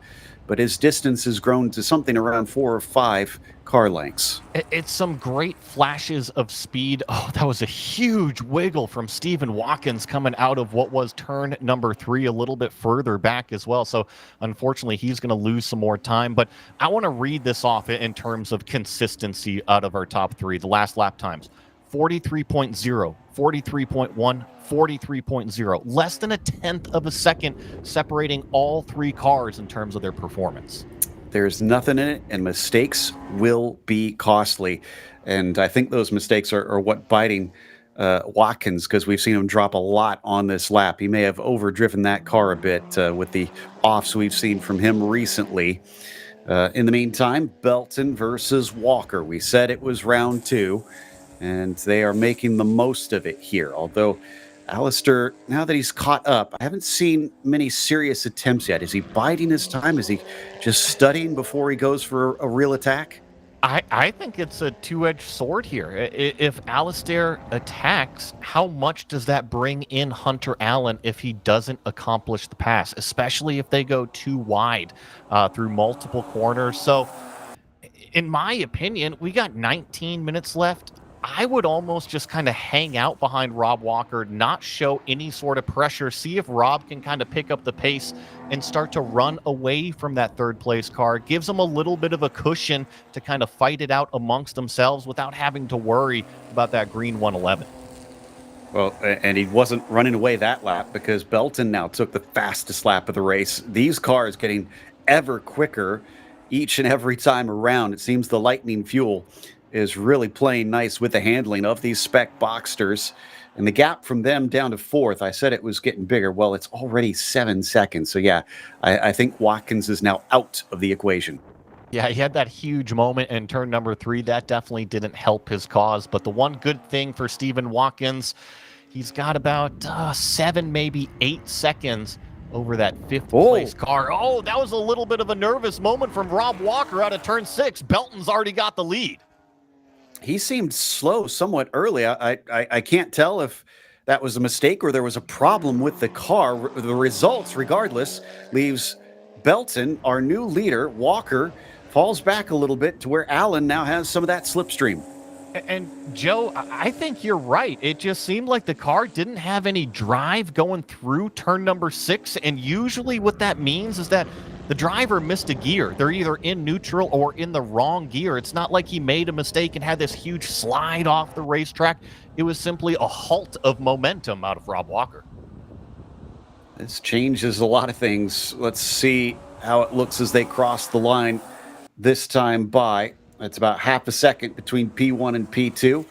but his distance has grown to something around 4 or 5 car lengths. It's some great flashes of speed. Oh, that was a huge wiggle from Stephen Watkins coming out of what was turn number 3 a little bit further back as well. So unfortunately, he's going to lose some more time. But I want to read this off in terms of consistency out of our top 3, the last lap times. 43.0, 43.1, 43.0. Less than a tenth of a second separating all 3 cars in terms of their performance. There's nothing in it, and mistakes will be costly. And I think those mistakes are what biting Watkins, because we've seen him drop a lot on this lap. He may have overdriven that car a bit with the offs we've seen from him recently. In the meantime, Belton versus Walker. We said it was round 2. And they are making the most of it here. Although, Alistair, now that he's caught up, I haven't seen many serious attempts yet. Is he biding his time? Is he just studying before he goes for a real attack? I think it's a two-edged sword here. If Alistair attacks, how much does that bring in Hunter Allen if he doesn't accomplish the pass, especially if they go too wide through multiple corners? So, in my opinion, we got 19 minutes left. I would almost just kind of hang out behind Rob Walker, not show any sort of pressure, see if Rob can kind of pick up the pace and start to run away from that third place car. Gives them a little bit of a cushion to kind of fight it out amongst themselves without having to worry about that green 111. Well, and he wasn't running away that lap because Belton now took the fastest lap of the race. These cars getting ever quicker each and every time around. It seems the lightning fuel is really playing nice with the handling of these spec Boxsters. And the gap from them down to 4th, I said it was getting bigger. Well, it's already 7 seconds. So, yeah, I think Watkins is now out of the equation. Yeah, he had that huge moment in turn number 3. That definitely didn't help his cause. But the one good thing for Stephen Watkins, he's got about 7, maybe 8 seconds over that 5th place car. Oh, that was a little bit of a nervous moment from Rob Walker out of turn 6. Belton's already got the lead. He seemed slow somewhat early. I can't tell if that was a mistake or there was a problem with the car. The results, regardless, leaves Belton, our new leader. Walker falls back a little bit to where Allen now has some of that slipstream. And Joe, I think you're right. It just seemed like the car didn't have any drive going through turn number 6. And usually what that means is that the driver missed a gear. They're either in neutral or in the wrong gear. It's not like he made a mistake and had this huge slide off the racetrack. It was simply a halt of momentum out of Rob Walker. This changes a lot of things. Let's see how it looks as they cross the line this time by. It's about half a second between P1 and P2.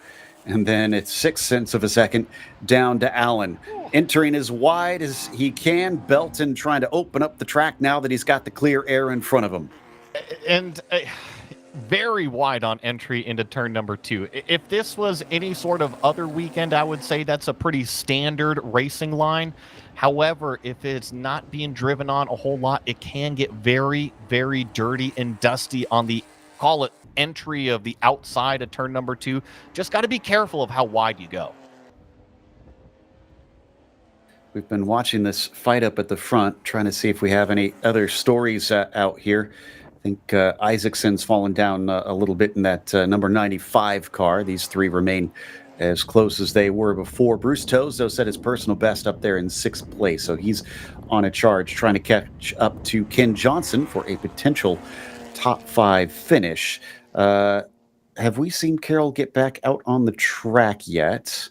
And then it's 6/10 of a second down to Allen. Entering as wide as he can. Belton trying to open up the track now that he's got the clear air in front of him. And very wide on entry into turn number 2. If this was any sort of other weekend, I would say that's a pretty standard racing line. However, if it's not being driven on a whole lot, it can get very, very dirty and dusty on the, call it, entry of the outside of turn number 2. Just got to be careful of how wide you go. We've been watching this fight up at the front, trying to see if we have any other stories out here. I think Isaacson's fallen down a little bit in that number 95 car. These 3 remain as close as they were before. Bruce Tozo set his personal best up there in 6th place, so he's on a charge trying to catch up to Ken Johnson for a potential top 5 finish. Have we seen Carroll get back out on the track yet?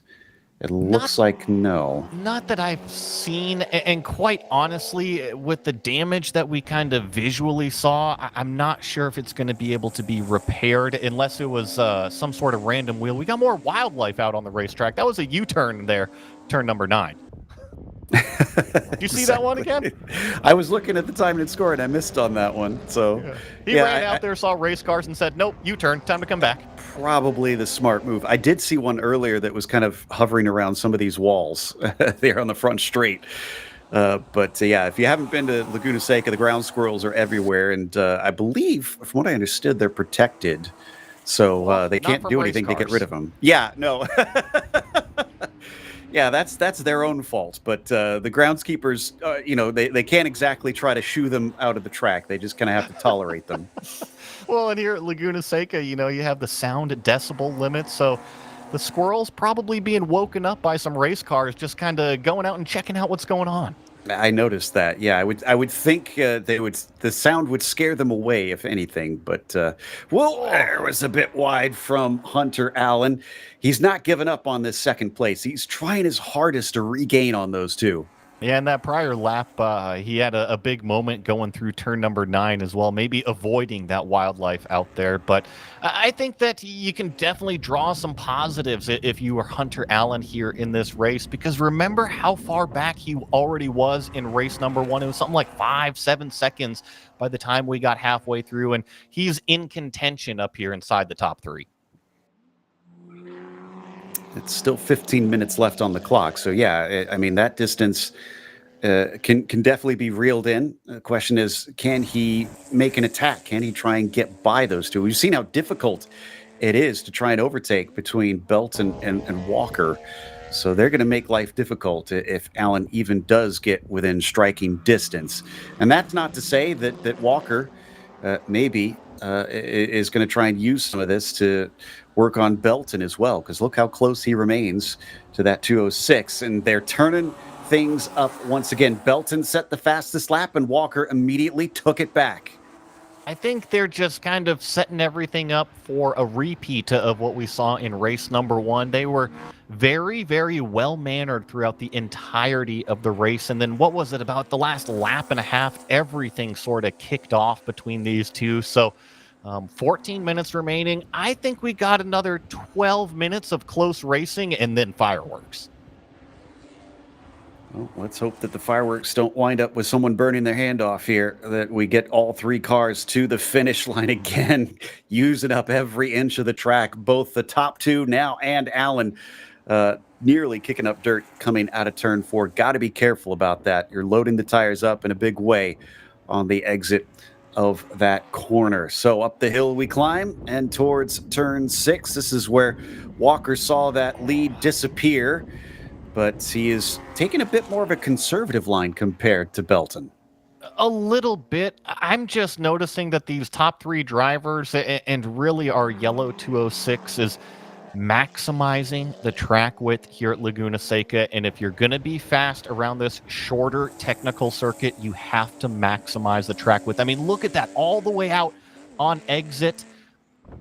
It looks like no. Not that I've seen, and quite honestly, with the damage that we kind of visually saw, I'm not sure if it's going to be able to be repaired unless it was some sort of random wheel. We got more wildlife out on the racetrack. That was a U-turn there, turn number 9. Did you see that one again? I was looking at the time and score, and I missed on that one. So He ran out there, saw race cars, and said, "Nope, U-turn. Time to come back." Probably the smart move. I did see one earlier that was kind of hovering around some of these walls there on the front straight. But if you haven't been to Laguna Seca, the ground squirrels are everywhere, and I believe, from what I understood, they're protected, so they can't do anything to get rid of them. Yeah, no. Yeah, that's their own fault. But the groundskeepers, they can't exactly try to shoo them out of the track. They just kind of have to tolerate them. Well, and here at Laguna Seca, you have the sound decibel limit, so the squirrels probably being woken up by some race cars, just kind of going out and checking out what's going on. I noticed that. Yeah, I would think the sound would scare them away, if anything. But air was a bit wide from Hunter Allen. He's not giving up on this second place. He's trying his hardest to regain on those two. Yeah, in that prior lap, he had a big moment going through turn number 9 as well, maybe avoiding that wildlife out there. But I think that you can definitely draw some positives if you were Hunter Allen here in this race, because remember how far back he already was in race number 1. It was something like 5-7 seconds by the time we got halfway through, and he's in contention up here inside the top 3. It's still 15 minutes left on the clock. So, that distance can definitely be reeled in. The question is, can he make an attack? Can he try and get by those two? We've seen how difficult it is to try and overtake between Belton and Walker. So they're going to make life difficult if Allen even does get within striking distance. And that's not to say that Walker maybe is going to try and use some of this to work on Belton as well, because look how close he remains to that 206, and they're turning things up once again. Belton set the fastest lap, and Walker immediately took it back. I think they're just kind of setting everything up for a repeat of what we saw in race number 1. They were very, very well-mannered throughout the entirety of the race. And then what was it, about the last lap and a half, everything sort of kicked off between these two. So 14 minutes remaining. I think we got another 12 minutes of close racing and then fireworks. Well, let's hope that the fireworks don't wind up with someone burning their hand off here, that we get all 3 cars to the finish line again, using up every inch of the track, both the top 2 now and Allen nearly kicking up dirt coming out of turn 4. Got to be careful about that. You're loading the tires up in a big way on the exit of that corner. So up the hill we climb and towards turn 6. This is where Walker saw that lead disappear, but he is taking a bit more of a conservative line compared to Belton. A little bit. I'm just noticing that these top 3 drivers, and really our yellow 206, is maximizing the track width here at Laguna Seca. And if you're going to be fast around this shorter technical circuit, you have to maximize the track width. I mean, look at that, all the way out on exit.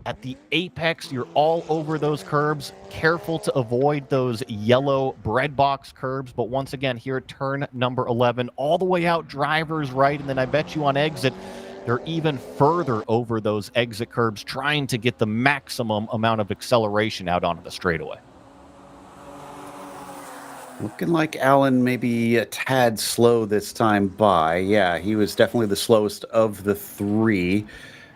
At the apex, you're all over those curbs. Careful to avoid those yellow bread box curbs. But once again, here at turn number 11, all the way out, driver's right. And then I bet you on exit, they're even further over those exit curbs, trying to get the maximum amount of acceleration out onto the straightaway. Looking like Allen maybe a tad slow this time by. Yeah, he was definitely the slowest of the 3,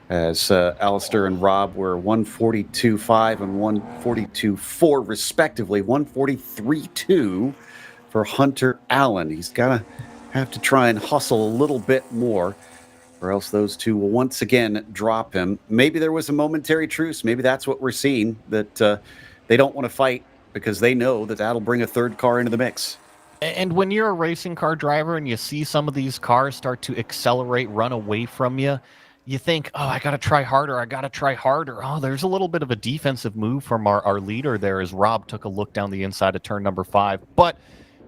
as Alistair and Rob were 142.5 and 142.4 respectively. 143.2 for Hunter Allen. He's got to have to try and hustle a little bit more, or else those two will once again drop him. Maybe there was a momentary truce. Maybe that's what we're seeing, that they don't want to fight because they know that that'll bring a 3rd car into the mix. And when you're a racing car driver and you see some of these cars start to accelerate, run away from you, you think, oh, I got to try harder. I got to try harder. Oh, there's a little bit of a defensive move from our leader there as Rob took a look down the inside of turn number 5. But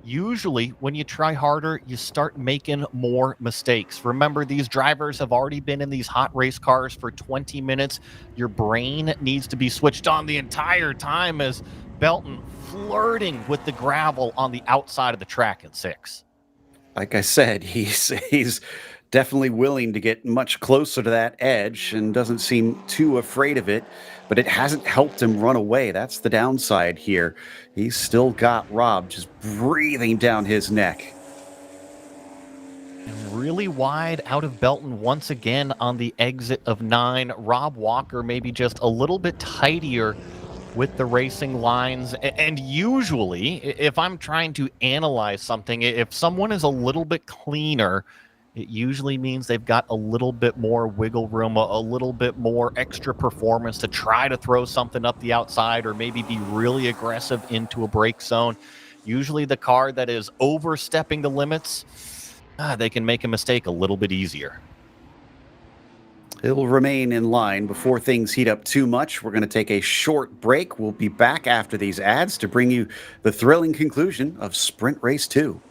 usually when you try harder, you start making more mistakes. Remember, these drivers have already been in these hot race cars for 20 minutes. Your brain needs to be switched on the entire time, as Belton flirting with the gravel on the outside of the track at 6. Like I said, he's definitely willing to get much closer to that edge and doesn't seem too afraid of it, but it hasn't helped him run away. That's the downside here. He's still got Rob just breathing down his neck. Really wide out of Belton once again on the exit of 9. Rob Walker maybe just a little bit tighter with the racing lines. And usually, if I'm trying to analyze something, if someone is a little bit cleaner, it usually means they've got a little bit more wiggle room, a little bit more extra performance to try to throw something up the outside or maybe be really aggressive into a brake zone. Usually the car that is overstepping the limits, they can make a mistake a little bit easier. It'll remain in line before things heat up too much. We're going to take a short break. We'll be back after these ads to bring you the thrilling conclusion of Sprint Race 2.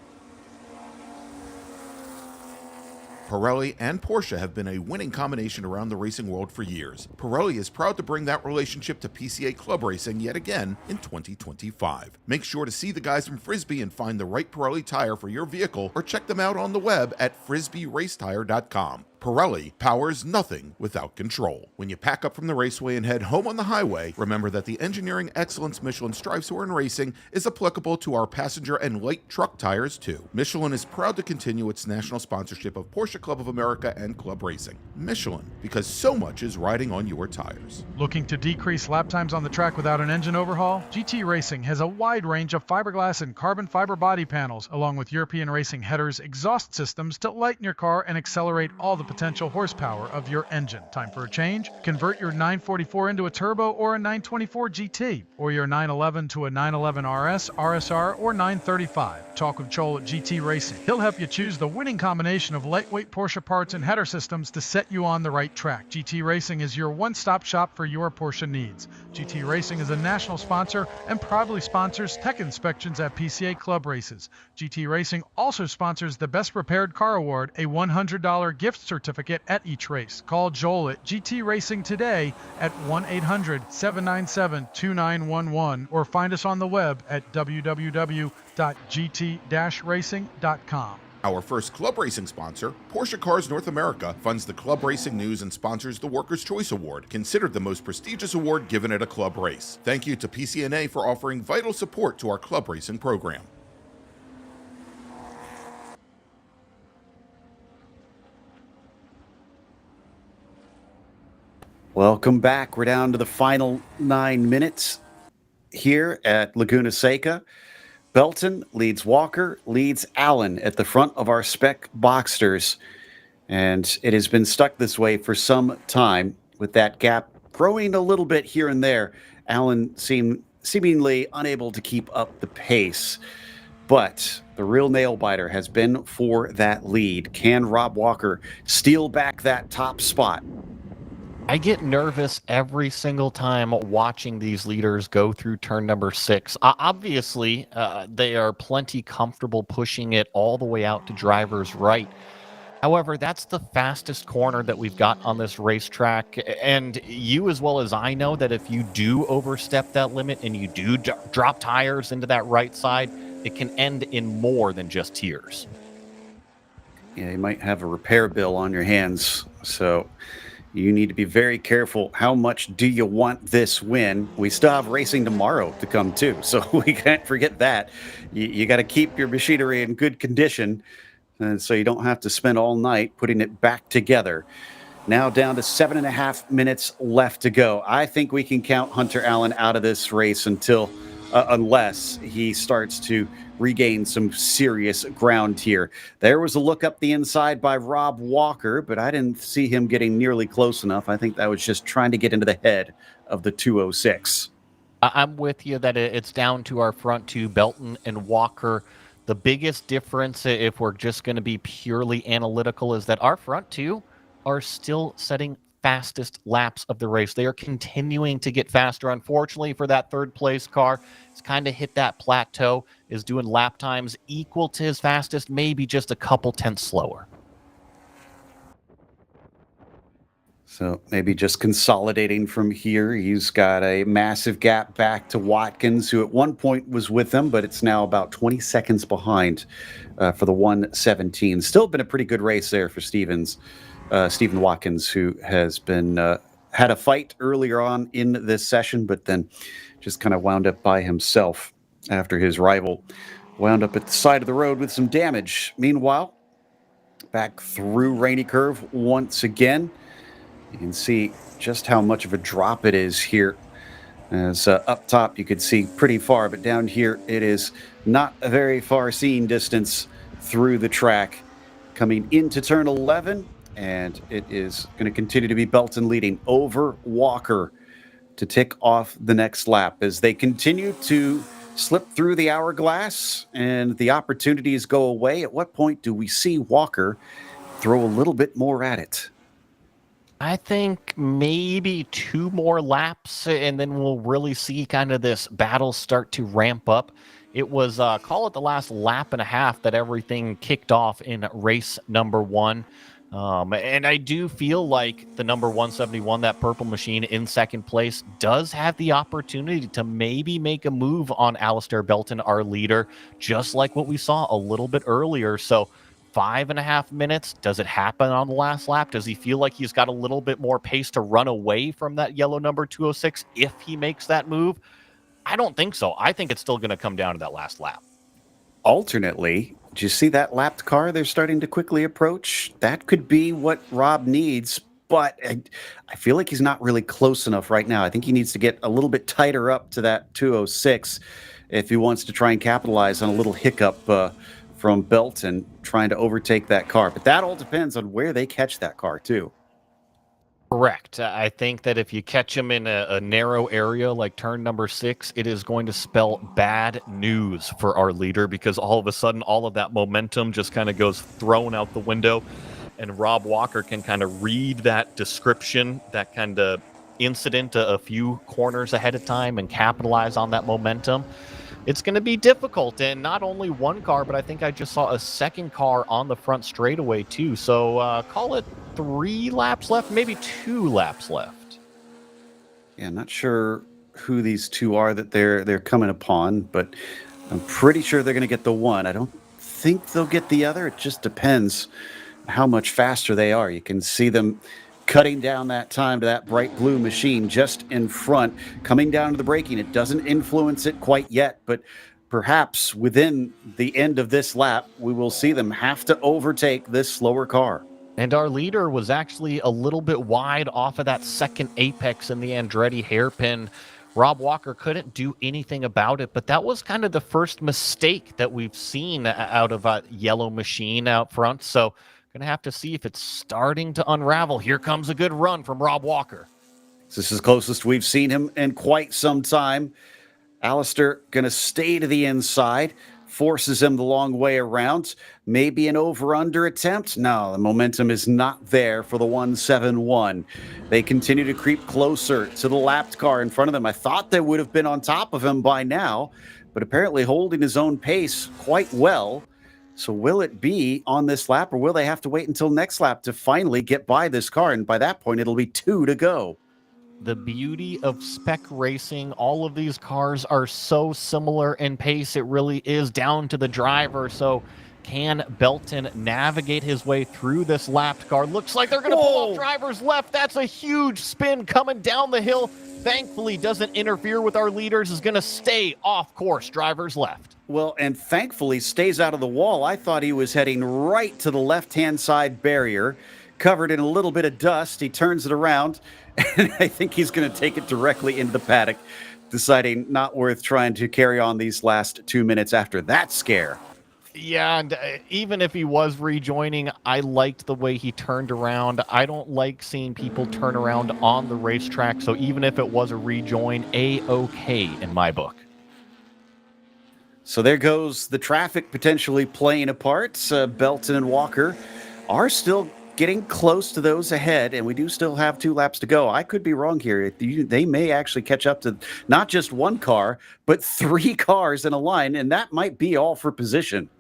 Pirelli and Porsche have been a winning combination around the racing world for years. Pirelli is proud to bring that relationship to PCA Club Racing yet again in 2025. Make sure to see the guys from Frisbee and find the right Pirelli tire for your vehicle, or check them out on the web at frisbeeracetire.com. Pirelli powers nothing without control. When you pack up from the raceway and head home on the highway, remember that the engineering excellence Michelin strives for in racing is applicable to our passenger and light truck tires too. Michelin is proud to continue its national sponsorship of Porsche Club of America and Club Racing. Michelin, because so much is riding on your tires. Looking to decrease lap times on the track without an engine overhaul? GT Racing has a wide range of fiberglass and carbon fiber body panels, along with European Racing headers, exhaust systems to lighten your car and accelerate all the potential horsepower of your engine. Time for a change? Convert your 944 into a turbo or a 924 GT, or your 911 to a 911 RS, RSR, or 935. Talk with Joel at GT Racing. He'll help you choose the winning combination of lightweight Porsche parts and header systems to set you on the right track. GT Racing is your one-stop shop for your Porsche needs. GT Racing is a national sponsor and proudly sponsors tech inspections at PCA Club races. GT Racing also sponsors the Best Repaired Car Award, a $100 gift certificate at each race. Call Joel at GT Racing today at 1-800-797-2911 or find us on the web at www.gt-racing.com. Our first club racing sponsor, Porsche Cars North America, funds the club racing news and sponsors the Workers' Choice Award, considered the most prestigious award given at a club race. Thank you to PCNA for offering vital support to our club racing program. Welcome back. We're down to the final 9 minutes here at Laguna Seca. Belton leads Walker, leads Allen at the front of our spec Boxsters. And it has been stuck this way for some time, with that gap growing a little bit here and there. Allen seemingly unable to keep up the pace. But the real nail-biter has been for that lead. Can Rob Walker steal back that top spot? I get nervous every single time watching these leaders go through turn number 6. Obviously, they are plenty comfortable pushing it all the way out to driver's right. However, that's the fastest corner that we've got on this racetrack. And you, as well as I know, that if you do overstep that limit and you do drop tires into that right side, it can end in more than just tears. Yeah, you might have a repair bill on your hands. So you need to be very careful. How much do you want this win? We still have racing tomorrow to come too, so we can't forget that. You got to keep your machinery in good condition, and so you don't have to spend all night putting it back together. Now down to 7.5 minutes left to go. I think we can count Hunter Allen out of this race unless he starts to regain some serious ground here. There was a look up the inside by Rob Walker, but I didn't see him getting nearly close enough. I think that was just trying to get into the head of the 206. I'm with you that it's down to our front two, Belton and Walker. The biggest difference, if we're just going to be purely analytical, is that our front two are still setting fastest laps of the race. They are continuing to get faster. Unfortunately for that third place car, it's kind of hit that plateau, is doing lap times equal to his fastest, maybe just a couple tenths slower. So maybe just consolidating from here. He's got a massive gap back to Watkins, who at one point was with him, but it's now about 20 seconds behind for the 117. Still been a pretty good race there for Stephen Watkins, who has been had a fight earlier on in this session, but then just kind of wound up by himself after his rival wound up at the side of the road with some damage. Meanwhile, back through Rainy Curve once again. You can see just how much of a drop it is here. As up top you could see pretty far, but down here it is not a very far seen distance through the track. Coming into turn 11, and it is going to continue to be Belton leading over Walker to tick off the next lap as they continue to slip through the hourglass and the opportunities go away. At what point do we see Walker throw a little bit more at it? I think maybe 2 more laps, and then we'll really see kind of this battle start to ramp up. It was, call it the last lap and a half that everything kicked off in race number 1. And I do feel like the number 171, that purple machine in second place, does have the opportunity to maybe make a move on Alistair Belton, our leader, just like what we saw a little bit earlier. So 5.5 minutes. Does it happen on the last lap? Does he feel like he's got a little bit more pace to run away from that yellow number 206 if he makes that move? I don't think so. I think it's still going to come down to that last lap. Alternately, do you see that lapped car they're starting to quickly approach? That could be what Rob needs, but I feel like he's not really close enough right now. I think he needs to get a little bit tighter up to that 206 if he wants to try and capitalize on a little hiccup from Belton trying to overtake that car. But that all depends on where they catch that car, too. Correct. I think that if you catch him in a narrow area like turn number 6, it is going to spell bad news for our leader, because all of a sudden, all of that momentum just kind of goes thrown out the window, and Rob Walker can kind of read that description, that kind of incident a few corners ahead of time and capitalize on that momentum. It's going to be difficult, and not only one car, but I think I just saw a second car on the front straightaway too. So call it 3 laps left, maybe 2 laps left. Yeah, I'm not sure who these two are that they're coming upon, but I'm pretty sure they're going to get the one. I don't think they'll get the other. It just depends how much faster they are. You can see them cutting down that time to that bright blue machine just in front, coming down to the braking. It doesn't influence it quite yet, but perhaps within the end of this lap, we will see them have to overtake this slower car. And our leader was actually a little bit wide off of that second apex in the Andretti hairpin. Rob Walker couldn't do anything about it, but that was kind of the first mistake that we've seen out of a yellow machine out front. So going to have to see if it's starting to unravel. Here comes a good run from Rob Walker. This is the closest we've seen him in quite some time. Alistair going to stay to the inside, forces him the long way around. Maybe an over-under attempt? No, the momentum is not there for the 171. They continue to creep closer to the lapped car in front of them. I thought they would have been on top of him by now, but apparently holding his own pace quite well. So will it be on this lap, or will they have to wait until next lap to finally get by this car? And by that point, it'll be 2 to go. The beauty of spec racing, all of these cars are so similar in pace. It really is down to the driver. So can Belton navigate his way through this lapped car? Looks like they're going to pull off driver's left. That's a huge spin coming down the hill. Thankfully, doesn't interfere with our leaders. Is going to stay off course, driver's left. Well, and thankfully stays out of the wall. I thought he was heading right to the left-hand side barrier, covered in a little bit of dust. He turns it around, and I think he's going to take it directly into the paddock, deciding not worth trying to carry on these last 2 minutes after that scare. Yeah, and even if he was rejoining, I liked the way he turned around. I don't like seeing people turn around on the racetrack, so even if it was a rejoin, A-okay in my book. So there goes the traffic potentially playing a part. Belton and Walker are still getting close to those ahead, and we do still have 2 laps to go. I could be wrong here. They may actually catch up to not just one car, but 3 cars in a line, and that might be all for position.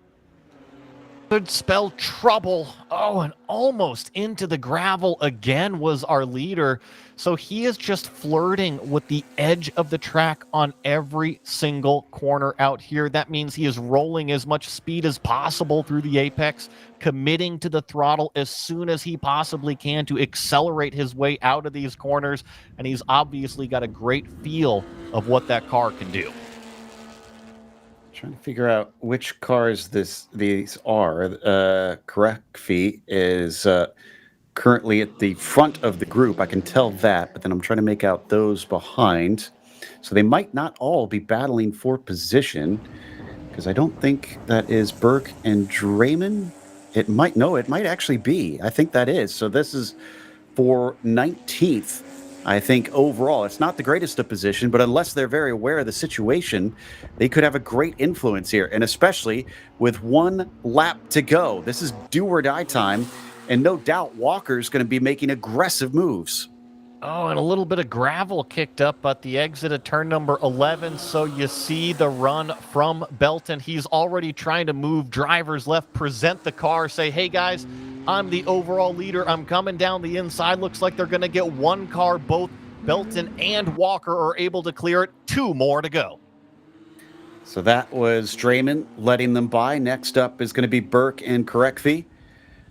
Could spell trouble. Oh, and almost into the gravel again was our leader. So he is just flirting with the edge of the track on every single corner out here. That means he is rolling as much speed as possible through the apex, committing to the throttle as soon as he possibly can to accelerate his way out of these corners. And he's obviously got a great feel of what that car can do. Trying to figure out which cars these are. Kravig is currently at the front of the group. I can tell that, but then I'm trying to make out those behind. So they might not all be battling for position, because I don't think that is Burke and Draymond. It might actually be. I think that is. So this is for 19th. I think overall, it's not the greatest of position, but unless they're very aware of the situation, they could have a great influence here. And especially with one lap to go, this is do or die time. And no doubt Walker's going to be making aggressive moves. Oh, and a little bit of gravel kicked up at the exit of turn number 11. So you see the run from Belton. He's already trying to move drivers left, present the car, say, hey, guys, I'm the overall leader. I'm coming down the inside. Looks like they're going to get one car. Both Belton and Walker are able to clear it. 2 more to go. So that was Draymond letting them by. Next up is going to be Burke and Kravig.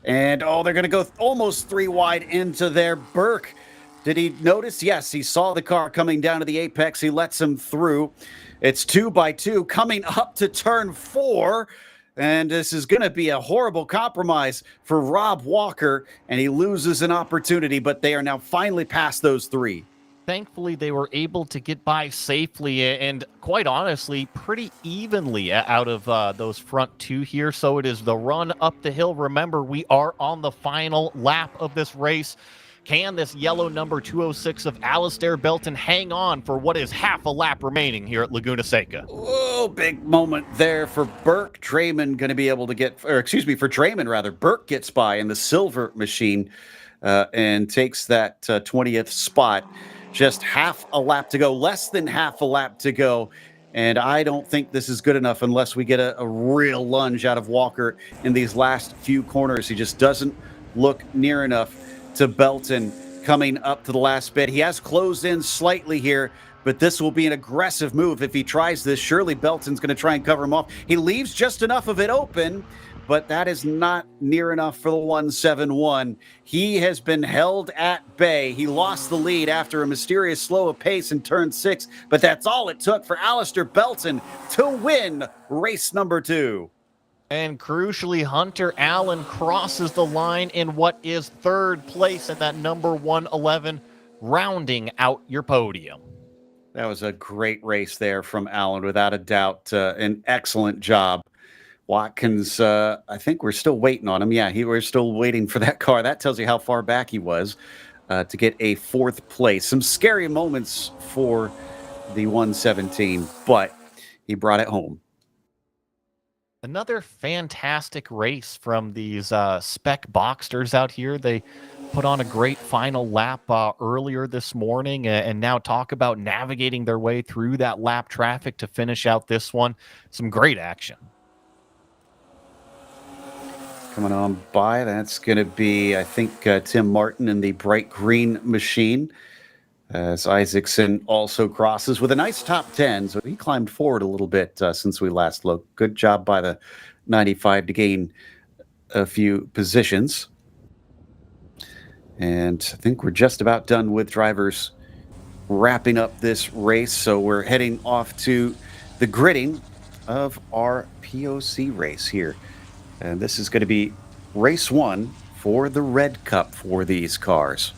And, they're going to go almost 3 wide into their Burke. Did he notice? Yes, he saw the car coming down to the apex. He lets him through. It's 2 by 2 coming up to turn 4. And this is going to be a horrible compromise for Rob Walker. And he loses an opportunity, but they are now finally past those 3. Thankfully, they were able to get by safely and, quite honestly, pretty evenly out of those front 2 here. So it is the run up the hill. Remember, we are on the final lap of this race. Can this yellow number 206 of Alistair Belton hang on for what is half a lap remaining here at Laguna Seca? Oh, big moment there for Burke. Draymond going to be able to for Draymond, rather. Burke gets by in the silver machine and takes that 20th spot. Just half a lap to go, less than half a lap to go. And I don't think this is good enough unless we get a real lunge out of Walker in these last few corners. He just doesn't look near enough to Belton coming up to the last bit. He has closed in slightly here, but this will be an aggressive move. If he tries this, surely Belton's going to try and cover him off. He leaves just enough of it open, but that is not near enough for the 171. He has been held at bay. He lost the lead after a mysterious slow of pace in turn 6, but that's all it took for Alistair Belton to win race number 2. And crucially, Hunter Allen crosses the line in what is 3rd place at that number 111, rounding out your podium. That was a great race there from Allen, without a doubt. An excellent job. Watkins, I think we're still waiting on him. Yeah, we're still waiting for that car. That tells you how far back he was to get a 4th place. Some scary moments for the 117, but he brought it home. Another fantastic race from these spec Boxsters out here. They put on a great final lap earlier this morning and now talk about navigating their way through that lap traffic to finish out this one. Some great action. Coming on by, that's going to be, I think, Tim Martin in the bright green machine. As Isaacson also crosses with a nice top 10. So he climbed forward a little bit since we last looked. Good job by the 95 to gain a few positions. And I think we're just about done with drivers wrapping up this race. So we're heading off to the gridding of our POC race here. And this is going to be race 1 for the Red Cup for these cars.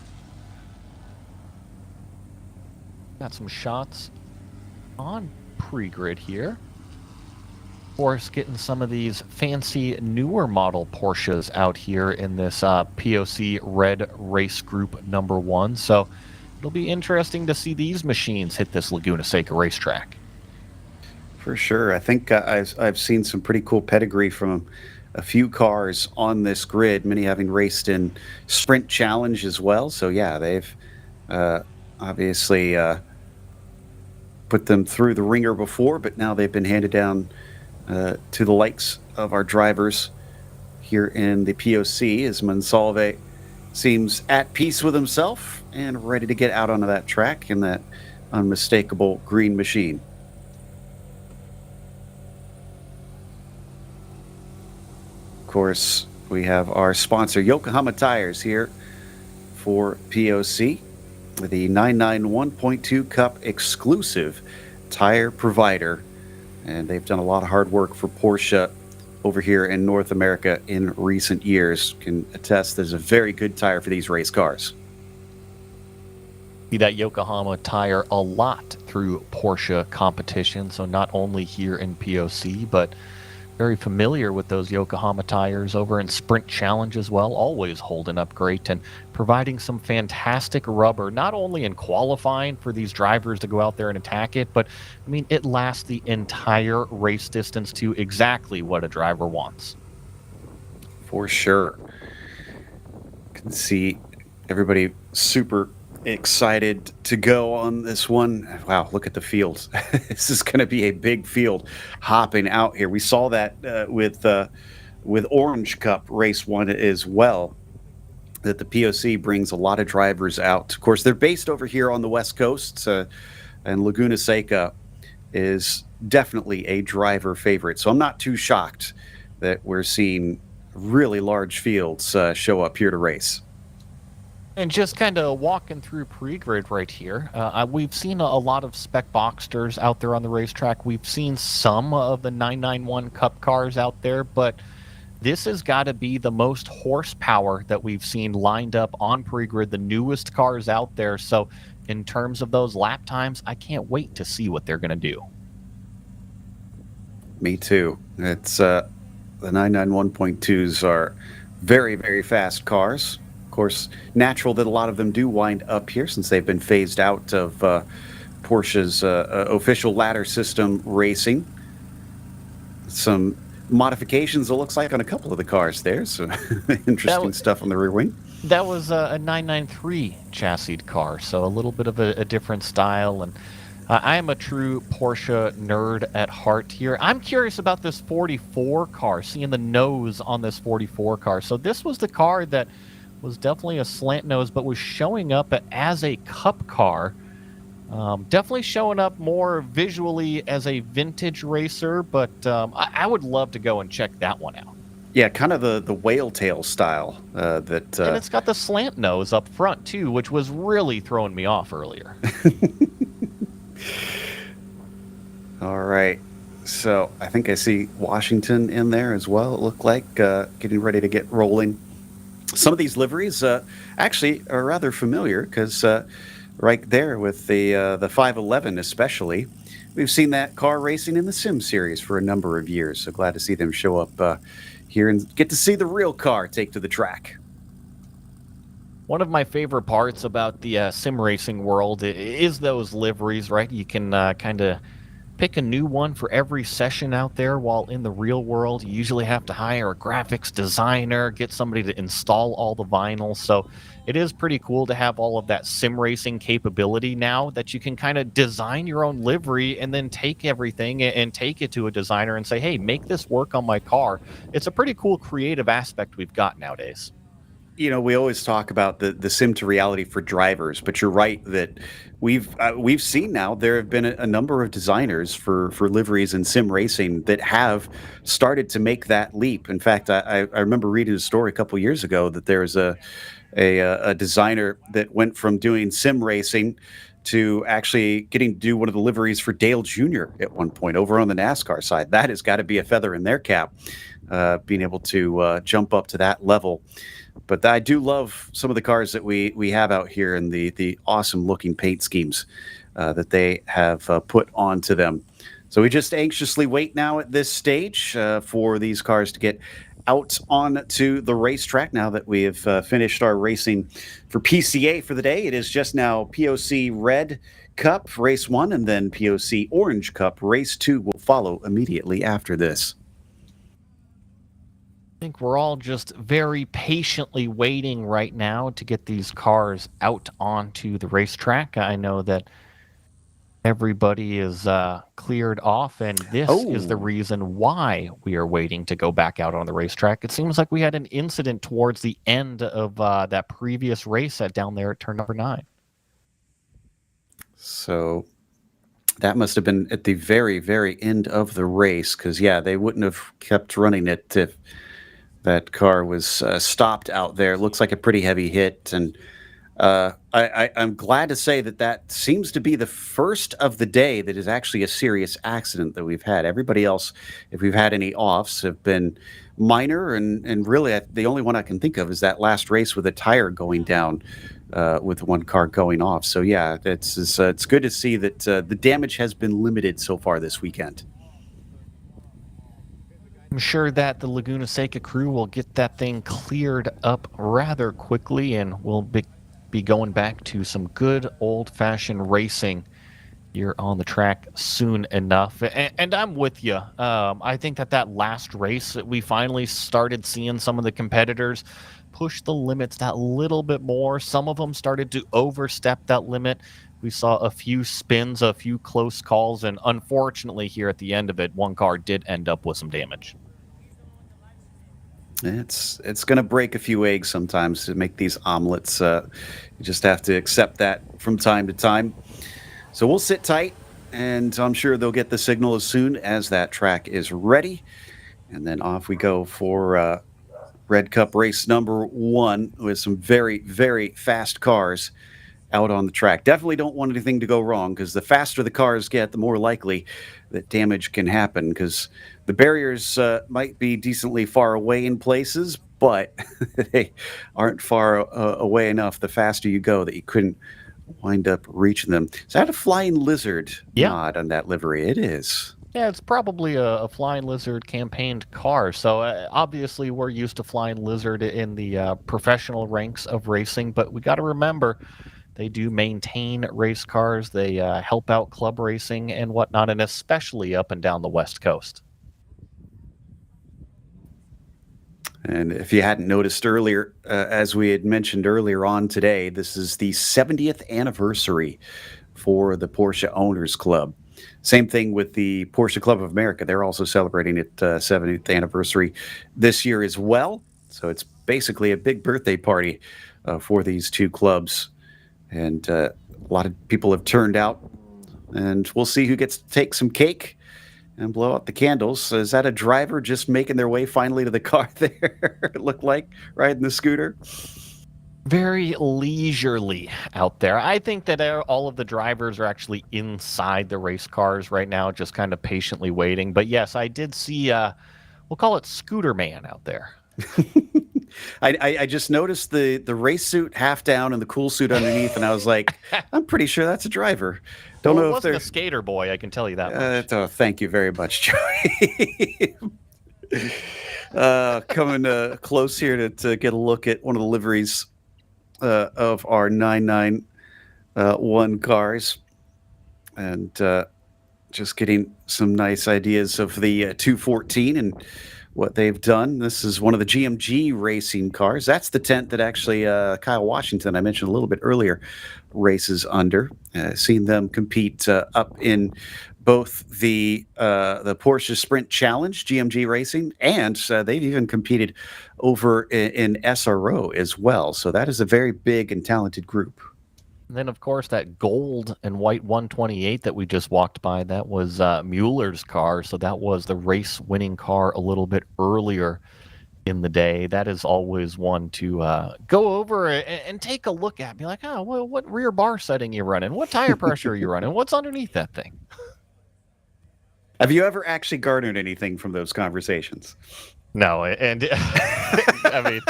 Got some shots on pre-grid here. Of course, getting some of these fancy newer model Porsches out here in this POC Red Race Group number 1. So it'll be interesting to see these machines hit this Laguna Seca racetrack. For sure. I think I've seen some pretty cool pedigree from a few cars on this grid, many having raced in Sprint Challenge as well. So yeah, they've obviously put them through the ringer before, but now they've been handed down to the likes of our drivers here in the POC, as Monsalve seems at peace with himself and ready to get out onto that track in that unmistakable green machine. Of course, we have our sponsor, Yokohama Tires, here for POC, the 991.2 Cup exclusive tire provider and they've done a lot of hard work for Porsche over here in North America in recent years. Can attest there's a very good tire for these race cars. See that Yokohama tire a lot through Porsche competition, so not only here in POC, but very familiar with those Yokohama tires over in Sprint Challenge as well, always holding up great and providing some fantastic rubber, not only in qualifying for these drivers to go out there and attack it, but I mean, it lasts the entire race distance to exactly what a driver wants. For sure. Can see everybody super excited to go on this one. Wow, look at the field. This is going to be a big field hopping out here. We saw that with Orange Cup Race 1 as well, that the POC brings a lot of drivers out. Of course, they're based over here on the West Coast, and Laguna Seca is definitely a driver favorite. So I'm not too shocked that we're seeing really large fields show up here to race. And just kind of walking through pre-grid right here, we've seen a lot of spec Boxsters out there on the racetrack. We've seen some of the 991 Cup cars out there, but this has got to be the most horsepower that we've seen lined up on pre-grid, the newest cars out there. So in terms of those lap times, I can't wait to see what they're going to do. Me too. It's the 991.2s are very, very fast cars. Of course, natural that a lot of them do wind up here since they've been phased out of Porsche's official ladder system racing. Some modifications, it looks like, on a couple of the cars there. So interesting stuff on the rear wing. That was a 993 chassis car, so a little bit of a different style. And I am a true Porsche nerd at heart here. I'm curious about this 44 car, seeing the nose on this 44 car. So this was the car that was definitely a slant nose, but was showing up as a cup car. Definitely showing up more visually as a vintage racer, but I would love to go and check that one out. Yeah, kind of the whale tail style. And it's got the slant nose up front, too, which was really throwing me off earlier. All right. So I think I see Washington in there as well, it looked like, getting ready to get rolling. Some of these liveries actually are rather familiar because right there with the 511 especially, we've seen that car racing in the Sim Series for a number of years. So glad to see them show up here and get to see the real car take to the track. One of my favorite parts about the sim racing world is those liveries, right? You can kind of pick a new one for every session out there, while in the real world, you usually have to hire a graphics designer, get somebody to install all the vinyl. So it is pretty cool to have all of that sim racing capability now that you can kind of design your own livery and then take everything and take it to a designer and say, hey, make this work on my car. It's a pretty cool creative aspect we've got nowadays. You know, we always talk about the sim to reality for drivers, but you're right that we've seen now there have been a number of designers for liveries and sim racing that have started to make that leap. In fact, I remember reading a story a couple years ago that there's a designer that went from doing sim racing to actually getting to do one of the liveries for Dale Jr. at one point over on the NASCAR side. That has got to be a feather in their cap, being able to jump up to that level. But I do love some of the cars that we have out here and the awesome looking paint schemes that they have put onto them. So we just anxiously wait now at this stage for these cars to get out onto the racetrack. Now that we have finished our racing for PCA for the day, it is just now POC Red Cup Race 1, and then POC Orange Cup Race 2 will follow immediately after this. I think we're all just very patiently waiting right now to get these cars out onto the racetrack. I know that everybody is cleared off, and this is the reason why we are waiting to go back out on the racetrack. It seems like we had an incident towards the end of that previous race down there at turn number 9. So that must have been at the very, very end of the race because, yeah, they wouldn't have kept running it if that car was stopped out there. Looks like a pretty heavy hit, and I'm glad to say that seems to be the first of the day that is actually a serious accident that we've had. Everybody else, if we've had any offs, have been minor, and really the only one I can think of is that last race with a tire going down with one car going off. So yeah, it's good to see that the damage has been limited so far this weekend. I'm sure that the Laguna Seca crew will get that thing cleared up rather quickly, and we'll be going back to some good old-fashioned racing here on the track soon enough. And I'm with you. I think that last race, we finally started seeing some of the competitors push the limits that little bit more. Some of them started to overstep that limit. We saw a few spins, a few close calls, and unfortunately here at the end of it, one car did end up with some damage. It's going to break a few eggs sometimes to make these omelets. You just have to accept that from time to time. So we'll sit tight, and I'm sure they'll get the signal as soon as that track is ready. And then off we go for Red Cup race number 1 with some very, very fast cars out on the track. Definitely don't want anything to go wrong, because the faster the cars get, the more likely that damage can happen, because the barriers might be decently far away in places, but they aren't far away enough the faster you go that you couldn't wind up reaching them. Is that a flying lizard nod on that livery? It is. Yeah, it's probably a Flying Lizard campaigned car. So obviously we're used to Flying Lizard in the professional ranks of racing, but we got to remember they do maintain race cars. They help out club racing and whatnot, and especially up and down the West Coast. And if you hadn't noticed earlier, as we had mentioned earlier on today, this is the 70th anniversary for the Porsche Owners Club. Same thing with the Porsche Club of America. They're also celebrating its 70th anniversary this year as well. So it's basically a big birthday party for these two clubs. And a lot of people have turned out, and we'll see who gets to take some cake and blow out the candles. Is that a driver just making their way finally to the car there? It looked like riding the scooter. Very leisurely out there. I think that all of the drivers are actually inside the race cars right now, just kind of patiently waiting. But yes, I did see, we'll call it Scooter Man out there. I just noticed the race suit half down and the cool suit underneath, and I was like, I'm pretty sure that's a driver. Don't know if they're a skater boy. I can tell you that much. Oh, thank you very much, Joey. Coming close here to get a look at one of the liveries of our 991 cars, and just getting some nice ideas of the 214 and what they've done. This is one of the GMG racing cars. That's the tent that actually Kyle Washington, I mentioned a little bit earlier, races under. Seen them compete up in both the Porsche Sprint Challenge, GMG Racing, and they've even competed over in SRO as well. So that is a very big and talented group. And then, of course, that gold and white 128 that we just walked by, that was Mueller's car. So that was the race-winning car a little bit earlier in the day. That is always one to go over and take a look at. Be like, oh, well, what rear bar setting you running? What tire pressure are you running? What's underneath that thing? Have you ever actually garnered anything from those conversations? No, and I mean,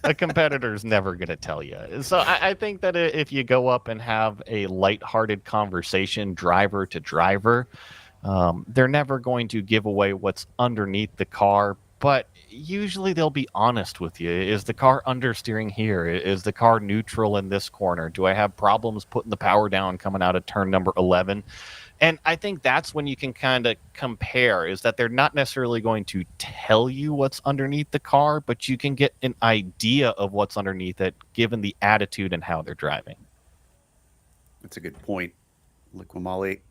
a competitor's never going to tell you. So I think that if you go up and have a lighthearted conversation, driver to driver, they're never going to give away what's underneath the car. But usually they'll be honest with you. Is the car understeering here? Is the car neutral in this corner? Do I have problems putting the power down coming out of turn number 11? And I think that's when you can kind of compare, is that they're not necessarily going to tell you what's underneath the car, but you can get an idea of what's underneath it, given the attitude and how they're driving. That's a good point. Liquimali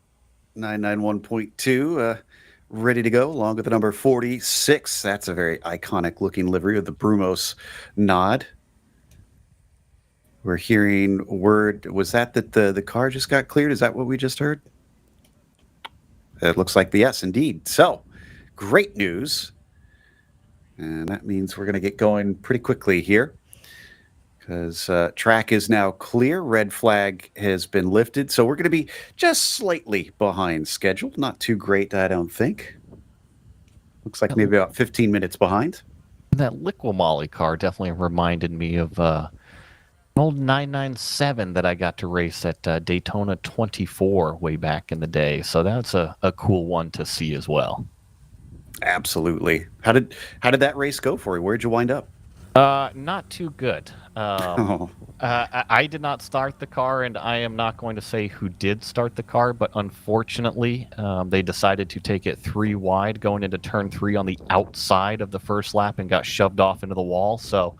991.2, ready to go, along with the number 46. That's a very iconic looking livery with the Brumos nod. We're hearing word, was that the car just got cleared? Is that what we just heard? It looks like yes, indeed. So, great news. And that means we're going to get going pretty quickly here, as track is now clear. Red flag has been lifted, so we're going to be just slightly behind schedule. Not too great, I don't think. Looks like maybe about 15 minutes behind. That Liqui-Moly car definitely reminded me of an old 997 that I got to race at Daytona 24 way back in the day. So that's a cool one to see as well. Absolutely. How did that race go for you? Where'd you wind up? Not too good. I did not start the car, and I am not going to say who did start the car, but unfortunately, they decided to take it 3 wide going into turn 3 on the outside of the first lap and got shoved off into the wall. So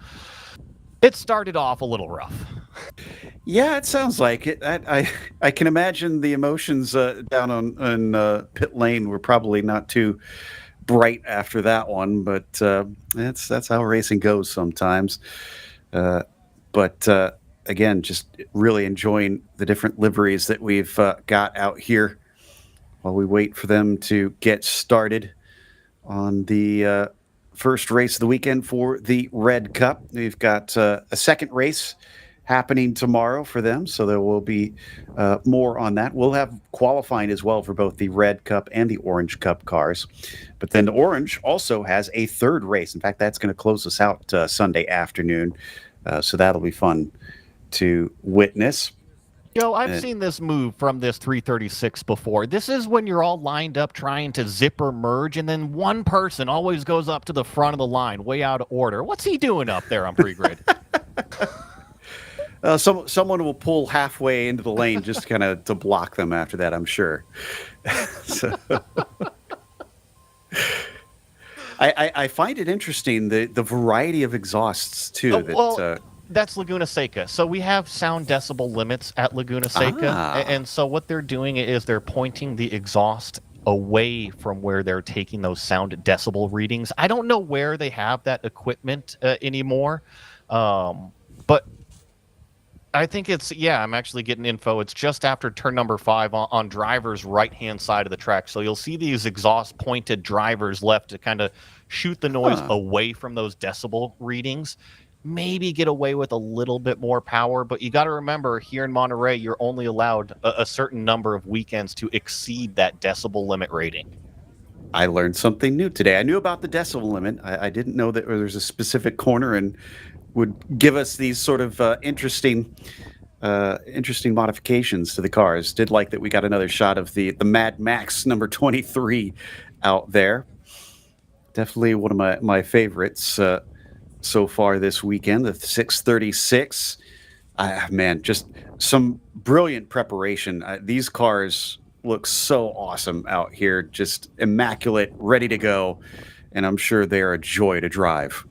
it started off a little rough. Yeah, it sounds like it. I can imagine the emotions down on pit lane were probably not too bright after that one, but that's how racing goes sometimes. But again, just really enjoying the different liveries that we've got out here while we wait for them to get started on the first race of the weekend for the Red Cup. We've got a second race happening tomorrow for them, so there will be more on that. We'll have qualifying as well for both the Red Cup and the Orange Cup cars. But then the Orange also has a third race. In fact, that's going to close us out Sunday afternoon, so that'll be fun to witness. Joe, I've seen this move from this 336 before. This is when you're all lined up trying to zipper merge, and then one person always goes up to the front of the line, way out of order. What's he doing up there on pre-grid? Someone will pull halfway into the lane just kind of to block them after that, I'm sure. So, I find it interesting, the variety of exhausts, too. That's Laguna Seca. So we have sound decibel limits at Laguna Seca. And so what they're doing is they're pointing the exhaust away from where they're taking those sound decibel readings. I don't know where they have that equipment anymore. But I think I'm actually getting info. It's just after turn number 5 on driver's right-hand side of the track. So you'll see these exhaust pointed drivers left to kind of shoot the noise away from those decibel readings. Maybe get away with a little bit more power, but you got to remember here in Monterey, you're only allowed a certain number of weekends to exceed that decibel limit rating. I learned something new today. I knew about the decibel limit. I didn't know that there's a specific corner and would give us these sort of interesting modifications to the cars. Did like that we got another shot of the Mad Max number 23 out there. Definitely one of my favorites so far this weekend, the 636. Man, just some brilliant preparation. These cars look so awesome out here, just immaculate, ready to go, and I'm sure they're a joy to drive.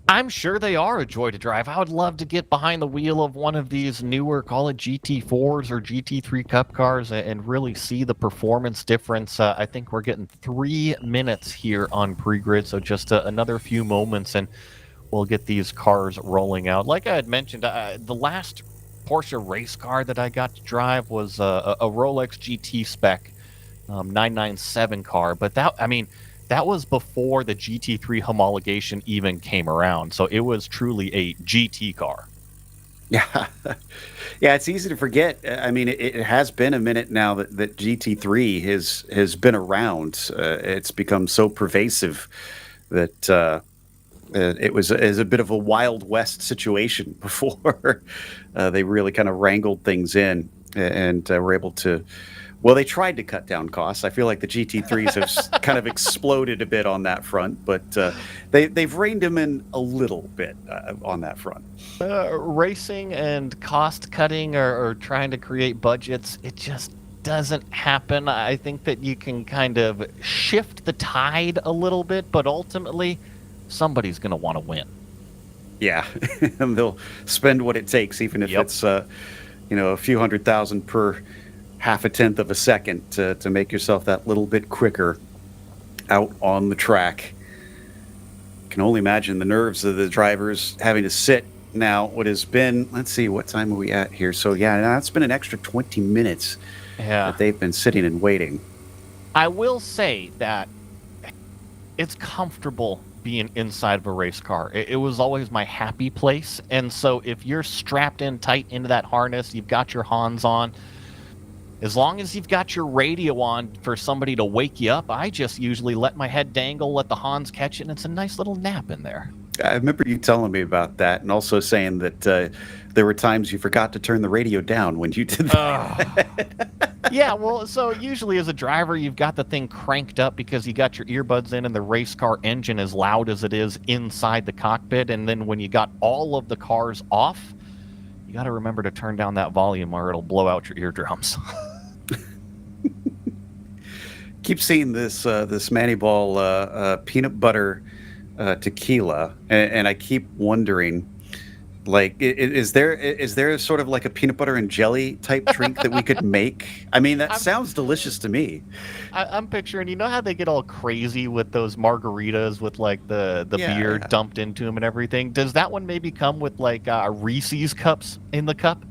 I'm sure they are a joy to drive. I would love to get behind the wheel of one of these newer, call it GT4s or GT3 Cup cars, and really see the performance difference. I think we're getting 3 minutes here on pre-grid, so just another few moments, and we'll get these cars rolling out. Like I had mentioned, the last Porsche race car that I got to drive was a Rolex GT spec 997 car, but that was before the GT3 homologation even came around, so it was truly a GT car. Yeah, it's easy to forget. I mean, it has been a minute now that GT3 has been around. It's become so pervasive that it was a bit of a Wild West situation before they really kind of wrangled things in and were able to. Well, they tried to cut down costs. I feel like the GT3s have kind of exploded a bit on that front, but they've reined them in a little bit on that front. Racing and cost cutting or trying to create budgets, it just doesn't happen. I think that you can kind of shift the tide a little bit, but ultimately somebody's going to want to win. Yeah, and they'll spend what it takes, even if it's a few $100,000 per half a tenth of a second to make yourself that little bit quicker out on the track. Can only imagine the nerves of the drivers having to sit now. What has been, let's see, what time are we at here? So now it's been an extra 20 minutes that they've been sitting and waiting. I will say that it's comfortable being inside of a race car. It was always my happy place. And so if you're strapped in tight into that harness, you've got your Hans on, as long as you've got your radio on for somebody to wake you up, I just usually let my head dangle, let the Hans catch it, and it's a nice little nap in there. I remember you telling me about that, and also saying that there were times you forgot to turn the radio down when you did that. Yeah, well, so usually as a driver, you've got the thing cranked up because you got your earbuds in and the race car engine as loud as it is inside the cockpit. And then when you got all of the cars off, you got to remember to turn down that volume or it'll blow out your eardrums. Keep seeing this Manny Ball peanut butter tequila, and I keep wondering, like, is there sort of like a peanut butter and jelly type drink that we could make? I mean, that sounds delicious to me. I'm picturing, you know how they get all crazy with those margaritas with like the beer dumped into them and everything? Does that one maybe come with like Reese's cups in the cup?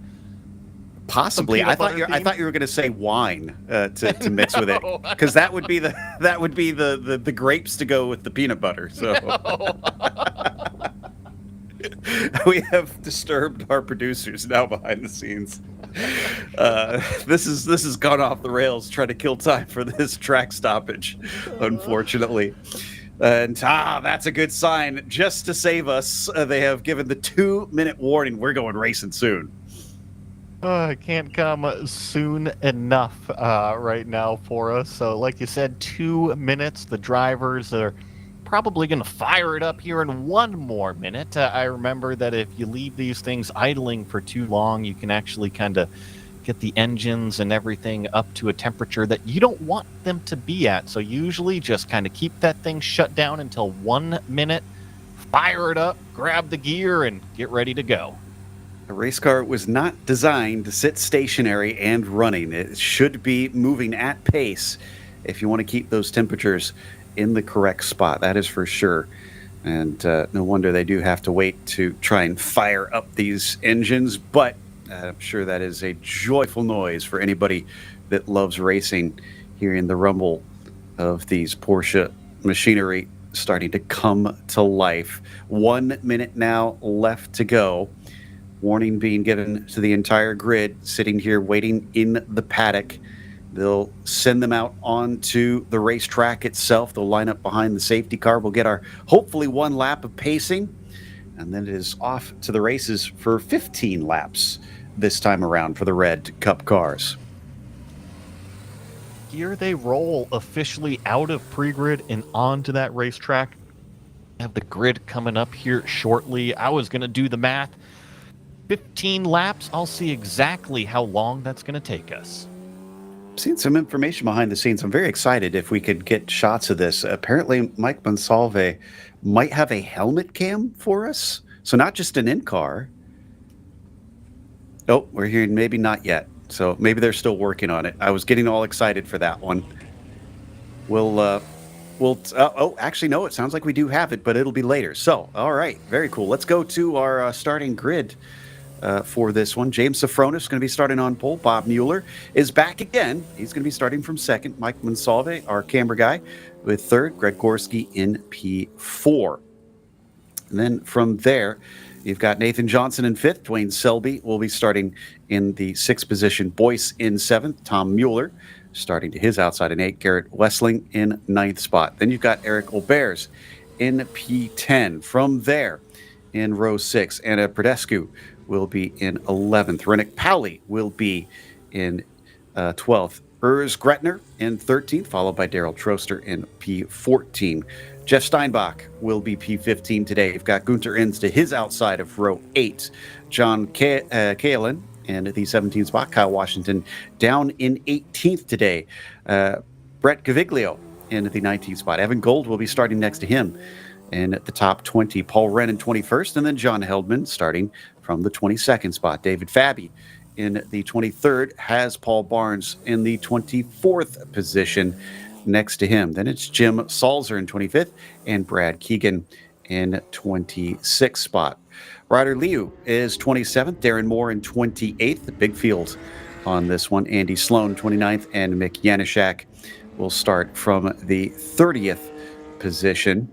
Possibly. I thought you were going to say wine to mix with it, because that would be the grapes to go with the peanut butter. So we have disturbed our producers now behind the scenes. This has gone off the rails trying to kill time for this track stoppage, unfortunately. And that's a good sign. Just to save us, they have given the 2-minute warning. We're going racing soon. It can't come soon enough right now for us. So like you said, 2 minutes. The drivers are probably going to fire it up here in 1 more minute. I remember that if you leave these things idling for too long, you can actually kind of get the engines and everything up to a temperature that you don't want them to be at. So usually just kind of keep that thing shut down until 1 minute, fire it up, grab the gear, and get ready to go. A race car was not designed to sit stationary and running. It should be moving at pace if you want to keep those temperatures in the correct spot. That is for sure. And no wonder they do have to wait to try and fire up these engines. But I'm sure that is a joyful noise for anybody that loves racing, hearing the rumble of these Porsche machinery starting to come to life. 1 minute now left to go. Warning being given to the entire grid sitting here waiting in the paddock. They'll send them out onto the racetrack itself. They'll line up behind the safety car. We'll get our hopefully 1 lap of pacing, and then it is off to the races for 15 laps this time around for the Red Cup cars. Here they roll officially out of pre-grid and onto that racetrack. Have the grid coming up here shortly. I was going to do the math. 15 laps, I'll see exactly how long that's going to take us. Seen some information behind the scenes. I'm very excited if we could get shots of this. Apparently, Mike Monsalve might have a helmet cam for us. So not just an in-car. Oh, we're hearing maybe not yet. So maybe they're still working on it. I was getting all excited for that one. Actually, no, it sounds like we do have it, but it'll be later. So, all right, very cool. Let's go to our starting grid. For this one, James Safronis is going to be starting on pole. Bob Mueller is back again. He's going to be starting from second. Mike Monsalve, our camera guy, with third. Greg Gorski in P4. And then from there, you've got Nathan Johnson in fifth. Dwayne Selby will be starting in the sixth position. Boyce in seventh. Tom Mueller starting to his outside in eighth. Garrett Wessling in ninth spot. Then you've got Eric Aubers in P10. From there, in row six, Anna Predescu will be in 11th. Rennick Powley will be in 12th. Urs Gretner in 13th, followed by Daryl Troster in P14. Jeff Steinbach will be P15 today. You've got Gunter Inns to his outside of row 8. John Kalen in the 17th spot. Kyle Washington down in 18th today. Brett Caviglio in the 19th spot. Evan Gold will be starting next to him in the top 20. Paul Wren in 21st, and then John Heldman starting from the 22nd spot. David Fabi in the 23rd has Paul Barnes in the 24th position next to him. Then it's Jim Salzer in 25th and Brad Keegan in 26th spot. Ryder Liu is 27th, Darren Moore in 28th. The big field on this one. Andy Sloan 29th, and Mick Janishak will start from the 30th position.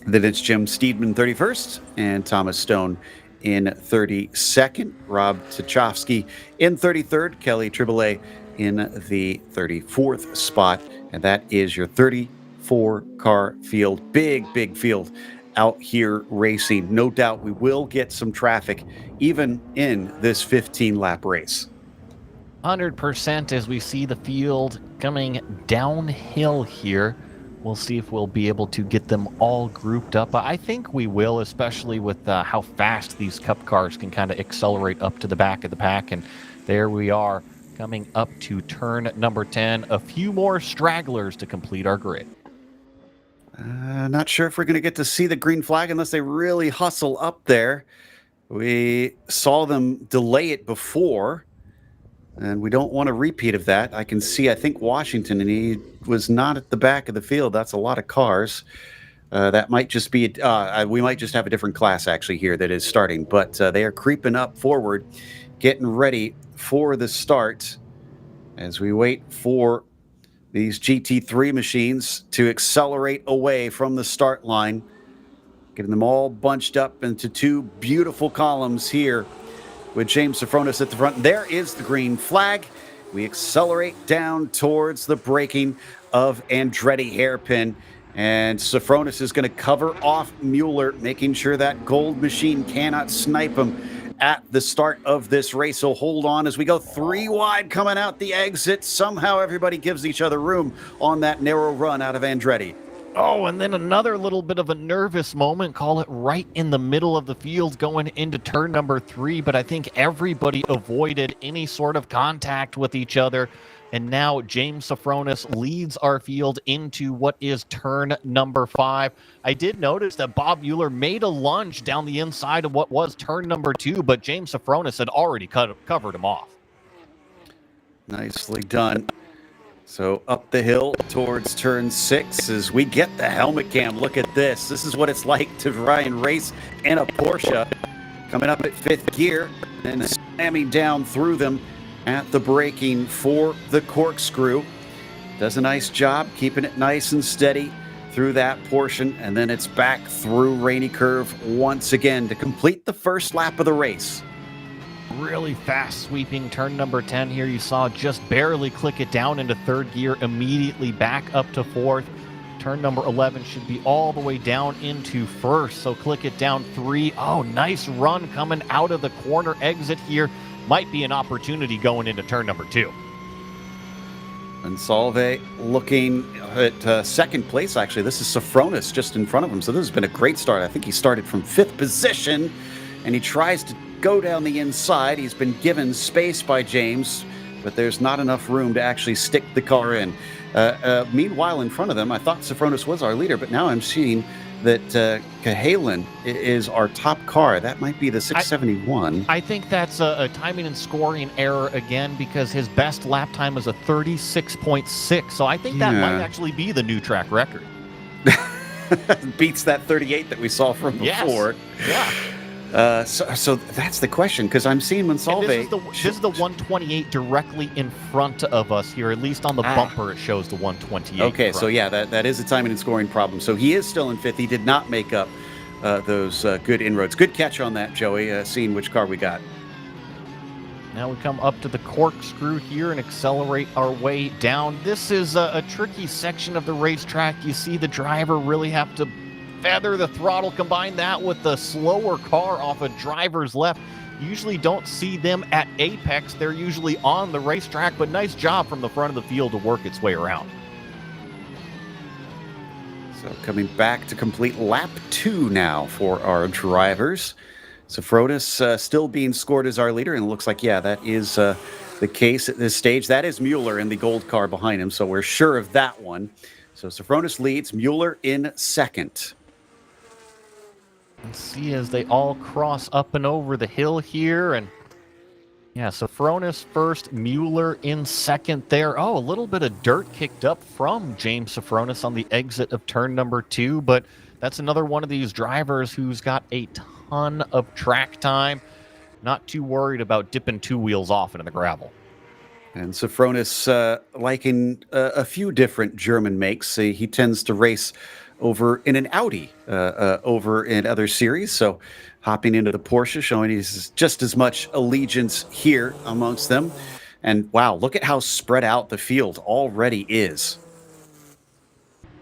Then it's Jim Steedman 31st and Thomas Stone in 32nd. Rob Tchaikovsky in 33rd. Kelly Triboulet in the 34th spot. And that is your 34-car field. Big field out here racing. No doubt we will get some traffic even in this 15-lap race. 100% as we see the field coming downhill here. We'll see if we'll be able to get them all grouped up. I think we will, especially with how fast these Cup cars can kind of accelerate up to the back of the pack. And there we are coming up to turn number 10. A few more stragglers to complete our grid. Not sure if we're going to get to see the green flag unless they really hustle up there. We saw them delay it before, and we don't want a repeat of that. I can see, I think, Washington, and he was not at the back of the field. That's a lot of cars. That might just be, we might just have a different class actually here that is starting, but they are creeping up forward, getting ready for the start as we wait for these GT3 machines to accelerate away from the start line, getting them all bunched up into two beautiful columns here with James Sofronis at the front. There is the green flag. We accelerate down towards the braking of Andretti hairpin, and Sofronis is going to cover off Mueller, making sure that gold machine cannot snipe him at the start of this race. So hold on as we go three wide coming out the exit. Somehow everybody gives each other room on that narrow run out of Andretti. Oh, and then another little bit of a nervous moment, call it right in the middle of the field going into turn number 3, but I think everybody avoided any sort of contact with each other. And now James Sofronis leads our field into what is turn number 5. I did notice that Bob Mueller made a lunge down the inside of what was turn number 2, but James Sofronis had already covered him off. Nicely done. So up the hill towards turn 6 as we get the helmet cam. Look at this. This is what it's like to try and race in a Porsche. Coming up at 5th gear and slamming down through them at the braking for the corkscrew. Does a nice job keeping it nice and steady through that portion, and then it's back through Rainy Curve once again to complete the first lap of the race. Really fast sweeping turn number 10 here. You saw just barely click it down into 3rd gear, immediately back up to 4th. Turn number 11 should be all the way down into 1st, so click it down 3. Oh, nice run coming out of the corner exit here. Might be an opportunity going into turn number 2. And Salve looking at 2nd place, actually. This is Sofronis just in front of him, so this has been a great start. I think he started from 5th position, and he tries to go down the inside. He's been given space by James, but there's not enough room to actually stick the car in. Meanwhile, in front of them, I thought Sofronis was our leader, but now I'm seeing that Cahalan is our top car. That might be the 671. I think that's a timing and scoring error again, because his best lap time was a 36.6. So I think that might actually be the new track record. Beats that 38 that we saw from before. Yeah. So that's the question, because I'm seeing Monsalve. This is the 128 directly in front of us here. At least on the bumper, it shows the 128. Okay, so yeah, that is a timing and scoring problem. So he is still in 5th. He did not make up those good inroads. Good catch on that, Joey, seeing which car we got. Now we come up to the corkscrew here and accelerate our way down. This is a tricky section of the racetrack. You see the driver really have to feather the throttle, combine that with the slower car off a driver's left. You usually don't see them at apex. They're usually on the racetrack, but nice job from the front of the field to work its way around. So coming back to complete lap 2 now for our drivers. Sofronis still being scored as our leader, and it looks like, yeah, that is the case at this stage. That is Mueller in the gold car behind him, so we're sure of that one. So Sofronis leads, Mueller in 2nd. Let's see as they all cross up and over the hill here. And yeah, Sofronis first, Mueller in 2nd there. Oh, a little bit of dirt kicked up from James Sofronis on the exit of turn number 2. But that's another one of these drivers who's got a ton of track time. Not too worried about dipping 2 wheels off into the gravel. And Sofronis liking a few different German makes. He tends to race over in an Audi over in other series. So hopping into the Porsche, showing he's just as much allegiance here amongst them. And wow, look at how spread out the field already is.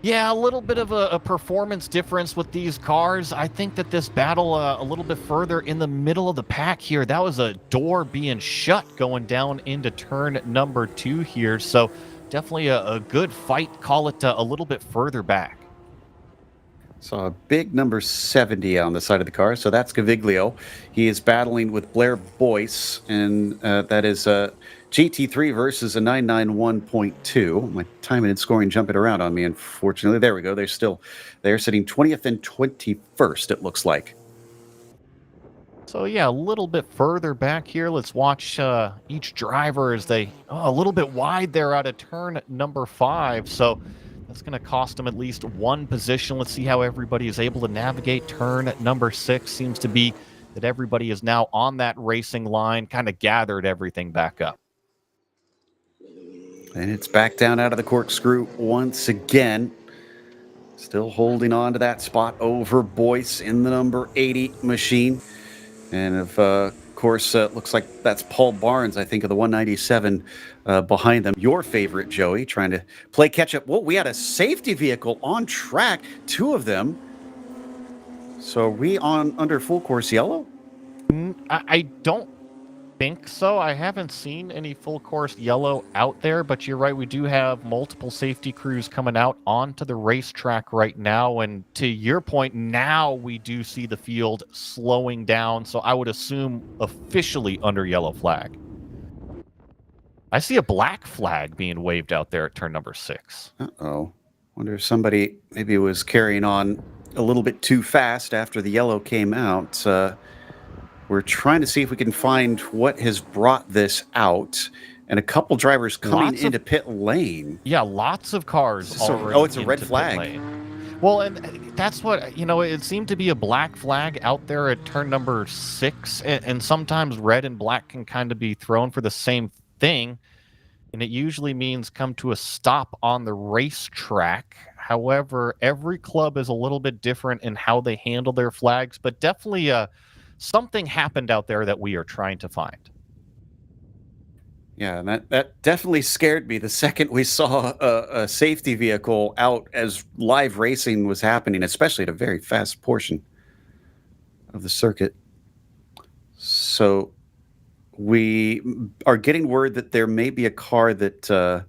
Yeah, a little bit of a performance difference with these cars. I think that this battle a little bit further in the middle of the pack here. That was a door being shut going down into turn number 2 here. So definitely a good fight. Call it a little bit further back. Saw a big number 70 on the side of the car. So that's Caviglio. He is battling with Blair Boyce, and that is GT3 versus a 991.2. My timing and scoring jumping around on me, unfortunately. There we go. They're sitting 20th and 21st, it looks like. So yeah, a little bit further back here. Let's watch each driver as they a little bit wide there out of turn number 5. So that's going to cost them at least one position. Let's see how everybody is able to navigate turn number 6. Seems to be that everybody is now on that racing line, kind of gathered everything back up. And it's back down out of the corkscrew once again. Still holding on to that spot over Boyce in the number 80 machine. And of course, looks like that's Paul Barnes, I think, of the 197 behind them. Your favorite, Joey, trying to play catch-up. Whoa, we had a safety vehicle on track, 2 of them. So are we under full course yellow? I don't think so. I haven't seen any full course yellow out there, but you're right. We do have multiple safety crews coming out onto the racetrack right now. And to your point, now we do see the field slowing down. So I would assume officially under yellow flag. I see a black flag being waved out there at turn number 6. Uh-oh. Wonder if somebody maybe was carrying on a little bit too fast after the yellow came out. We're trying to see if we can find what has brought this out. And a couple drivers coming into pit lane. Yeah, lots of cars already. Oh, it's a red flag. Well, and that's what, it seemed to be a black flag out there at turn number 6. And sometimes red and black can kind of be thrown for the same thing. And it usually means come to a stop on the racetrack. However, every club is a little bit different in how they handle their flags. But definitely something happened out there that we are trying to find. Yeah, and that definitely scared me the second we saw a safety vehicle out as live racing was happening, especially at a very fast portion of the circuit. So we are getting word that there may be a car that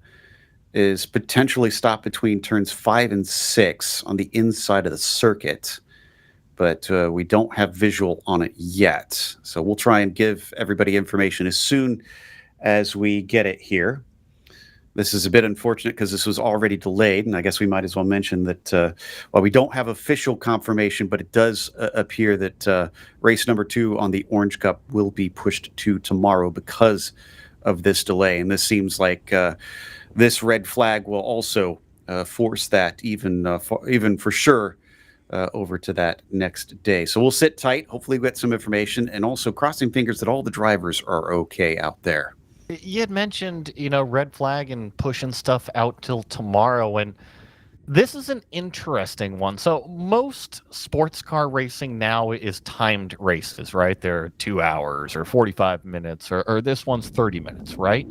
is potentially stopped between turns 5 and 6 on the inside of the circuit. But we don't have visual on it yet. So we'll try and give everybody information as soon as we get it here. This is a bit unfortunate because this was already delayed, and I guess we might as well mention that while we don't have official confirmation, but it does appear that race number 2 on the Orange Cup will be pushed to tomorrow because of this delay. And this seems like this red flag will also force that even for sure over to that next day. So we'll sit tight, hopefully get some information, and also crossing fingers that all the drivers are okay out there. You had mentioned, red flag and pushing stuff out till tomorrow, and this is an interesting one. So most sports car racing now is timed races, right? They're 2 hours or 45 minutes, or this one's 30 minutes, right?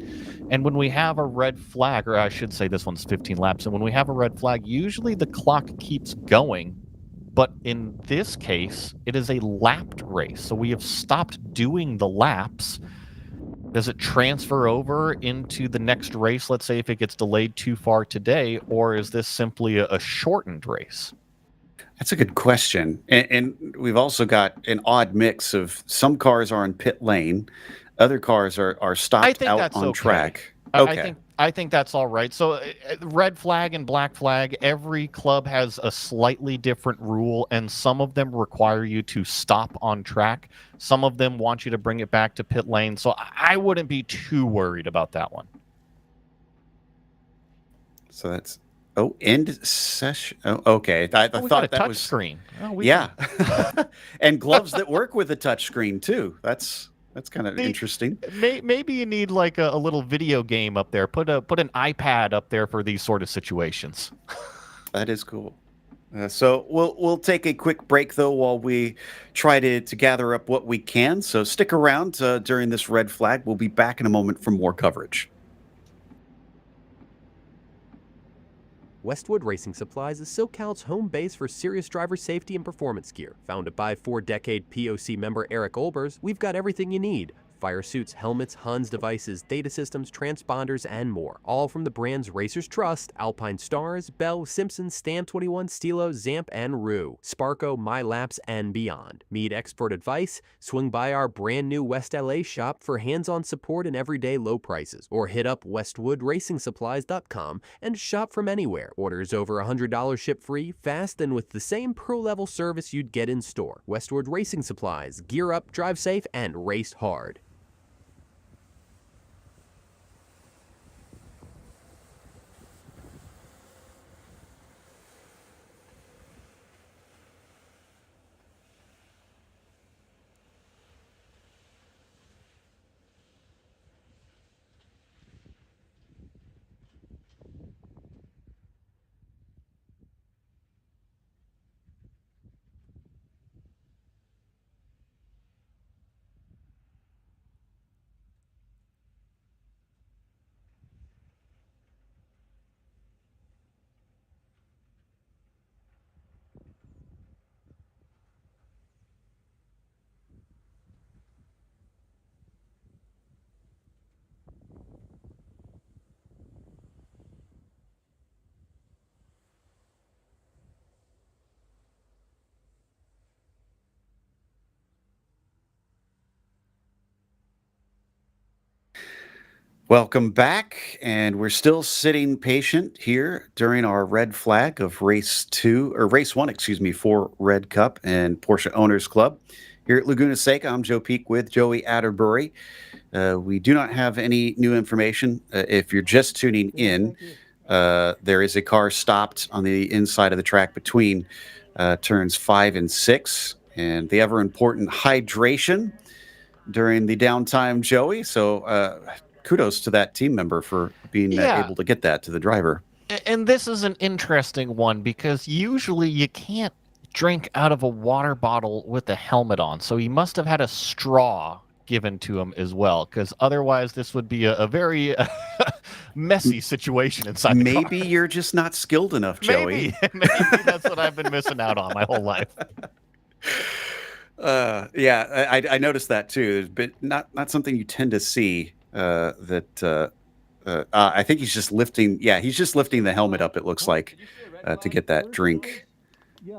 And when we have a red flag, or I should say this one's 15 laps, and when we have a red flag, usually the clock keeps going. But in this case, it is a lapped race. So we have stopped doing the laps. Does it transfer over into the next race? Let's say if it gets delayed too far today, or is this simply a shortened race? That's a good question. And we've also got an odd mix of some cars are in pit lane, other cars are stopped out on track. Okay. I think that's all right. So red flag and black flag, every club has a slightly different rule, and some of them require you to stop on track. Some of them want you to bring it back to pit lane. So I wouldn't be too worried about that one. So that's end session. Oh, okay. I thought got a that touch was screen. Yeah, and gloves that work with the touch screen too. That's kind of interesting. Maybe you need like a little video game up there. Put an iPad up there for these sort of situations. That is cool. So we'll take a quick break though while we try to gather up what we can. So stick around during this red flag. We'll be back in a moment for more coverage. Westwood Racing Supplies is SoCal's home base for serious driver safety and performance gear. Founded by 4-decade POC member Eric Olbers, we've got everything you need. Fire suits, helmets, Huns devices, data systems, transponders, and more. All from the brands racers trust: Alpine Stars, Bell, Simpson, Stam 21, Stilo, Zamp, and Rue. Sparco, MyLaps, and beyond. Need expert advice? Swing by our brand new West LA shop for hands-on support and everyday low prices. Or hit up westwoodracingsupplies.com and shop from anywhere. Orders over $100 ship free, fast, and with the same pro-level service you'd get in store. Westwood Racing Supplies. Gear up, drive safe, and race hard. Welcome back, and we're still sitting patient here during our red flag of race 1, for Red Cup and Porsche Owners Club. Here at Laguna Seca, I'm Joe Peak with Joey Atterbury. We do not have any new information. If you're just tuning in, there is a car stopped on the inside of the track between turns 5 and 6, and the ever important hydration during the downtime, Joey. So kudos to that team member for being able to get that to the driver. And this is an interesting one because usually you can't drink out of a water bottle with a helmet on. So he must have had a straw given to him as well, because otherwise this would be a very messy situation inside the car. Maybe you're just not skilled enough, Joey. Maybe that's what I've been missing out on my whole life. I noticed that too, but not something you tend to see. I think he's just lifting. Yeah, he's just lifting the helmet up. It looks like to get that drink.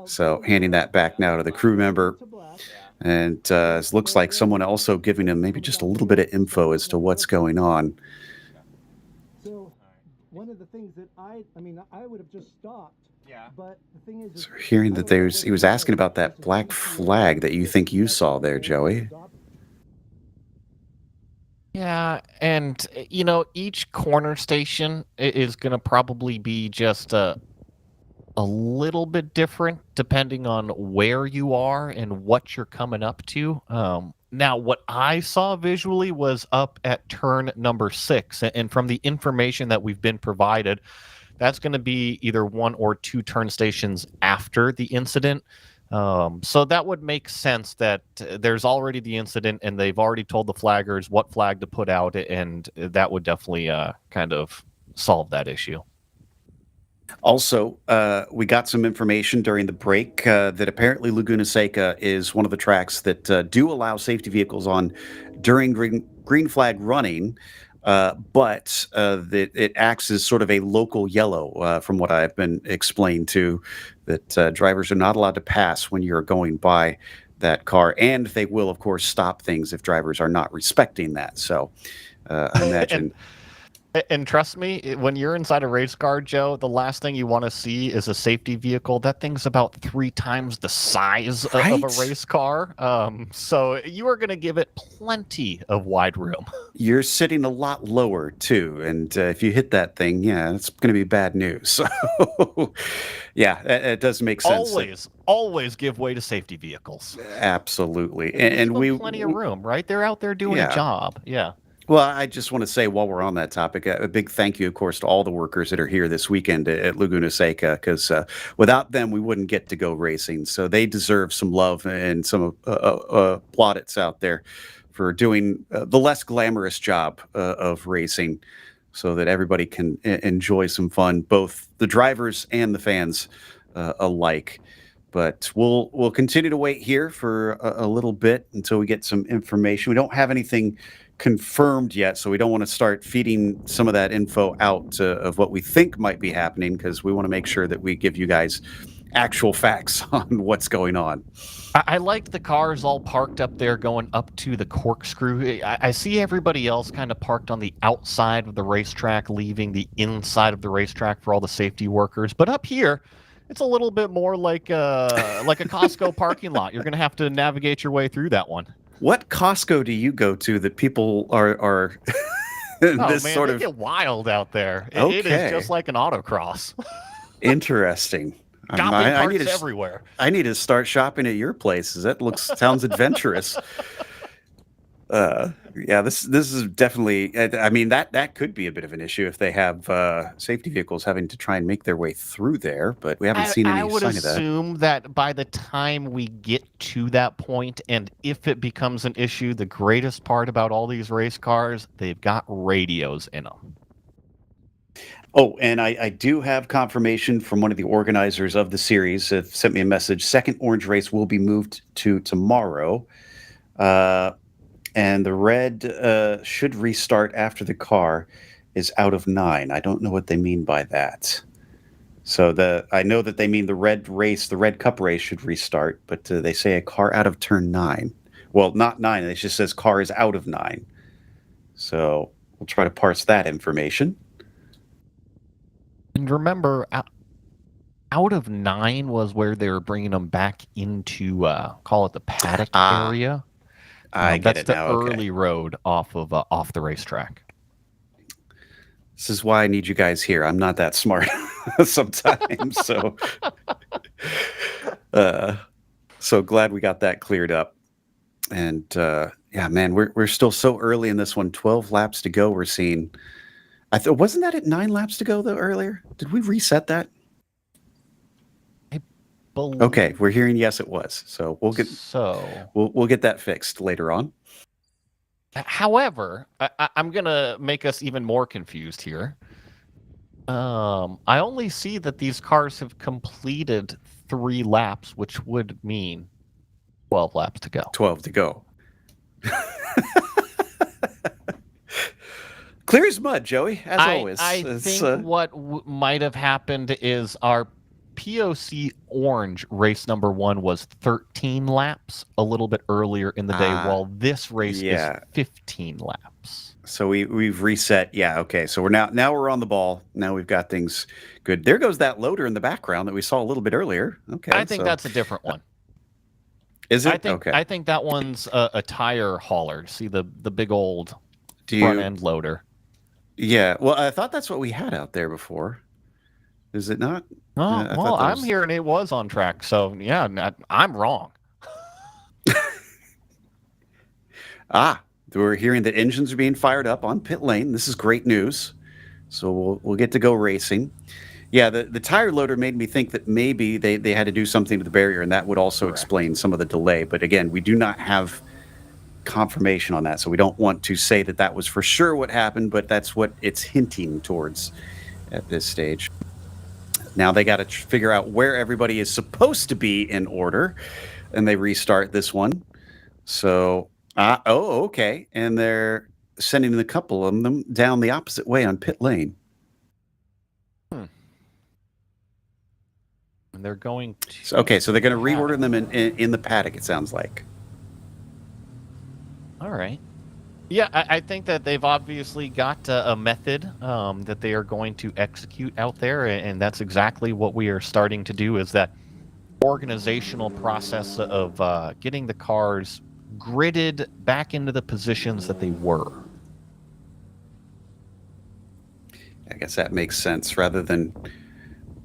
So handing that back now to the crew member, and it looks like someone also giving him maybe just a little bit of info as to what's going on. So one of the things that I would have just stopped. Yeah. But the thing is, so hearing that he was asking about that black flag that you think you saw there, Joey. Yeah, and each corner station is going to probably be just a little bit different depending on where you are and what you're coming up to. Now, what I saw visually was up at turn number 6, and from the information that we've been provided, that's going to be either 1 or 2 turn stations after the incident. So that would make sense that there's already the incident and they've already told the flaggers what flag to put out, and that would definitely kind of solve that issue. Also, we got some information during the break that apparently Laguna Seca is one of the tracks that do allow safety vehicles on during green flag running, but that it acts as sort of a local yellow, from what I've been explained to, that drivers are not allowed to pass when you're going by that car, and they will, of course, stop things if drivers are not respecting that. So I imagine... And trust me, when you're inside a race car, Joe, the last thing you want to see is a safety vehicle. That thing's about 3 times the size of a race car. So you are going to give it plenty of wide room. You're sitting a lot lower, too. And if you hit that thing, it's going to be bad news. So, it does make sense. Always give way to safety vehicles. Absolutely. And we plenty of room, right? They're out there doing a job. Yeah. Well, I just want to say while we're on that topic, a big thank you, of course, to all the workers that are here this weekend at Laguna Seca, because without them, we wouldn't get to go racing. So they deserve some love and some plaudits out there for doing the less glamorous job of racing so that everybody can enjoy some fun, both the drivers and the fans alike. But we'll continue to wait here for a little bit until we get some information. We don't have anything confirmed yet, so we don't want to start feeding some of that info out of what we think might be happening, because we want to make sure that we give you guys actual facts on what's going on. I like the cars all parked up there going up to the corkscrew. I see everybody else kind of parked on the outside of the racetrack, leaving the inside of the racetrack for all the safety workers. But up here, it's a little bit more like a Costco parking lot. You're going to have to navigate your way through that one. What Costco do you go to that people are this sort of... They get wild out there. Okay. It is just like an autocross. Interesting. Shopping carts everywhere. I need to start shopping at your places. That sounds adventurous. Yeah, this is definitely. I mean, that could be a bit of an issue if they have safety vehicles having to try and make their way through there. But we haven't seen any sign of that. I would assume that by the time we get to that point, and if it becomes an issue, the greatest part about all these race cars, they've got radios in them. Oh, and I do have confirmation from one of the organizers of the series. Sent me a message. Second Orange Race will be moved to tomorrow. And the red should restart after the car is out of 9. I don't know what they mean by that. So I know that they mean the red race, the red cup race should restart, but they say a car out of turn 9. Well, not 9. It just says car is out of 9. So we'll try to parse that information. And remember, out of 9 was where they were bringing them back into, call it the paddock area. I get that's it now. the early road off the racetrack. This is why I need you guys here. I'm not that smart sometimes, so glad we got that cleared up. And yeah, man, we're still so early in this one. 12 laps to go. We're seeing. Wasn't that at 9 laps to go though earlier? Did we reset that? Okay, we're hearing yes, it was. So we'll get that fixed later on. However, I'm gonna make us even more confused here. I only see that these cars have completed 3 laps, which would mean 12 laps to go. 12 to go. Clear as mud, Joey, as always. I think what might have happened is our POC Orange race number 1 was 13 laps a little bit earlier in the day, while this race is 15 laps. So we've reset. Yeah, okay. So we're now we're on the ball. Now we've got things good. There goes that loader in the background that we saw a little bit earlier. Okay. I think that's a different one. Is it? Okay. I think that one's a tire hauler. See the big old front end loader. Yeah. Well, I thought that's what we had out there before. Is it not? Oh, well, I'm hearing it was on track. So, yeah, I'm wrong. We're hearing that engines are being fired up on pit lane. This is great news. So we'll get to go racing. Yeah, the tire loader made me think that maybe they had to do something to the barrier, and that would also explain some of the delay. But again, we do not have confirmation on that. So we don't want to say that was for sure what happened, but that's what it's hinting towards at this stage. Now they got to figure out where everybody is supposed to be in order, and they restart this one. So, okay. And they're sending a couple of them down the opposite way on pit lane. And they're going to... So they're going to reorder them in the paddock, it sounds like. All right. Yeah, I think that they've obviously got a method that they are going to execute out there, and that's exactly what we are starting to do, is that organizational process of getting the cars gridded back into the positions that they were. I guess that makes sense, rather than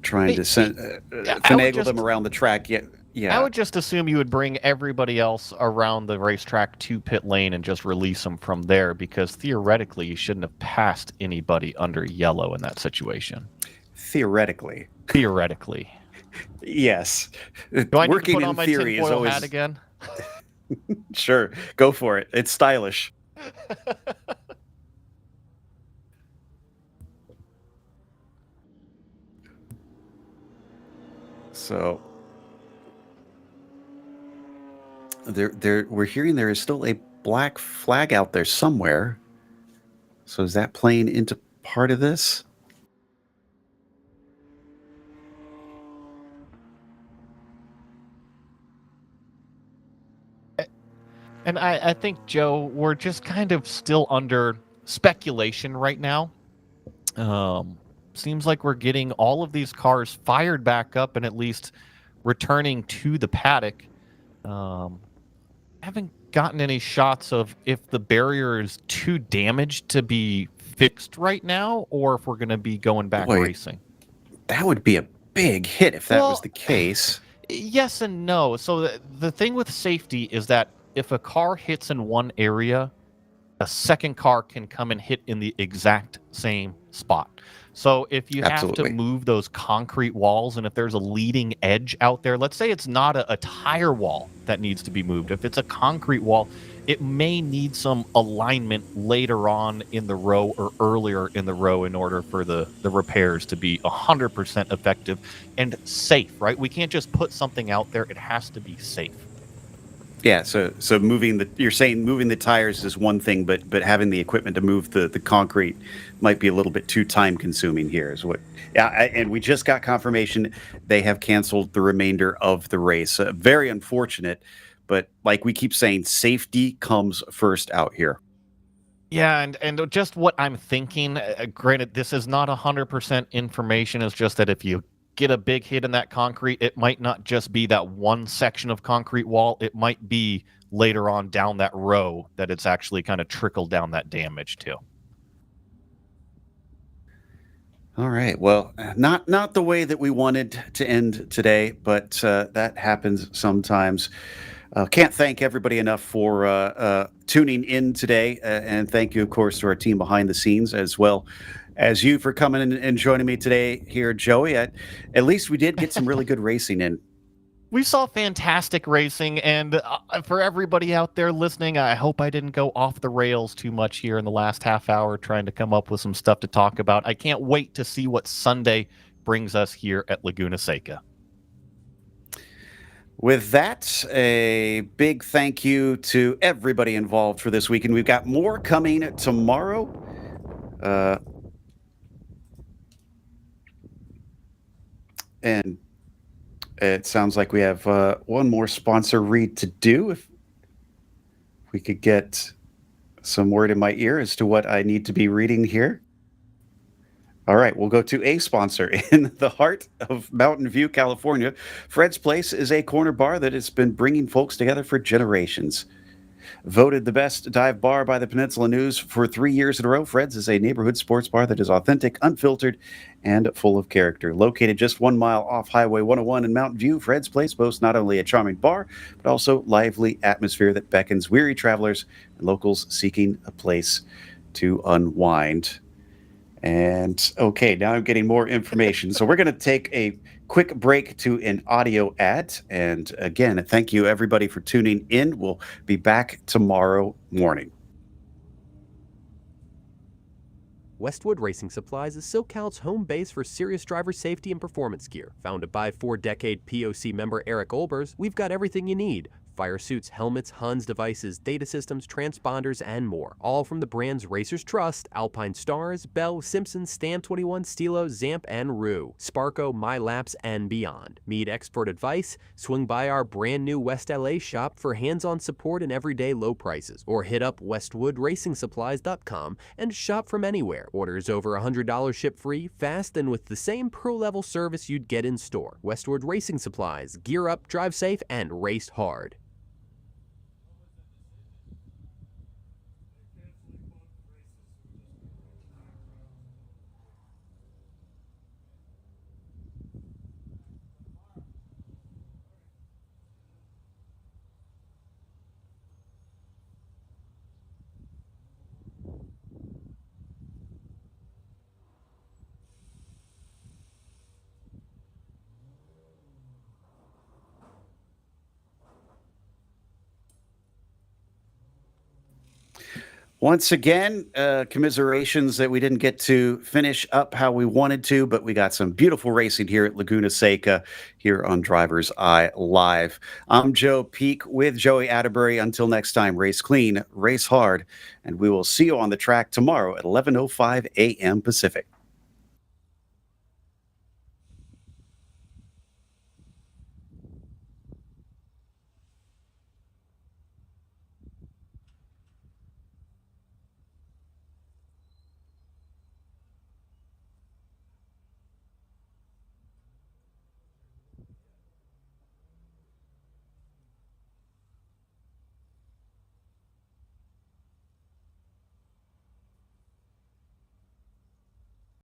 trying to finagle them around the track. Yeah. I would just assume you would bring everybody else around the racetrack to pit lane and just release them from there, because theoretically you shouldn't have passed anybody under yellow in that situation. Theoretically. Theoretically. Yes. Do I need to Working put on in my theory is tinfoil always hat again? Sure, go for it. It's stylish. So we're hearing there is still a black flag out there somewhere. So is that playing into part of this? And I think, Joe, we're just kind of still under speculation right now. Seems like we're getting all of these cars fired back up and at least returning to the paddock. Haven't gotten any shots of if the barrier is too damaged to be fixed right now, or if we're going to be going back racing. That would be a big hit if that was the case. Yes and no. So the thing with safety is that if a car hits in one area, a second car can come and hit in the exact same spot. So if you have to move those concrete walls, and if there's a leading edge out there, let's say it's not a tire wall that needs to be moved. If it's a concrete wall, it may need some alignment later on in the row or earlier in the row in order for the repairs to be 100% effective and safe, right? We can't just put something out there. It has to be safe. Yeah, so you're saying moving the tires is one thing, but having the equipment to move the concrete might be a little bit too time consuming here is what. Yeah, and we just got confirmation they have canceled the remainder of the race. Very unfortunate, but like we keep saying, safety comes first out here. Yeah, and just what I'm thinking, granted, this is not 100% information. It's just that if you get a big hit in that concrete, it might not just be that one section of concrete wall. It might be later on down that row that it's actually kind of trickled down that damage to. All right. Well, not the way that we wanted to end today, but that happens sometimes. Can't thank everybody enough for tuning in today. And thank you, of course, to our team behind the scenes, as well as you for coming and joining me today here, Joey. At least we did get some really good racing in. We saw fantastic racing, and for everybody out there listening, I hope I didn't go off the rails too much here in the last half hour trying to come up with some stuff to talk about. I can't wait to see what Sunday brings us here at Laguna Seca. With that, a big thank you to everybody involved for this week, and we've got more coming tomorrow. And it sounds like we have one more sponsor read to do. If we could get some word in my ear as to what I need to be reading here. All right, we'll go to a sponsor in the heart of Mountain View, California. Fred's Place is a corner bar that has been bringing folks together for generations. Voted the best dive bar by the Peninsula News for 3 years in a row, Fred's is a neighborhood sports bar that is authentic, unfiltered, and full of character. Located just 1 mile off Highway 101 in Mountain View, Fred's Place boasts not only a charming bar, but also lively atmosphere that beckons weary travelers and locals seeking a place to unwind. And okay, now I'm getting more information. So we're going to take a quick break to an audio ad. And again, thank you everybody for tuning in. We'll be back tomorrow morning. Westwood Racing Supplies is SoCal's home base for serious driver safety and performance gear. Founded by 4-decade POC member Eric Olbers, we've got everything you need. Fire suits, helmets, Huns devices, data systems, transponders, and more. All from the brands Racers Trust, Alpine Stars, Bell, Simpson, Stam 21, Stilo, Zamp, and Rue, Sparco, MyLaps, and beyond. Need expert advice? Swing by our brand new West LA shop for hands-on support and everyday low prices. Or hit up westwoodracingsupplies.com and shop from anywhere. Orders over $100 ship free, fast, and with the same pro-level service you'd get in store. Westwood Racing Supplies. Gear up, drive safe, and race hard. Once again, commiserations that we didn't get to finish up how we wanted to, but we got some beautiful racing here at Laguna Seca here on DriversEye Live. I'm Joe Peak with Joey Atterbury. Until next time, race clean, race hard, and we will see you on the track tomorrow at 11:05 a.m. Pacific.